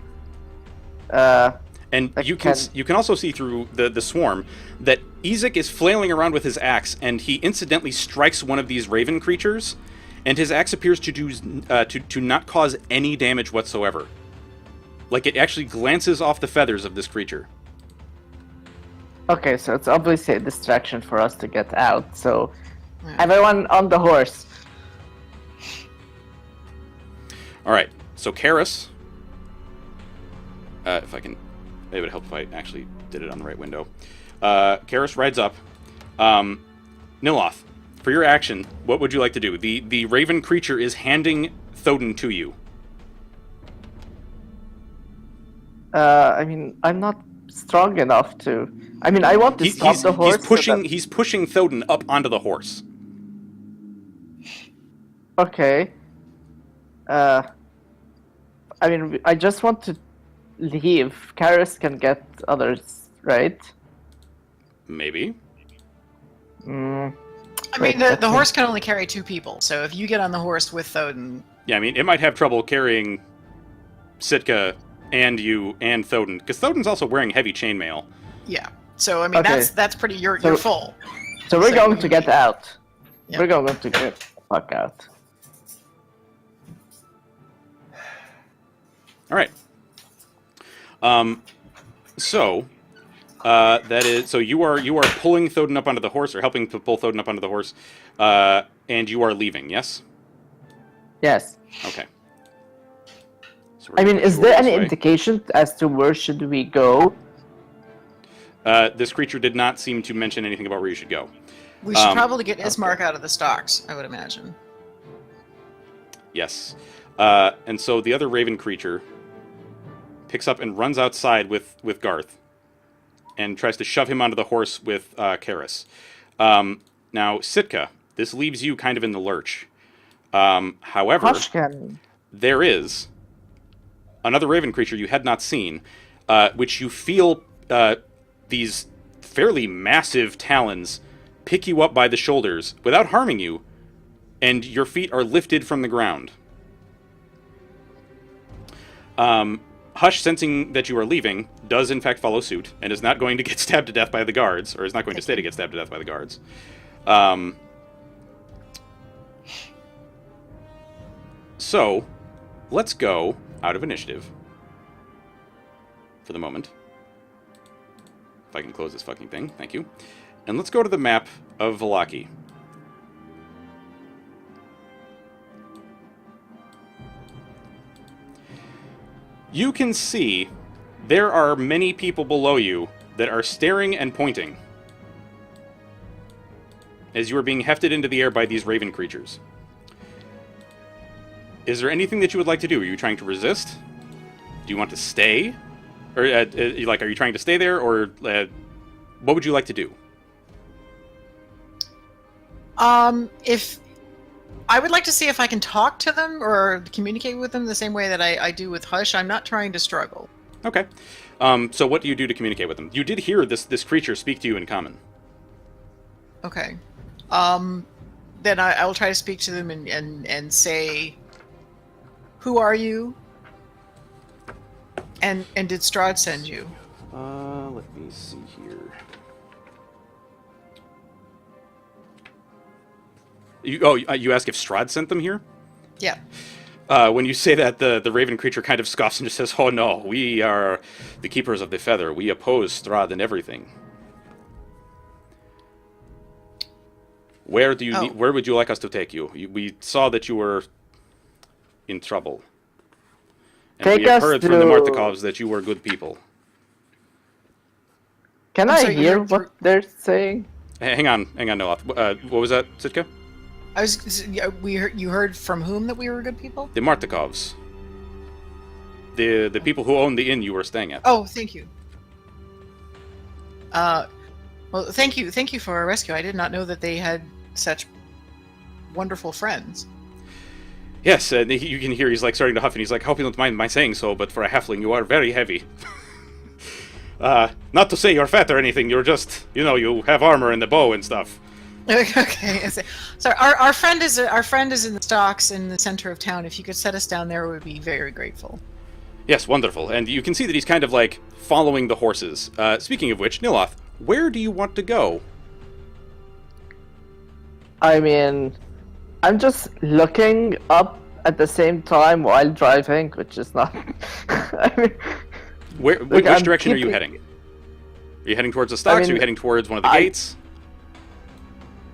And you can also see through the swarm that Ezek is flailing around with his axe, and he incidentally strikes one of these raven creatures, and his axe appears to do to not cause any damage whatsoever. Like it actually glances off the feathers of this creature. Okay, so it's obviously a distraction for us to get out, so... Everyone on the horse. Alright, so Karis... if I can... It would help if I actually did it on the right window. Karis rides up. Nyloth, for your action, what would you like to do? The raven creature is handing Thoden to you. I mean, I'm not strong enough to... I mean, I want to stop the horse... He's pushing Thoden up onto the horse. Okay. I mean, I just want to leave. Karis can get others, right? Maybe. I mean, the horse can only carry 2 people, so if you get on the horse with Thoden... Yeah, I mean, it might have trouble carrying Sitka and you and Thoden, because Thoden's also wearing heavy chainmail. Yeah, so I mean, Okay. that's pretty... You're full. So we're going to get out. Yep. We're going to get the fuck out. All right. So you are pulling Thoden up onto the horse, or helping to pull Thoden up onto the horse, and you are leaving. Yes. Yes. Okay. So I mean, is there any this way. indication as to where should we go? This creature did not seem to mention anything about where you should go. We should probably get Ismark out of the stocks, I would imagine. Yes. And so the other raven creature picks up and runs outside with Garth, and tries to shove him onto the horse with Karis. Now, Sitka, this leaves you kind of in the lurch. However, Hushkin. there is another raven creature you had not seen, which you feel these fairly massive talons pick you up by the shoulders without harming you, and your feet are lifted from the ground. Hush, sensing that you are leaving, does in fact follow suit, and is not going to get stabbed to death by the guards, or is not going to stay to get stabbed to death by the guards. So, let's go out of initiative. For the moment. If I can close this fucking thing, thank you. And let's go to the map of Vallaki. You can see there are many people below you that are staring and pointing as you are being hefted into the air by these raven creatures. Is there anything that you would like to do? Are you trying to resist? Do you want to stay? Or, are you trying to stay there, or what would you like to do? If I would like to see if I can talk to them or communicate with them the same way that I do with Hush. I'm not trying to struggle. Okay. So what do you do to communicate with them? You did hear this creature speak to you in common. Okay. Then I will try to speak to them and say, who are you? And did Strahd send you? Let me see here. You ask if Strahd sent them here? Yeah. When you say that, the raven creature kind of scoffs and just says, "Oh no, we are the keepers of the feather. We oppose Strahd and everything." Where Where would you like us to take you? We saw that you were in trouble, and Take we have us heard from the Martikovs that you were good people. Can I'm I sorry, you hear heard what they're saying? Hang on, Nyloth. What was that, Sitka? You heard from whom that we were good people? The Martikovs. The people who own the inn you were staying at. Oh, thank you. Well, thank you for our rescue. I did not know that they had such wonderful friends. Yes, you can hear he's like starting to huff, and he's like, "I hope you don't mind my saying so, but for a halfling, you are very heavy." Not to say you're fat or anything. You're just, you have armor and the bow and stuff. Okay. So our friend is in the stocks in the center of town. If you could set us down there, we would be very grateful. Yes, wonderful. And you can see that he's kind of like following the horses. Speaking of which, Nyloth, where do you want to go? I mean, I'm just looking up at the same time while driving, which is not. I mean, which direction are you heading? Are you heading towards the stocks? Are you heading towards one of the gates?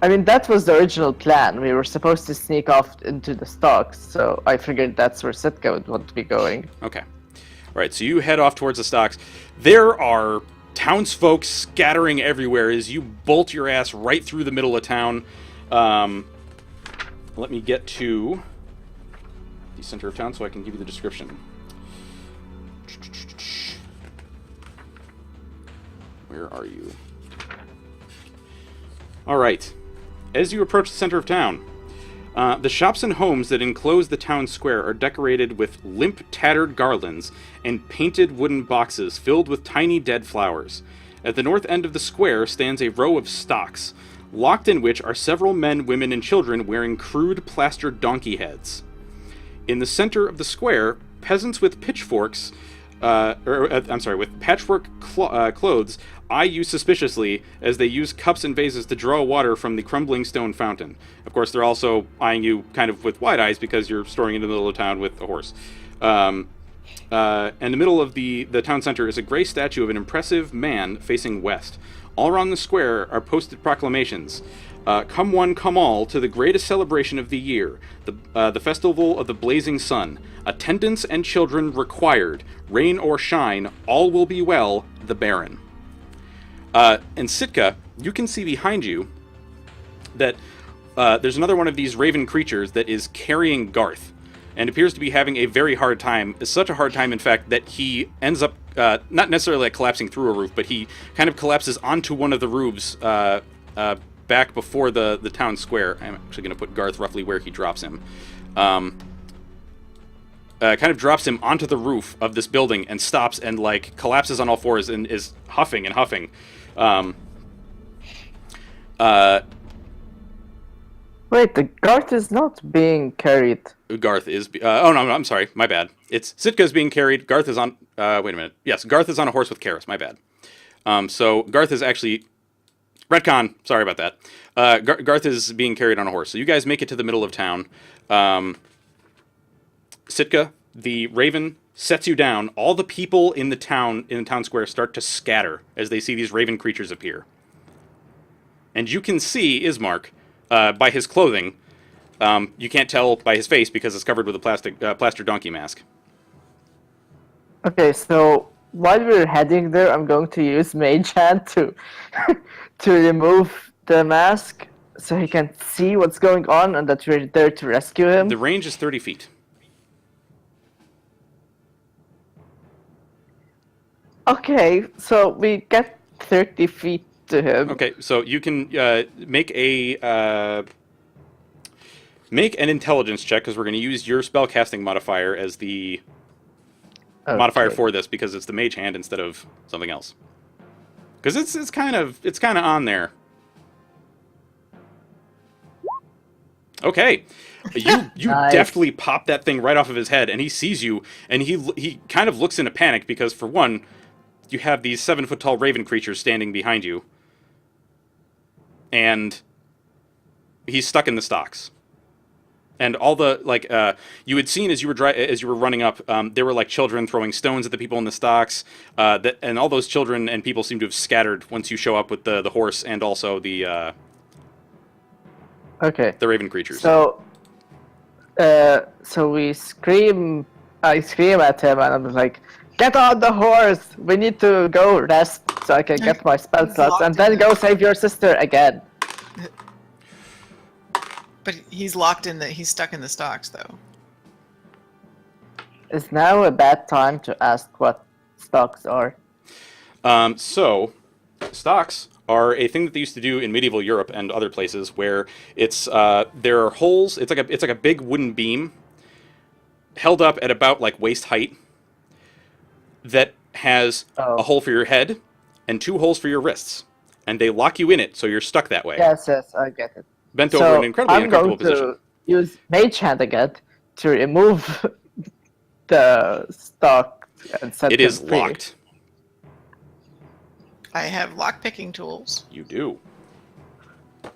I mean, that was the original plan. We were supposed to sneak off into the stocks, so I figured that's where Sitka would want to be going. Okay. All right, so you head off towards the stocks. There are townsfolk scattering everywhere as you bolt your ass right through the middle of town. Let me get to the center of town so I can give you the description. Where are you? All right. As you approach the center of town, the shops and homes that enclose the town square are decorated with limp, tattered garlands and painted wooden boxes filled with tiny dead flowers. At the north end of the square stands a row of stocks, locked in which are several men, women, and children wearing crude plastered donkey heads. In the center of the square, peasants with pitchforks, with patchwork clothes eye you suspiciously as they use cups and vases to draw water from the crumbling stone fountain. Of course, they're also eyeing you kind of with wide eyes because you're storing in the middle of town with a horse. In the middle of the town center is a gray statue of an impressive man facing west. All around the square are posted proclamations. Come one, come all, to the greatest celebration of the year, the festival of the blazing sun. Attendants and children required. Rain or shine, all will be well, the Baron. And Sitka, you can see behind you that there's another one of these raven creatures that is carrying Garth, and appears to be having a very hard time. Such a hard time, in fact, that he ends up not necessarily like collapsing through a roof, but he kind of collapses onto one of the roofs back before the town square. I'm actually going to put Garth roughly where he drops him. Kind of drops him onto the roof of this building and stops and like collapses on all fours and is huffing and huffing. Wait, the Garth is not being carried. Garth is... oh, no, I'm sorry. My bad. It's Sitka is being carried. Garth is on... wait a minute. Yes, Garth is on a horse with Karis. My bad. So Garth is actually... Retcon. Sorry about that. Garth is being carried on a horse. So you guys make it to the middle of town. Sitka, the Raven, sets you down. All the people in the town square start to scatter as they see these raven creatures appear. And you can see Ismark by his clothing. You can't tell by his face because it's covered with a plaster donkey mask. Okay, so while we're heading there, I'm going to use Mage Hand to to remove the mask so he can see what's going on and that we're there to rescue him. The range is 30 feet. Okay, so we get 30 feet to him. Okay, so you can make an intelligence check because we're going to use your spellcasting modifier as the modifier for this because it's the mage hand instead of something else. Because it's kind of on there. Okay, you Nice. deftly pop that thing right off of his head, and he sees you, and he kind of looks in a panic because, for one, you have these 7-foot tall raven creatures standing behind you, and he's stuck in the stocks. And all the you had seen as you were running up, there were like children throwing stones at the people in the stocks, and all those children and people seem to have scattered once you show up with the horse and also the Okay. raven creatures. So, so we scream. I scream at him, and I'm like, "Get on the horse! We need to go rest so I can get my spell He's slots, locked and then in go there. save your sister again." But he's locked in he's stuck in the stocks, though. Is now a bad time to ask what stocks are? So, stocks are a thing that they used to do in medieval Europe and other places, where it's there are holes. It's like a big wooden beam held up at about like waist height that has a hole for your head and 2 holes for your wrists, and they lock you in it, so you're stuck that way, Yes, I get it. bent over in an incredibly I'm uncomfortable going position. to use Mage Hand again to remove the stock and set It him is free. locked. I have lock-picking tools. You do.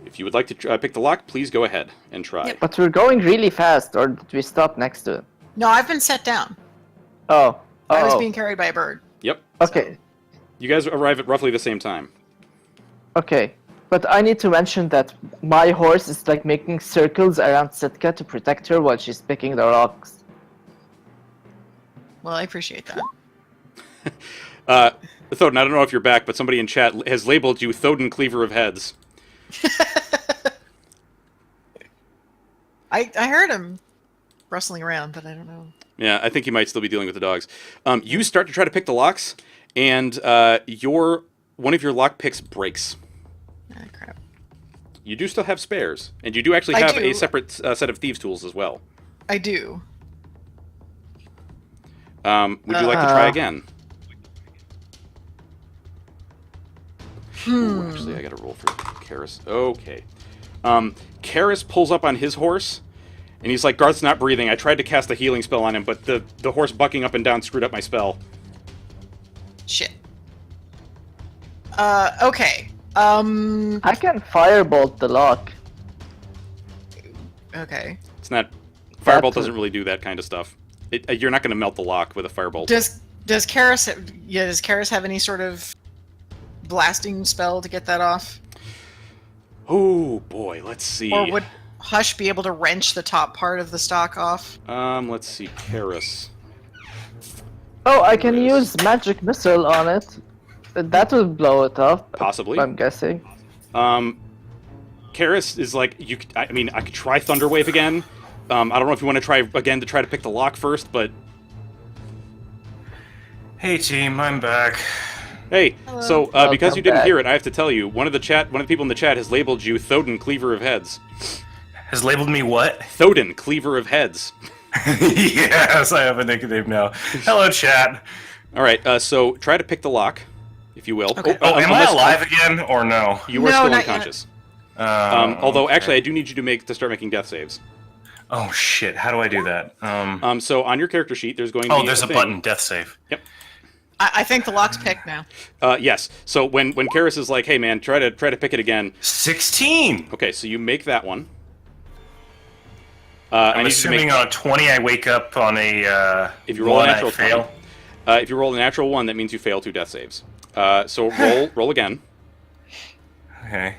If you would like to pick the lock, please go ahead and try. Yep. But we're going really fast, or did we stop next to it? No, I've been set down. Oh. I was Oh. being carried by a bird. Yep. Okay. You guys arrive at roughly the same time. Okay. But I need to mention that my horse is like making circles around Sitka to protect her while she's picking the rocks. Well, I appreciate that. Thoden, I don't know if you're back, but somebody in chat has labeled you Thoden Cleaver of Heads. I heard him rustling around, but I don't know. Yeah, I think he might still be dealing with the dogs. You start to try to pick the locks, and one of your lock picks breaks. Ah, crap. You do still have spares, and you do actually I have do. a separate set of thieves' tools as well. I do. Would you like to try again? Ooh, actually, I gotta roll for Karis. Okay. Karis pulls up on his horse, and he's like, Garth's not breathing. I tried to cast a healing spell on him, but the horse bucking up and down screwed up my spell. Shit. Okay. I can firebolt the lock. Okay. It's not... Firebolt That's- doesn't really do that kind of stuff. You're not going to melt the lock with a firebolt. Does Karis does Karis have any sort of blasting spell to get that off? Oh, boy, let's see. Or would Hush be able to wrench the top part of the stock off? Let's see, Karis. Oh, I can There it is. use magic missile on it. That would blow it up. Possibly. I'm guessing. Karis is like, I could try Thunderwave again. I don't know if you want to try again to try to pick the lock first, but... Hey team, I'm back. Hey, so because Welcome you didn't back. hear it, I have to tell you, one of the people in the chat has labeled you Thoden Cleaver of Heads. Has labeled me what? Thoden Cleaver of Heads. Yes, I have a nickname now. Hello, chat. All right, so try to pick the lock, if you will. Okay. Oh, am I unless- alive again or no? You are No, still not yet. unconscious. Although, okay. actually, I do need you to start making death saves. Oh shit! How do I do that? So on your character sheet, there's going to Oh, be there's a thing. button. Death save. Yep. I think the lock's picked now. Yes. So when Karis is like, "Hey man, try to pick it again." 16. Okay, so you make that one. I'm assuming on a 20 I wake up on a If you roll a one, natural I fail. 20. If you roll a natural 1, that means you fail 2 death saves. So roll again. Okay.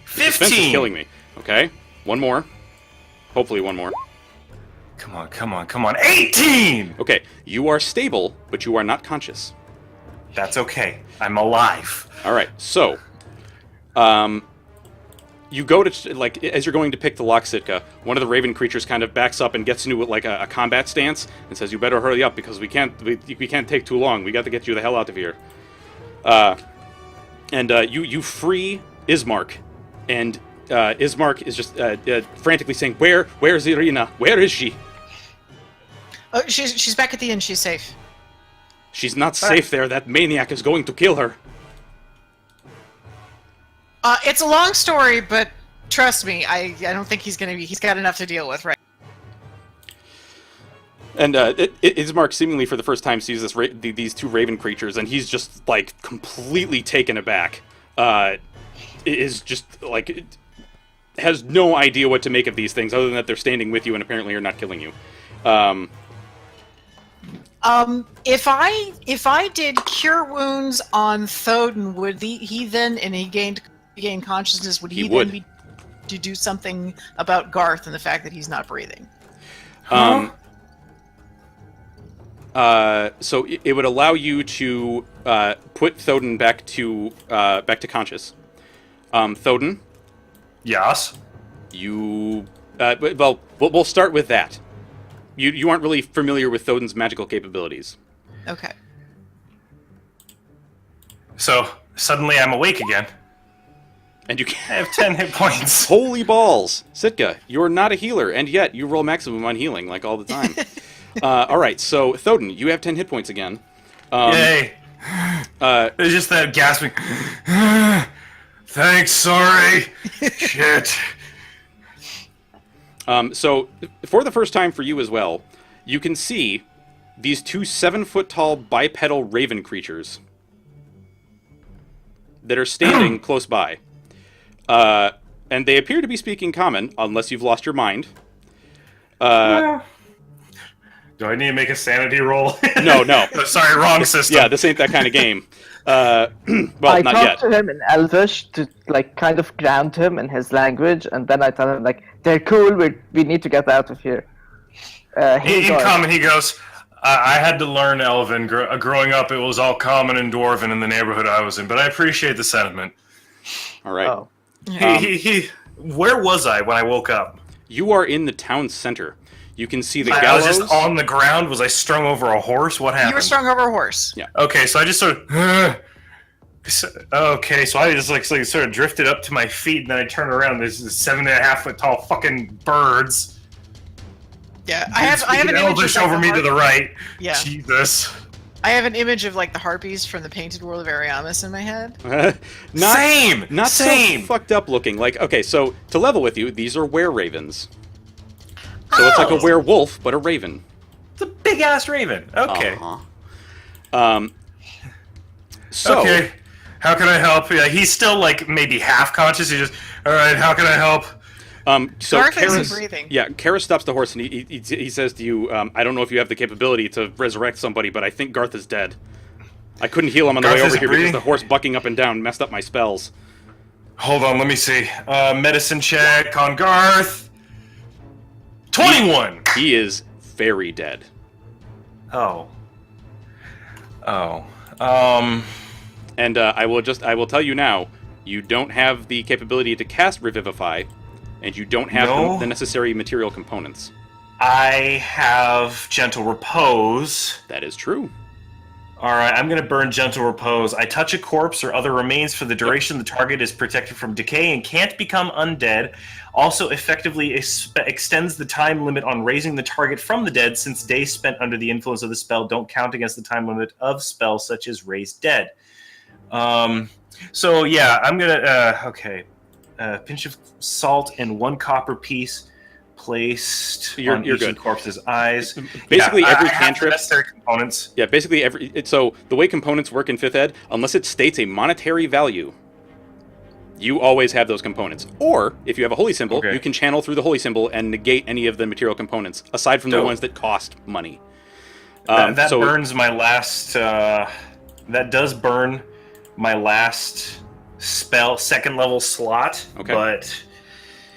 Suspense is 15. killing me. Okay, one more. Hopefully one more. Come on, come on, come on. 18. Okay, you are stable, but you are not conscious. That's okay. I'm alive. All right, so, you go to, like, as you're going to pick the lock, Sitka, one of the raven creatures kind of backs up and gets into, like, a combat stance and says, you better hurry up because we can't take too long. We got to get you the hell out of here. You free Ismark, and Ismark is just frantically saying, Where is Irina? Where is she? Oh, she's back at the inn. She's safe. She's not safe there. That maniac is going to kill her. It's a long story, but Trust me, I don't think he's gonna be. He's got enough to deal with, right? And Ismark seemingly for the first time sees these two raven creatures, and he's just like completely taken aback. Is just like has no idea what to make of these things, other than that they're standing with you and apparently are not killing you. If I did cure wounds on Thoden, would he then, and he gained consciousness, would he then be to do something about Garth and the fact that he's not breathing? So it would allow you to put Thoden back to conscious. Thoden, Yes. you well, we'll start with that. You aren't really familiar with Thoden's magical capabilities. Okay. So suddenly I'm awake again. And you I can have 10 hit points. Holy balls! Sitka, you're not a healer, and yet you roll maximum on healing, like, all the time. Alright, so, Thoden, you have 10 hit points again. Yay. It's just that gasping. Thanks, sorry. Shit. So, for the first time for you as well, you can see these two 7-foot-tall bipedal raven creatures that are standing close by. And they appear to be speaking common, unless you've lost your mind. Do I need to make a sanity roll? No. Oh, sorry, wrong system. Yeah, this ain't that kind of game. Well, I not talked yet. to him in Elvish to like kind of ground him in his language, and then I tell him like, "They're cool. We need to get out of here." In common, he goes, I had to learn Elven. Growing up, it was all common and Dwarven in the neighborhood I was in, but I appreciate the sentiment. All right. Oh. Where was I when I woke up? You are in the town center. You can see the I gallows. was just on the ground. Was I strung over a horse? What happened? You were strung over a horse. Yeah. Okay, so I just sort of... Okay, so I just like sort of drifted up to my feet, and then I turned around. There's 7.5-foot tall fucking birds. Yeah, I have an image Elvish of, like, over me to the right. Yeah. Jesus. I have an image of like the harpies from the Painted World of Ariamis in my head. Not Same. so fucked up looking. Like, okay, so to level with you, these are were-ravens. So it's like a werewolf, but a raven. It's a big ass raven. Okay. So, Okay. How can I help? Yeah, he's still like maybe half conscious. He just, all right. How can I help? So Garth isn't Karis, breathing. yeah, Karis stops the horse and he says to you, I don't know if you have the capability to resurrect somebody, but I think Garth is dead. I couldn't heal him on the Garth way over isn't here breathing? because the horse bucking up and down messed up my spells. Hold on. Let me see. Medicine check on Garth. 21. He is very dead. Oh. And I will tell you now, you don't have the capability to cast Revivify, and you don't have No. the necessary material components. I have Gentle Repose. That is true. Alright, I'm going to burn Gentle Repose. I touch a corpse or other remains for the duration the target is protected from decay and can't become undead. Also effectively extends the time limit on raising the target from the dead, since days spent under the influence of the spell don't count against the time limit of spells such as Raise Dead. So yeah, I'm going to... okay. Pinch of salt and 1 copper piece placed on each of the corpse's eyes. Basically, Yeah, every I have the cantrip. necessary components. Yeah, basically so the way components work in 5th Ed, unless it states a monetary value, you always have those components. Or if you have a holy symbol, Okay. you can channel through the holy symbol and negate any of the material components, aside from the Dope. ones that cost money. That so burns my last. That does burn my last spell, 2nd level slot. Okay. But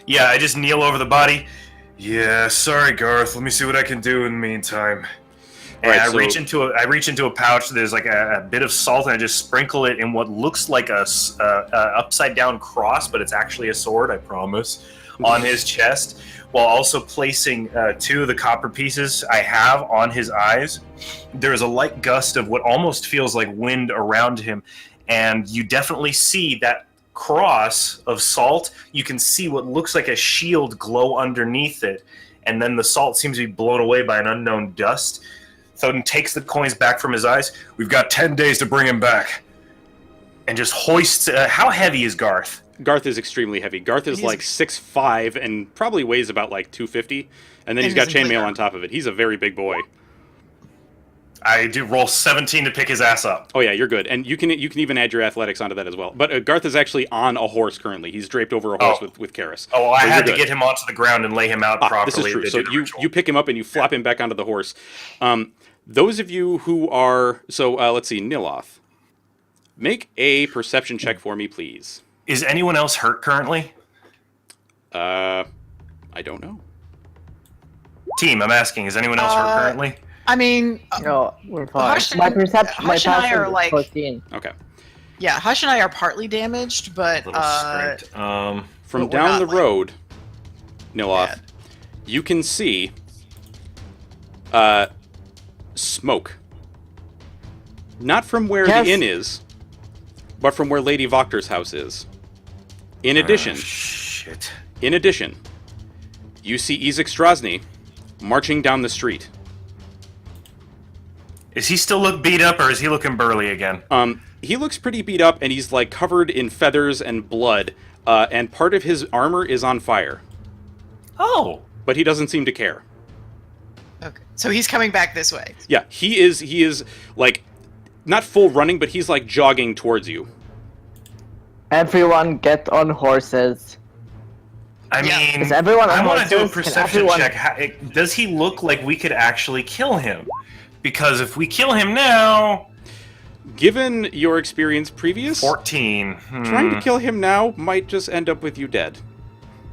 yeah, I just kneel over the body. Yeah, sorry, Garth. Let me see what I can do in the meantime. And Alright, I so- reach into a pouch. There's like a bit of salt, and I just sprinkle it in what looks like a upside down cross, but it's actually a sword. I promise. On his chest, while also placing 2 of the copper pieces I have on his eyes. There's a light gust of what almost feels like wind around him, and you definitely see that cross of salt. You can see what looks like a shield glow underneath it, and then the salt seems to be blown away by an unknown dust. Thoden takes the coins back from his eyes. We've got 10 days to bring him back. And just hoists... how heavy is Garth? Garth is extremely heavy. Garth is He's- like 6'5" and probably weighs about like 250, and then he's got he's in plate chainmail on armor. top of it. He's a very big boy. I do roll 17 to pick his ass up. Oh yeah, you're good, and you can even add your athletics onto that as well. But Garth is actually on a horse currently. He's draped over a horse with Karis. Oh, I So had you're to good. get him onto the ground and lay him out properly. This is true. to So do the you ritual. you pick him up and you flop him back onto the horse. Those of you who are let's see, Nyloth, make a perception check for me, please. Is anyone else hurt currently? I don't know. Team, I'm asking, is anyone else hurt currently? I mean, No, we're fine. Hush my and- perception, my Hush and I passive are is like- 14. Okay. yeah, Hush and I are partly damaged, but Little scraped. From But we're down not, the like, road, Nyloth, bad. you can see smoke. Not from where Yes. the inn is, but from where Lady Voctor's house is. In addition, Shit. you see Izek Strahd marching down the street. Is he still look beat up, or is he looking burly again? He looks pretty beat up, and he's like covered in feathers and blood, and part of his armor is on fire. Oh. But he doesn't seem to care. Okay, so he's coming back this way. Yeah, he is like not full running, but he's like jogging towards you. Everyone get on horses. I Yeah. mean, Is everyone on I want to do a horses? Can perception everyone- check. Does he look like we could actually kill him? Because if we kill him now, Given your experience previous, 14. trying to kill him now might just end up with you dead.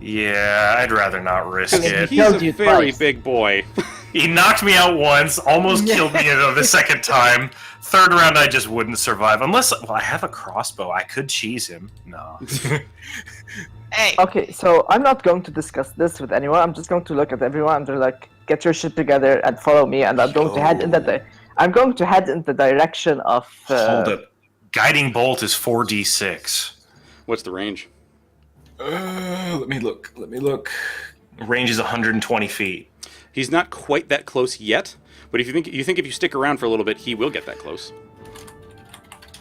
Yeah, I'd rather not risk I mean, it. He's a killed you very twice. big boy. He knocked me out once, almost killed me the second time. Third round, I just wouldn't survive. Unless, well, I have a crossbow. I could cheese him. No. Hey, Okay, so I'm not going to discuss this with anyone. I'm just going to look at everyone and they're like, get your shit together and follow me. And I'm going to head in I'm going to head in the direction of. Hold up. Guiding bolt is 4d6. What's the range? Let me look. Range is 120 feet. He's not quite that close yet, but if you think if you stick around for a little bit, he will get that close.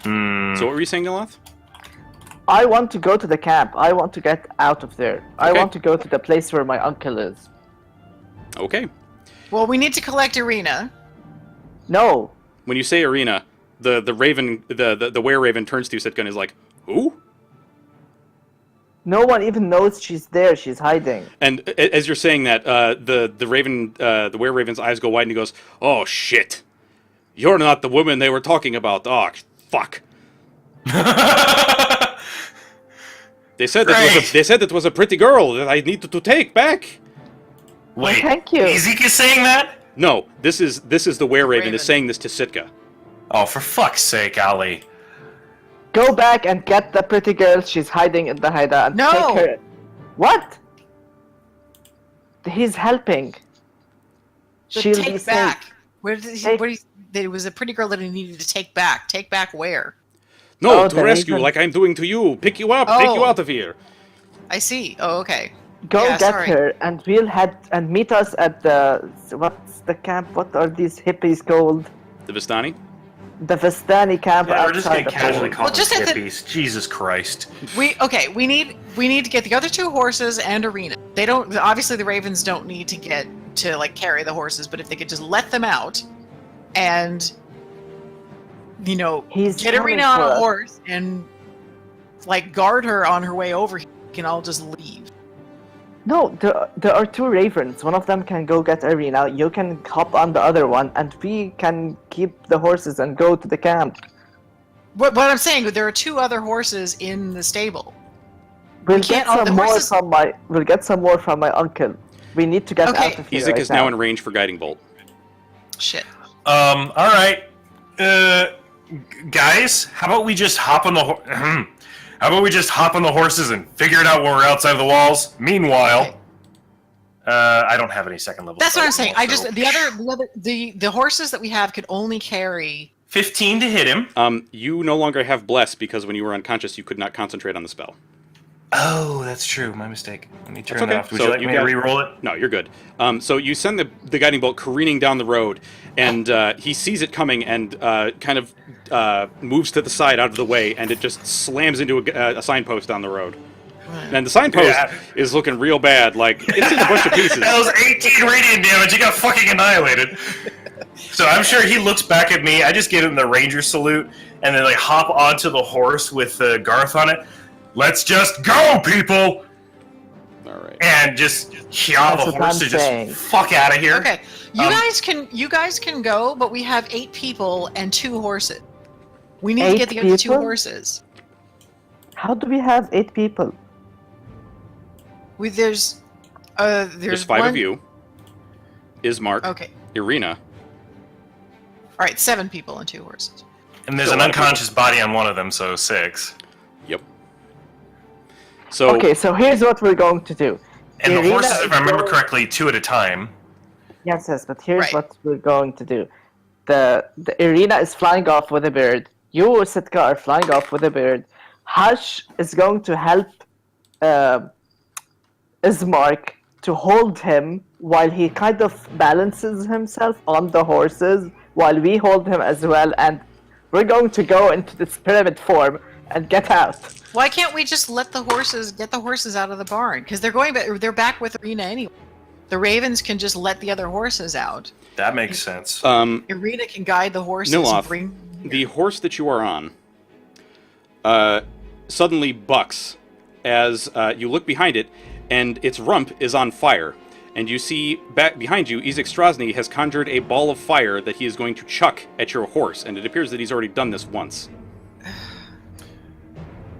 So what were you saying, Nyloth? I want to go to the camp. I want to get out of there. I Okay. want to go to the place where my uncle is. Okay. well, we need to collect Arena. No, When you say arena, the raven, the were raven turns to you, Sitka, and is like, "Who?" no one even knows she's there. She's hiding. And as you're saying that, the raven, the were raven's eyes go wide, and he goes, "Oh shit! You're not the woman they were talking about. Oh fuck." They said that was a pretty girl that I needed to take back. Wait, thank you. Ezekiel saying that? No, this is the were raven Raven. is saying this to Sitka. Oh, for fuck's sake, Ali. Go back and get the pretty girl. She's hiding in the hideout. And No! Take her. What? He's helping. The She'll be take safe. back. Where did he? Take- Where he? There was a pretty girl that he needed to take back. Take back where? No, Oh, to the rescue, raven. like I'm doing to you. Pick you up, take you Oh. out of here. I see. Oh, okay. Go Yeah, get sorry. her, and we'll head and meet us at the what's the camp? What are these hippies called? The Vistani? The Vistani camp Yeah, we're just outside gonna the casually fort. call Well, them just at the- hippies. Jesus Christ. We need to get the other two horses and Arena. They don't obviously the Ravens don't need to get to like carry the horses, but if they could just let them out and He's get coming Arena on for a us. horse and like guard her on her way over, he can all just leave. No, there are two ravens. One of them can go get Arena. You can hop on the other one, and we can keep the horses and go to the camp. What I'm saying, there are two other horses in the stable. We'll can't- get oh, the some more horses- from my. We'll get some more from my uncle. We need to get Okay. out of here. Ezek right is now in range for guiding bolt. Shit. All right. Guys, how about we just hop on the how about we just hop on the horses and figure it out when we're outside of the walls? Meanwhile, I don't have any second level. That's what I'm saying. I spells, just so- the horses that we have could only carry. 15 to hit him. You no longer have bless because when you were unconscious, you could not concentrate on the spell. Oh, that's true. My mistake. Let me turn okay. that off. Would So you like you me to got- re-roll it? No, you're good. So you send the guiding bolt careening down the road, and he sees it coming and kind of moves to the side out of the way, and it just slams into a signpost on the road. And the signpost is looking real bad. Like, it's in a bunch of pieces. That was 18 radiant damage. He got fucking annihilated. So I'm sure he looks back at me. I just give him the ranger salute, and then like hop onto the horse with Garth on it. Let's just go, people! All right. And just yaw the horse to just fuck out of here. Okay, you guys can go, but we have 8 people and 2 horses. We need to get the other 2 horses. How do we have 8 people? There's 5 one... of you. Ismark. Okay. Irina. All right, 7 people and 2 horses. And there's an unconscious body on one of them, so 6. Yep. So Okay, so here's what we're going to do. And Irina the horses, if I remember going- correctly, 2 at a time. Yes, but here's Right. what we're going to do. The Irina is flying off with a bird. You, Sitka, are flying off with a bird. Hush is going to help Ismark to hold him while he kind of balances himself on the horses while we hold him as well, and we're going to go into this pyramid form and get out. Why can't we just let the horses get the horses out of the barn? Because they're back with Irina anyway. The ravens can just let the other horses out. That makes sense. Irina can guide the horses and Nyloth, bring... the horse that you are on suddenly bucks as you look behind it, and its rump is on fire. And you see back behind you, Izek Strahd has conjured a ball of fire that he is going to chuck at your horse, and it appears that he's already done this once.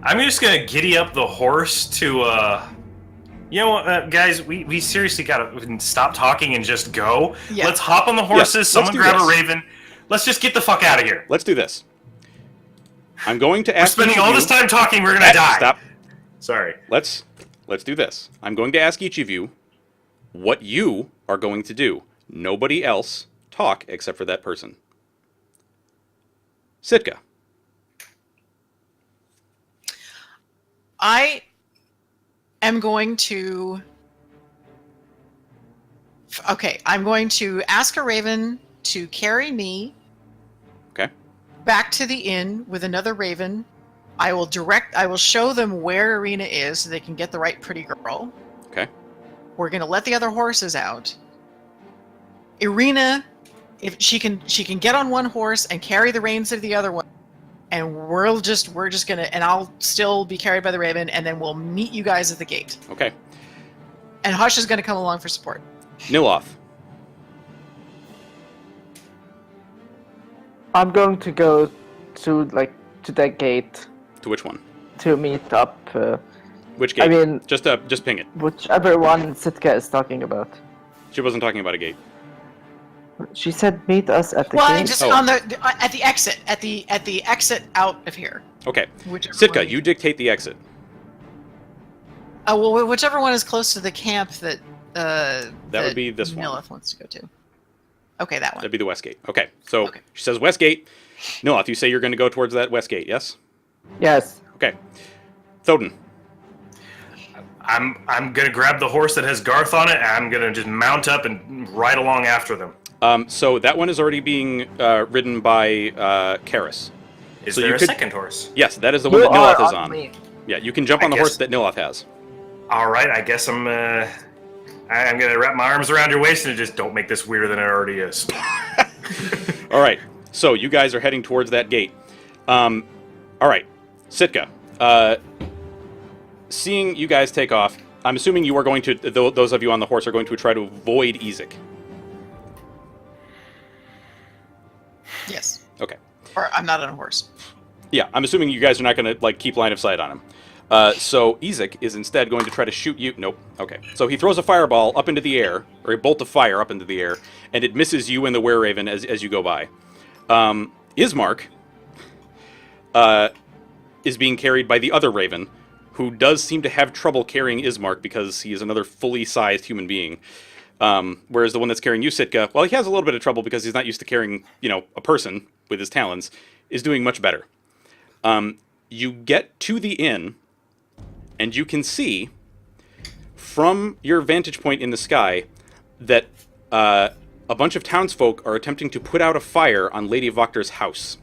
I'm just gonna giddy up the horse to, you know what, guys, we seriously gotta stop talking and just go. Yeah. Let's hop on the horses, let's someone do grab this. a raven. Let's just get the fuck out of here. Let's do this. I'm going to We're ask spending each of all you- this time talking, we're gonna die. Stop. Sorry. Let's do this. I'm going to ask each of you what you are going to do. Nobody else talk except for that person. Sitka. I am going to... Okay, I'm going to ask a raven to carry me Okay. back to the inn with another raven. I will show them where Irina is so they can get the right pretty girl. Okay. We're going to let the other horses out. Irina, if she can get on one horse and carry the reins of the other one. And we're just going to, and I'll still be carried by the raven, and then we'll meet you guys at the gate. Okay. And Hush is going to come along for support. Nyloth. I'm going to go to that gate To which one? to meet up Which gate? I mean- just ping it. whichever one Sitka is talking about. She wasn't talking about a gate. She said meet us at the Well, gate. just Oh. on at the exit, at the exit out of here. Okay. Whichever Sitka, one you dictate the exit. Well, whichever one is close to the camp that would be this one. Nyloth wants to go to. Okay, that one. That'd be the west gate. Okay. So Okay. she says west gate. Nyloth, you say you're going to go towards that west gate, yes? Yes. Okay. Thoden. I'm gonna grab the horse that has Garth on it, and I'm gonna just mount up and ride along after them. So that one is already being ridden by Karis. Is So there you a could- second horse? Yes, that is the one You that Nyloth are is on. me. Yeah, you can jump on I the horse guess- that Nyloth has. All right, I guess I'm gonna wrap my arms around your waist and just don't make this weirder than it already is. All right. So you guys are heading towards that gate. All right. Sitka. Seeing you guys take off, I'm assuming you are going to, those of you on the horse are going to try to avoid Ezek. Yes. Okay. Or I'm not on a horse. Yeah, I'm assuming you guys are not going to keep line of sight on him. So Ezek is instead going to try to shoot you. Nope. Okay. So he throws a fireball up into the air, or a bolt of fire up into the air, and it misses you and the were-raven as you go by. Ismark is being carried by the other raven, who does seem to have trouble carrying Ismark because he is another fully sized human being. Whereas the one that's carrying you, Sitka, well, he has a little bit of trouble because he's not used to carrying, a person with his talons, is doing much better. You get to the inn, and you can see, from your vantage point in the sky, that a bunch of townsfolk are attempting to put out a fire on Lady Voctor's house.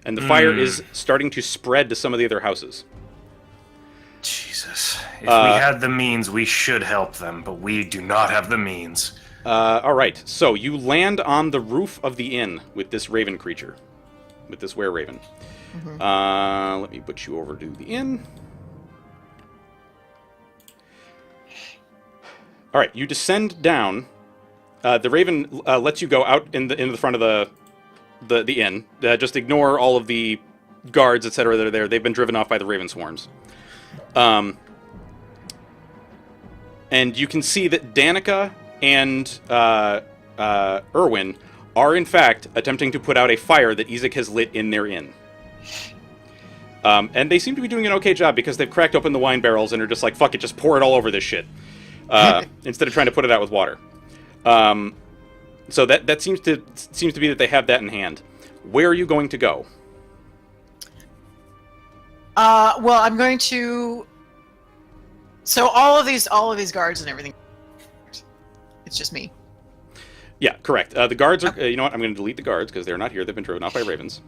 And the fire is starting to spread to some of the other houses. Jesus. If we had the means, we should help them, but we do not have the means. All right, so you land on the roof of the inn with this raven creature, with this were-raven. Let me put you over to the inn. All right, you descend down. The raven lets you go out in the front of the inn. Just ignore all of the guards, etc. that are there. They've been driven off by the raven swarms. And you can see that Danica and Erwin are, in fact, attempting to put out a fire that Ezek has lit in their inn. And they seem to be doing an okay job because they've cracked open the wine barrels and are just like, fuck it, just pour it all over this shit. Instead of trying to put it out with water. So that seems to be that they have that in hand. Where are you going to go? Well, I'm going to. So all of these guards and everything. It's just me. Yeah, correct. The guards are. You know what? I'm going to delete the guards because they're not here. They've been driven off by ravens.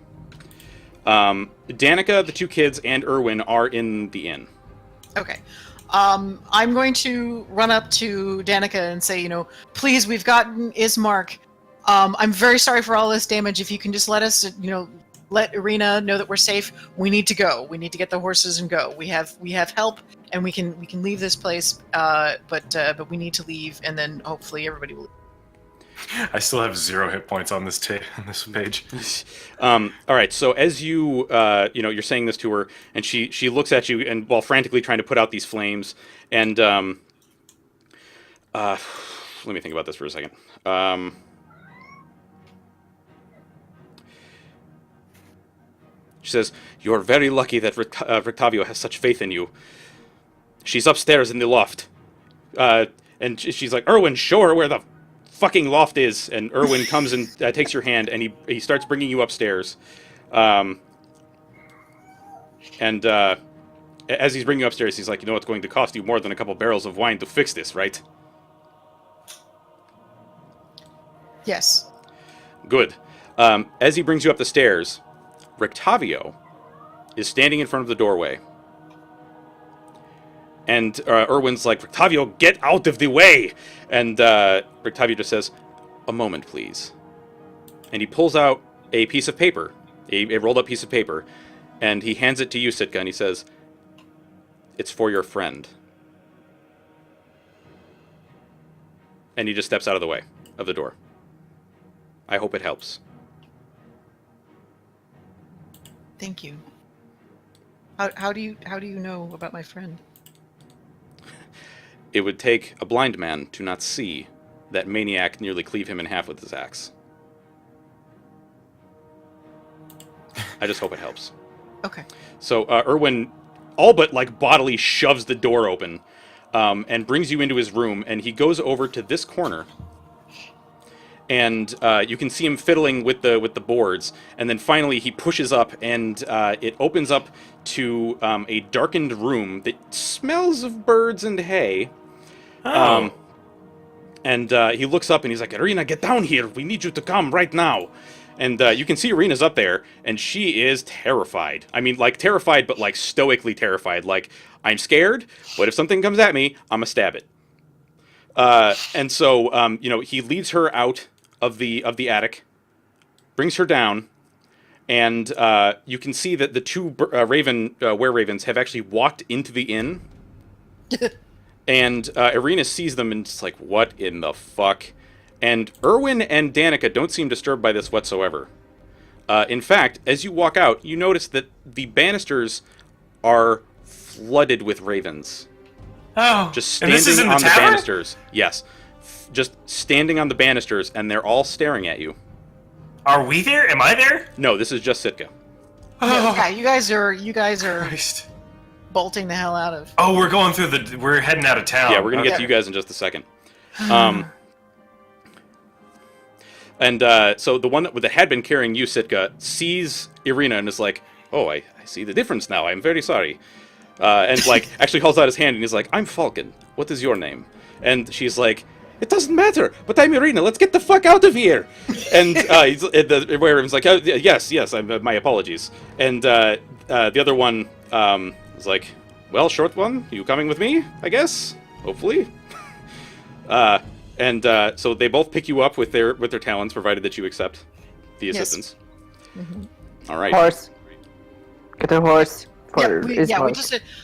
Danica, the two kids, and Erwin are in the inn. Okay. I'm going to run up to Danica and say, please, we've gotten Ismark. I'm very sorry for all this damage. If you can just let us, let Irina know that we're safe. We need to go. We need to get the horses and go. We have help, and we can leave this place. But we need to leave, and then hopefully everybody will. I still have 0 hit points on this on this page. All right. So as you're saying this to her, and she looks at you, and while frantically trying to put out these flames, and let me think about this for a second. She says, "You're very lucky that Rictavio has such faith in you. She's upstairs in the loft." And she's like, "Erwin, show her where the fucking loft is." And Erwin comes and takes your hand, and he starts bringing you upstairs. And as he's bringing you upstairs, he's like, "It's going to cost you more than a couple barrels of wine to fix this, right?" Yes. Good. As he brings you up the stairs, Rictavio is standing in front of the doorway. And Erwin's like, "Rictavio, get out of the way!" And Rictavio just says, "A moment, please." And he pulls out a piece of paper, a rolled-up piece of paper, and he hands it to you, Sitka, and he says, "It's for your friend." And he just steps out of the way of the door. I hope it helps. Thank you. How do you know about my friend? It would take a blind man to not see that maniac nearly cleave him in half with his axe. I just hope it helps. Okay. So Erwin all but bodily shoves the door open and brings you into his room, and he goes over to this corner. And you can see him fiddling with the boards, and then finally he pushes up, and it opens up to a darkened room that smells of birds and hay. Oh. And he looks up and he's like, "Irina, get down here. We need you to come right now." And you can see Irina's up there, and she is terrified. I mean, terrified, but stoically terrified. I'm scared, but if something comes at me, I'm gonna stab it. And so he leads her out of the attic, brings her down, and you can see that the two were-ravens have actually walked into the inn. And Irina sees them and it's like, "What in the fuck?" And Erwin and Danica don't seem disturbed by this whatsoever. In fact, as you walk out, you notice that the banisters are flooded with ravens. Oh, Just and this is standing in on the the tavern? banisters. Yes. Just standing on the banisters, and they're all staring at you. Are we there? Am I there? No, this is just Sitka. Oh, Yeah, you guys are Christ. bolting the hell out of. Oh, we're heading out of town. Yeah, we're going to get Okay. to you guys in just a second. And so the one that had been carrying you, Sitka, sees Irina and is like, "Oh, I see the difference now. I'm very sorry." And actually holds out his hand and he's like, "I'm Falcon. What is your name?" And she's like, It doesn't matter, but I'm Irina. Let's get the fuck out of here. And the Wareham's like, yes, my apologies. And the other one was like, well, short one, you coming with me, I guess? Hopefully. So they both pick you up with their talents, provided that you accept the assistance. Yes. Mm-hmm. All right. Horse. Get a horse.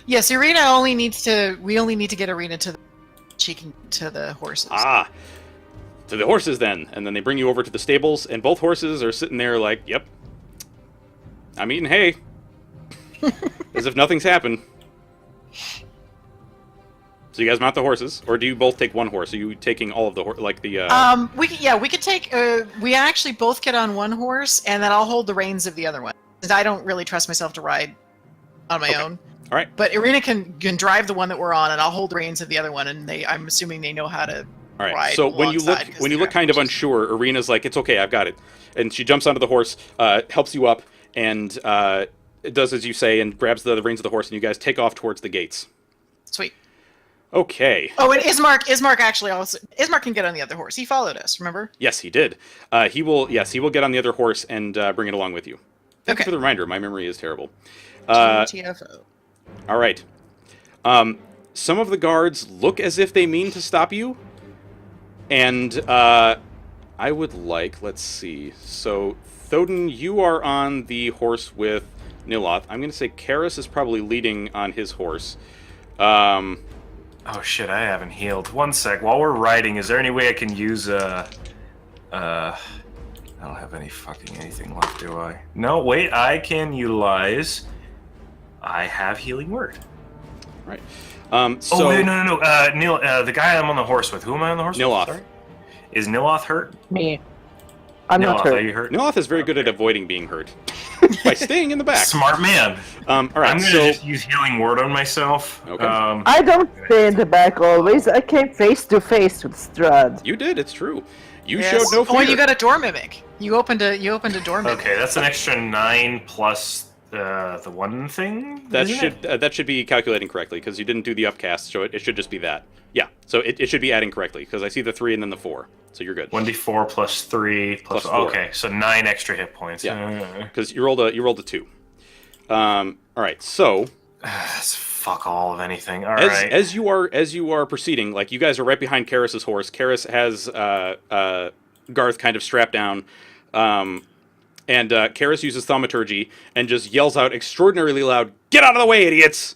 Yes, Irina only needs to. We only need to get Irina to the horses. Ah, to the horses then, and then they bring you over to the stables, and both horses are sitting there like, "Yep, I'm eating hay," as if nothing's happened. So you guys mount the horses, or do you both take one horse? Are you taking all of the We could take. We actually both get on one horse, and then I'll hold the reins of the other one. Because I don't really trust myself to ride on my own. All right. But Irina can drive the one that we're on, and I'll hold the reins of the other one. And I'm assuming they know how to ride. Ride. So when you look kind of unsure, Irina's like, "It's okay, I've got it," and she jumps onto the horse, helps you up, and it does as you say, and grabs the reins of the horse, and you guys take off towards the gates. Sweet. Okay. Oh, and Ismark actually also. Ismark can get on the other horse. He followed us. Remember? Yes, he did. He will get on the other horse and bring it along with you. Thanks for the reminder. My memory is terrible. TFO. All right. Some of the guards look as if they mean to stop you, and I would like. Let's see. So, Thoden, you are on the horse with Nyloth. I'm going to say Karis is probably leading on his horse. Oh shit, I haven't healed. One sec. While we're riding, is there any way I can use I don't have anything left, do I? No, wait, I can utilize... I have Healing Word. Right. Wait, no. Neil, the guy I'm on the horse with. Who am I on the horse Nyloth. with? Sorry? Is Nyloth hurt? Me. I'm not Nyloth, hurt. are you hurt? Nyloth is very good at avoiding being hurt by staying in the back. Smart man. All right, I'm going to just use Healing Word on myself. Okay. I don't stay in the back always. I came face to face with Strahd. You did. It's true. You Yes. showed no fear. Oh, and you got a door mimic. You opened a door mimic. Okay, that's an extra 9 plus the one thing? That should be calculating correctly, because you didn't do the upcast, so it should just be that. Yeah, so it should be adding correctly, because I see the 3 and then the 4, so you're good. 1d4 plus 3 plus 4. Okay, so 9 extra hit points. Yeah, because you rolled a 2. All right, so that's fuck all of anything. All as, right. as you are proceeding, like, you guys are right behind Karis's horse. Karis has Garth kind of strapped down. And Karis uses Thaumaturgy and just yells out extraordinarily loud, "Get out of the way, idiots!"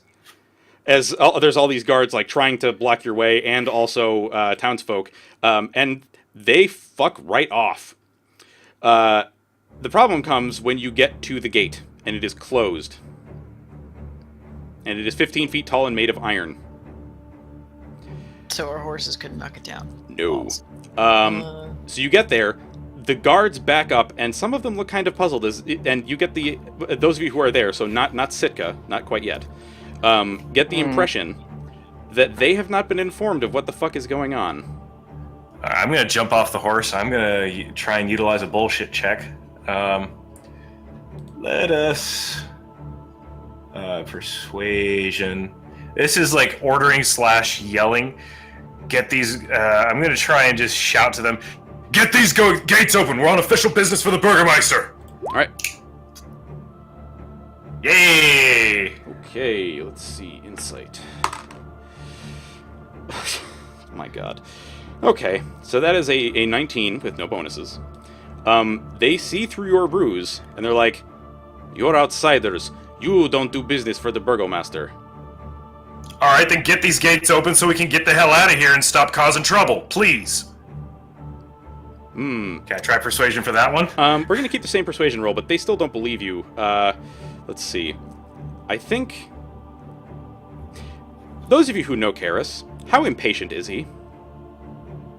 As there's all these guards like trying to block your way, and also townsfolk, and they fuck right off. The problem comes when you get to the gate, and it is closed. And it is 15 feet tall and made of iron. So our horses couldn't knock it down. No. So you get there. The guards back up, and some of them look kind of puzzled. And you get those of you who are there, so not Sitka, not quite yet, get the impression that they have not been informed of what the fuck is going on. I'm gonna jump off the horse. I'm gonna try and utilize a bullshit check. Let us persuasion. This is like ordering / yelling. Get these. I'm gonna try and just shout to them. Get these gates open! We're on official business for the Burgermeister! Alright. Yay! Okay, let's see. Insight. My god. Okay, so that is a 19 with no bonuses. They see through your ruse, and they're like, "You're outsiders. You don't do business for the Burgomaster." Alright, then get these gates open so we can get the hell out of here and stop causing trouble, please! Can I try persuasion for that one? We're gonna keep the same persuasion roll, but they still don't believe you. Let's see. I think... Those of you who know Karis, how impatient is he?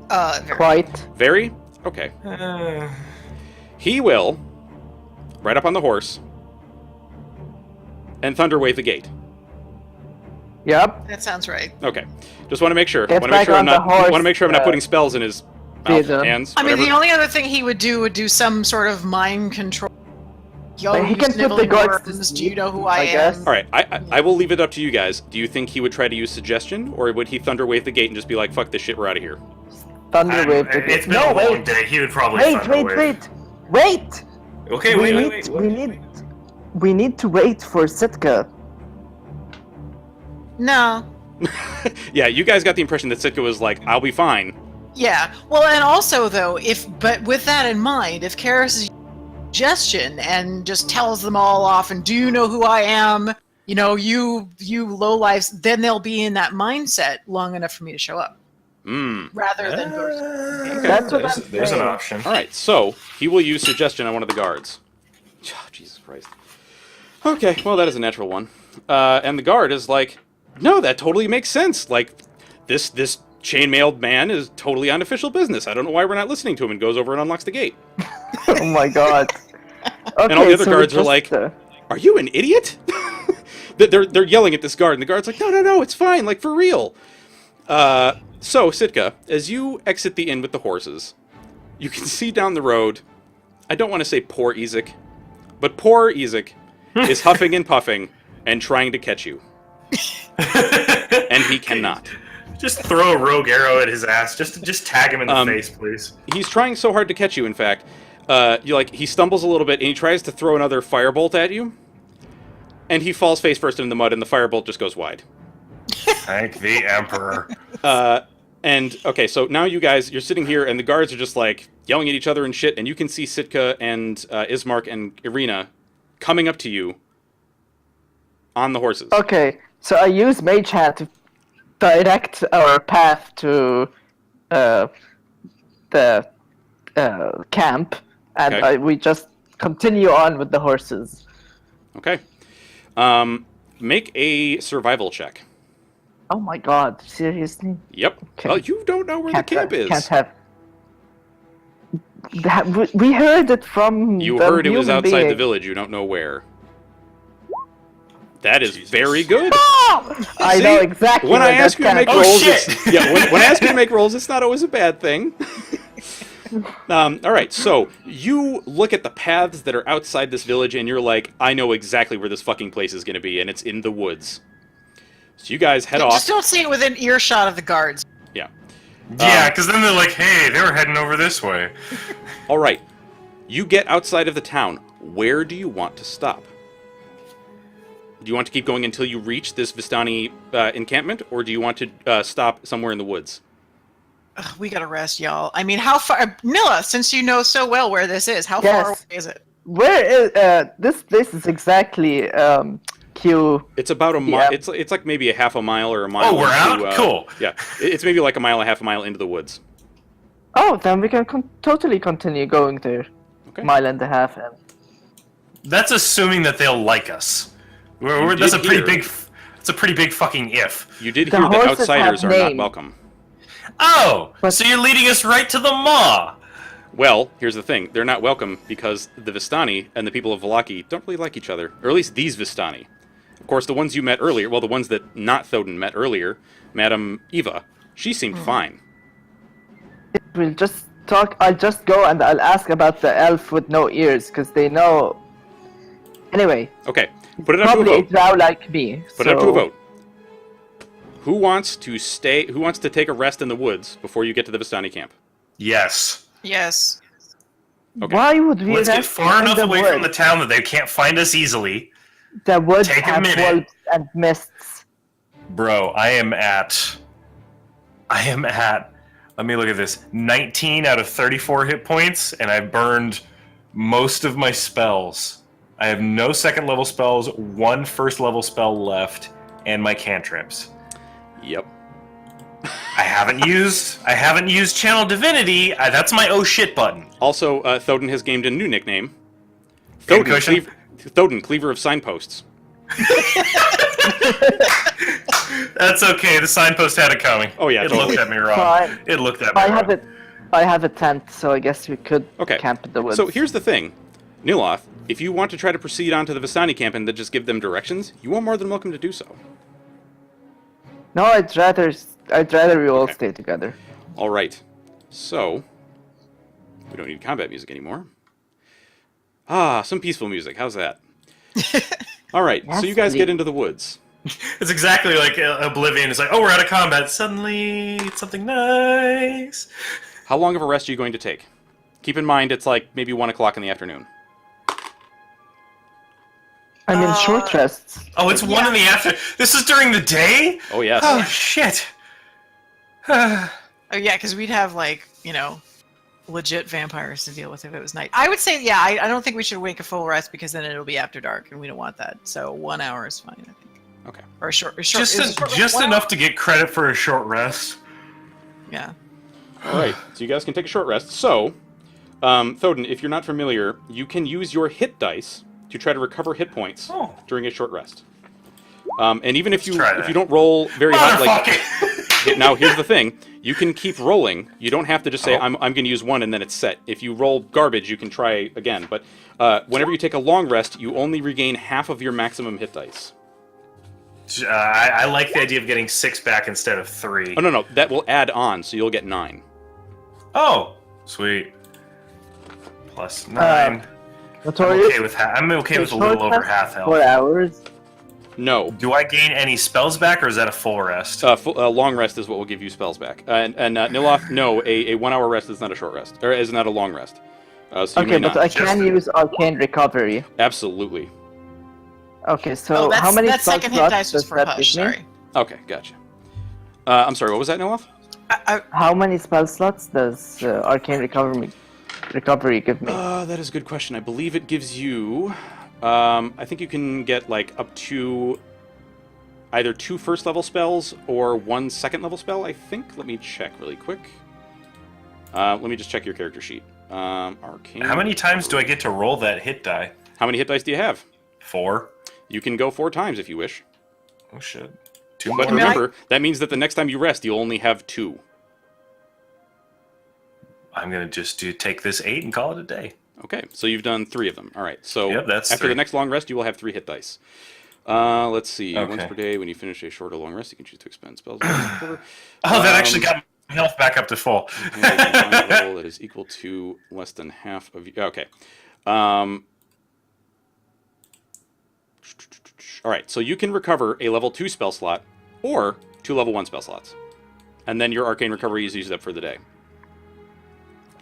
Very. Quite. Very? Okay. He will ride up on the horse and thunder wave the gate. Yep. That sounds right. Okay. Just want to make sure. Get Want to make back sure I'm on the not. horse, Want to make sure I'm not putting spells in his mouth, Peter. hands. I mean, whatever. the only other thing he would do some sort of mind control. Yo, But he you can put the sniveling guards to worms, do sleep, you know who I am? guess. All right. I will leave it up to you guys. Do you think he would try to use suggestion, or would he thunder wave the gate and just be like, "Fuck this shit, we're out of here"? Thunderwave. It's been No, a long wait. day. He would probably Wait. Thunderwave. Okay, wait. We need to wait for Sitka. No. Yeah, you guys got the impression that Sitka was like, I'll be fine. Yeah. Well, and also though, but with that in mind, if Karis' suggestion and just tells them all off, and do you know who I am? You know, you lowlifes, then they'll be in that mindset long enough for me to show up. Rather than That's what There's an option. All right, so he will use suggestion on one of the guards. Oh, Jesus Christ. Okay, well, that is a natural one. And the guard is like, no, that totally makes sense. Like, this chainmailed man is totally unofficial business. I don't know why we're not listening to him, and goes over and unlocks the gate. Oh my god. Okay, And all the other so guards we are just, like, are you an idiot? They're yelling at this guard, and the guard's like, no, it's fine, like, for real. So, Sitka, as you exit the inn with the horses, you can see down the road, I don't want to say poor Ezek, but poor Ezek is huffing and puffing and trying to catch you. And he cannot. Just throw a rogue arrow at his ass. Just tag him in the face, please. He's trying so hard to catch you, in fact. He stumbles a little bit, and he tries to throw another firebolt at you. And he falls face first in the mud, and the firebolt just goes wide. Thank the Emperor. And, okay, so now you guys, you're sitting here, and the guards are just, like, yelling at each other and shit, and you can see Sitka and Ismark and Irina coming up to you on the horses. Okay, so I use Mage Hand to direct our path to the camp, and Okay. we just continue on with the horses. Okay. Make a survival check. Oh my god, seriously? Yep. Okay. Well, you don't know where the camp is. Can't have... We heard it from You the heard it was human outside the being. village. You don't know where. That is very good. I See? know exactly When where I ask you to that make camp rolls, shit! when I ask you to make rolls, it's not always a bad thing. All right, so you look at the paths that are outside this village, and you're like, I know exactly where this fucking place is going to be, and it's in the woods. So you guys head off. Just don't see it within earshot of the guards. Yeah. Yeah, because then they're like, hey, they were heading over this way. All right. You get outside of the town. Where do you want to stop? Do you want to keep going until you reach this Vistani encampment, or do you want to stop somewhere in the woods? Ugh, we gotta rest, y'all. I mean, how far... Nilla, since you know so well where this is, how far away is it? Where is this place is exactly Q. It's about a mile. Yeah. It's like maybe a half a mile or a mile. Oh, we're into, out? Cool. Yeah, it's maybe like a mile and a half a mile into the woods. Oh, then we can totally continue going there. Okay. Mile and a half. And... That's assuming that they'll like us. You That's a did pretty hear. big. That's a pretty big fucking if. You did The hear that horses outsiders have are not names. welcome. Oh, But- so you're leading us right to the maw. Well, here's the thing. They're not welcome because the Vistani and the people of Vallaki don't really like each other. Or at least these Vistani. Of course, the ones you met earlier, well, the ones that not Thodin met earlier, Madame Eva, she seemed fine. We'll just talk. I'll just go and I'll ask about the elf with no ears, because they know. Anyway, Okay, put it up to a probably a vote. drow like me. Put it up to a vote. Who wants to stay? Who wants to take a rest in the woods before you get to the Vistani camp? Yes. Yes. Okay. Why would we Let's get rest far in enough the away woods? from the town that they can't find us easily. The woods Take a have minute. wolves and mists. Bro, I am at. Let me look at this. 19 out of 34 hit points, and I burned most of my spells. I have no second level spells, one first level spell left, and my cantrips. Yep. I haven't used Channel Divinity. That's my oh shit button. Also, Thodin has gained a new nickname. Pincushion? Thodin, Cleaver of Signposts. That's okay. The signpost had it coming. Oh, yeah, It totally. looked at me wrong. Fine. It looked at me I wrong. have it. I have a tent, so I guess we could Okay. camp in the woods. So here's the thing. Nyloth, if you want to try to proceed on to the Vistani camp and then just give them directions, you are more than welcome to do so. No, I'd rather we all Okay. stay together. All right. So, we don't need combat music anymore. Ah, some peaceful music. How's that? All right. So Yes, you guys get please. into the woods. It's exactly like Oblivion. It's like, oh, we're out of combat. Suddenly, it's something nice. How long of a rest are you going to take? Keep in mind, it's like maybe 1 o'clock in the afternoon. I mean, short rests. Oh, it's 1 in the afternoon. This is during the day? Oh, yes. Oh, shit. Oh yeah, because we'd have like legit vampires to deal with if it was night. I would say I don't think we should wake a full rest because then it'll be after dark and we don't want that. So 1 hour is fine, I think. Okay. Or a short Just enough to get credit for a short rest. Yeah. All right, so you guys can take a short rest. So, Thoden, if you're not familiar, you can use your hit dice to try to recover hit points during a short rest. And even if you don't roll very high, now here's the thing: you can keep rolling. You don't have to just say I'm going to use 1 and then it's set. If you roll garbage, you can try again. But whenever you take a long rest, you only regain half of your maximum hit dice. I like the idea of getting 6 back instead of 3. Oh no, that will add on, so you'll get 9. Oh, sweet. Plus 9. I'm okay with a little over half health. 4 hours. No. Do I gain any spells back, or is that a full rest? Long rest is what will give you spells back. And Nyloth, no, a 1 hour rest is not a short rest, or is not a long rest. So you may but not. I can use Arcane Recovery. Absolutely. Okay, so how many that spell second hit slots dice was does for that Hush, give me? sorry. Okay, gotcha. I'm sorry, what was that, Nyloth? How many spell slots does Arcane Recovery give me? That is a good question. I believe it gives you... I think you can get like up to either 2 first level spells or 1 second level spell, I think. Let me check really quick. Let me just check your character sheet. Arcane. How many times do I get to roll that hit die? How many hit dice do you have? 4. You can go 4 times if you wish. Oh shit. 2 But more. remember, that means that the next time you rest, you'll only have 2. I'm gonna just take this 8 and call it a day. Okay, so you've done 3 of them. All right, so Yep, that's after 3. the next long rest, you will have 3 hit dice. Let's see. Okay. Once per day, when you finish a short or long rest, you can choose to expend spells. Oh, that actually got my health back up to full. Level that is equal to less than half of you. Okay. All right, so you can recover a level 2 spell slot or 2 level 1 spell slots. And then your arcane recovery is used up for the day.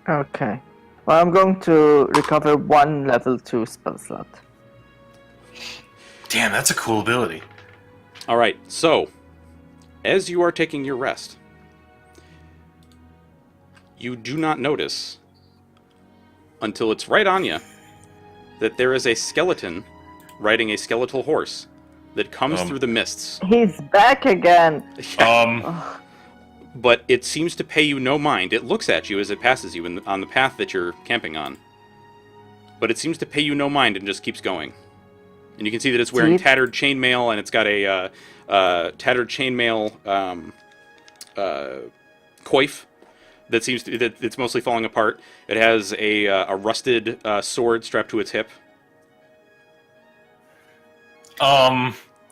Okay. Well, I'm going to recover 1 level 2 spell slot. Damn, that's a cool ability. All right, so as you are taking your rest, you do not notice until it's right on you that there is a skeleton riding a skeletal horse that comes through the mists. He's back again! But it seems to pay you no mind. It looks at you as it passes you on the path that you're camping on. But it seems to pay you no mind and just keeps going. And you can see that it's wearing tattered chainmail, and it's got a tattered chainmail coif that seems to that it's mostly falling apart. It has a rusted sword strapped to its hip.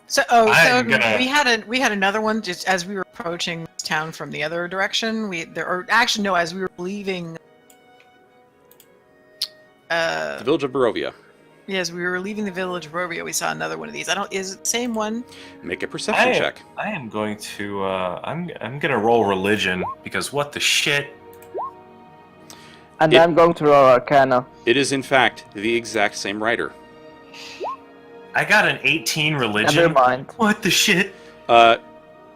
So we had another one just as we were approaching town from the other direction. As we were leaving The village of Barovia. Yes, we were leaving the village of Barovia. We saw another one of these. Is it the same one? Make a perception check. I am going to I'm gonna roll religion because what the shit? And I'm going to roll Arcana. It is in fact the exact same rider. I got an 18 religion. Never mind. What the shit?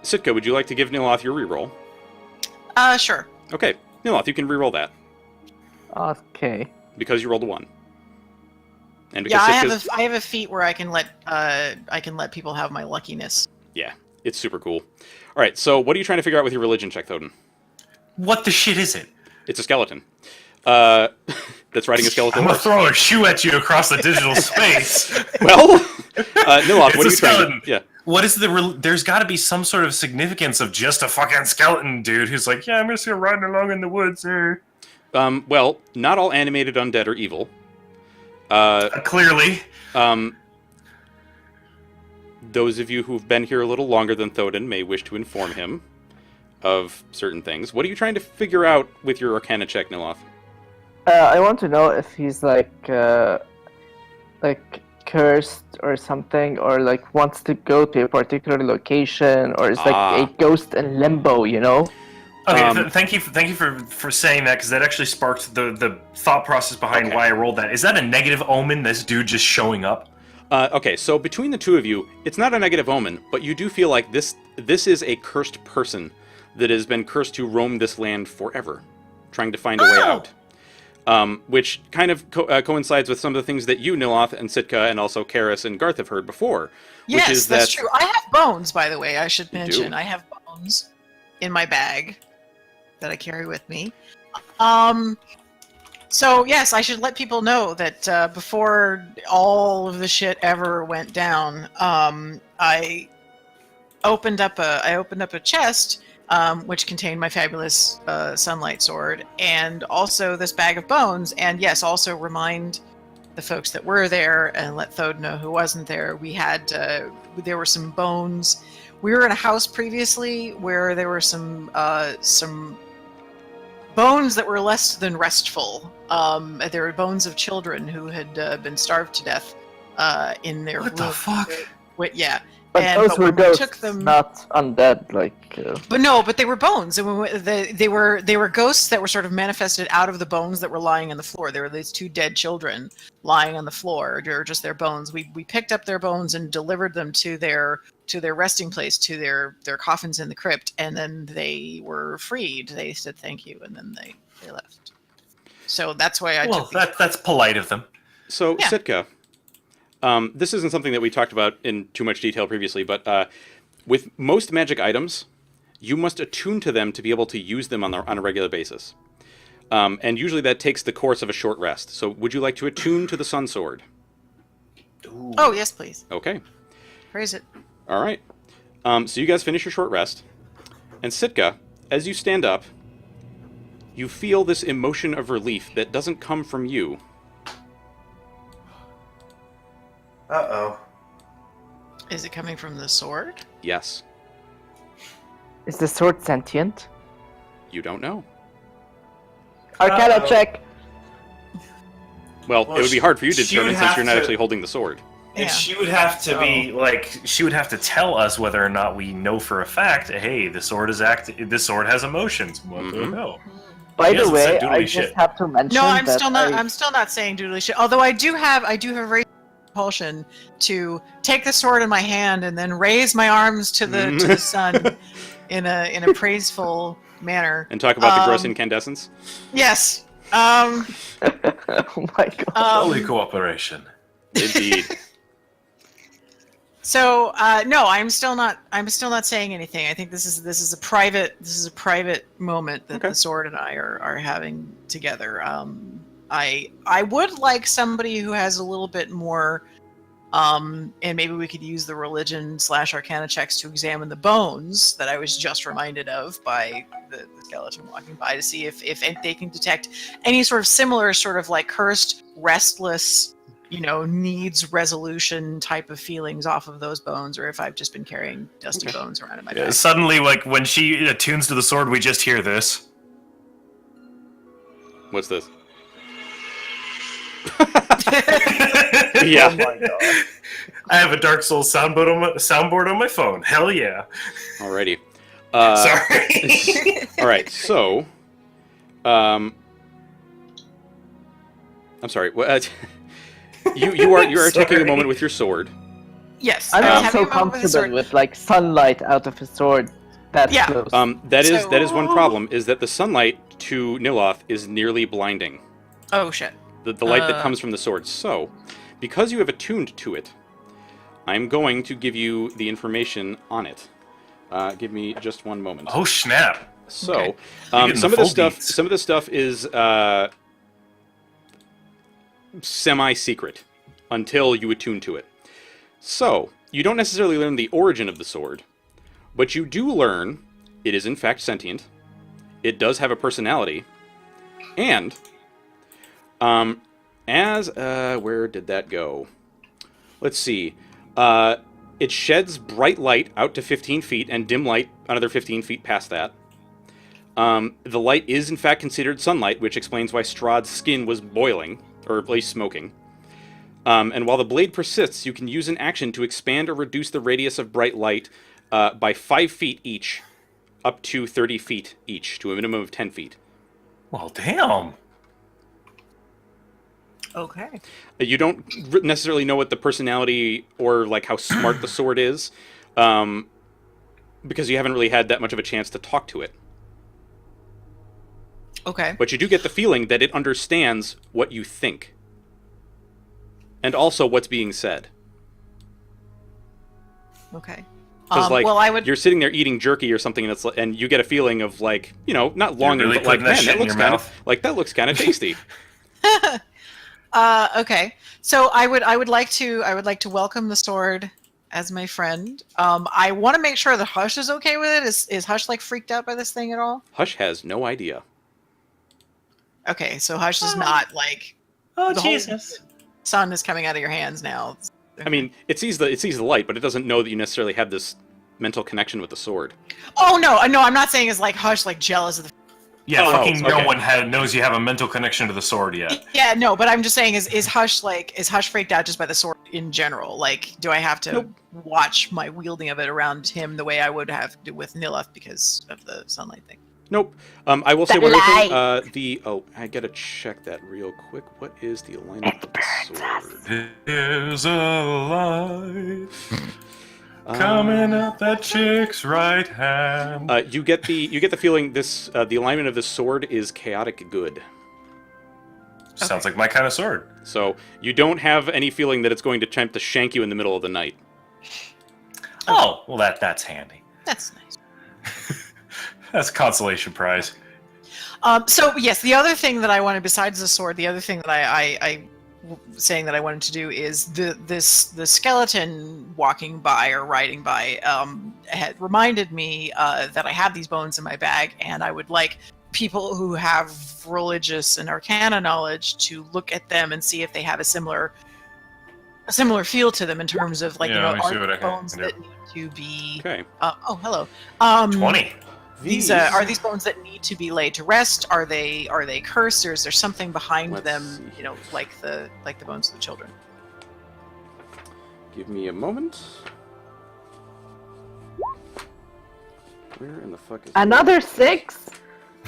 Sitka, would you like to give Nyloth your reroll? Sure. Okay, Nyloth, you can reroll that Okay. because you rolled a 1. And because I have a feat where I can let people have my luckiness. Yeah, it's super cool. All right, so what are you trying to figure out with your religion check, Thoden? What the shit is it? It's a skeleton. That's riding a skeleton I'm gonna horse. throw a shoe at you across the digital space. Well, Nyloth, what are you skeleton. trying to... Yeah. What is there's got to be some sort of significance of just a fucking skeleton dude who's like, yeah, I'm just here riding along in the woods. Well, not all animated undead are evil. Clearly. Those of you who've been here a little longer than Thoden may wish to inform him of certain things. What are you trying to figure out with your Arcana check, Nyloth? I want to know if he's could cursed or something, or like wants to go to a particular location, or is like Ah. a ghost in limbo, you know? Okay, thank you for saying that, because that actually sparked the thought process behind Okay. why I rolled that. Is that a negative omen? This dude just showing up? Okay, so between the two of you, it's not a negative omen, but you do feel like this is a cursed person that has been cursed to roam this land forever, trying to find a way out. Which kind of coincides with some of the things that you, Nyloth, and Sitka, and also Karis and Garth have heard before. Yes, which is that's that, true. I have bones, by the way. I should You mention do? I have bones in my bag that I carry with me. So yes, I should let people know that before all of the shit ever went down, I opened up a chest which contained my fabulous sunlight sword and also this bag of bones. And yes, also remind the folks that were there and let Thode know who wasn't there. We had there were some bones. We were in a house previously where there were some bones that were less than restful. There were bones of children who had been starved to death in their What the room. fuck? Yeah. But those were when we ghosts, took them, not undead. Like, but they were bones, and they were ghosts that were sort of manifested out of the bones that were lying on the floor. There were these two dead children lying on the floor. They were just their bones. We picked up their bones and delivered them to their resting place, to their coffins in the crypt, and then they were freed. They said thank you, and then they left. So that's why I took. That's polite of them. So, Yeah. Sitka, this isn't something that we talked about in too much detail previously, but with most magic items, you must attune to them to be able to use them on a regular basis. And usually that takes the course of a short rest. So would you like to attune to the Sun Sword? Oh yes, please Okay. praise it. All right. So you guys finish your short rest. And Sitka, as you stand up, you feel this emotion of relief that doesn't come from you. Uh-oh. Is it coming from the sword? Yes. is the sword sentient? You don't know. Arcana Uh-oh. check. Well, Well, it would be hard for you to she would determine since have you're not to- actually holding the sword. Yeah. And she would have to be like, she would have to tell us whether or not we know for a fact. Hey, the sword is This sword has emotions. What the hell? By She the hasn't said way, doodly I shit. just have to mention No, I'm that still not. I'm still not saying doodly shit. Although I do have a very compulsion to take the sword in my hand and then raise my arms to the sun in a praiseful manner. And talk about the gross incandescence? Yes. oh my god. Holy cooperation. Indeed. So no, I'm still not saying anything. I think this is a private moment that Okay. the sword and I are having together. I would like somebody who has a little bit more, and maybe we could use the religion/arcana checks to examine the bones that I was just reminded of by the skeleton walking by, to see if they can detect any sort of similar sort of like cursed, restless, needs resolution type of feelings off of those bones, or if I've just been carrying dusty bones around in my bag. Suddenly, like, when she attunes to the sword, we just hear this. What's this? Yeah. Oh my god. I have a Dark Souls soundboard on my phone. Hell yeah. Alrighty. Sorry. All right. So, I'm sorry. You are taking a Sorry. moment with your sword. Yes, I'm I was not having so a moment with the sword. comfortable with like sunlight out of a sword that Yeah. close. That So- is one problem. Is that the sunlight to Nyloth is nearly blinding. Oh shit. The light that comes from the sword. So, because you have attuned to it, I'm going to give you the information on it. Give me just one moment. Oh snap. So, Okay. You're getting some the of this full stuff, deets. some of this stuff is semi-secret until you attune to it. So, you don't necessarily learn the origin of the sword, but you do learn it is in fact sentient. It does have a personality, and where did that go? Let's see. It sheds bright light out to 15 feet and dim light another 15 feet past that. The light is in fact considered sunlight, which explains why Strahd's skin was boiling, or at least smoking. And while the blade persists, you can use an action to expand or reduce the radius of bright light by 5 feet each, up to 30 feet each, to a minimum of 10 feet. Well, damn. Okay. You don't necessarily know what the personality or like how smart the sword is, because you haven't really had that much of a chance to talk to it. Okay. But you do get the feeling that it understands what you think. And also what's being said. Okay. Because well, I would. you're sitting there eating jerky or something, and and you get a feeling of like, not longing, really but like, putting that man, shit that in looks your kind mouth? of like that looks kind of tasty. Okay. So I would like to welcome the sword as my friend. I want to make sure that Hush is okay with it. Is Hush like freaked out by this thing at all? Hush has no idea. Okay, so Hush is not like. Oh, the whole Jesus. sun is coming out of your hands now. I mean, it sees the light, but it doesn't know that you necessarily have this mental connection with the sword. Oh no, I'm not saying is like Hush like jealous of the. Yeah, Oh, fucking no okay. one knows you have a mental connection to the sword yet. Yeah, no, but I'm just saying is Hush freaked out just by the sword in general? Like, do I have to Nope. watch my wielding of it around him the way I would have to with Nyloth because of the sunlight thing? Nope. I will say The one other light. thing. I gotta check that real quick. What is the alignment of the sword? There's a light coming up that chick's right hand. You get the feeling this the alignment of this sword is chaotic good. Sounds like my kind of sword. So you don't have any feeling that it's going to attempt to shank you in the middle of the night. Oh, well that's handy. That's nice. That's a consolation prize. So yes, the other thing that I wanted besides the sword, the other thing that I saying that I wanted to do is the skeleton walking by or riding by had reminded me that I have these bones in my bag, and I would like people who have religious and arcana knowledge to look at them and see if they have a similar feel to them in terms of like Yeah, let me see are what I these can bones do. that need to be. Okay. Oh, hello. 20. These are these bones that need to be laid to rest? Are they cursed, or is there something behind Let's them? see. Like the bones of the children. Give me a moment. Where in the fuck is? Another 6?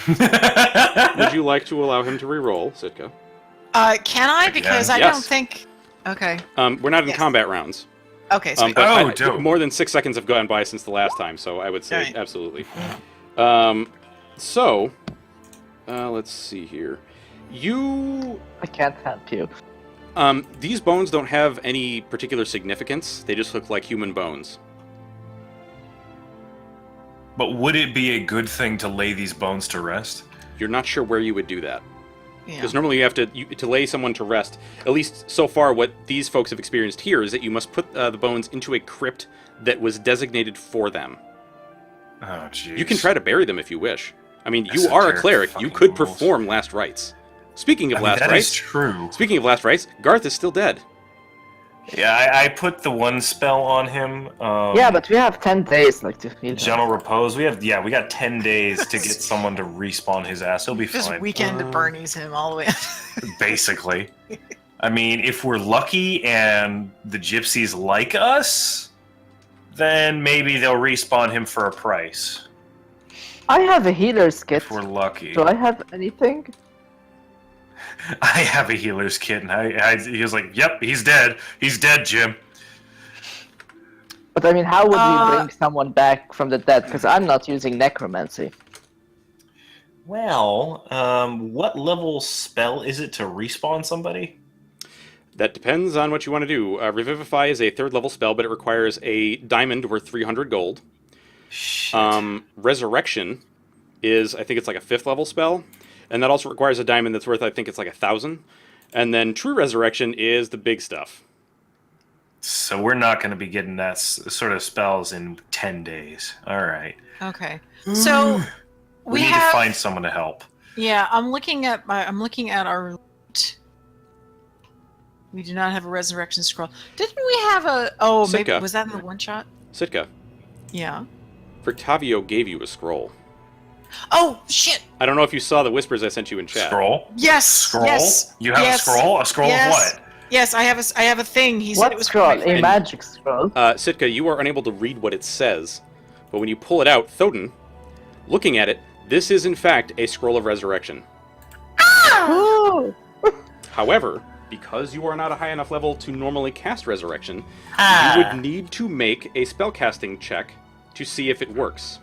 Would you like to allow him to re-roll, Sitka? Can I? Because I Yes. don't think. Okay. We're not in Yes. combat rounds. Okay. Sweet. But Oh, dope. more than 6 seconds have gone by since the last time, so I would say Right. absolutely. Let's see here. I can't help you. These bones don't have any particular significance. They just look like human bones. But would it be a good thing to lay these bones to rest? You're not sure where you would do that. Yeah. Because normally you have to lay someone to rest. At least so far, what these folks have experienced here is that you must put the bones into a crypt that was designated for them. Oh, jeez. You can try to bury them if you wish. I mean, you Esoteric are a cleric. You fucking could rules. perform last rites. Speaking of last that rites, is true. speaking of last rites, Garth is still dead. Yeah, I put the one spell on him. Yeah, but we have 10 days like to heal him. Gentle repose. We got 10 days to get someone to respawn his ass. He'll be Just fine. weekend at Bernie's him all the way. Basically. I mean, if we're lucky and the gypsies like us, then maybe they'll respawn him for a price. I have a healer's kit. If we're lucky. Do I have anything? I have a healer's kit, and he was like, "Yep, he's dead. He's dead, Jim." But I mean, how would we bring someone back from the dead? Because I'm not using necromancy. Well, what level spell is it to respawn somebody? That depends on what you want to do. Revivify is a 3rd level spell, but it requires a diamond worth 300 gold. Shit. Resurrection is, I think it's like a 5th level spell, and that also requires a diamond that's worth, I think it's like 1,000. And then True Resurrection is the big stuff. So we're not going to be getting that sort of spells in 10 days. All right. Okay. So We need have. to find someone to help. Yeah, I'm looking at our. We do not have a resurrection scroll. Didn't we have a? Oh, maybe Sitka. was that in the one shot? Sitka, Yeah. Virtavio gave you a scroll. Oh shit! I don't know if you saw the whispers I sent you in chat. Scroll? Yes. Scroll? Yes. You have yes, a scroll? A scroll yes, of what? Yes, I have a thing. He said What it was scroll? from my A friend. magic scroll? Sitka, you are unable to read what it says, but when you pull it out, Thoden, looking at it, this is in fact a scroll of resurrection. Ooh. However, because you are not a high enough level to normally cast resurrection, you would need to make a spellcasting check to see if it works.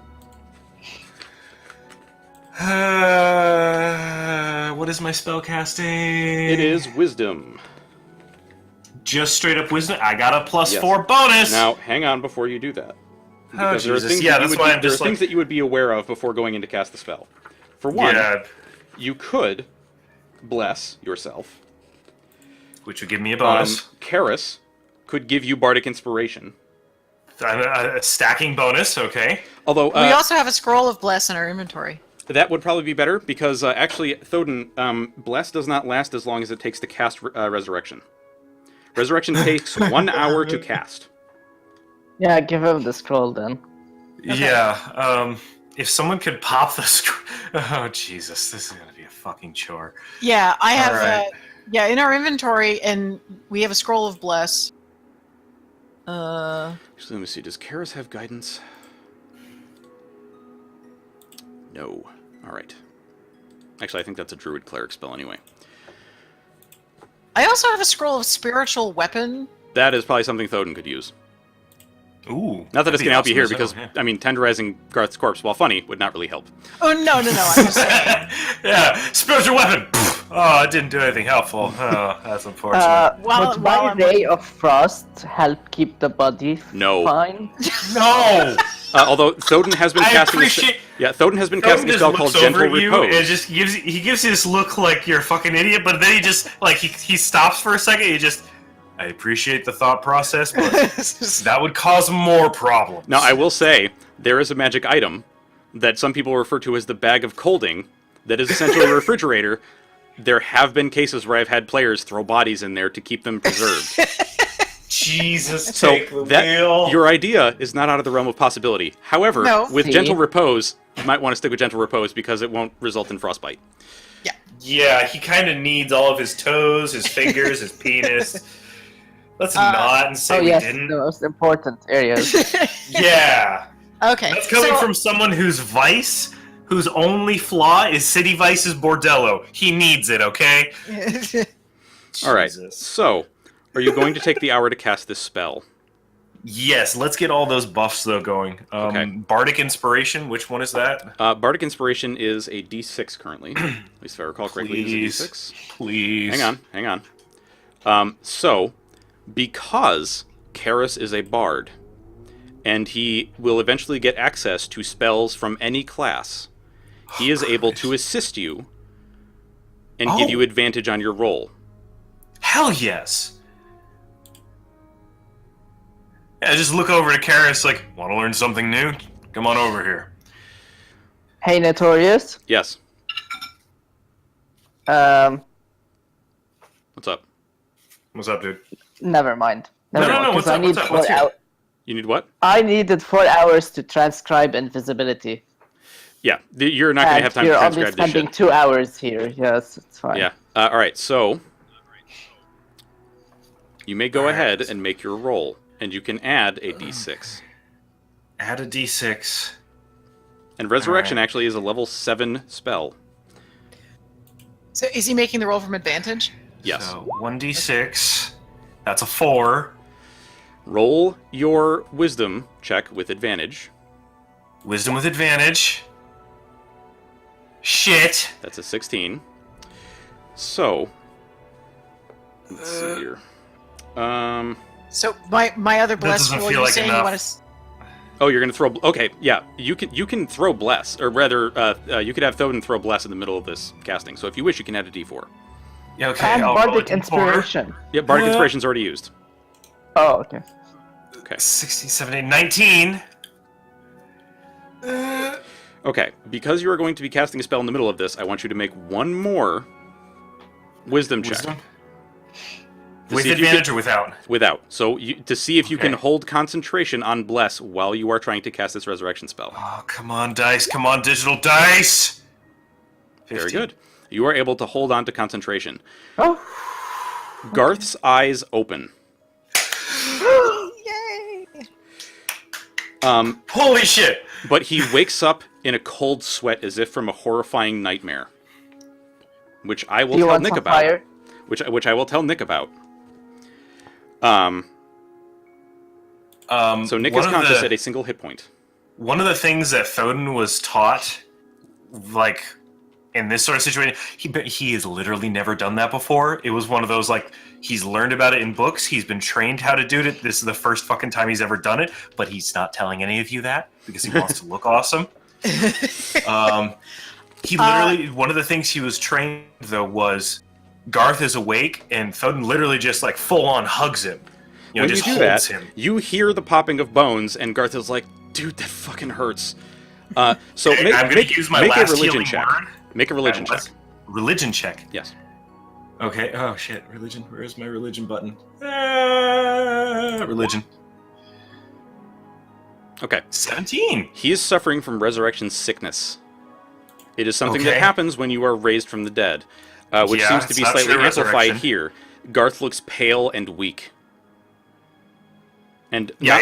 What is my spell casting? It is wisdom. Just straight up wisdom. I got a Yes. +4 bonus. Now, hang on before you do that. Oh, There are Jesus. things Yeah, that you that's would why be, I'm there are just things like, that you would be aware of before going in to cast the spell. For one, yeah, you could bless yourself. which would give me a bonus. Karis could give you bardic inspiration. A stacking bonus. Okay. Although We also have a scroll of bless in our inventory. that would probably be better because actually, Thoden, bless does not last as long as it takes to cast resurrection. Resurrection takes 1 hour to cast. Yeah, give him the scroll then. Yeah. If someone could pop the oh Jesus, this is gonna be a fucking chore. Yeah, I have. Alright. Yeah, in our inventory, and we have a scroll of bless. Actually, let me see. Does Karis have guidance? No. All right. Actually, I think that's a druid cleric spell anyway. I also have a scroll of spiritual weapon. That is probably something Thoden could use. Ooh. Not that it's going to help you here, because, yeah. I mean, tenderizing Garth's corpse, while funny, would not really help. Oh no! I'm just saying. Yeah, spiritual weapon. Oh, it didn't do anything helpful. Oh, that's unfortunate. Would my I'm ray of frost help keep the body No. fine? No. Although Thoden has been I casting appreciate- Thoden has been Thoden casting a just spell looks called Gentle over at you Repose. and just gives you this look like you're a fucking idiot, but then he just like he stops for a second. He just, I appreciate the thought process, but that would cause more problems. Now, I will say, there is a magic item that some people refer to as the Bag of Colding that is essentially a refrigerator. There have been cases where I've had players throw bodies in there to keep them preserved. Jesus, So take the wheel. your idea is not out of the realm of possibility. However, No. with See? Gentle Repose, you might want to stick with Gentle Repose because it won't result in frostbite. Yeah, he kind of needs all of his toes, his fingers, his penis. Let's not and say Oh we yes, didn't. the most important areas. Yeah. Okay. That's coming so, from someone whose vice, whose only flaw is City Vice's bordello. He needs it, okay? All right. Jesus. So, are you going to take the hour to cast this spell? Yes, let's get all those buffs though going. Okay. Bardic Inspiration, which one is that? Bardic Inspiration is a D6 currently. At least if I recall correctly, it Please. is a D6. Please. Hang on. So, because Karis is a bard, and he will eventually get access to spells from any class, he is able to assist you and give you advantage on your roll. Hell yes. Yeah, just look over to Karis like, want to learn something new? Come on over here. Hey, Notorious. Yes. Um, What's up? What's up, dude? never mind. No, Never no, mind, 'cause what's I up, need what's up, 4 let's hear it. hours. You need what? I needed 4 hours to transcribe invisibility. Yeah, you're not going to And have time to you're only transcribe this spending shit. 2 hours here. Yes, it's fine. Yeah. All right, so you may go All right. ahead and make your roll, and you can add a D6. Add a d6. And Resurrection All right. actually is a level 7 spell. So is he making the roll from advantage? Yes. So 1d6. That's a 4. Roll your Wisdom check with advantage. Wisdom with advantage. Shit. That's a 16. So, let's see here. So my other bless doesn't roll. feel You're like saying enough. you want to? Oh, you're gonna throw. Okay, yeah, you can throw bless, or rather, you could have Thoden throw bless in the middle of this casting. So if you wish, you can add a D4. Yeah, okay. And I'll roll a Bardic d4. Inspiration. Yeah, Bardic Inspiration's already used. Oh, okay. Okay. 16, 17, 19. Okay, because you are going to be casting a spell in the middle of this, I want you to make one more Wisdom check. Wisdom? To With see if you advantage can- or without? Without. So to see if you can Okay. hold concentration on bless while you are trying to cast this resurrection spell. Oh, come on, dice. Come on, digital dice. Very 15. good. You are able to hold on to concentration. Oh, Garth's eyes open. Yay! Holy shit! But he wakes up in a cold sweat as if from a horrifying nightmare. Which I will Do you tell want Nick some about. fire? Which I will tell Nick about. So Nick is conscious at a single hit point. One of the things that Thoden was taught, like, in this sort of situation, he has literally never done that before. It was one of those, like, he's learned about it in books, he's been trained how to do it, this is the first fucking time he's ever done it, but he's not telling any of you that, because he wants to look awesome. He literally, one of the things he was trained, though, was Garth is awake, and Thoden literally just, like, full-on hugs him. You know, When you just do holds that, him. you hear the popping of bones, and Garth is like, dude, that fucking hurts. So Okay, I'm gonna use my make last a religion healing check. word. Make a religion check. Religion check. Yes. Okay. Oh shit. Religion. Where's my religion button? Religion. Okay. 17. He is suffering from resurrection sickness. It is something that Okay. happens when you are raised from the dead, which Yeah, seems to it's be not slightly true amplified resurrection. here. Garth looks pale and weak. And Yeah,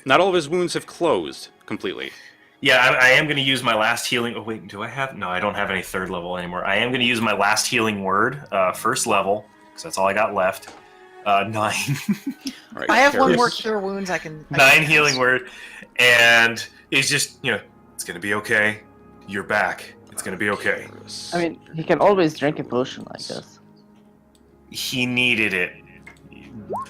not all of his wounds have closed completely. Yeah, I am going to use my last healing. Oh wait, do I have? No, I don't have any third level anymore. I am going to use my last healing word, first level, because that's all I got left. 9. All right, I have one Karis. more cure wounds I can. 9 healing word, and he's just, it's going to be okay. You're back. It's going to be okay. I mean, he can always drink a potion like this. He needed it.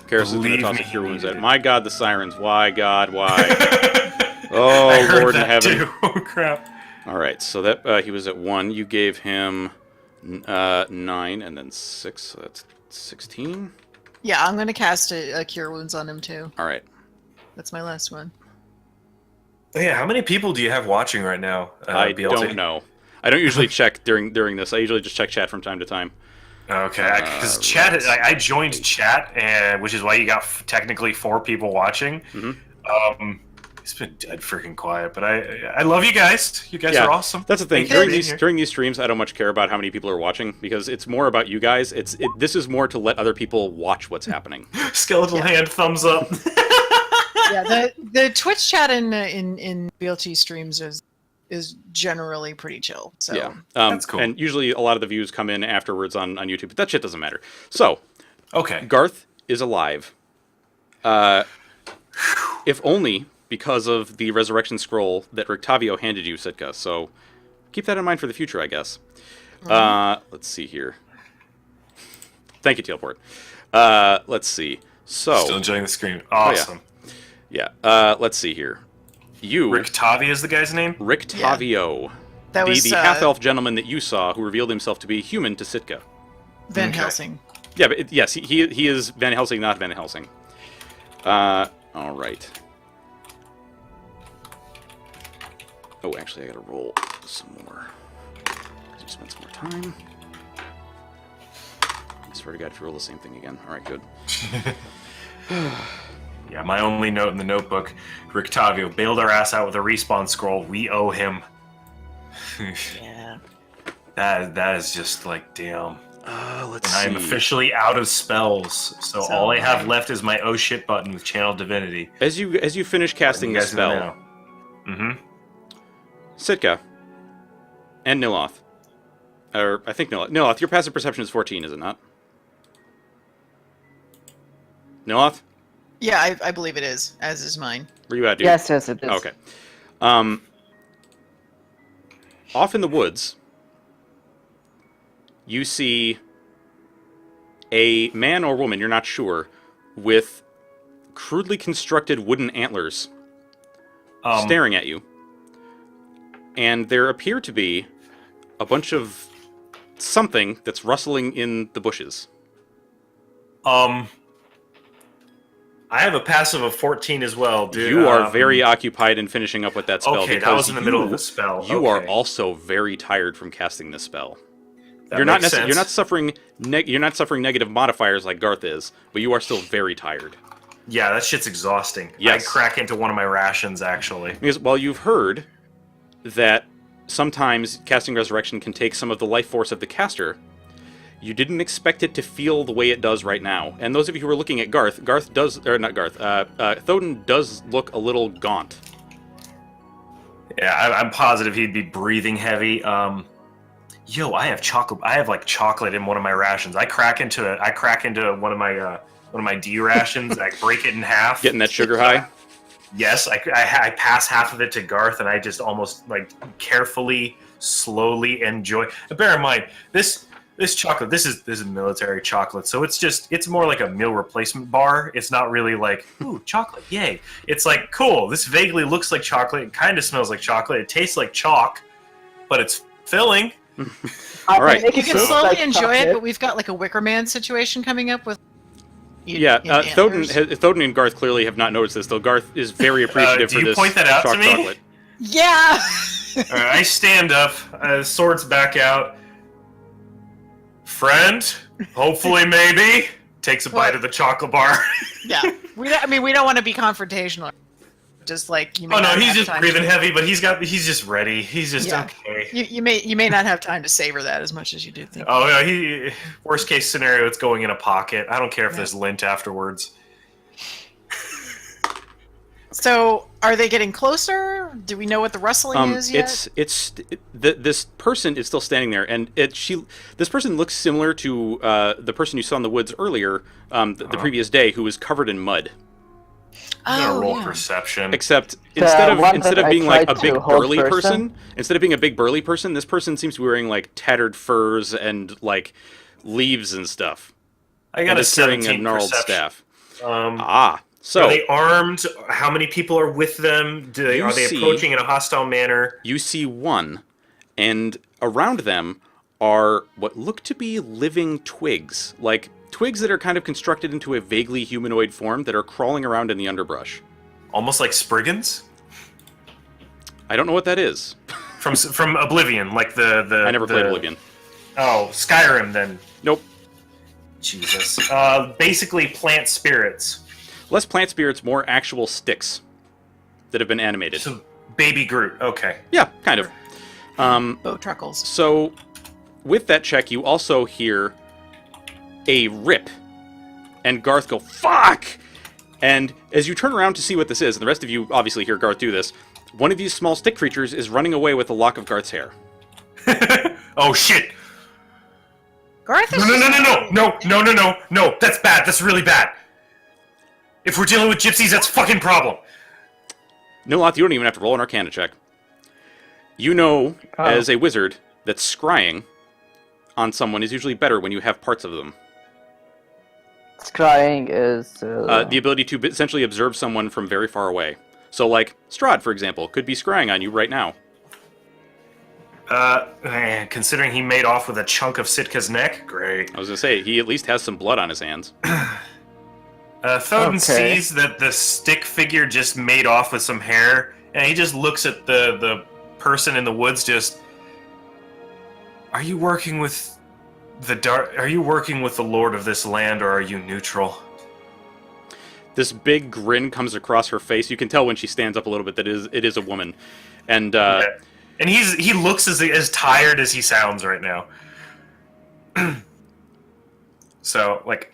Karis is going to Believe toss a me, cure wounds he at. did. My God, the sirens! Why, God, why? I Oh, heard Lord in that heaven! too. Oh crap. All right, so that he was at 1. You gave him 9, and then 6. So that's 16. Yeah, I'm going to cast a cure wounds on him too. All right. That's my last one. Oh, yeah, how many people do you have watching right now? I BLT? don't know. I don't usually check during this. I usually just check chat from time to time. Okay, because chat, I joined chat, and which is why you got technically 4 people watching. Mhm. It's been dead freaking quiet, but I love you guys. You guys Yeah, are awesome. That's the thing. Thank you for During being these here. during these streams, I don't much care about how many people are watching because it's more about you guys. This is more to let other people watch what's happening. Skeletal hand, thumbs up. Yeah, the Twitch chat in BLT streams is generally pretty chill. So Yeah, That's cool. And usually a lot of the views come in afterwards on YouTube, but that shit doesn't matter. So, Okay. Garth is alive. If only because of the resurrection scroll that Rictavio handed you, Sitka. So keep that in mind for the future, I guess. Let's see here. Thank you, Tealport. Let's see. So, Still enjoying the screen. Awesome. yeah. Let's see here. Rick Tavi is the guy's name? Rictavio. that was The half-elf gentleman that you saw who revealed himself to be human to Sitka. Van Okay. Helsing. Yeah, but yes, he is Van Helsing, not Van Helsing. All right. Oh, actually, I gotta roll some more. Just spend some more time. I swear to God, if you roll the same thing again. All right, good. Yeah, my only note in the notebook, Rick Tavio bailed our ass out with a respawn scroll. We owe him. Yeah. That is just like, damn. Let's And I am see. officially out of spells, so So all I have am I. left is my oh shit button with Channel Divinity. As you finish casting You this guys know spell, now. Mm-hmm. Sitka and Nyloth, or I think Nyloth, your passive perception is 14, is it not? Nyloth, Yeah, I believe it is, as is mine. where you at, dude? Yes, it is. Okay. Off in the woods, you see a man or woman, you're not sure, with crudely constructed wooden antlers staring at you. And there appear to be a bunch of something that's rustling in the bushes. I have a passive of 14 as well, dude. You are very occupied in finishing up with that spell. Okay, that because was in the middle of the spell. You are Okay. also very tired from casting this spell. That You're not makes sense. you're not suffering negative modifiers like Garth is, but you are still very tired. Yeah, that shit's exhausting. Yes. I crack into one of my rations, actually. Because while you've heard that sometimes casting Resurrection can take some of the life force of the caster, You didn't expect it to feel the way it does right now. And those of you who are looking at Garth does, or not Garth, Thoden does look a little gaunt. Yeah, I'm positive he'd be breathing heavy. Yo, I have chocolate. I have like chocolate in one of my rations. I crack into one of my D rations. I break it in half. Getting that sugar high? Yes, I pass half of it to Garth, and I just almost like carefully, slowly enjoy. Bear in mind, this chocolate. This is military chocolate, so it's more like a meal replacement bar. It's not really like ooh chocolate, yay. It's like cool. This vaguely looks like chocolate. It kind of smells like chocolate. It tastes like chalk, but it's filling. All right. You can slowly enjoy it, but we've got like a Wicker Man situation coming up with. Thoden and Garth clearly have not noticed this, though. Garth is very appreciative do for you this point that out chalk to me? chocolate. Yeah. All right, I stand up, swords back out. Friend, hopefully, maybe takes a bite of the chocolate bar. Yeah, we don't want to be confrontational. Just like you. May Oh no, not he's have just time breathing to- heavy, but he's just ready. He's just okay. You may not have time to savor that as much as you do think. Oh yeah, worst case scenario, it's going in a pocket. I don't care if there's lint afterwards. So, are they getting closer? Do we know what the rustling is yet? This person is still standing there, and this person looks similar to the person you saw in the woods earlier, the previous day, who was covered in mud. I'm gonna roll perception. Except instead of being like a big burly person, instead of being a big burly person, this person seems to be wearing like tattered furs and like leaves and stuff. I got a carrying 17 a gnarled perception. staff. So are they armed? How many people are with them? Are they approaching in a hostile manner? You see one, and around them are what look to be living twigs, like twigs that are kind of constructed into a vaguely humanoid form that are crawling around in the underbrush. Almost like Spriggans? I don't know what that is. From Oblivion, like the I never played Oblivion. Oh, Skyrim then. Nope. Jesus. Basically plant spirits. Less plant spirits, more actual sticks that have been animated. So, Baby Groot, okay. Yeah, kind of. Bow truckles. So, with that check, you also hear a rip, and Garth go, fuck! And as you turn around to see what this is, and the rest of you obviously hear Garth do this, one of these small stick creatures is running away with a lock of Garth's hair. Oh, shit! Garth is No, that's bad, that's really bad. If we're dealing with gypsies, that's fucking problem. Nyloth, you don't even have to roll an Arcana check. You know, as a wizard, that scrying on someone is usually better when you have parts of them. Scrying is... The ability to essentially observe someone from very far away. So, like, Strahd, for example, could be scrying on you right now. Considering he made off with a chunk of Sitka's neck, great. I was going to say, he at least has some blood on his hands. Thoden sees that the stick figure just made off with some hair, and he just looks at the person in the woods just... Are you working with the lord of this land, or are you neutral? This big grin comes across her face. You can tell when she stands up a little bit that it is a woman. And and he looks as tired as he sounds right now. So, like...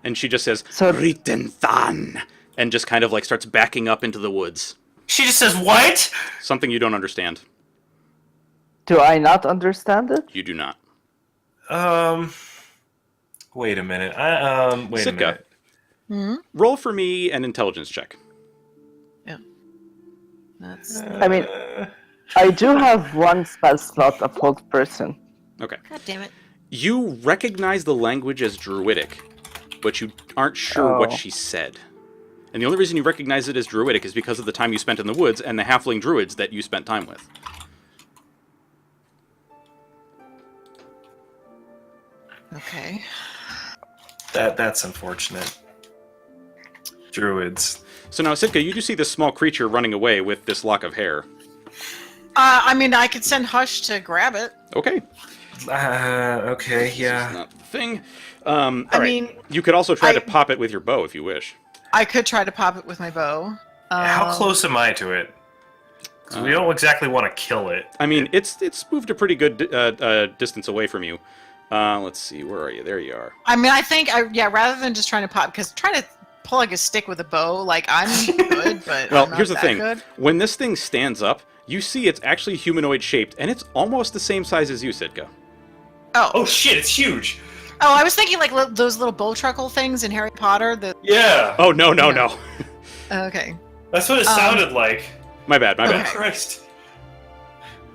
And she just says, Ritenthan, and just kind of like starts backing up into the woods. She just says, what? Something you don't understand. Do I not understand it? You do not. Wait a minute. Wait Sitka, a minute. Hmm? Roll for me an intelligence check. Yeah. That's... I mean, I do have one spell slot of hold person. Okay. God damn it. You recognize the language as Druidic, but you aren't sure what she said. And the only reason you recognize it as Druidic is because of the time you spent in the woods and the halfling druids that you spent time with. Okay. That's unfortunate. Druids. So now, Sitka, you do see this small creature running away with this lock of hair. I mean, I could send Hush to grab it. Okay. Okay, yeah. That's not the thing. All I right. mean, You could also try to pop it with your bow if you wish. I could try to pop it with my bow. How close am I to it? 'Cause we don't exactly want to kill it. I mean, it's moved a pretty good distance away from you. Let's see. Where are you? There you are. I mean, I think, rather than just trying to pop, because trying to pull like a stick with a bow, like I'm good, but Well, I'm not here's the that thing. good. When this thing stands up, you see it's actually humanoid shaped, and it's almost the same size as you, Sitka. Oh shit, it's huge. Oh, I was thinking like those little bow truckle things in Harry Potter. Yeah. Oh, no. Okay. That's what it sounded like. My bad. Oh, Christ.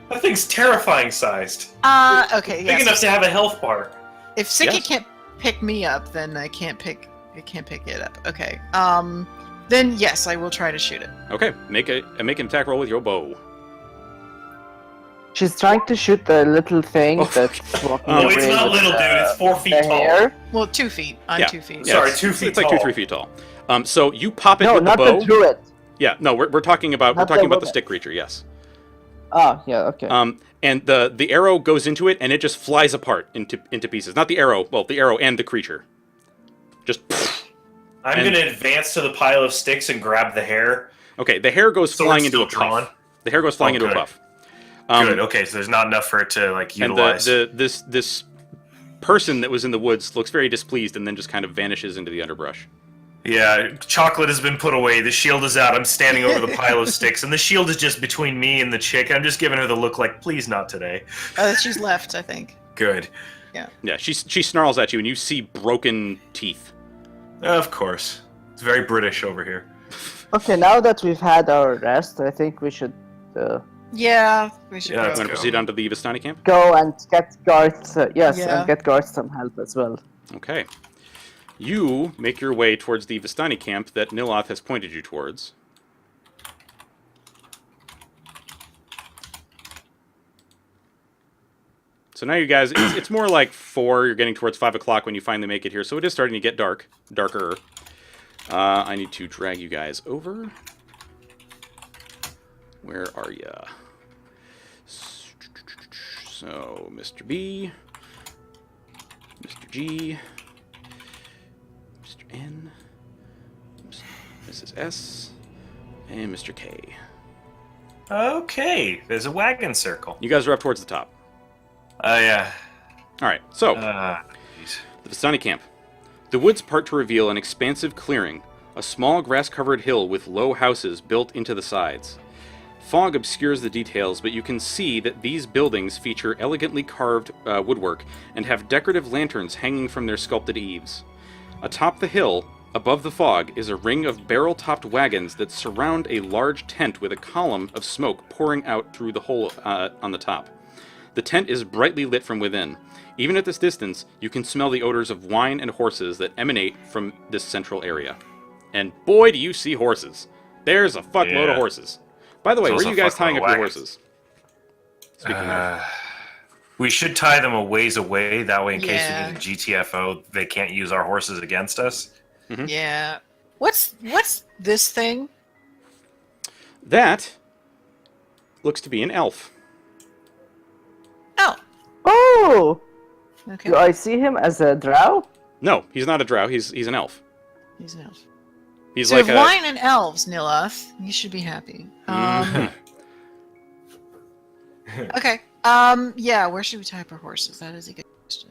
That thing's terrifying sized. Okay. Big enough to have a health bar. If Sicky Yes. can't pick me up, then I can't pick it up. Okay. Then yes, I will try to shoot it. Okay, make an attack roll with your bow. She's trying to shoot the little thing Oh, that's walking Oh, No, it's away not with little, dude. It's 4 feet the tall. hair. Well, 2 feet. I'm Yeah. 2 feet. Yeah, Sorry, it's- 2 feet It's like 2, tall. 3 feet tall. So you pop it No, with the not bow. the druid. Yeah, no, we're talking about Not the the woman. stick creature. Yes. Ah, yeah, okay. And the arrow goes into it, and it just flies apart into pieces. Not the arrow. Well, the arrow and the creature. Just. I'm And- gonna advance to the pile of sticks and grab the hair. Okay, the hair goes Sword flying into still a puff. drawn? The hair goes flying Oh, into a good. puff. Good. Okay, so there's not enough for it to like And utilize. this person that was in the woods looks very displeased, and then just kind of vanishes into the underbrush. Yeah, chocolate has been put away. The shield is out. I'm standing over the pile of sticks, and the shield is just between me and the chick. I'm just giving her the look like, please not today. She's left, I think. Good. Yeah, she snarls at you, and you see broken teeth. Of course. It's very British over here. Okay, now that we've had our rest, I think we should Yeah, we should. Yeah, I'm let's going to go. proceed on to the Vistani camp. go and get Garth. Yes, Yeah. and get Garth some help as well. Okay. You make your way towards the Vistani camp that Nyloth has pointed you towards. So now you guys, it's more like 4, you're getting towards 5 o'clock when you finally make it here, so it is starting to get darker. I need to drag you guys over. Where are ya? So, Mr. B, Mr. G, Mr. N, Mrs. S, and Mr. K. Okay, there's a wagon circle. You guys are up towards the top. Oh, yeah. Alright, so, Jeez. the Vistani camp. The woods part to reveal an expansive clearing, a small grass-covered hill with low houses built into the sides. Fog obscures the details, but you can see that these buildings feature elegantly carved woodwork and have decorative lanterns hanging from their sculpted eaves. Atop the hill, above the fog, is a ring of barrel-topped wagons that surround a large tent with a column of smoke pouring out through the hole on the top. The tent is brightly lit from within. Even at this distance, you can smell the odors of wine and horses that emanate from this central area. And boy, do you see horses. There's a fuckload Yeah. of horses. By the way, There's where are a you guys fuckload tying of up your wagons. horses? Speaking of. We should tie them a ways away. That way, in case Yeah. we need a GTFO, they can't use our horses against us. Yeah. What's this thing? That looks to be an elf. Oh. Oh! Okay. Do I see him as a drow? No, he's not a drow. He's an elf. He's an elf. He's So like if a. wine and elves, Nyloth, you should be happy. Okay. Yeah. Where should we tie up our horses? That is a good question.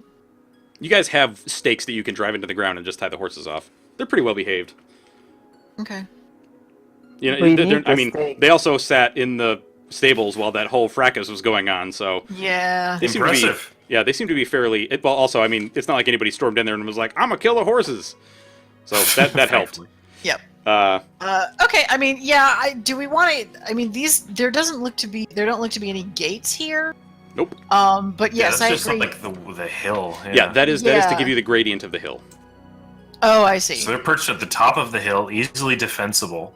You guys have stakes that you can drive into the ground and just tie the horses off. They're pretty well behaved. Okay. You know, We they're- need I the mean, stakes. they also sat in the stables while that whole fracas was going on, so Yeah. they seem to be. Impressive. Yeah, they seem to be fairly. Well, also, I mean, it's not like anybody stormed in there and was like, "I'm gonna kill the horses," so that helped. Yep. Uh, Okay. I mean, yeah. Do we want to? I mean, there don't look to be any gates here. Nope. But Yeah, yes, that's I just agree. like the hill. yeah, that is to Yeah. give you the gradient of the hill. Oh, I see. So they're perched at the top of the hill, easily defensible,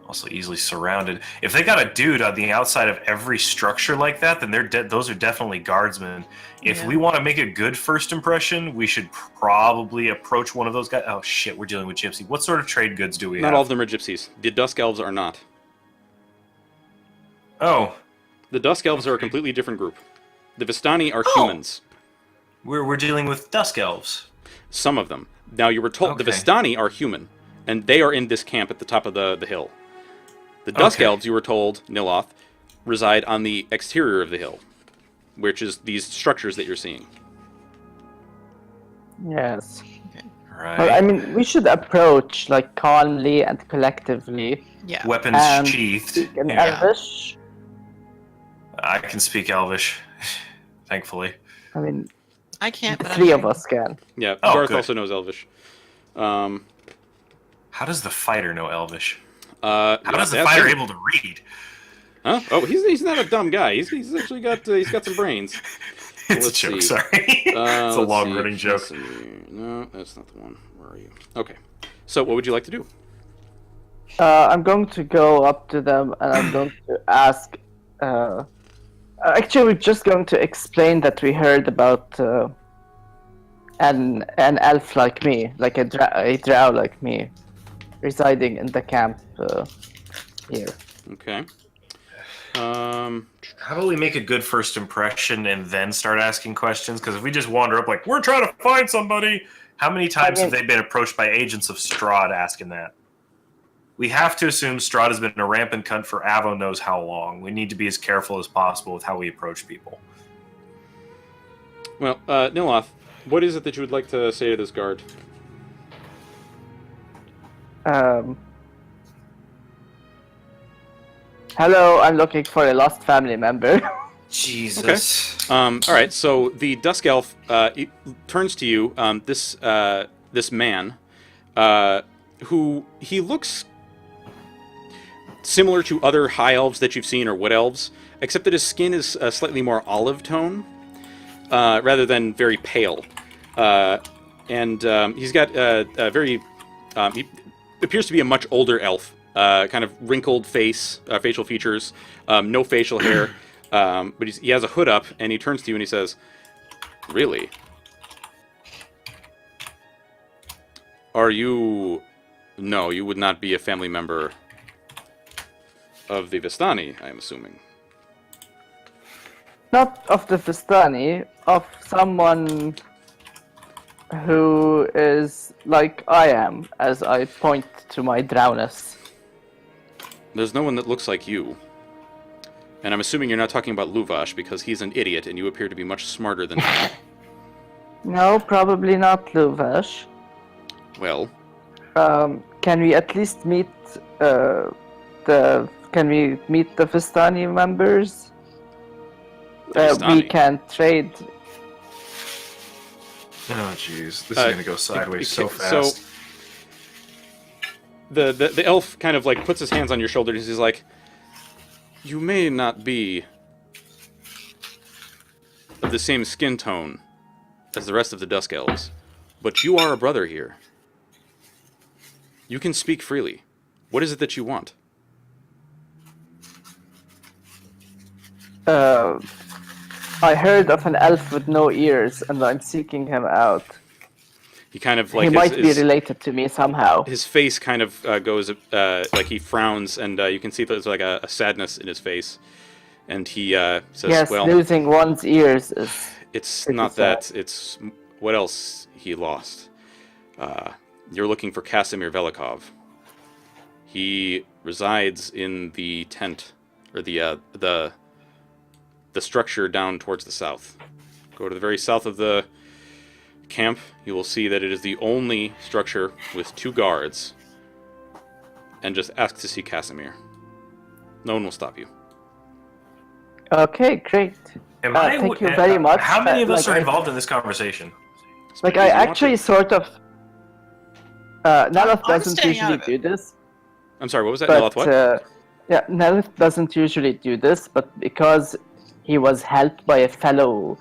also easily surrounded. If they got a dude on the outside of every structure like that, then those are definitely guardsmen. If Yeah. we want to make a good first impression, we should probably approach one of those guys. Oh shit, we're dealing with Gypsy. What sort of trade goods do we Not have? all of them are gypsies. The Dusk Elves are not. Oh, The Dusk Elves are a completely different group. The Vistani are Oh. humans. we're dealing with Dusk Elves. Some of them. Now, you were told the Okay. Vistani are human, and they are in this camp at the top of the hill. The Dusk Okay. Elves, you were told, Nyloth, reside on the exterior of the hill, which is these structures that you're seeing. Yes. Right. Well, I mean, we should approach like calmly and collectively. Yeah. Weapons And sheathed. speak in Yeah. Elvish. I can speak Elvish, thankfully. I mean, I can't, the but I'm three of sure. us can. Yeah, Oh, Garth good. also knows Elvish. How does the fighter know Elvish? How How is the fighter able to read? Huh? Oh, he's not a dumb guy. He's actually got he's got some brains. It's Let's a joke, see. sorry. It's a Let's long see. running joke. Casimir. No, that's not the one. Where are you? Okay. So, what would you like to do? I'm going to go up to them and I'm going to ask. Actually, we're just going to explain that we heard about an elf like me, like a drow like me, residing in the camp here. Okay. How about we make a good first impression and then start asking questions? Because if we just wander up like, we're trying to find somebody, how many times have they been approached by agents of Strahd asking that? We have to assume Strahd has been a rampant cunt for Avo knows how long. We need to be as careful as possible with how we approach people. Well, Nyloth, what is it that you would like to say to this guard? Hello, I'm looking for a lost family member. Jesus. All right. So the Dusk Elf he turns to you. This man, who he looks similar to other high elves that you've seen or wood elves, except that his skin is slightly more olive tone, rather than very pale. And he's got a very he appears to be a much older elf. Kind of wrinkled face, facial features, no facial hair, but he has a hood up, and he turns to you and he says, "Really? Are you... No, you would not be a family member of the Vistani, I am assuming." Not of the Vistani, of someone who is like I am, as I point to my drowness. There's no one that looks like you. And I'm assuming you're not talking about Luvash, because he's an idiot, and you appear to be much smarter than him. No, probably not Luvash. Well, Can we at least meet Can we meet the Vistani members? The Vistani? We can trade. Oh, jeez. This is going to go sideways so fast. So, the elf kind of like puts his hands on your shoulders. He's like, "You may not be of the same skin tone as the rest of the Dusk Elves, but you are a brother here. You can speak freely. What is it that you want?" I heard of an elf with no ears, and I'm seeking him out. He kind of like He might be related to me somehow. his face kind of goes like he frowns, and you can see there's like a sadness in his face, and he says, Yes, "Well, losing one's ears is. it's pretty not sad. that. It's what else he lost. You're looking for Casimir Velikov. He resides in the tent, or the structure down towards the south. Go to the very south of the camp. You will see that it is the only structure with 2 guards. And just ask to see Casimir. No one will stop you." Okay, great. Thank you very much. How many of us like, are involved in this conversation? Like, As I you want actually to. sort of. Nyloth I'm doesn't staying out usually of do it. this, I'm sorry, what was that? but Nyloth, what? yeah, Nyloth doesn't usually do this, but because he was helped by a fellow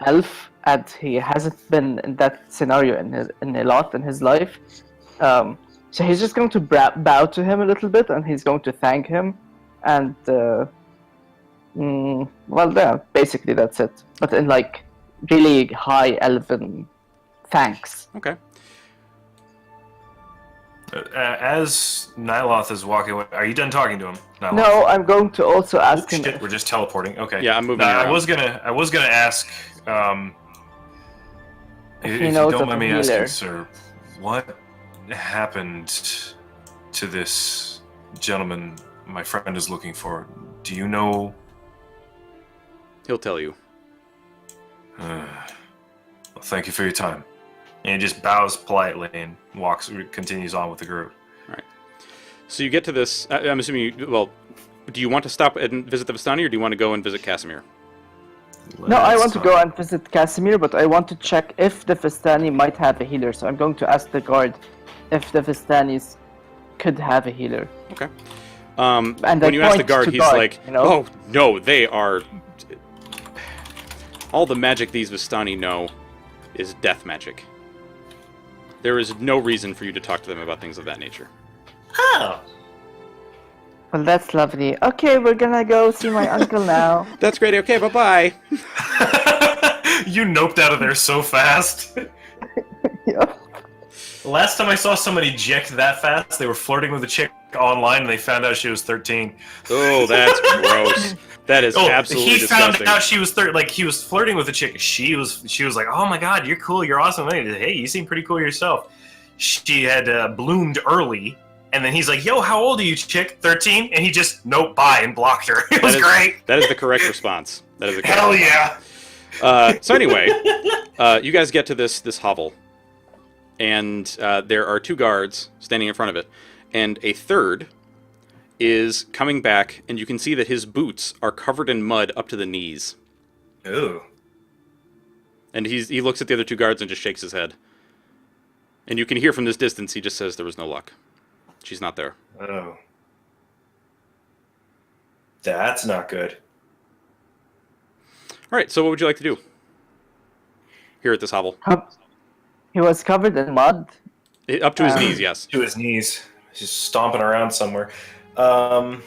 elf, and he hasn't been in that scenario in a lot in his life, so he's just going to bow to him a little bit, and he's going to thank him, and well, yeah, basically that's it. But in like really high elven thanks. Okay. As Nyloth is walking away, are you done talking to him? Nyloth? No, I'm going to also ask him. Shit, we're just teleporting. Okay. Yeah, I'm moving No, around. I was gonna ask. If you knows don't of mind a me asking, healer. sir, what happened to this gentleman my friend is looking for? Do you know? He'll tell you. Well, thank you for your time. And he just bows politely and continues on with the group. All right. So you get to this. I'm assuming. Well, do you want to stop and visit the Vistani, or do you want to go and visit Casimir? No, I want to go and visit Casimir, but I want to check if the Vistani might have a healer. So I'm going to ask the guard if the Vistanis could have a healer. Okay. And when you ask the guard, he's dark, like, you know? "Oh no, they are. All the magic these Vistani know is death magic. There is no reason for you to talk to them about things of that nature." Oh. Well, that's lovely. Okay, we're gonna go see my uncle now. That's great. Okay, bye-bye. You noped out of there so fast. Yep. Last time I saw somebody eject that fast, they were flirting with a chick online and they found out she was 13. Oh, that's gross. That is absolutely he disgusting. found out she was he was flirting with a chick. She was like, "Oh my god, you're cool, you're awesome. Hey, you seem pretty cool yourself." She had bloomed early, and then he's like, "Yo, how old are you, chick? 13?" And he just bye and blocked her. It was great. That is the correct response. That is the correct Hell response. yeah. So anyway, you guys get to this hovel, and there are 2 guards standing in front of it, and a third is coming back, and you can see that his boots are covered in mud up to the knees. Ooh. And he looks at the other 2 guards and just shakes his head. And you can hear from this distance, he just says there was no luck. She's not there. Oh. That's not good. All right, so what would you like to do here at this hovel? He was covered in mud. Up to his knees, yes. To his knees. He's just stomping around somewhere. Yeah,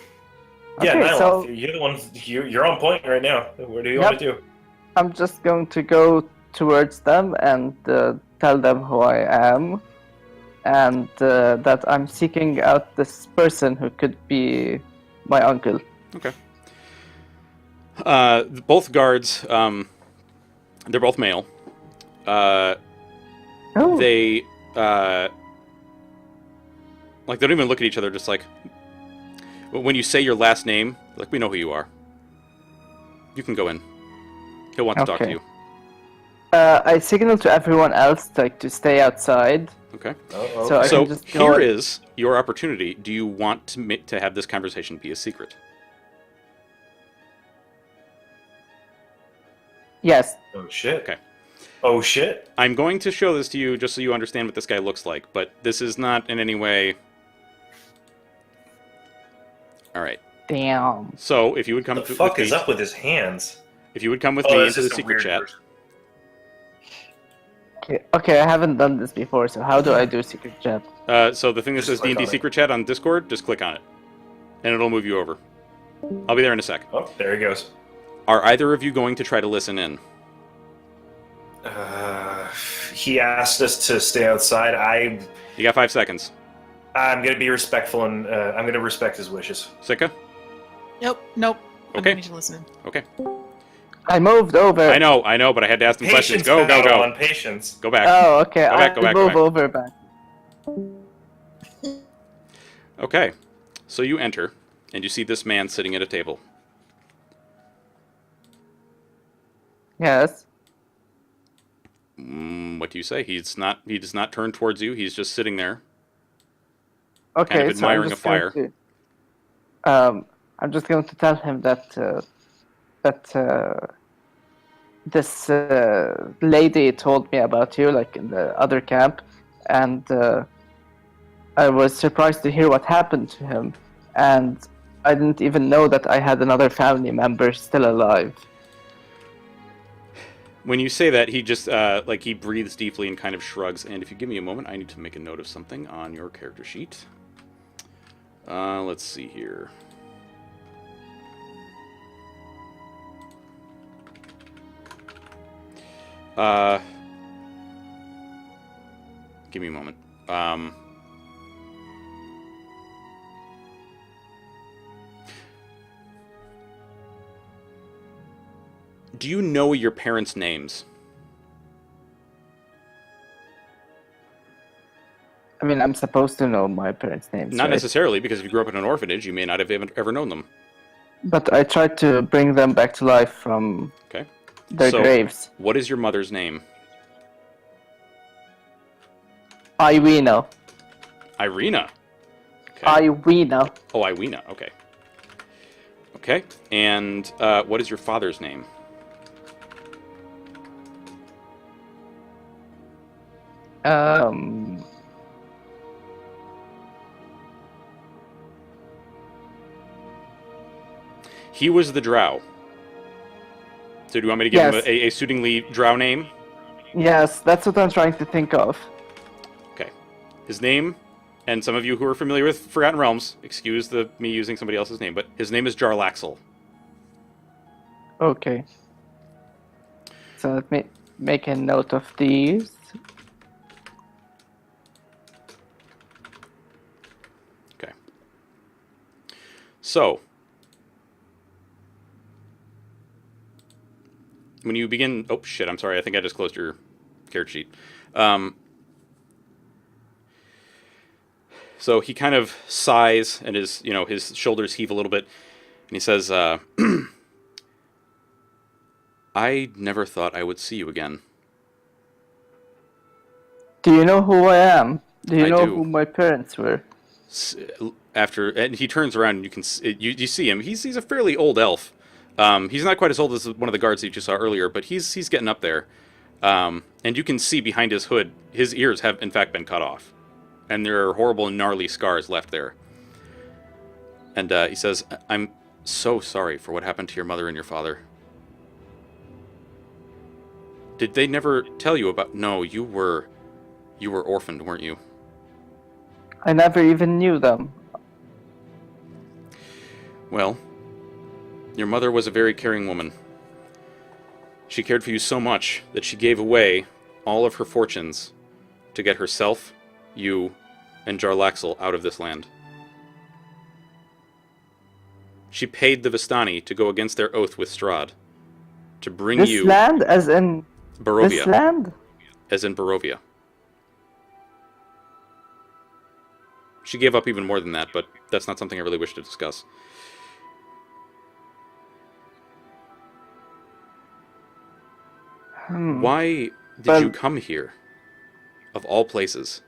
Okay, Nyloth, so- you're the one. You're on point right now. What do you want to do? I'm just going to go towards them and tell them who I am, and that I'm seeking out this person who could be my uncle. Okay. Both guards, they're both male. Oh, They, like, they don't even look at each other, just like, when you say your last name, like, we know who you are. You can go in. He'll want to talk to Okay. you. I signal to everyone else to stay outside. Okay. Oh, So I So can just go here in. is your opportunity. Do you want to have this conversation be a secret? Yes. Oh shit. Okay. Oh shit. I'm going to show this to you just so you understand what this guy looks like, but this is not in any way... Alright. Damn. So, if you would come What the with fuck me, is up with his hands? if you would come with Oh, me that's into the just a secret weird chat, person. Okay, I haven't done this before, so how do I do secret chat? so the thing that Just says click D&D on it. secret chat on Discord, just click on it, and it'll move you over. I'll be there in a sec. Oh, there he goes. Are either of you going to try to listen in? He asked us to stay outside. You got 5 seconds. I'm gonna be respectful and I'm gonna respect his wishes. Sika? Nope. I'm Okay. going to listen. Okay. I moved over. I know, but I had to ask them questions. Go. On patience. Go back. Oh, okay. Go back, go back, go move over back. Okay. So you enter, and you see this man sitting at a table. Yes. What do you say? He does not turn towards you. He's just sitting there. Okay. Kind of admiring so a fire. I'm just going to tell him that this lady told me about you, like in the other camp, and I was surprised to hear what happened to him, and I didn't even know that I had another family member still alive. When you say that, he just like he breathes deeply and kind of shrugs. And if you give me a moment, I need to make a note of something on your character sheet. Let's see here. Give me a moment. Do you know your parents' names? I mean, I'm supposed to know my parents' names. Not right? necessarily, because if you grew up in an orphanage, you may not have ever known them. But I tried to bring them back to life from Okay. their So, graves. what is your mother's name? Iwina. Irina. Okay. Iwina. Oh, Iwina. Okay. Okay. And what is your father's name? Um. He was the drow. So do you want me to give him Yes. a suitingly drow name? Yes, that's what I'm trying to think of. Okay. His name, and some of you who are familiar with Forgotten Realms, excuse me using somebody else's name, but his name is Jarlaxle. Okay. So let me make a note of these. Okay. So, when you begin... Oh, shit, I'm sorry. I think I just closed your character sheet. So he kind of sighs, and his shoulders heave a little bit, and he says, I never thought I would see you again. Do you know who I am? Do you I know do. who my parents were? And he turns around, and you see him. He's a fairly old elf. He's not quite as old as one of the guards that you saw earlier, but he's getting up there. And you can see behind his hood, his ears have in fact been cut off, and there are horrible, gnarly scars left there. And he says, "I'm so sorry for what happened to your mother and your father. Did they never tell you about? No, you were orphaned, weren't you?" I never even knew them. Well, your mother was a very caring woman. She cared for you so much that she gave away all of her fortunes to get herself, you, and Jarlaxle out of this land. She paid the Vistani to go against their oath with Strahd, to bring This you land, as in Barovia, this land? as in Barovia. She gave up even more than that, but that's not something I really wish to discuss. Why did you come here, of all places?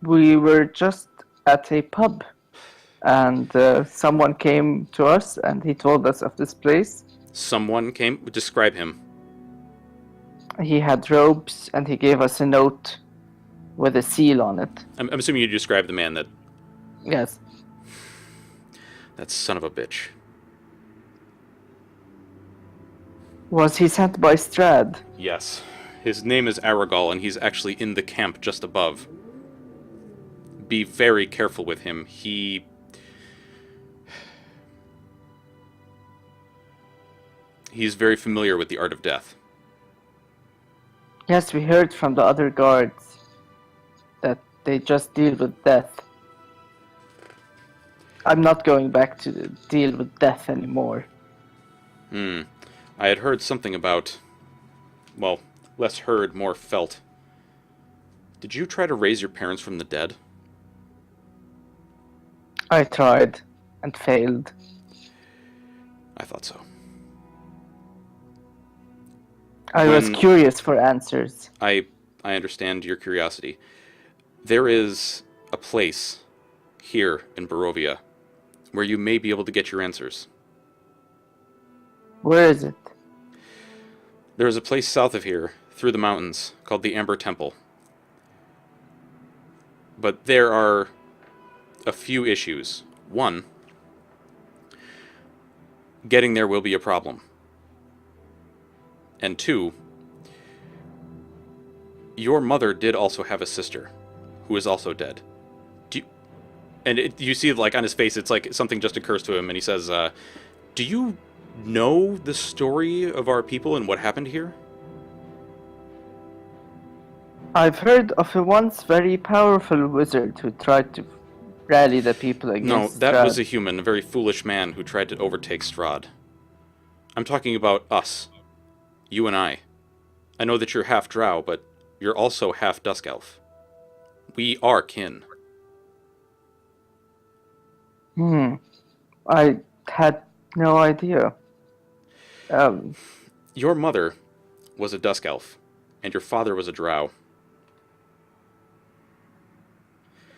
We were just at a pub, and someone came to us, and he told us of this place. Someone came? Describe him. He had robes, and he gave us a note with a seal on it. I'm assuming you describe the man that... Yes. That son of a bitch. Was he sent by Strahd? Yes. His name is Aragal, and he's actually in the camp just above. Be very careful with him. He's very familiar with the art of death. Yes, we heard from the other guards that they just deal with death. I'm not going back to deal with death anymore. I had heard something about... Well, less heard, more felt. Did you try to raise your parents from the dead? I tried and failed. I thought so. I was curious for answers. I understand your curiosity. There is a place here in Barovia where you may be able to get your answers. Where is it? There is a place south of here, through the mountains, called the Amber Temple. But there are a few issues. One, getting there will be a problem. And two, your mother did also have a sister, who is also dead. You see, like, on his face, it's like something just occurs to him, and he says, do you know the story of our people and what happened here? I've heard of a once very powerful wizard who tried to rally the people against No, that Strahd. was a human, a very foolish man who tried to overtake Strahd. I'm talking about us. You and I. I know that you're half drow, but you're also half dusk elf. We are kin. I had no idea. Your mother was a dusk elf, and your father was a drow.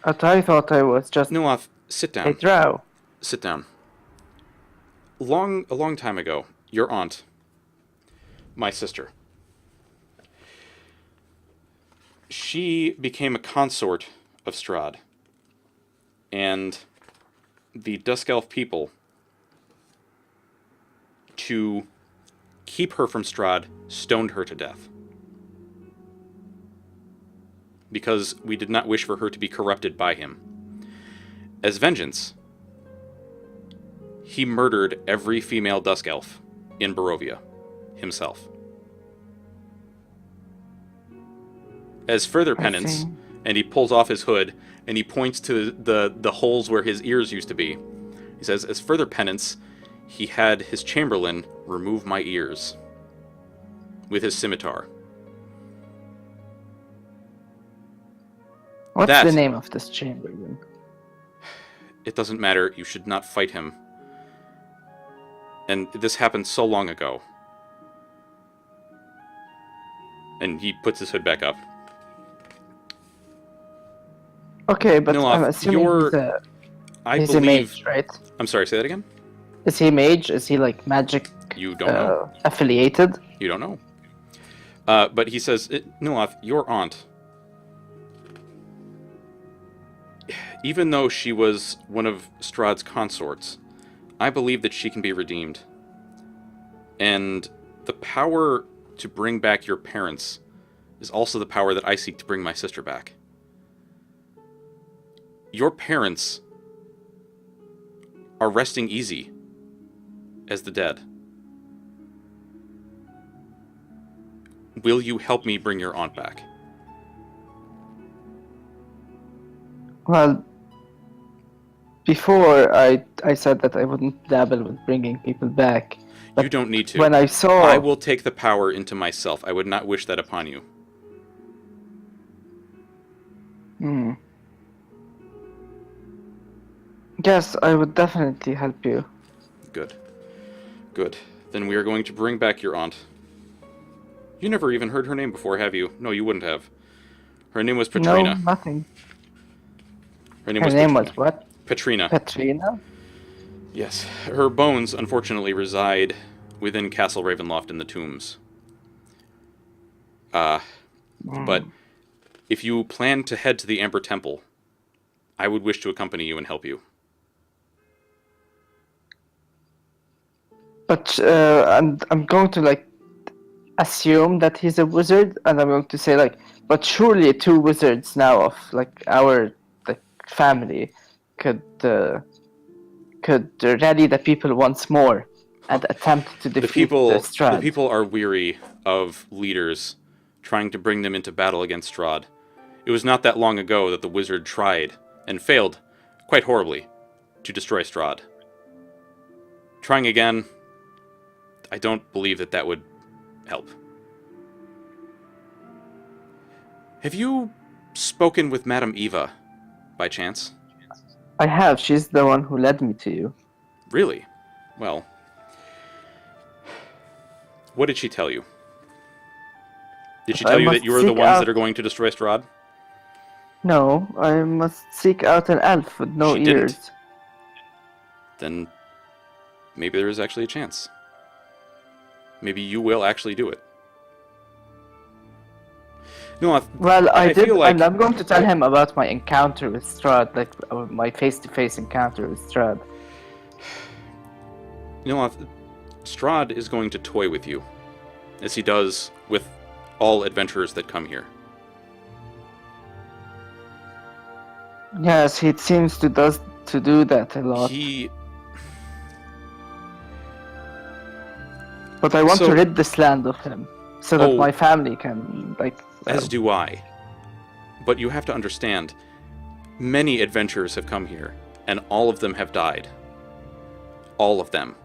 I thought I was just Nyloth, sit a down. drow. Sit down. A long time ago, your aunt, my sister, she became a consort of Strahd. And the Dusk Elf people, to keep her from Strahd, stoned her to death. Because we did not wish for her to be corrupted by him. As vengeance, he murdered every female Dusk Elf in Barovia himself. As further penance, and he pulls off his hood, and he points to the holes where his ears used to be. He says, as further penance, he had his chamberlain remove my ears with his scimitar. What's the name of this chamberlain? It doesn't matter. You should not fight him. And this happened so long ago. And he puts his hood back up. Okay, but Nyloth, I'm assuming he's a mage, right? I'm sorry, say that again? Is he a mage? Is he like magic You don't know. affiliated? You don't know. But he says, Nyloth, your aunt, even though she was one of Strahd's consorts, I believe that she can be redeemed. And the power to bring back your parents is also the power that I seek to bring my sister back. Your parents are resting easy as the dead. Will you help me bring your aunt back? Well, before I said that I wouldn't dabble with bringing people back. You don't need to. When I saw... I will take the power into myself. I would not wish that upon you. Yes, I would definitely help you. Good. Good. Then we are going to bring back your aunt. You never even heard her name before, have you? No, you wouldn't have. Her name was Petrina. No, nothing. Her name was what? Petrina. Petrina? Yes. Her bones, unfortunately, reside within Castle Ravenloft in the tombs. But if you plan to head to the Amber Temple, I would wish to accompany you and help you. But I'm going to like assume that he's a wizard, and I'm going to say like, but surely two wizards now of like our like family could rally the people once more and attempt to defeat the Strahd. The people are weary of leaders trying to bring them into battle against Strahd. It was not that long ago that the wizard tried and failed quite horribly to destroy Strahd. Trying again, I don't believe that would help. Have you spoken with Madame Eva, by chance? I have. She's the one who led me to you. Really? Well, what did she tell you? Did she tell you that you are the ones that are going to destroy Strahd? No, I must seek out an elf with no She ears. didn't. Then maybe there is actually a chance. Maybe you will actually do it. No, Well, I did. feel like I'm going to tell him about my encounter with Strahd, like my face-to-face encounter with Strahd. Strahd is going to toy with you, as he does with all adventurers that come here. Yes, he seems to do that a lot. But I want to rid this land of him, so that my family can, like... As do I. But you have to understand, many adventurers have come here, and all of them have died. All of them.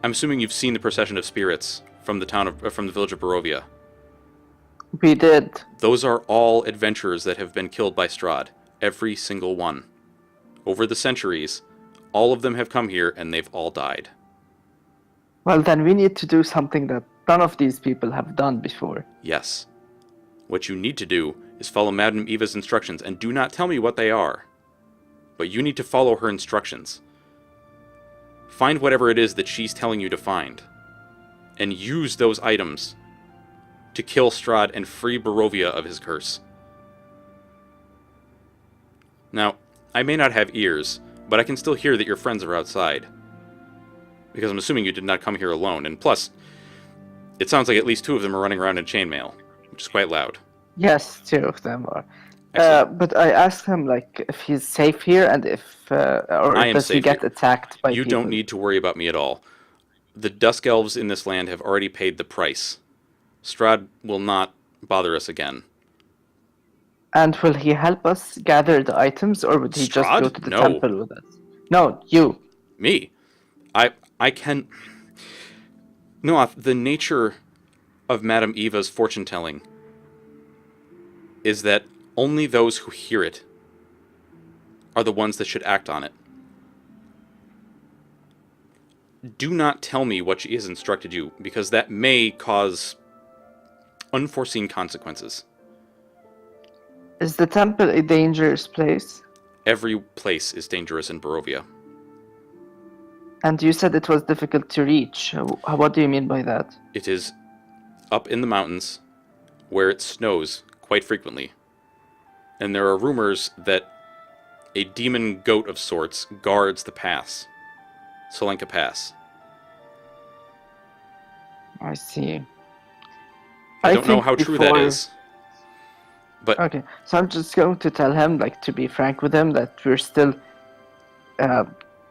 I'm assuming you've seen the procession of spirits from the village of Barovia. We did. Those are all adventurers that have been killed by Strahd. Every single one. Over the centuries, all of them have come here, and they've all died. Well, then we need to do something that none of these people have done before. Yes. What you need to do is follow Madame Eva's instructions, and do not tell me what they are. But you need to follow her instructions. Find whatever it is that she's telling you to find, and use those items to kill Strahd and free Barovia of his curse. Now, I may not have ears, but I can still hear that your friends are outside. Because I'm assuming you did not come here alone, and plus, it sounds like at least 2 of them are running around in chainmail, which is quite loud. Yes, 2 of them are. Excellent. But I asked him like if he's safe here and if or I am does he safe get here. attacked by You people. don't need to worry about me at all. The Dusk Elves in this land have already paid the price. Strahd will not bother us again. And will he help us gather the items, or would he just go Strahd? to the No. temple with us? No, you. Me? I can... Nyloth, the nature of Madame Eva's fortune-telling is that only those who hear it are the ones that should act on it. Do not tell me what she has instructed you, because that may cause unforeseen consequences. Is the temple a dangerous place? Every place is dangerous in Barovia. And you said it was difficult to reach. What do you mean by that? It is up in the mountains, where it snows quite frequently. And there are rumors that a demon goat of sorts guards the pass. Solenka Pass. I see. I don't know think how true that before- is. But Okay, so I'm just going to tell him, like, to be frank with him, that we're still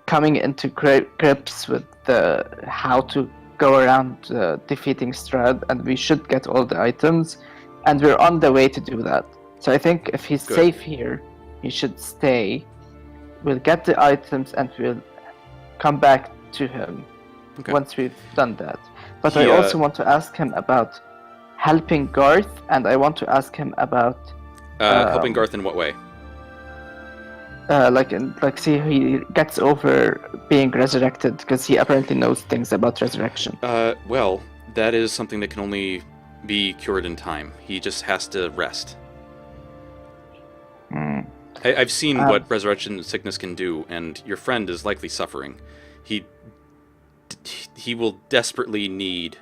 coming into grips with how to go around defeating Strahd, and we should get all the items, and we're on the way to do that. So I think if he's Good. safe here, he should stay. We'll get the items, and we'll come back to him Okay. once we've done that. But He, I also want to ask him about helping Garth, and I want to ask him about helping Garth in what way? see if he gets over being resurrected, because he apparently knows things about resurrection. Well, that is something that can only be cured in time. He just has to rest. Hmm. I've seen what resurrection sickness can do, and your friend is likely suffering. He will desperately need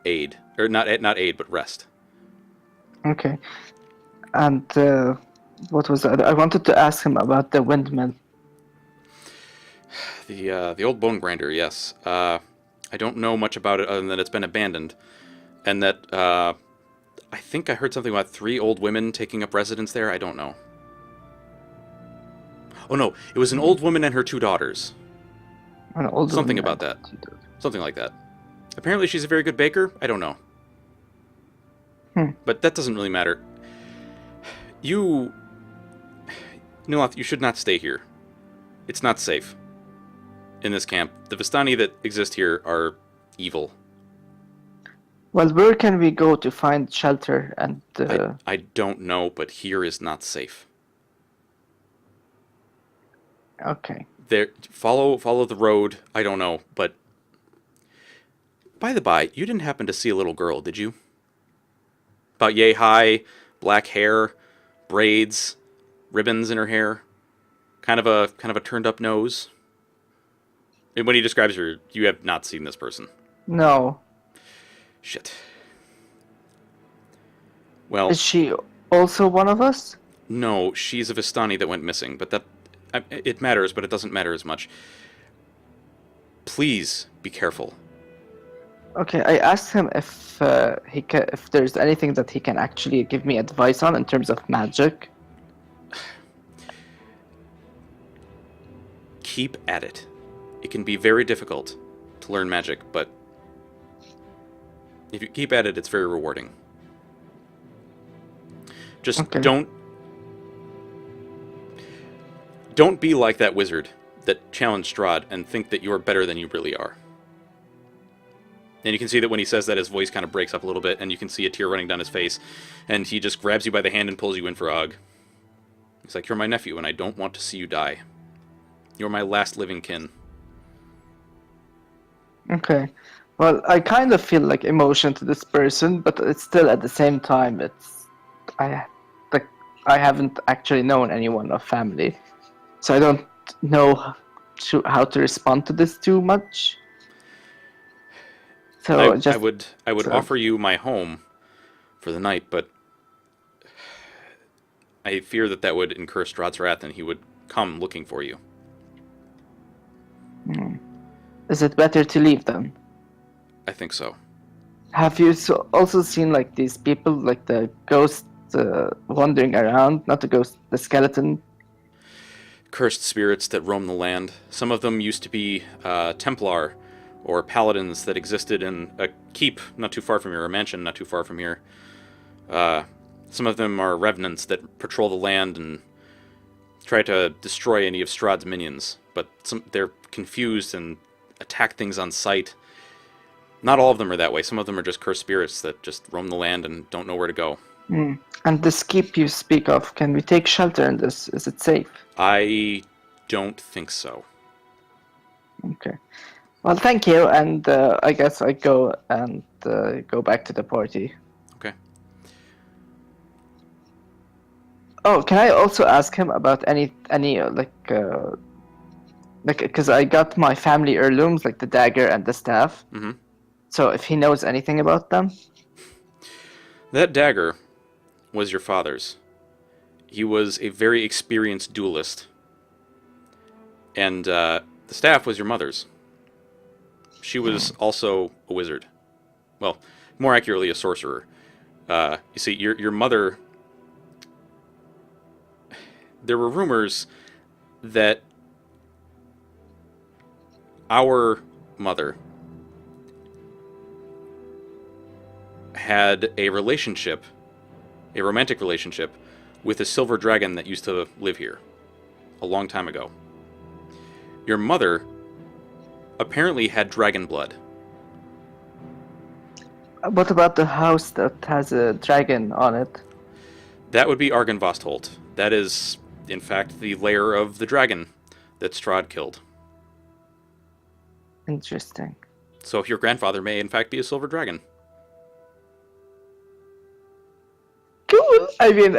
aid, or not aid, but rest. Okay. And what was that? I wanted to ask him about the windmill. The old bone grinder, yes. I don't know much about it other than that it's been abandoned, and that I think I heard something about 3 old women taking up residence there. I don't know. Oh no, it was an old woman and her 2 daughters. An old Something woman about that. and- Something like that. Apparently she's a very good baker. I don't know. But that doesn't really matter. Nyloth, you should not stay here. It's not safe. In this camp. The Vistani that exist here are evil. Well, where can we go to find shelter and... I don't know, but here is not safe. Okay. There, follow the road. I don't know, but... By the by, you didn't happen to see a little girl, did you? About yay high, black hair, braids, ribbons in her hair, kind of a turned up nose. And when he describes her, you have not seen this person. No. Shit. Well, Is she also one of us? no, she's a Vistani that went missing, but it matters, but it doesn't matter as much. Please be careful. Okay, I asked him if if there's anything that he can actually give me advice on in terms of magic. Keep at it. It can be very difficult to learn magic, but if you keep at it, it's very rewarding. Just Okay. don't be like that wizard that challenged Strahd and think that you're better than you really are. And you can see that when he says that, his voice kind of breaks up a little bit, and you can see a tear running down his face, and he just grabs you by the hand and pulls you in for a hug. He's like, "You're my nephew, and I don't want to see you die. You're my last living kin." Okay. Well, I kind of feel like emotion to this person, but it's still at the same time, it's like I haven't actually known anyone of family, so I don't know how to respond to this too much. So I would offer you my home for the night, but I fear that would incur Strahd's wrath, and he would come looking for you. Is it better to leave then? I think so. Have you also seen like these people, like the ghost wandering around? Not the ghost, the skeleton. Cursed spirits that roam the land. Some of them used to be Templar or paladins that existed in a keep not too far from here, a mansion not too far from here. Some of them are revenants that patrol the land and try to destroy any of Strahd's minions, but they're confused and attack things on sight. Not all of them are that way. Some of them are just cursed spirits that just roam the land and don't know where to go. And this keep you speak of, can we take shelter in this? Is it safe? I don't think so. Okay. Well, thank you, and I guess I go and go back to the party. Okay. Oh, can I also ask him about any because I got my family heirlooms, like the dagger and the staff. Mm-hmm. So if he knows anything about them. That dagger was your father's. He was a very experienced duelist. And the staff was your mother's. She was also a wizard. Well, more accurately, a sorcerer. You see, your mother... There were rumors that our mother had a relationship, a romantic relationship, with a silver dragon that used to live here a long time ago. Your mother apparently had dragon blood. What about the house that has a dragon on it? That would be Argynvostholt. That is, in fact, the lair of the dragon that Strahd killed. Interesting. So your grandfather may, in fact, be a silver dragon. Cool. I mean,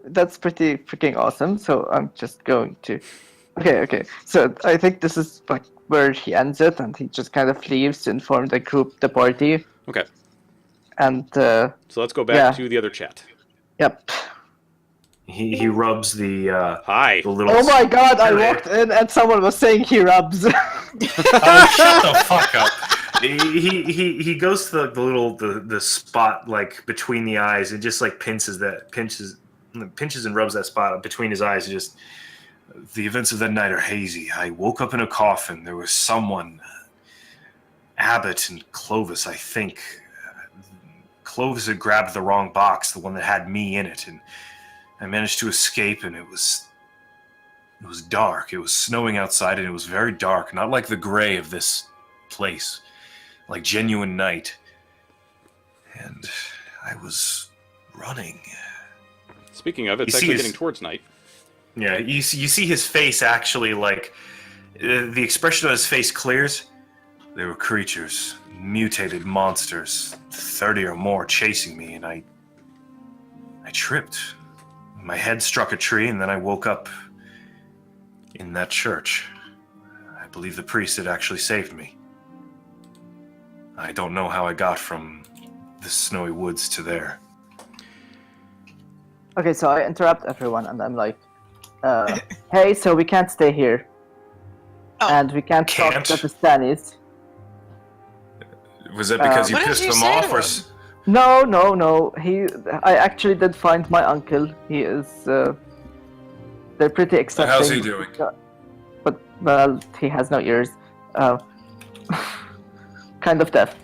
that's pretty freaking awesome. So I'm just going to. Okay. So I think this is like where he ends it, and he just kind of leaves to inform the group, the party. Okay. And so let's go back to the other chat. Yep. He rubs the Hi. the little. Oh my god! I walked in and someone was saying he rubs. Oh, shut the fuck up. He goes to the spot like between the eyes and just like pinches and rubs that spot between his eyes. And just the events of that night are hazy. I woke up in a coffin. There was someone, Abbott and Clovis, I think. Clovis had grabbed the wrong box, the one that had me in it, and I managed to escape. And it was dark. It was snowing outside, and it was very dark, not like the gray of this place. Like genuine night. And I was running. Speaking of, it's actually getting towards night. Yeah, you see his face actually, like, the expression on his face clears. There were creatures, mutated monsters, 30 or more chasing me, and I tripped. My head struck a tree, and then I woke up in that church. I believe the priest had actually saved me. I don't know how I got from the snowy woods to there. Okay, so I interrupt everyone and I'm like, hey, so we can't stay here. Oh. And we can't talk to the Stannies. Was that because you What did pissed you them say off? to Or... him? No. I actually did find my uncle. He is, they're pretty accepting. How's he doing? But, well, he has no ears. Kind of deaf.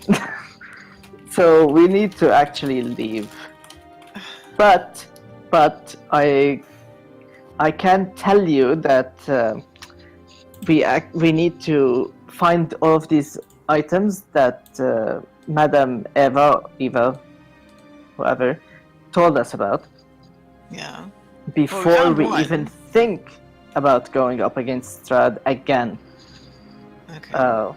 So we need to actually leave. But I can tell you that we need to find all of these items that Madame Eva, whoever, told us about. Yeah. Before found we one. even think about going up against Strahd again. Okay.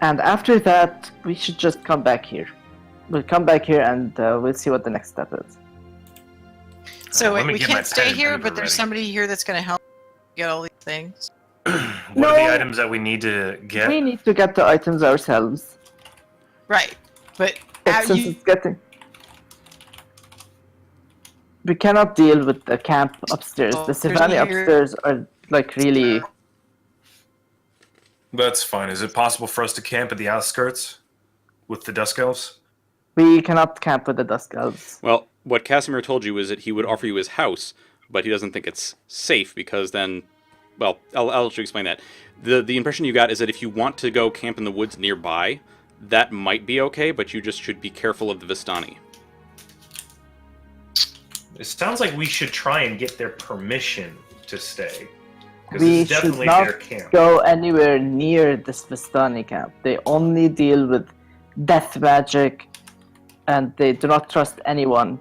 And after that, we should just come back here. We'll come back here and we'll see what the next step is. So let me we get my can't stay pen and here, paper but there's ready. somebody here that's going to help get all these things. What are the No. items that we need to get? We need to get the items ourselves. Right. But But since it's getting... We cannot deal with the camp upstairs. The There's Sivani here- upstairs are like really... That's fine. Is it possible for us to camp at the outskirts with the Dusk Elves? We cannot camp with the Dusk Elves. Well, what Casimir told you is that he would offer you his house, but he doesn't think it's safe because then, well, I'll let you explain that. The impression you got is that if you want to go camp in the woods nearby, that might be okay, but you just should be careful of the Vistani. It sounds like we should try and get their permission to stay. Because We it's should definitely not their camp. go anywhere near this Vistani camp. They only deal with death magic, and they do not trust anyone.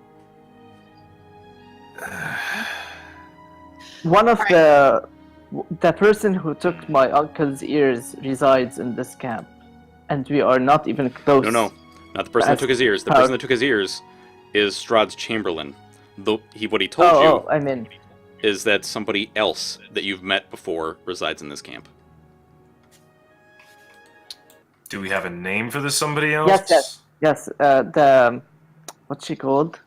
One of the person who took my uncle's ears resides in this camp, and we are not even close. No, not the person that took his ears. The person that took his ears is Strahd's Chamberlain. What he told you I mean, is that somebody else that you've met before resides in this camp. Do we have a name for this somebody else? yes. The what's she called?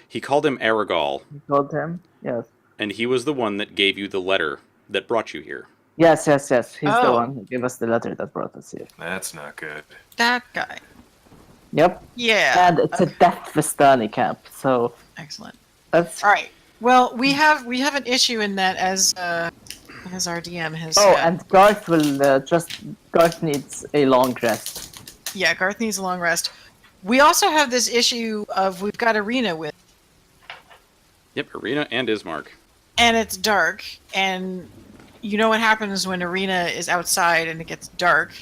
He called him Aragal, You called him? Yes. and he was the one that gave you the letter that brought you here. Yes. He's the Oh. one who gave us the letter that brought us here. That's not good. That guy. Yep. Yeah. And it's a death Vistani camp, so Excellent. that's... All right. Well, we have an issue in that as our DM has Oh, said. and Garth will Garth needs a long rest. Yeah, Garth needs a long rest. We also have this issue of we've got Arena with, Yep, Arena and Ismark. and it's dark, and you know what happens when Arena is outside and it gets dark.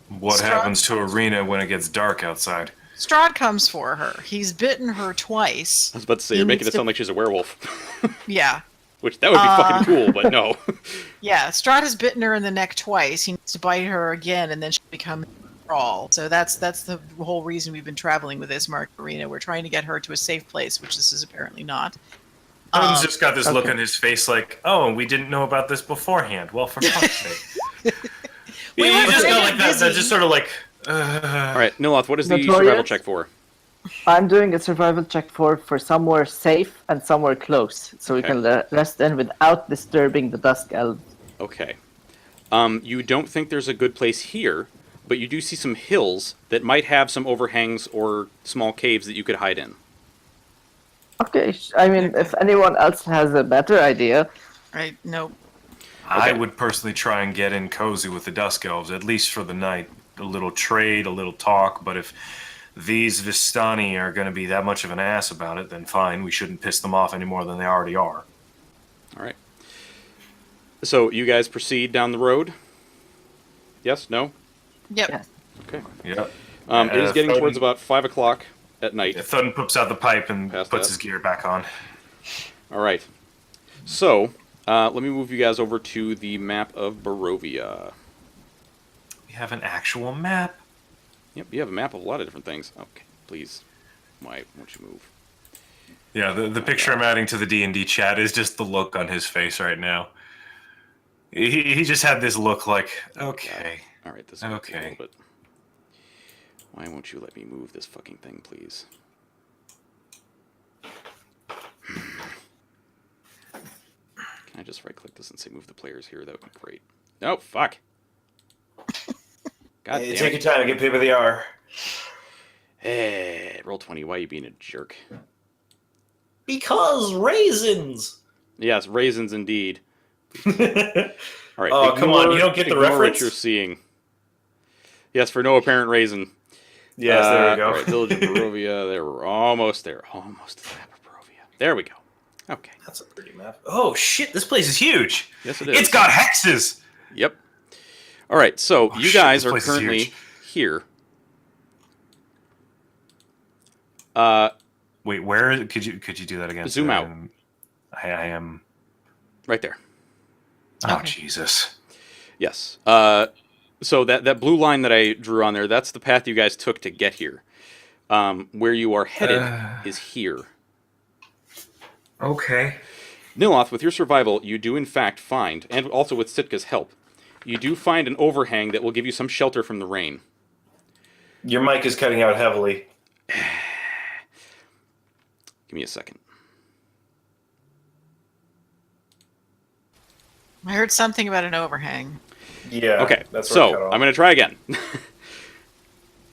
What Strahd- happens to Arena when it gets dark outside? Strahd comes for her. He's bitten her twice. I was about to say, He you're making needs it sound like she's a werewolf. Yeah. Which, that would be fucking cool, but no. Yeah, Strahd has bitten her in the neck twice. He needs to bite her again, and then she'll become Thrall. So that's the whole reason we've been traveling with Ismark Arena. We're trying to get her to a safe place, which this is apparently not. He's just got this look okay. on his face like, oh, we didn't know about this beforehand. Well, for fuck's sake. We He were just very got like that, busy. just sort of like, All right, Nyloth, what is the Notorious? survival check for? I'm doing a survival check for somewhere safe and somewhere close, so we Okay. can rest in without disturbing the Dusk Elves. Okay. You don't think there's a good place here, but you do see some hills that might have some overhangs or small caves that you could hide in. Okay, I mean, if anyone else has a better idea, Right? Nope. I Okay. would personally try and get in cozy with the Dusk Elves, at least for the night. A little trade, a little talk, but if these Vistani are going to be that much of an ass about it, then fine, we shouldn't piss them off any more than they already are. All right. So you guys proceed down the road? Yes? No? Yep. Yes. Okay. Yep. It is getting Thoden- towards about 5 o'clock at night. Thudden pops out the pipe and Past puts that. his gear back on. All right. So, let me move you guys over to the map of Barovia. We have an actual map. Yep, you have a map of a lot of different things. Okay, please. Why won't you move? Yeah, the picture I'm adding to the D&D chat is just the look on his face right now. He just had this look like, okay. All right, this might take a Okay. little bit. Why won't you let me move this fucking thing, please? Can I just right-click this and say move the players here? That would be great. Oh, fuck. God damn Take it. your time to get paper the R. Hey, roll 20. Why are you being a jerk? Because raisins. Yes, raisins indeed. Oh, All right. come on, you don't get the ignore reference? what you're seeing. Yes, for no apparent reason. Yes, there you go. All right, Village of Barovia. There, we're almost there. Almost to the map of Barovia. There we go. Okay. That's a pretty map. Oh shit, this place is huge. Yes, it is. It's got hexes. Yep. All right, so you shit, guys this are place is currently huge. here. Wait, where could you do that again? Zoom out. I am. Right there. Oh Okay. Jesus. Yes. So that blue line that I drew on there, that's the path you guys took to get here. Where you are headed is here. Okay. Nyloth, with your survival, you do in fact find, and also with Sitka's help, you do find an overhang that will give you some shelter from the rain. Your mic is cutting out heavily. Give me a second. I heard something about an overhang. Yeah. Okay, That's where it cut so off. I'm going to try again.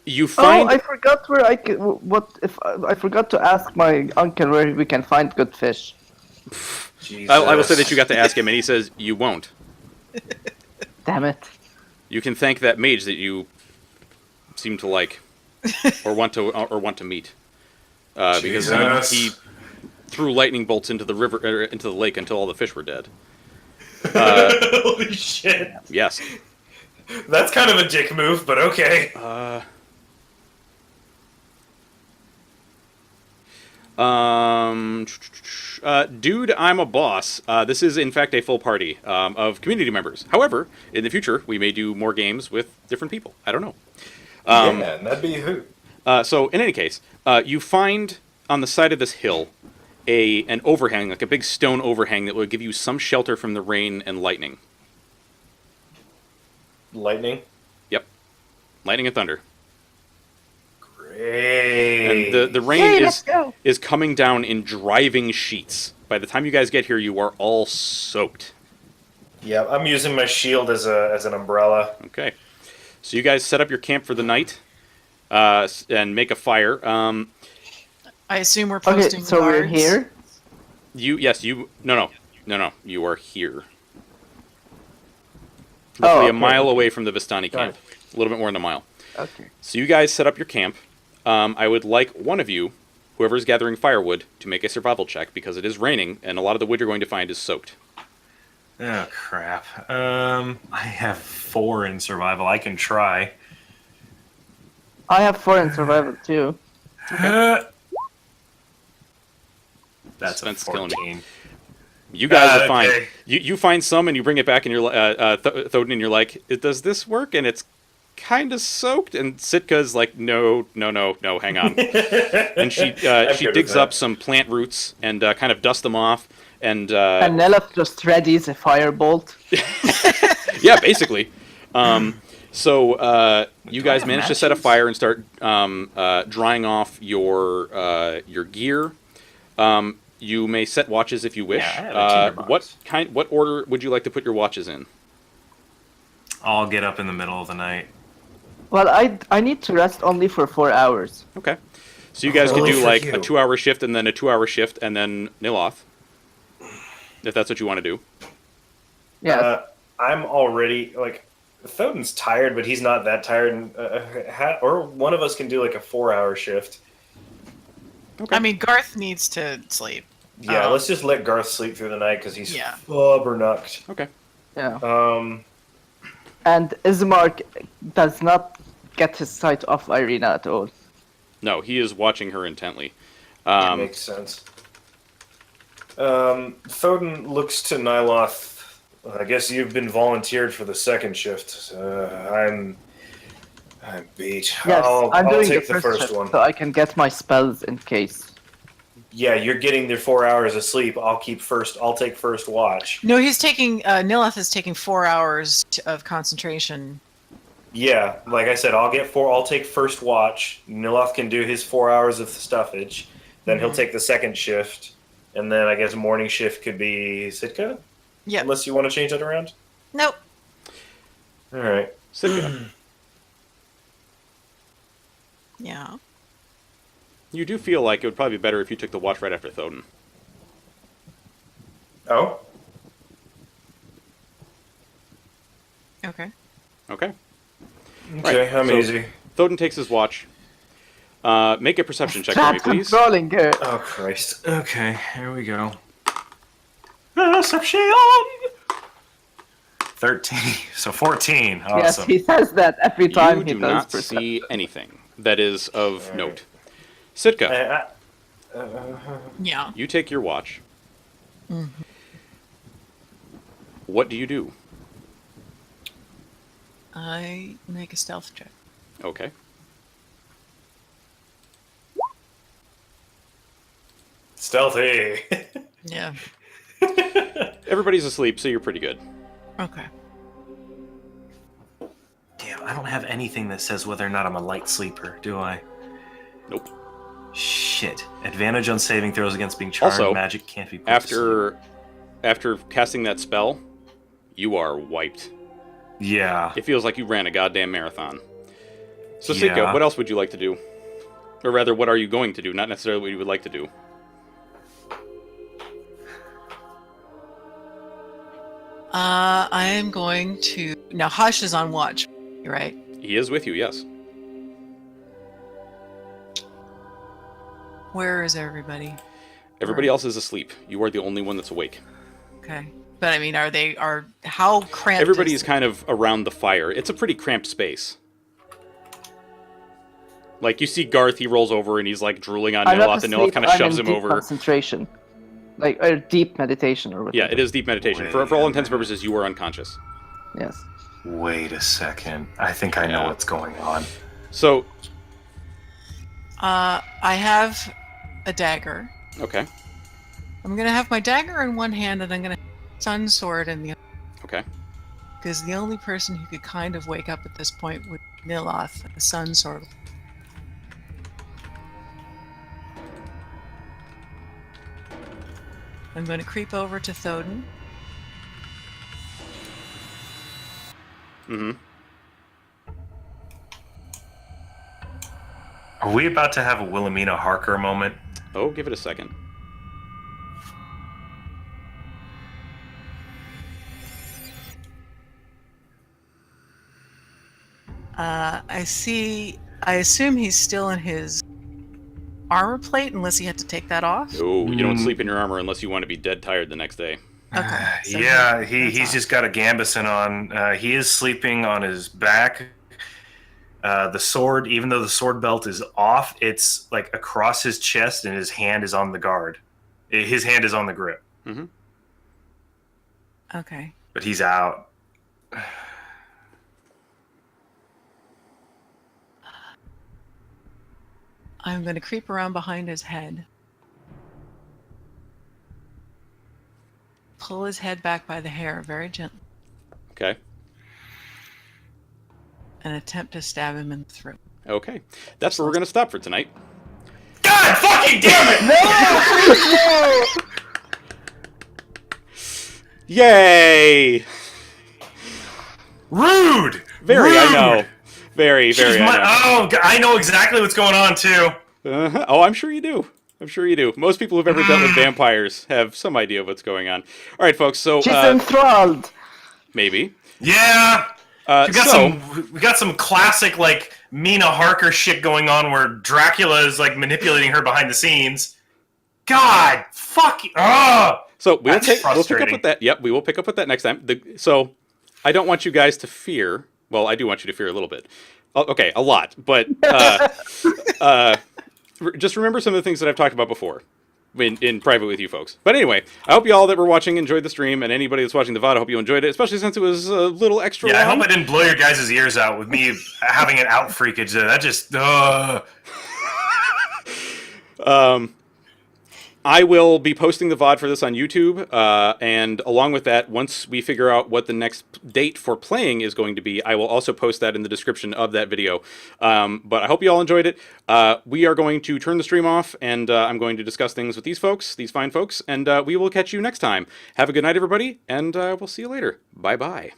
You find... Oh, I forgot where I can, what if I forgot to ask my uncle where we can find good fish. Jesus. I will say that you got to ask him, and he says you won't. Damn it. You can thank that mage that you seem to like, or want to meet, because Jesus. he threw lightning bolts into the river, into the lake until all the fish were dead. Holy shit. Yes. That's kind of a dick move, but okay. Dude, I'm a boss. This is, in fact, a full party of community members. However, in the future, we may do more games with different people. I don't know. Yeah, that'd be a hoot. So, in any case, you find on the side of this hill an overhang, like a big stone overhang that will give you some shelter from the rain and lightning. Lightning? Yep. Lightning and thunder. Great. And the rain Hey, let's go. is coming down in driving sheets. By the time you guys get here, you are all soaked. Yeah, I'm using my shield as an umbrella. Okay. So you guys set up your camp for the night and make a fire. I assume we're Okay, posting so we're guards. here. No. You are here. Oh, Roughly okay. a mile away from the Vistani camp. A little bit more than a mile. Okay. So you guys set up your camp. I would like one of you, whoever's gathering firewood, to make a survival check because it is raining and a lot of the wood you're going to find is soaked. Oh, crap. I have 4 in survival. I can try. I have 4 in survival too. That's a That's killing me. 14. You guys are fine. Okay. You find some and you bring it back and you're Thoden and you're like, does this work? And it's kind of soaked. And Sitka's like, no, hang on. And she good with digs that. up some plant roots and kind of dusts them off. And And Nyloth just readies a firebolt. yeah, basically. So you guys manage to set a fire and start drying off your gear. You may set watches if you wish. Yeah, I have a tinderbox. What order would you like to put your watches in? I'll get up in the middle of the night. Well, I need to rest only for 4 hours. Okay. So you guys could Only do for like you. a 2-hour shift and then a 2-hour shift and then Nyloth. If that's what you want to do. Yeah. I'm already, like, Thoden's tired, but he's not that tired. Or one of us can do, like, a 4-hour shift. Okay. I mean, Garth needs to sleep. Yeah, let's just let Garth sleep through the night because he's Yeah. flubbernucked. Okay. Yeah. And Ismark does not get his sight off Irina at all. No, he is watching her intently. Makes sense. Thoden looks to Nyloth. I guess you've been volunteered for the second shift. I'm beat. Yes, I'll doing take the the first shift one. so I can get my spells in case. Yeah, you're getting their 4 hours of sleep. I'll take first watch. No, he's taking. Nyloth is taking 4 hours of concentration. Yeah, like I said, I'll take first watch. Nyloth can do his 4 hours of stuffage. Then he'll take the second shift. And then I guess morning shift could be Sitka? Yep. Unless you want to change that around? Nope. Alright. Sitka. Yeah. You do feel like it would probably be better if you took the watch right after Thoden. Oh? Okay. Okay. Okay, Right, I'm so- easy. Thoden takes his watch. Make a perception check for me, Stop please. controlling her. Oh, Christ. Okay, here we go. 13. So 14. Awesome. Yes, he says that every time You he do does not perception. see anything that is of Alright. note. Sitka, Yeah. you take your watch. What do you do? I make a stealth check. Okay. Stealthy. Yeah. Everybody's asleep, so you're pretty good. Okay. Damn, I don't have anything that says whether or not I'm a light sleeper, do I? Nope. Shit. Advantage on saving throws against being charmed. Also, Magic can't be put to sleep. After casting that spell, you are wiped. Yeah. It feels like you ran a goddamn marathon. So, Yeah. Sika, what else would you like to do? Or rather, what are you going to do? Not necessarily what you would like to do. I am going to... Now, Hush is on watch, right? He is with you, yes. Where is everybody? Everybody else is asleep. You are the only one that's awake. Okay. But I mean, how cramped Everybody's is it? kind of around the fire. It's a pretty cramped space. Like, you see Garth, he rolls over and he's like drooling on I'm not Nyloth, and Nyloth asleep, kind of I'm shoves in him deep over. concentration. Like, or deep meditation or whatever. Yeah, it is deep meditation. For all intents and purposes, you are unconscious. Yes. Wait a second. I think I know Yeah. what's going on. So, I have a dagger. okay, I'm going to have my dagger in one hand, and I'm going to have sun sword in the other. okay. Because the only person who could kind of wake up at this point would be Nyloth, the sun sword. I'm going to creep over to Thoden. Mm-hmm. Are we about to have a Wilhelmina Harker moment? Oh, give it a second. I assume he's still in his armor plate, unless he had to take that off. Oh, you don't sleep in your armor unless you want to be dead tired the next day. Okay. So Yeah, that's he's off. just got a gambeson on. He is sleeping on his back. The sword, even though the sword belt is off, it's like across his chest, and his hand is on the guard. His hand is on the grip, Mm-hmm. Okay. but he's out. I'm going to creep around behind his head. Pull his head back by the hair very gently Okay. and attempt to stab him in the throat. Okay. That's where we're going to stop for tonight. God fucking damn it! Yay! Rude. Very, Rude! I know. Very, She's very, I know. oh, I know exactly what's going on too. Uh-huh. Oh, I'm sure you do. I'm sure you do. Most people who've ever dealt with vampires have some idea of what's going on. All right, folks. So She's enthralled! maybe. Yeah. We got So we got some classic like Mina Harker shit going on where Dracula is like manipulating her behind the scenes. God, fuck. Oh, so we'll that's pick up frustrating. with that. Yep, we will pick up with that next time. So I don't want you guys to fear. Well, I do want you to fear a little bit. Okay, a lot, but just remember some of the things that I've talked about before in private with you folks. But anyway, I hope you all that were watching enjoyed the stream, and anybody that's watching the VOD, I hope you enjoyed it, especially since it was a little extra yeah. I long. hope I didn't blow your guys' ears out with me having an out freakage. That just. I will be posting the VOD for this on YouTube, and along with that, once we figure out what the next date for playing is going to be, I will also post that in the description of that video. But I hope you all enjoyed it. We are going to turn the stream off, and I'm going to discuss things with these folks, these fine folks, and we will catch you next time. Have a good night, everybody, and we'll see you later. Bye-bye.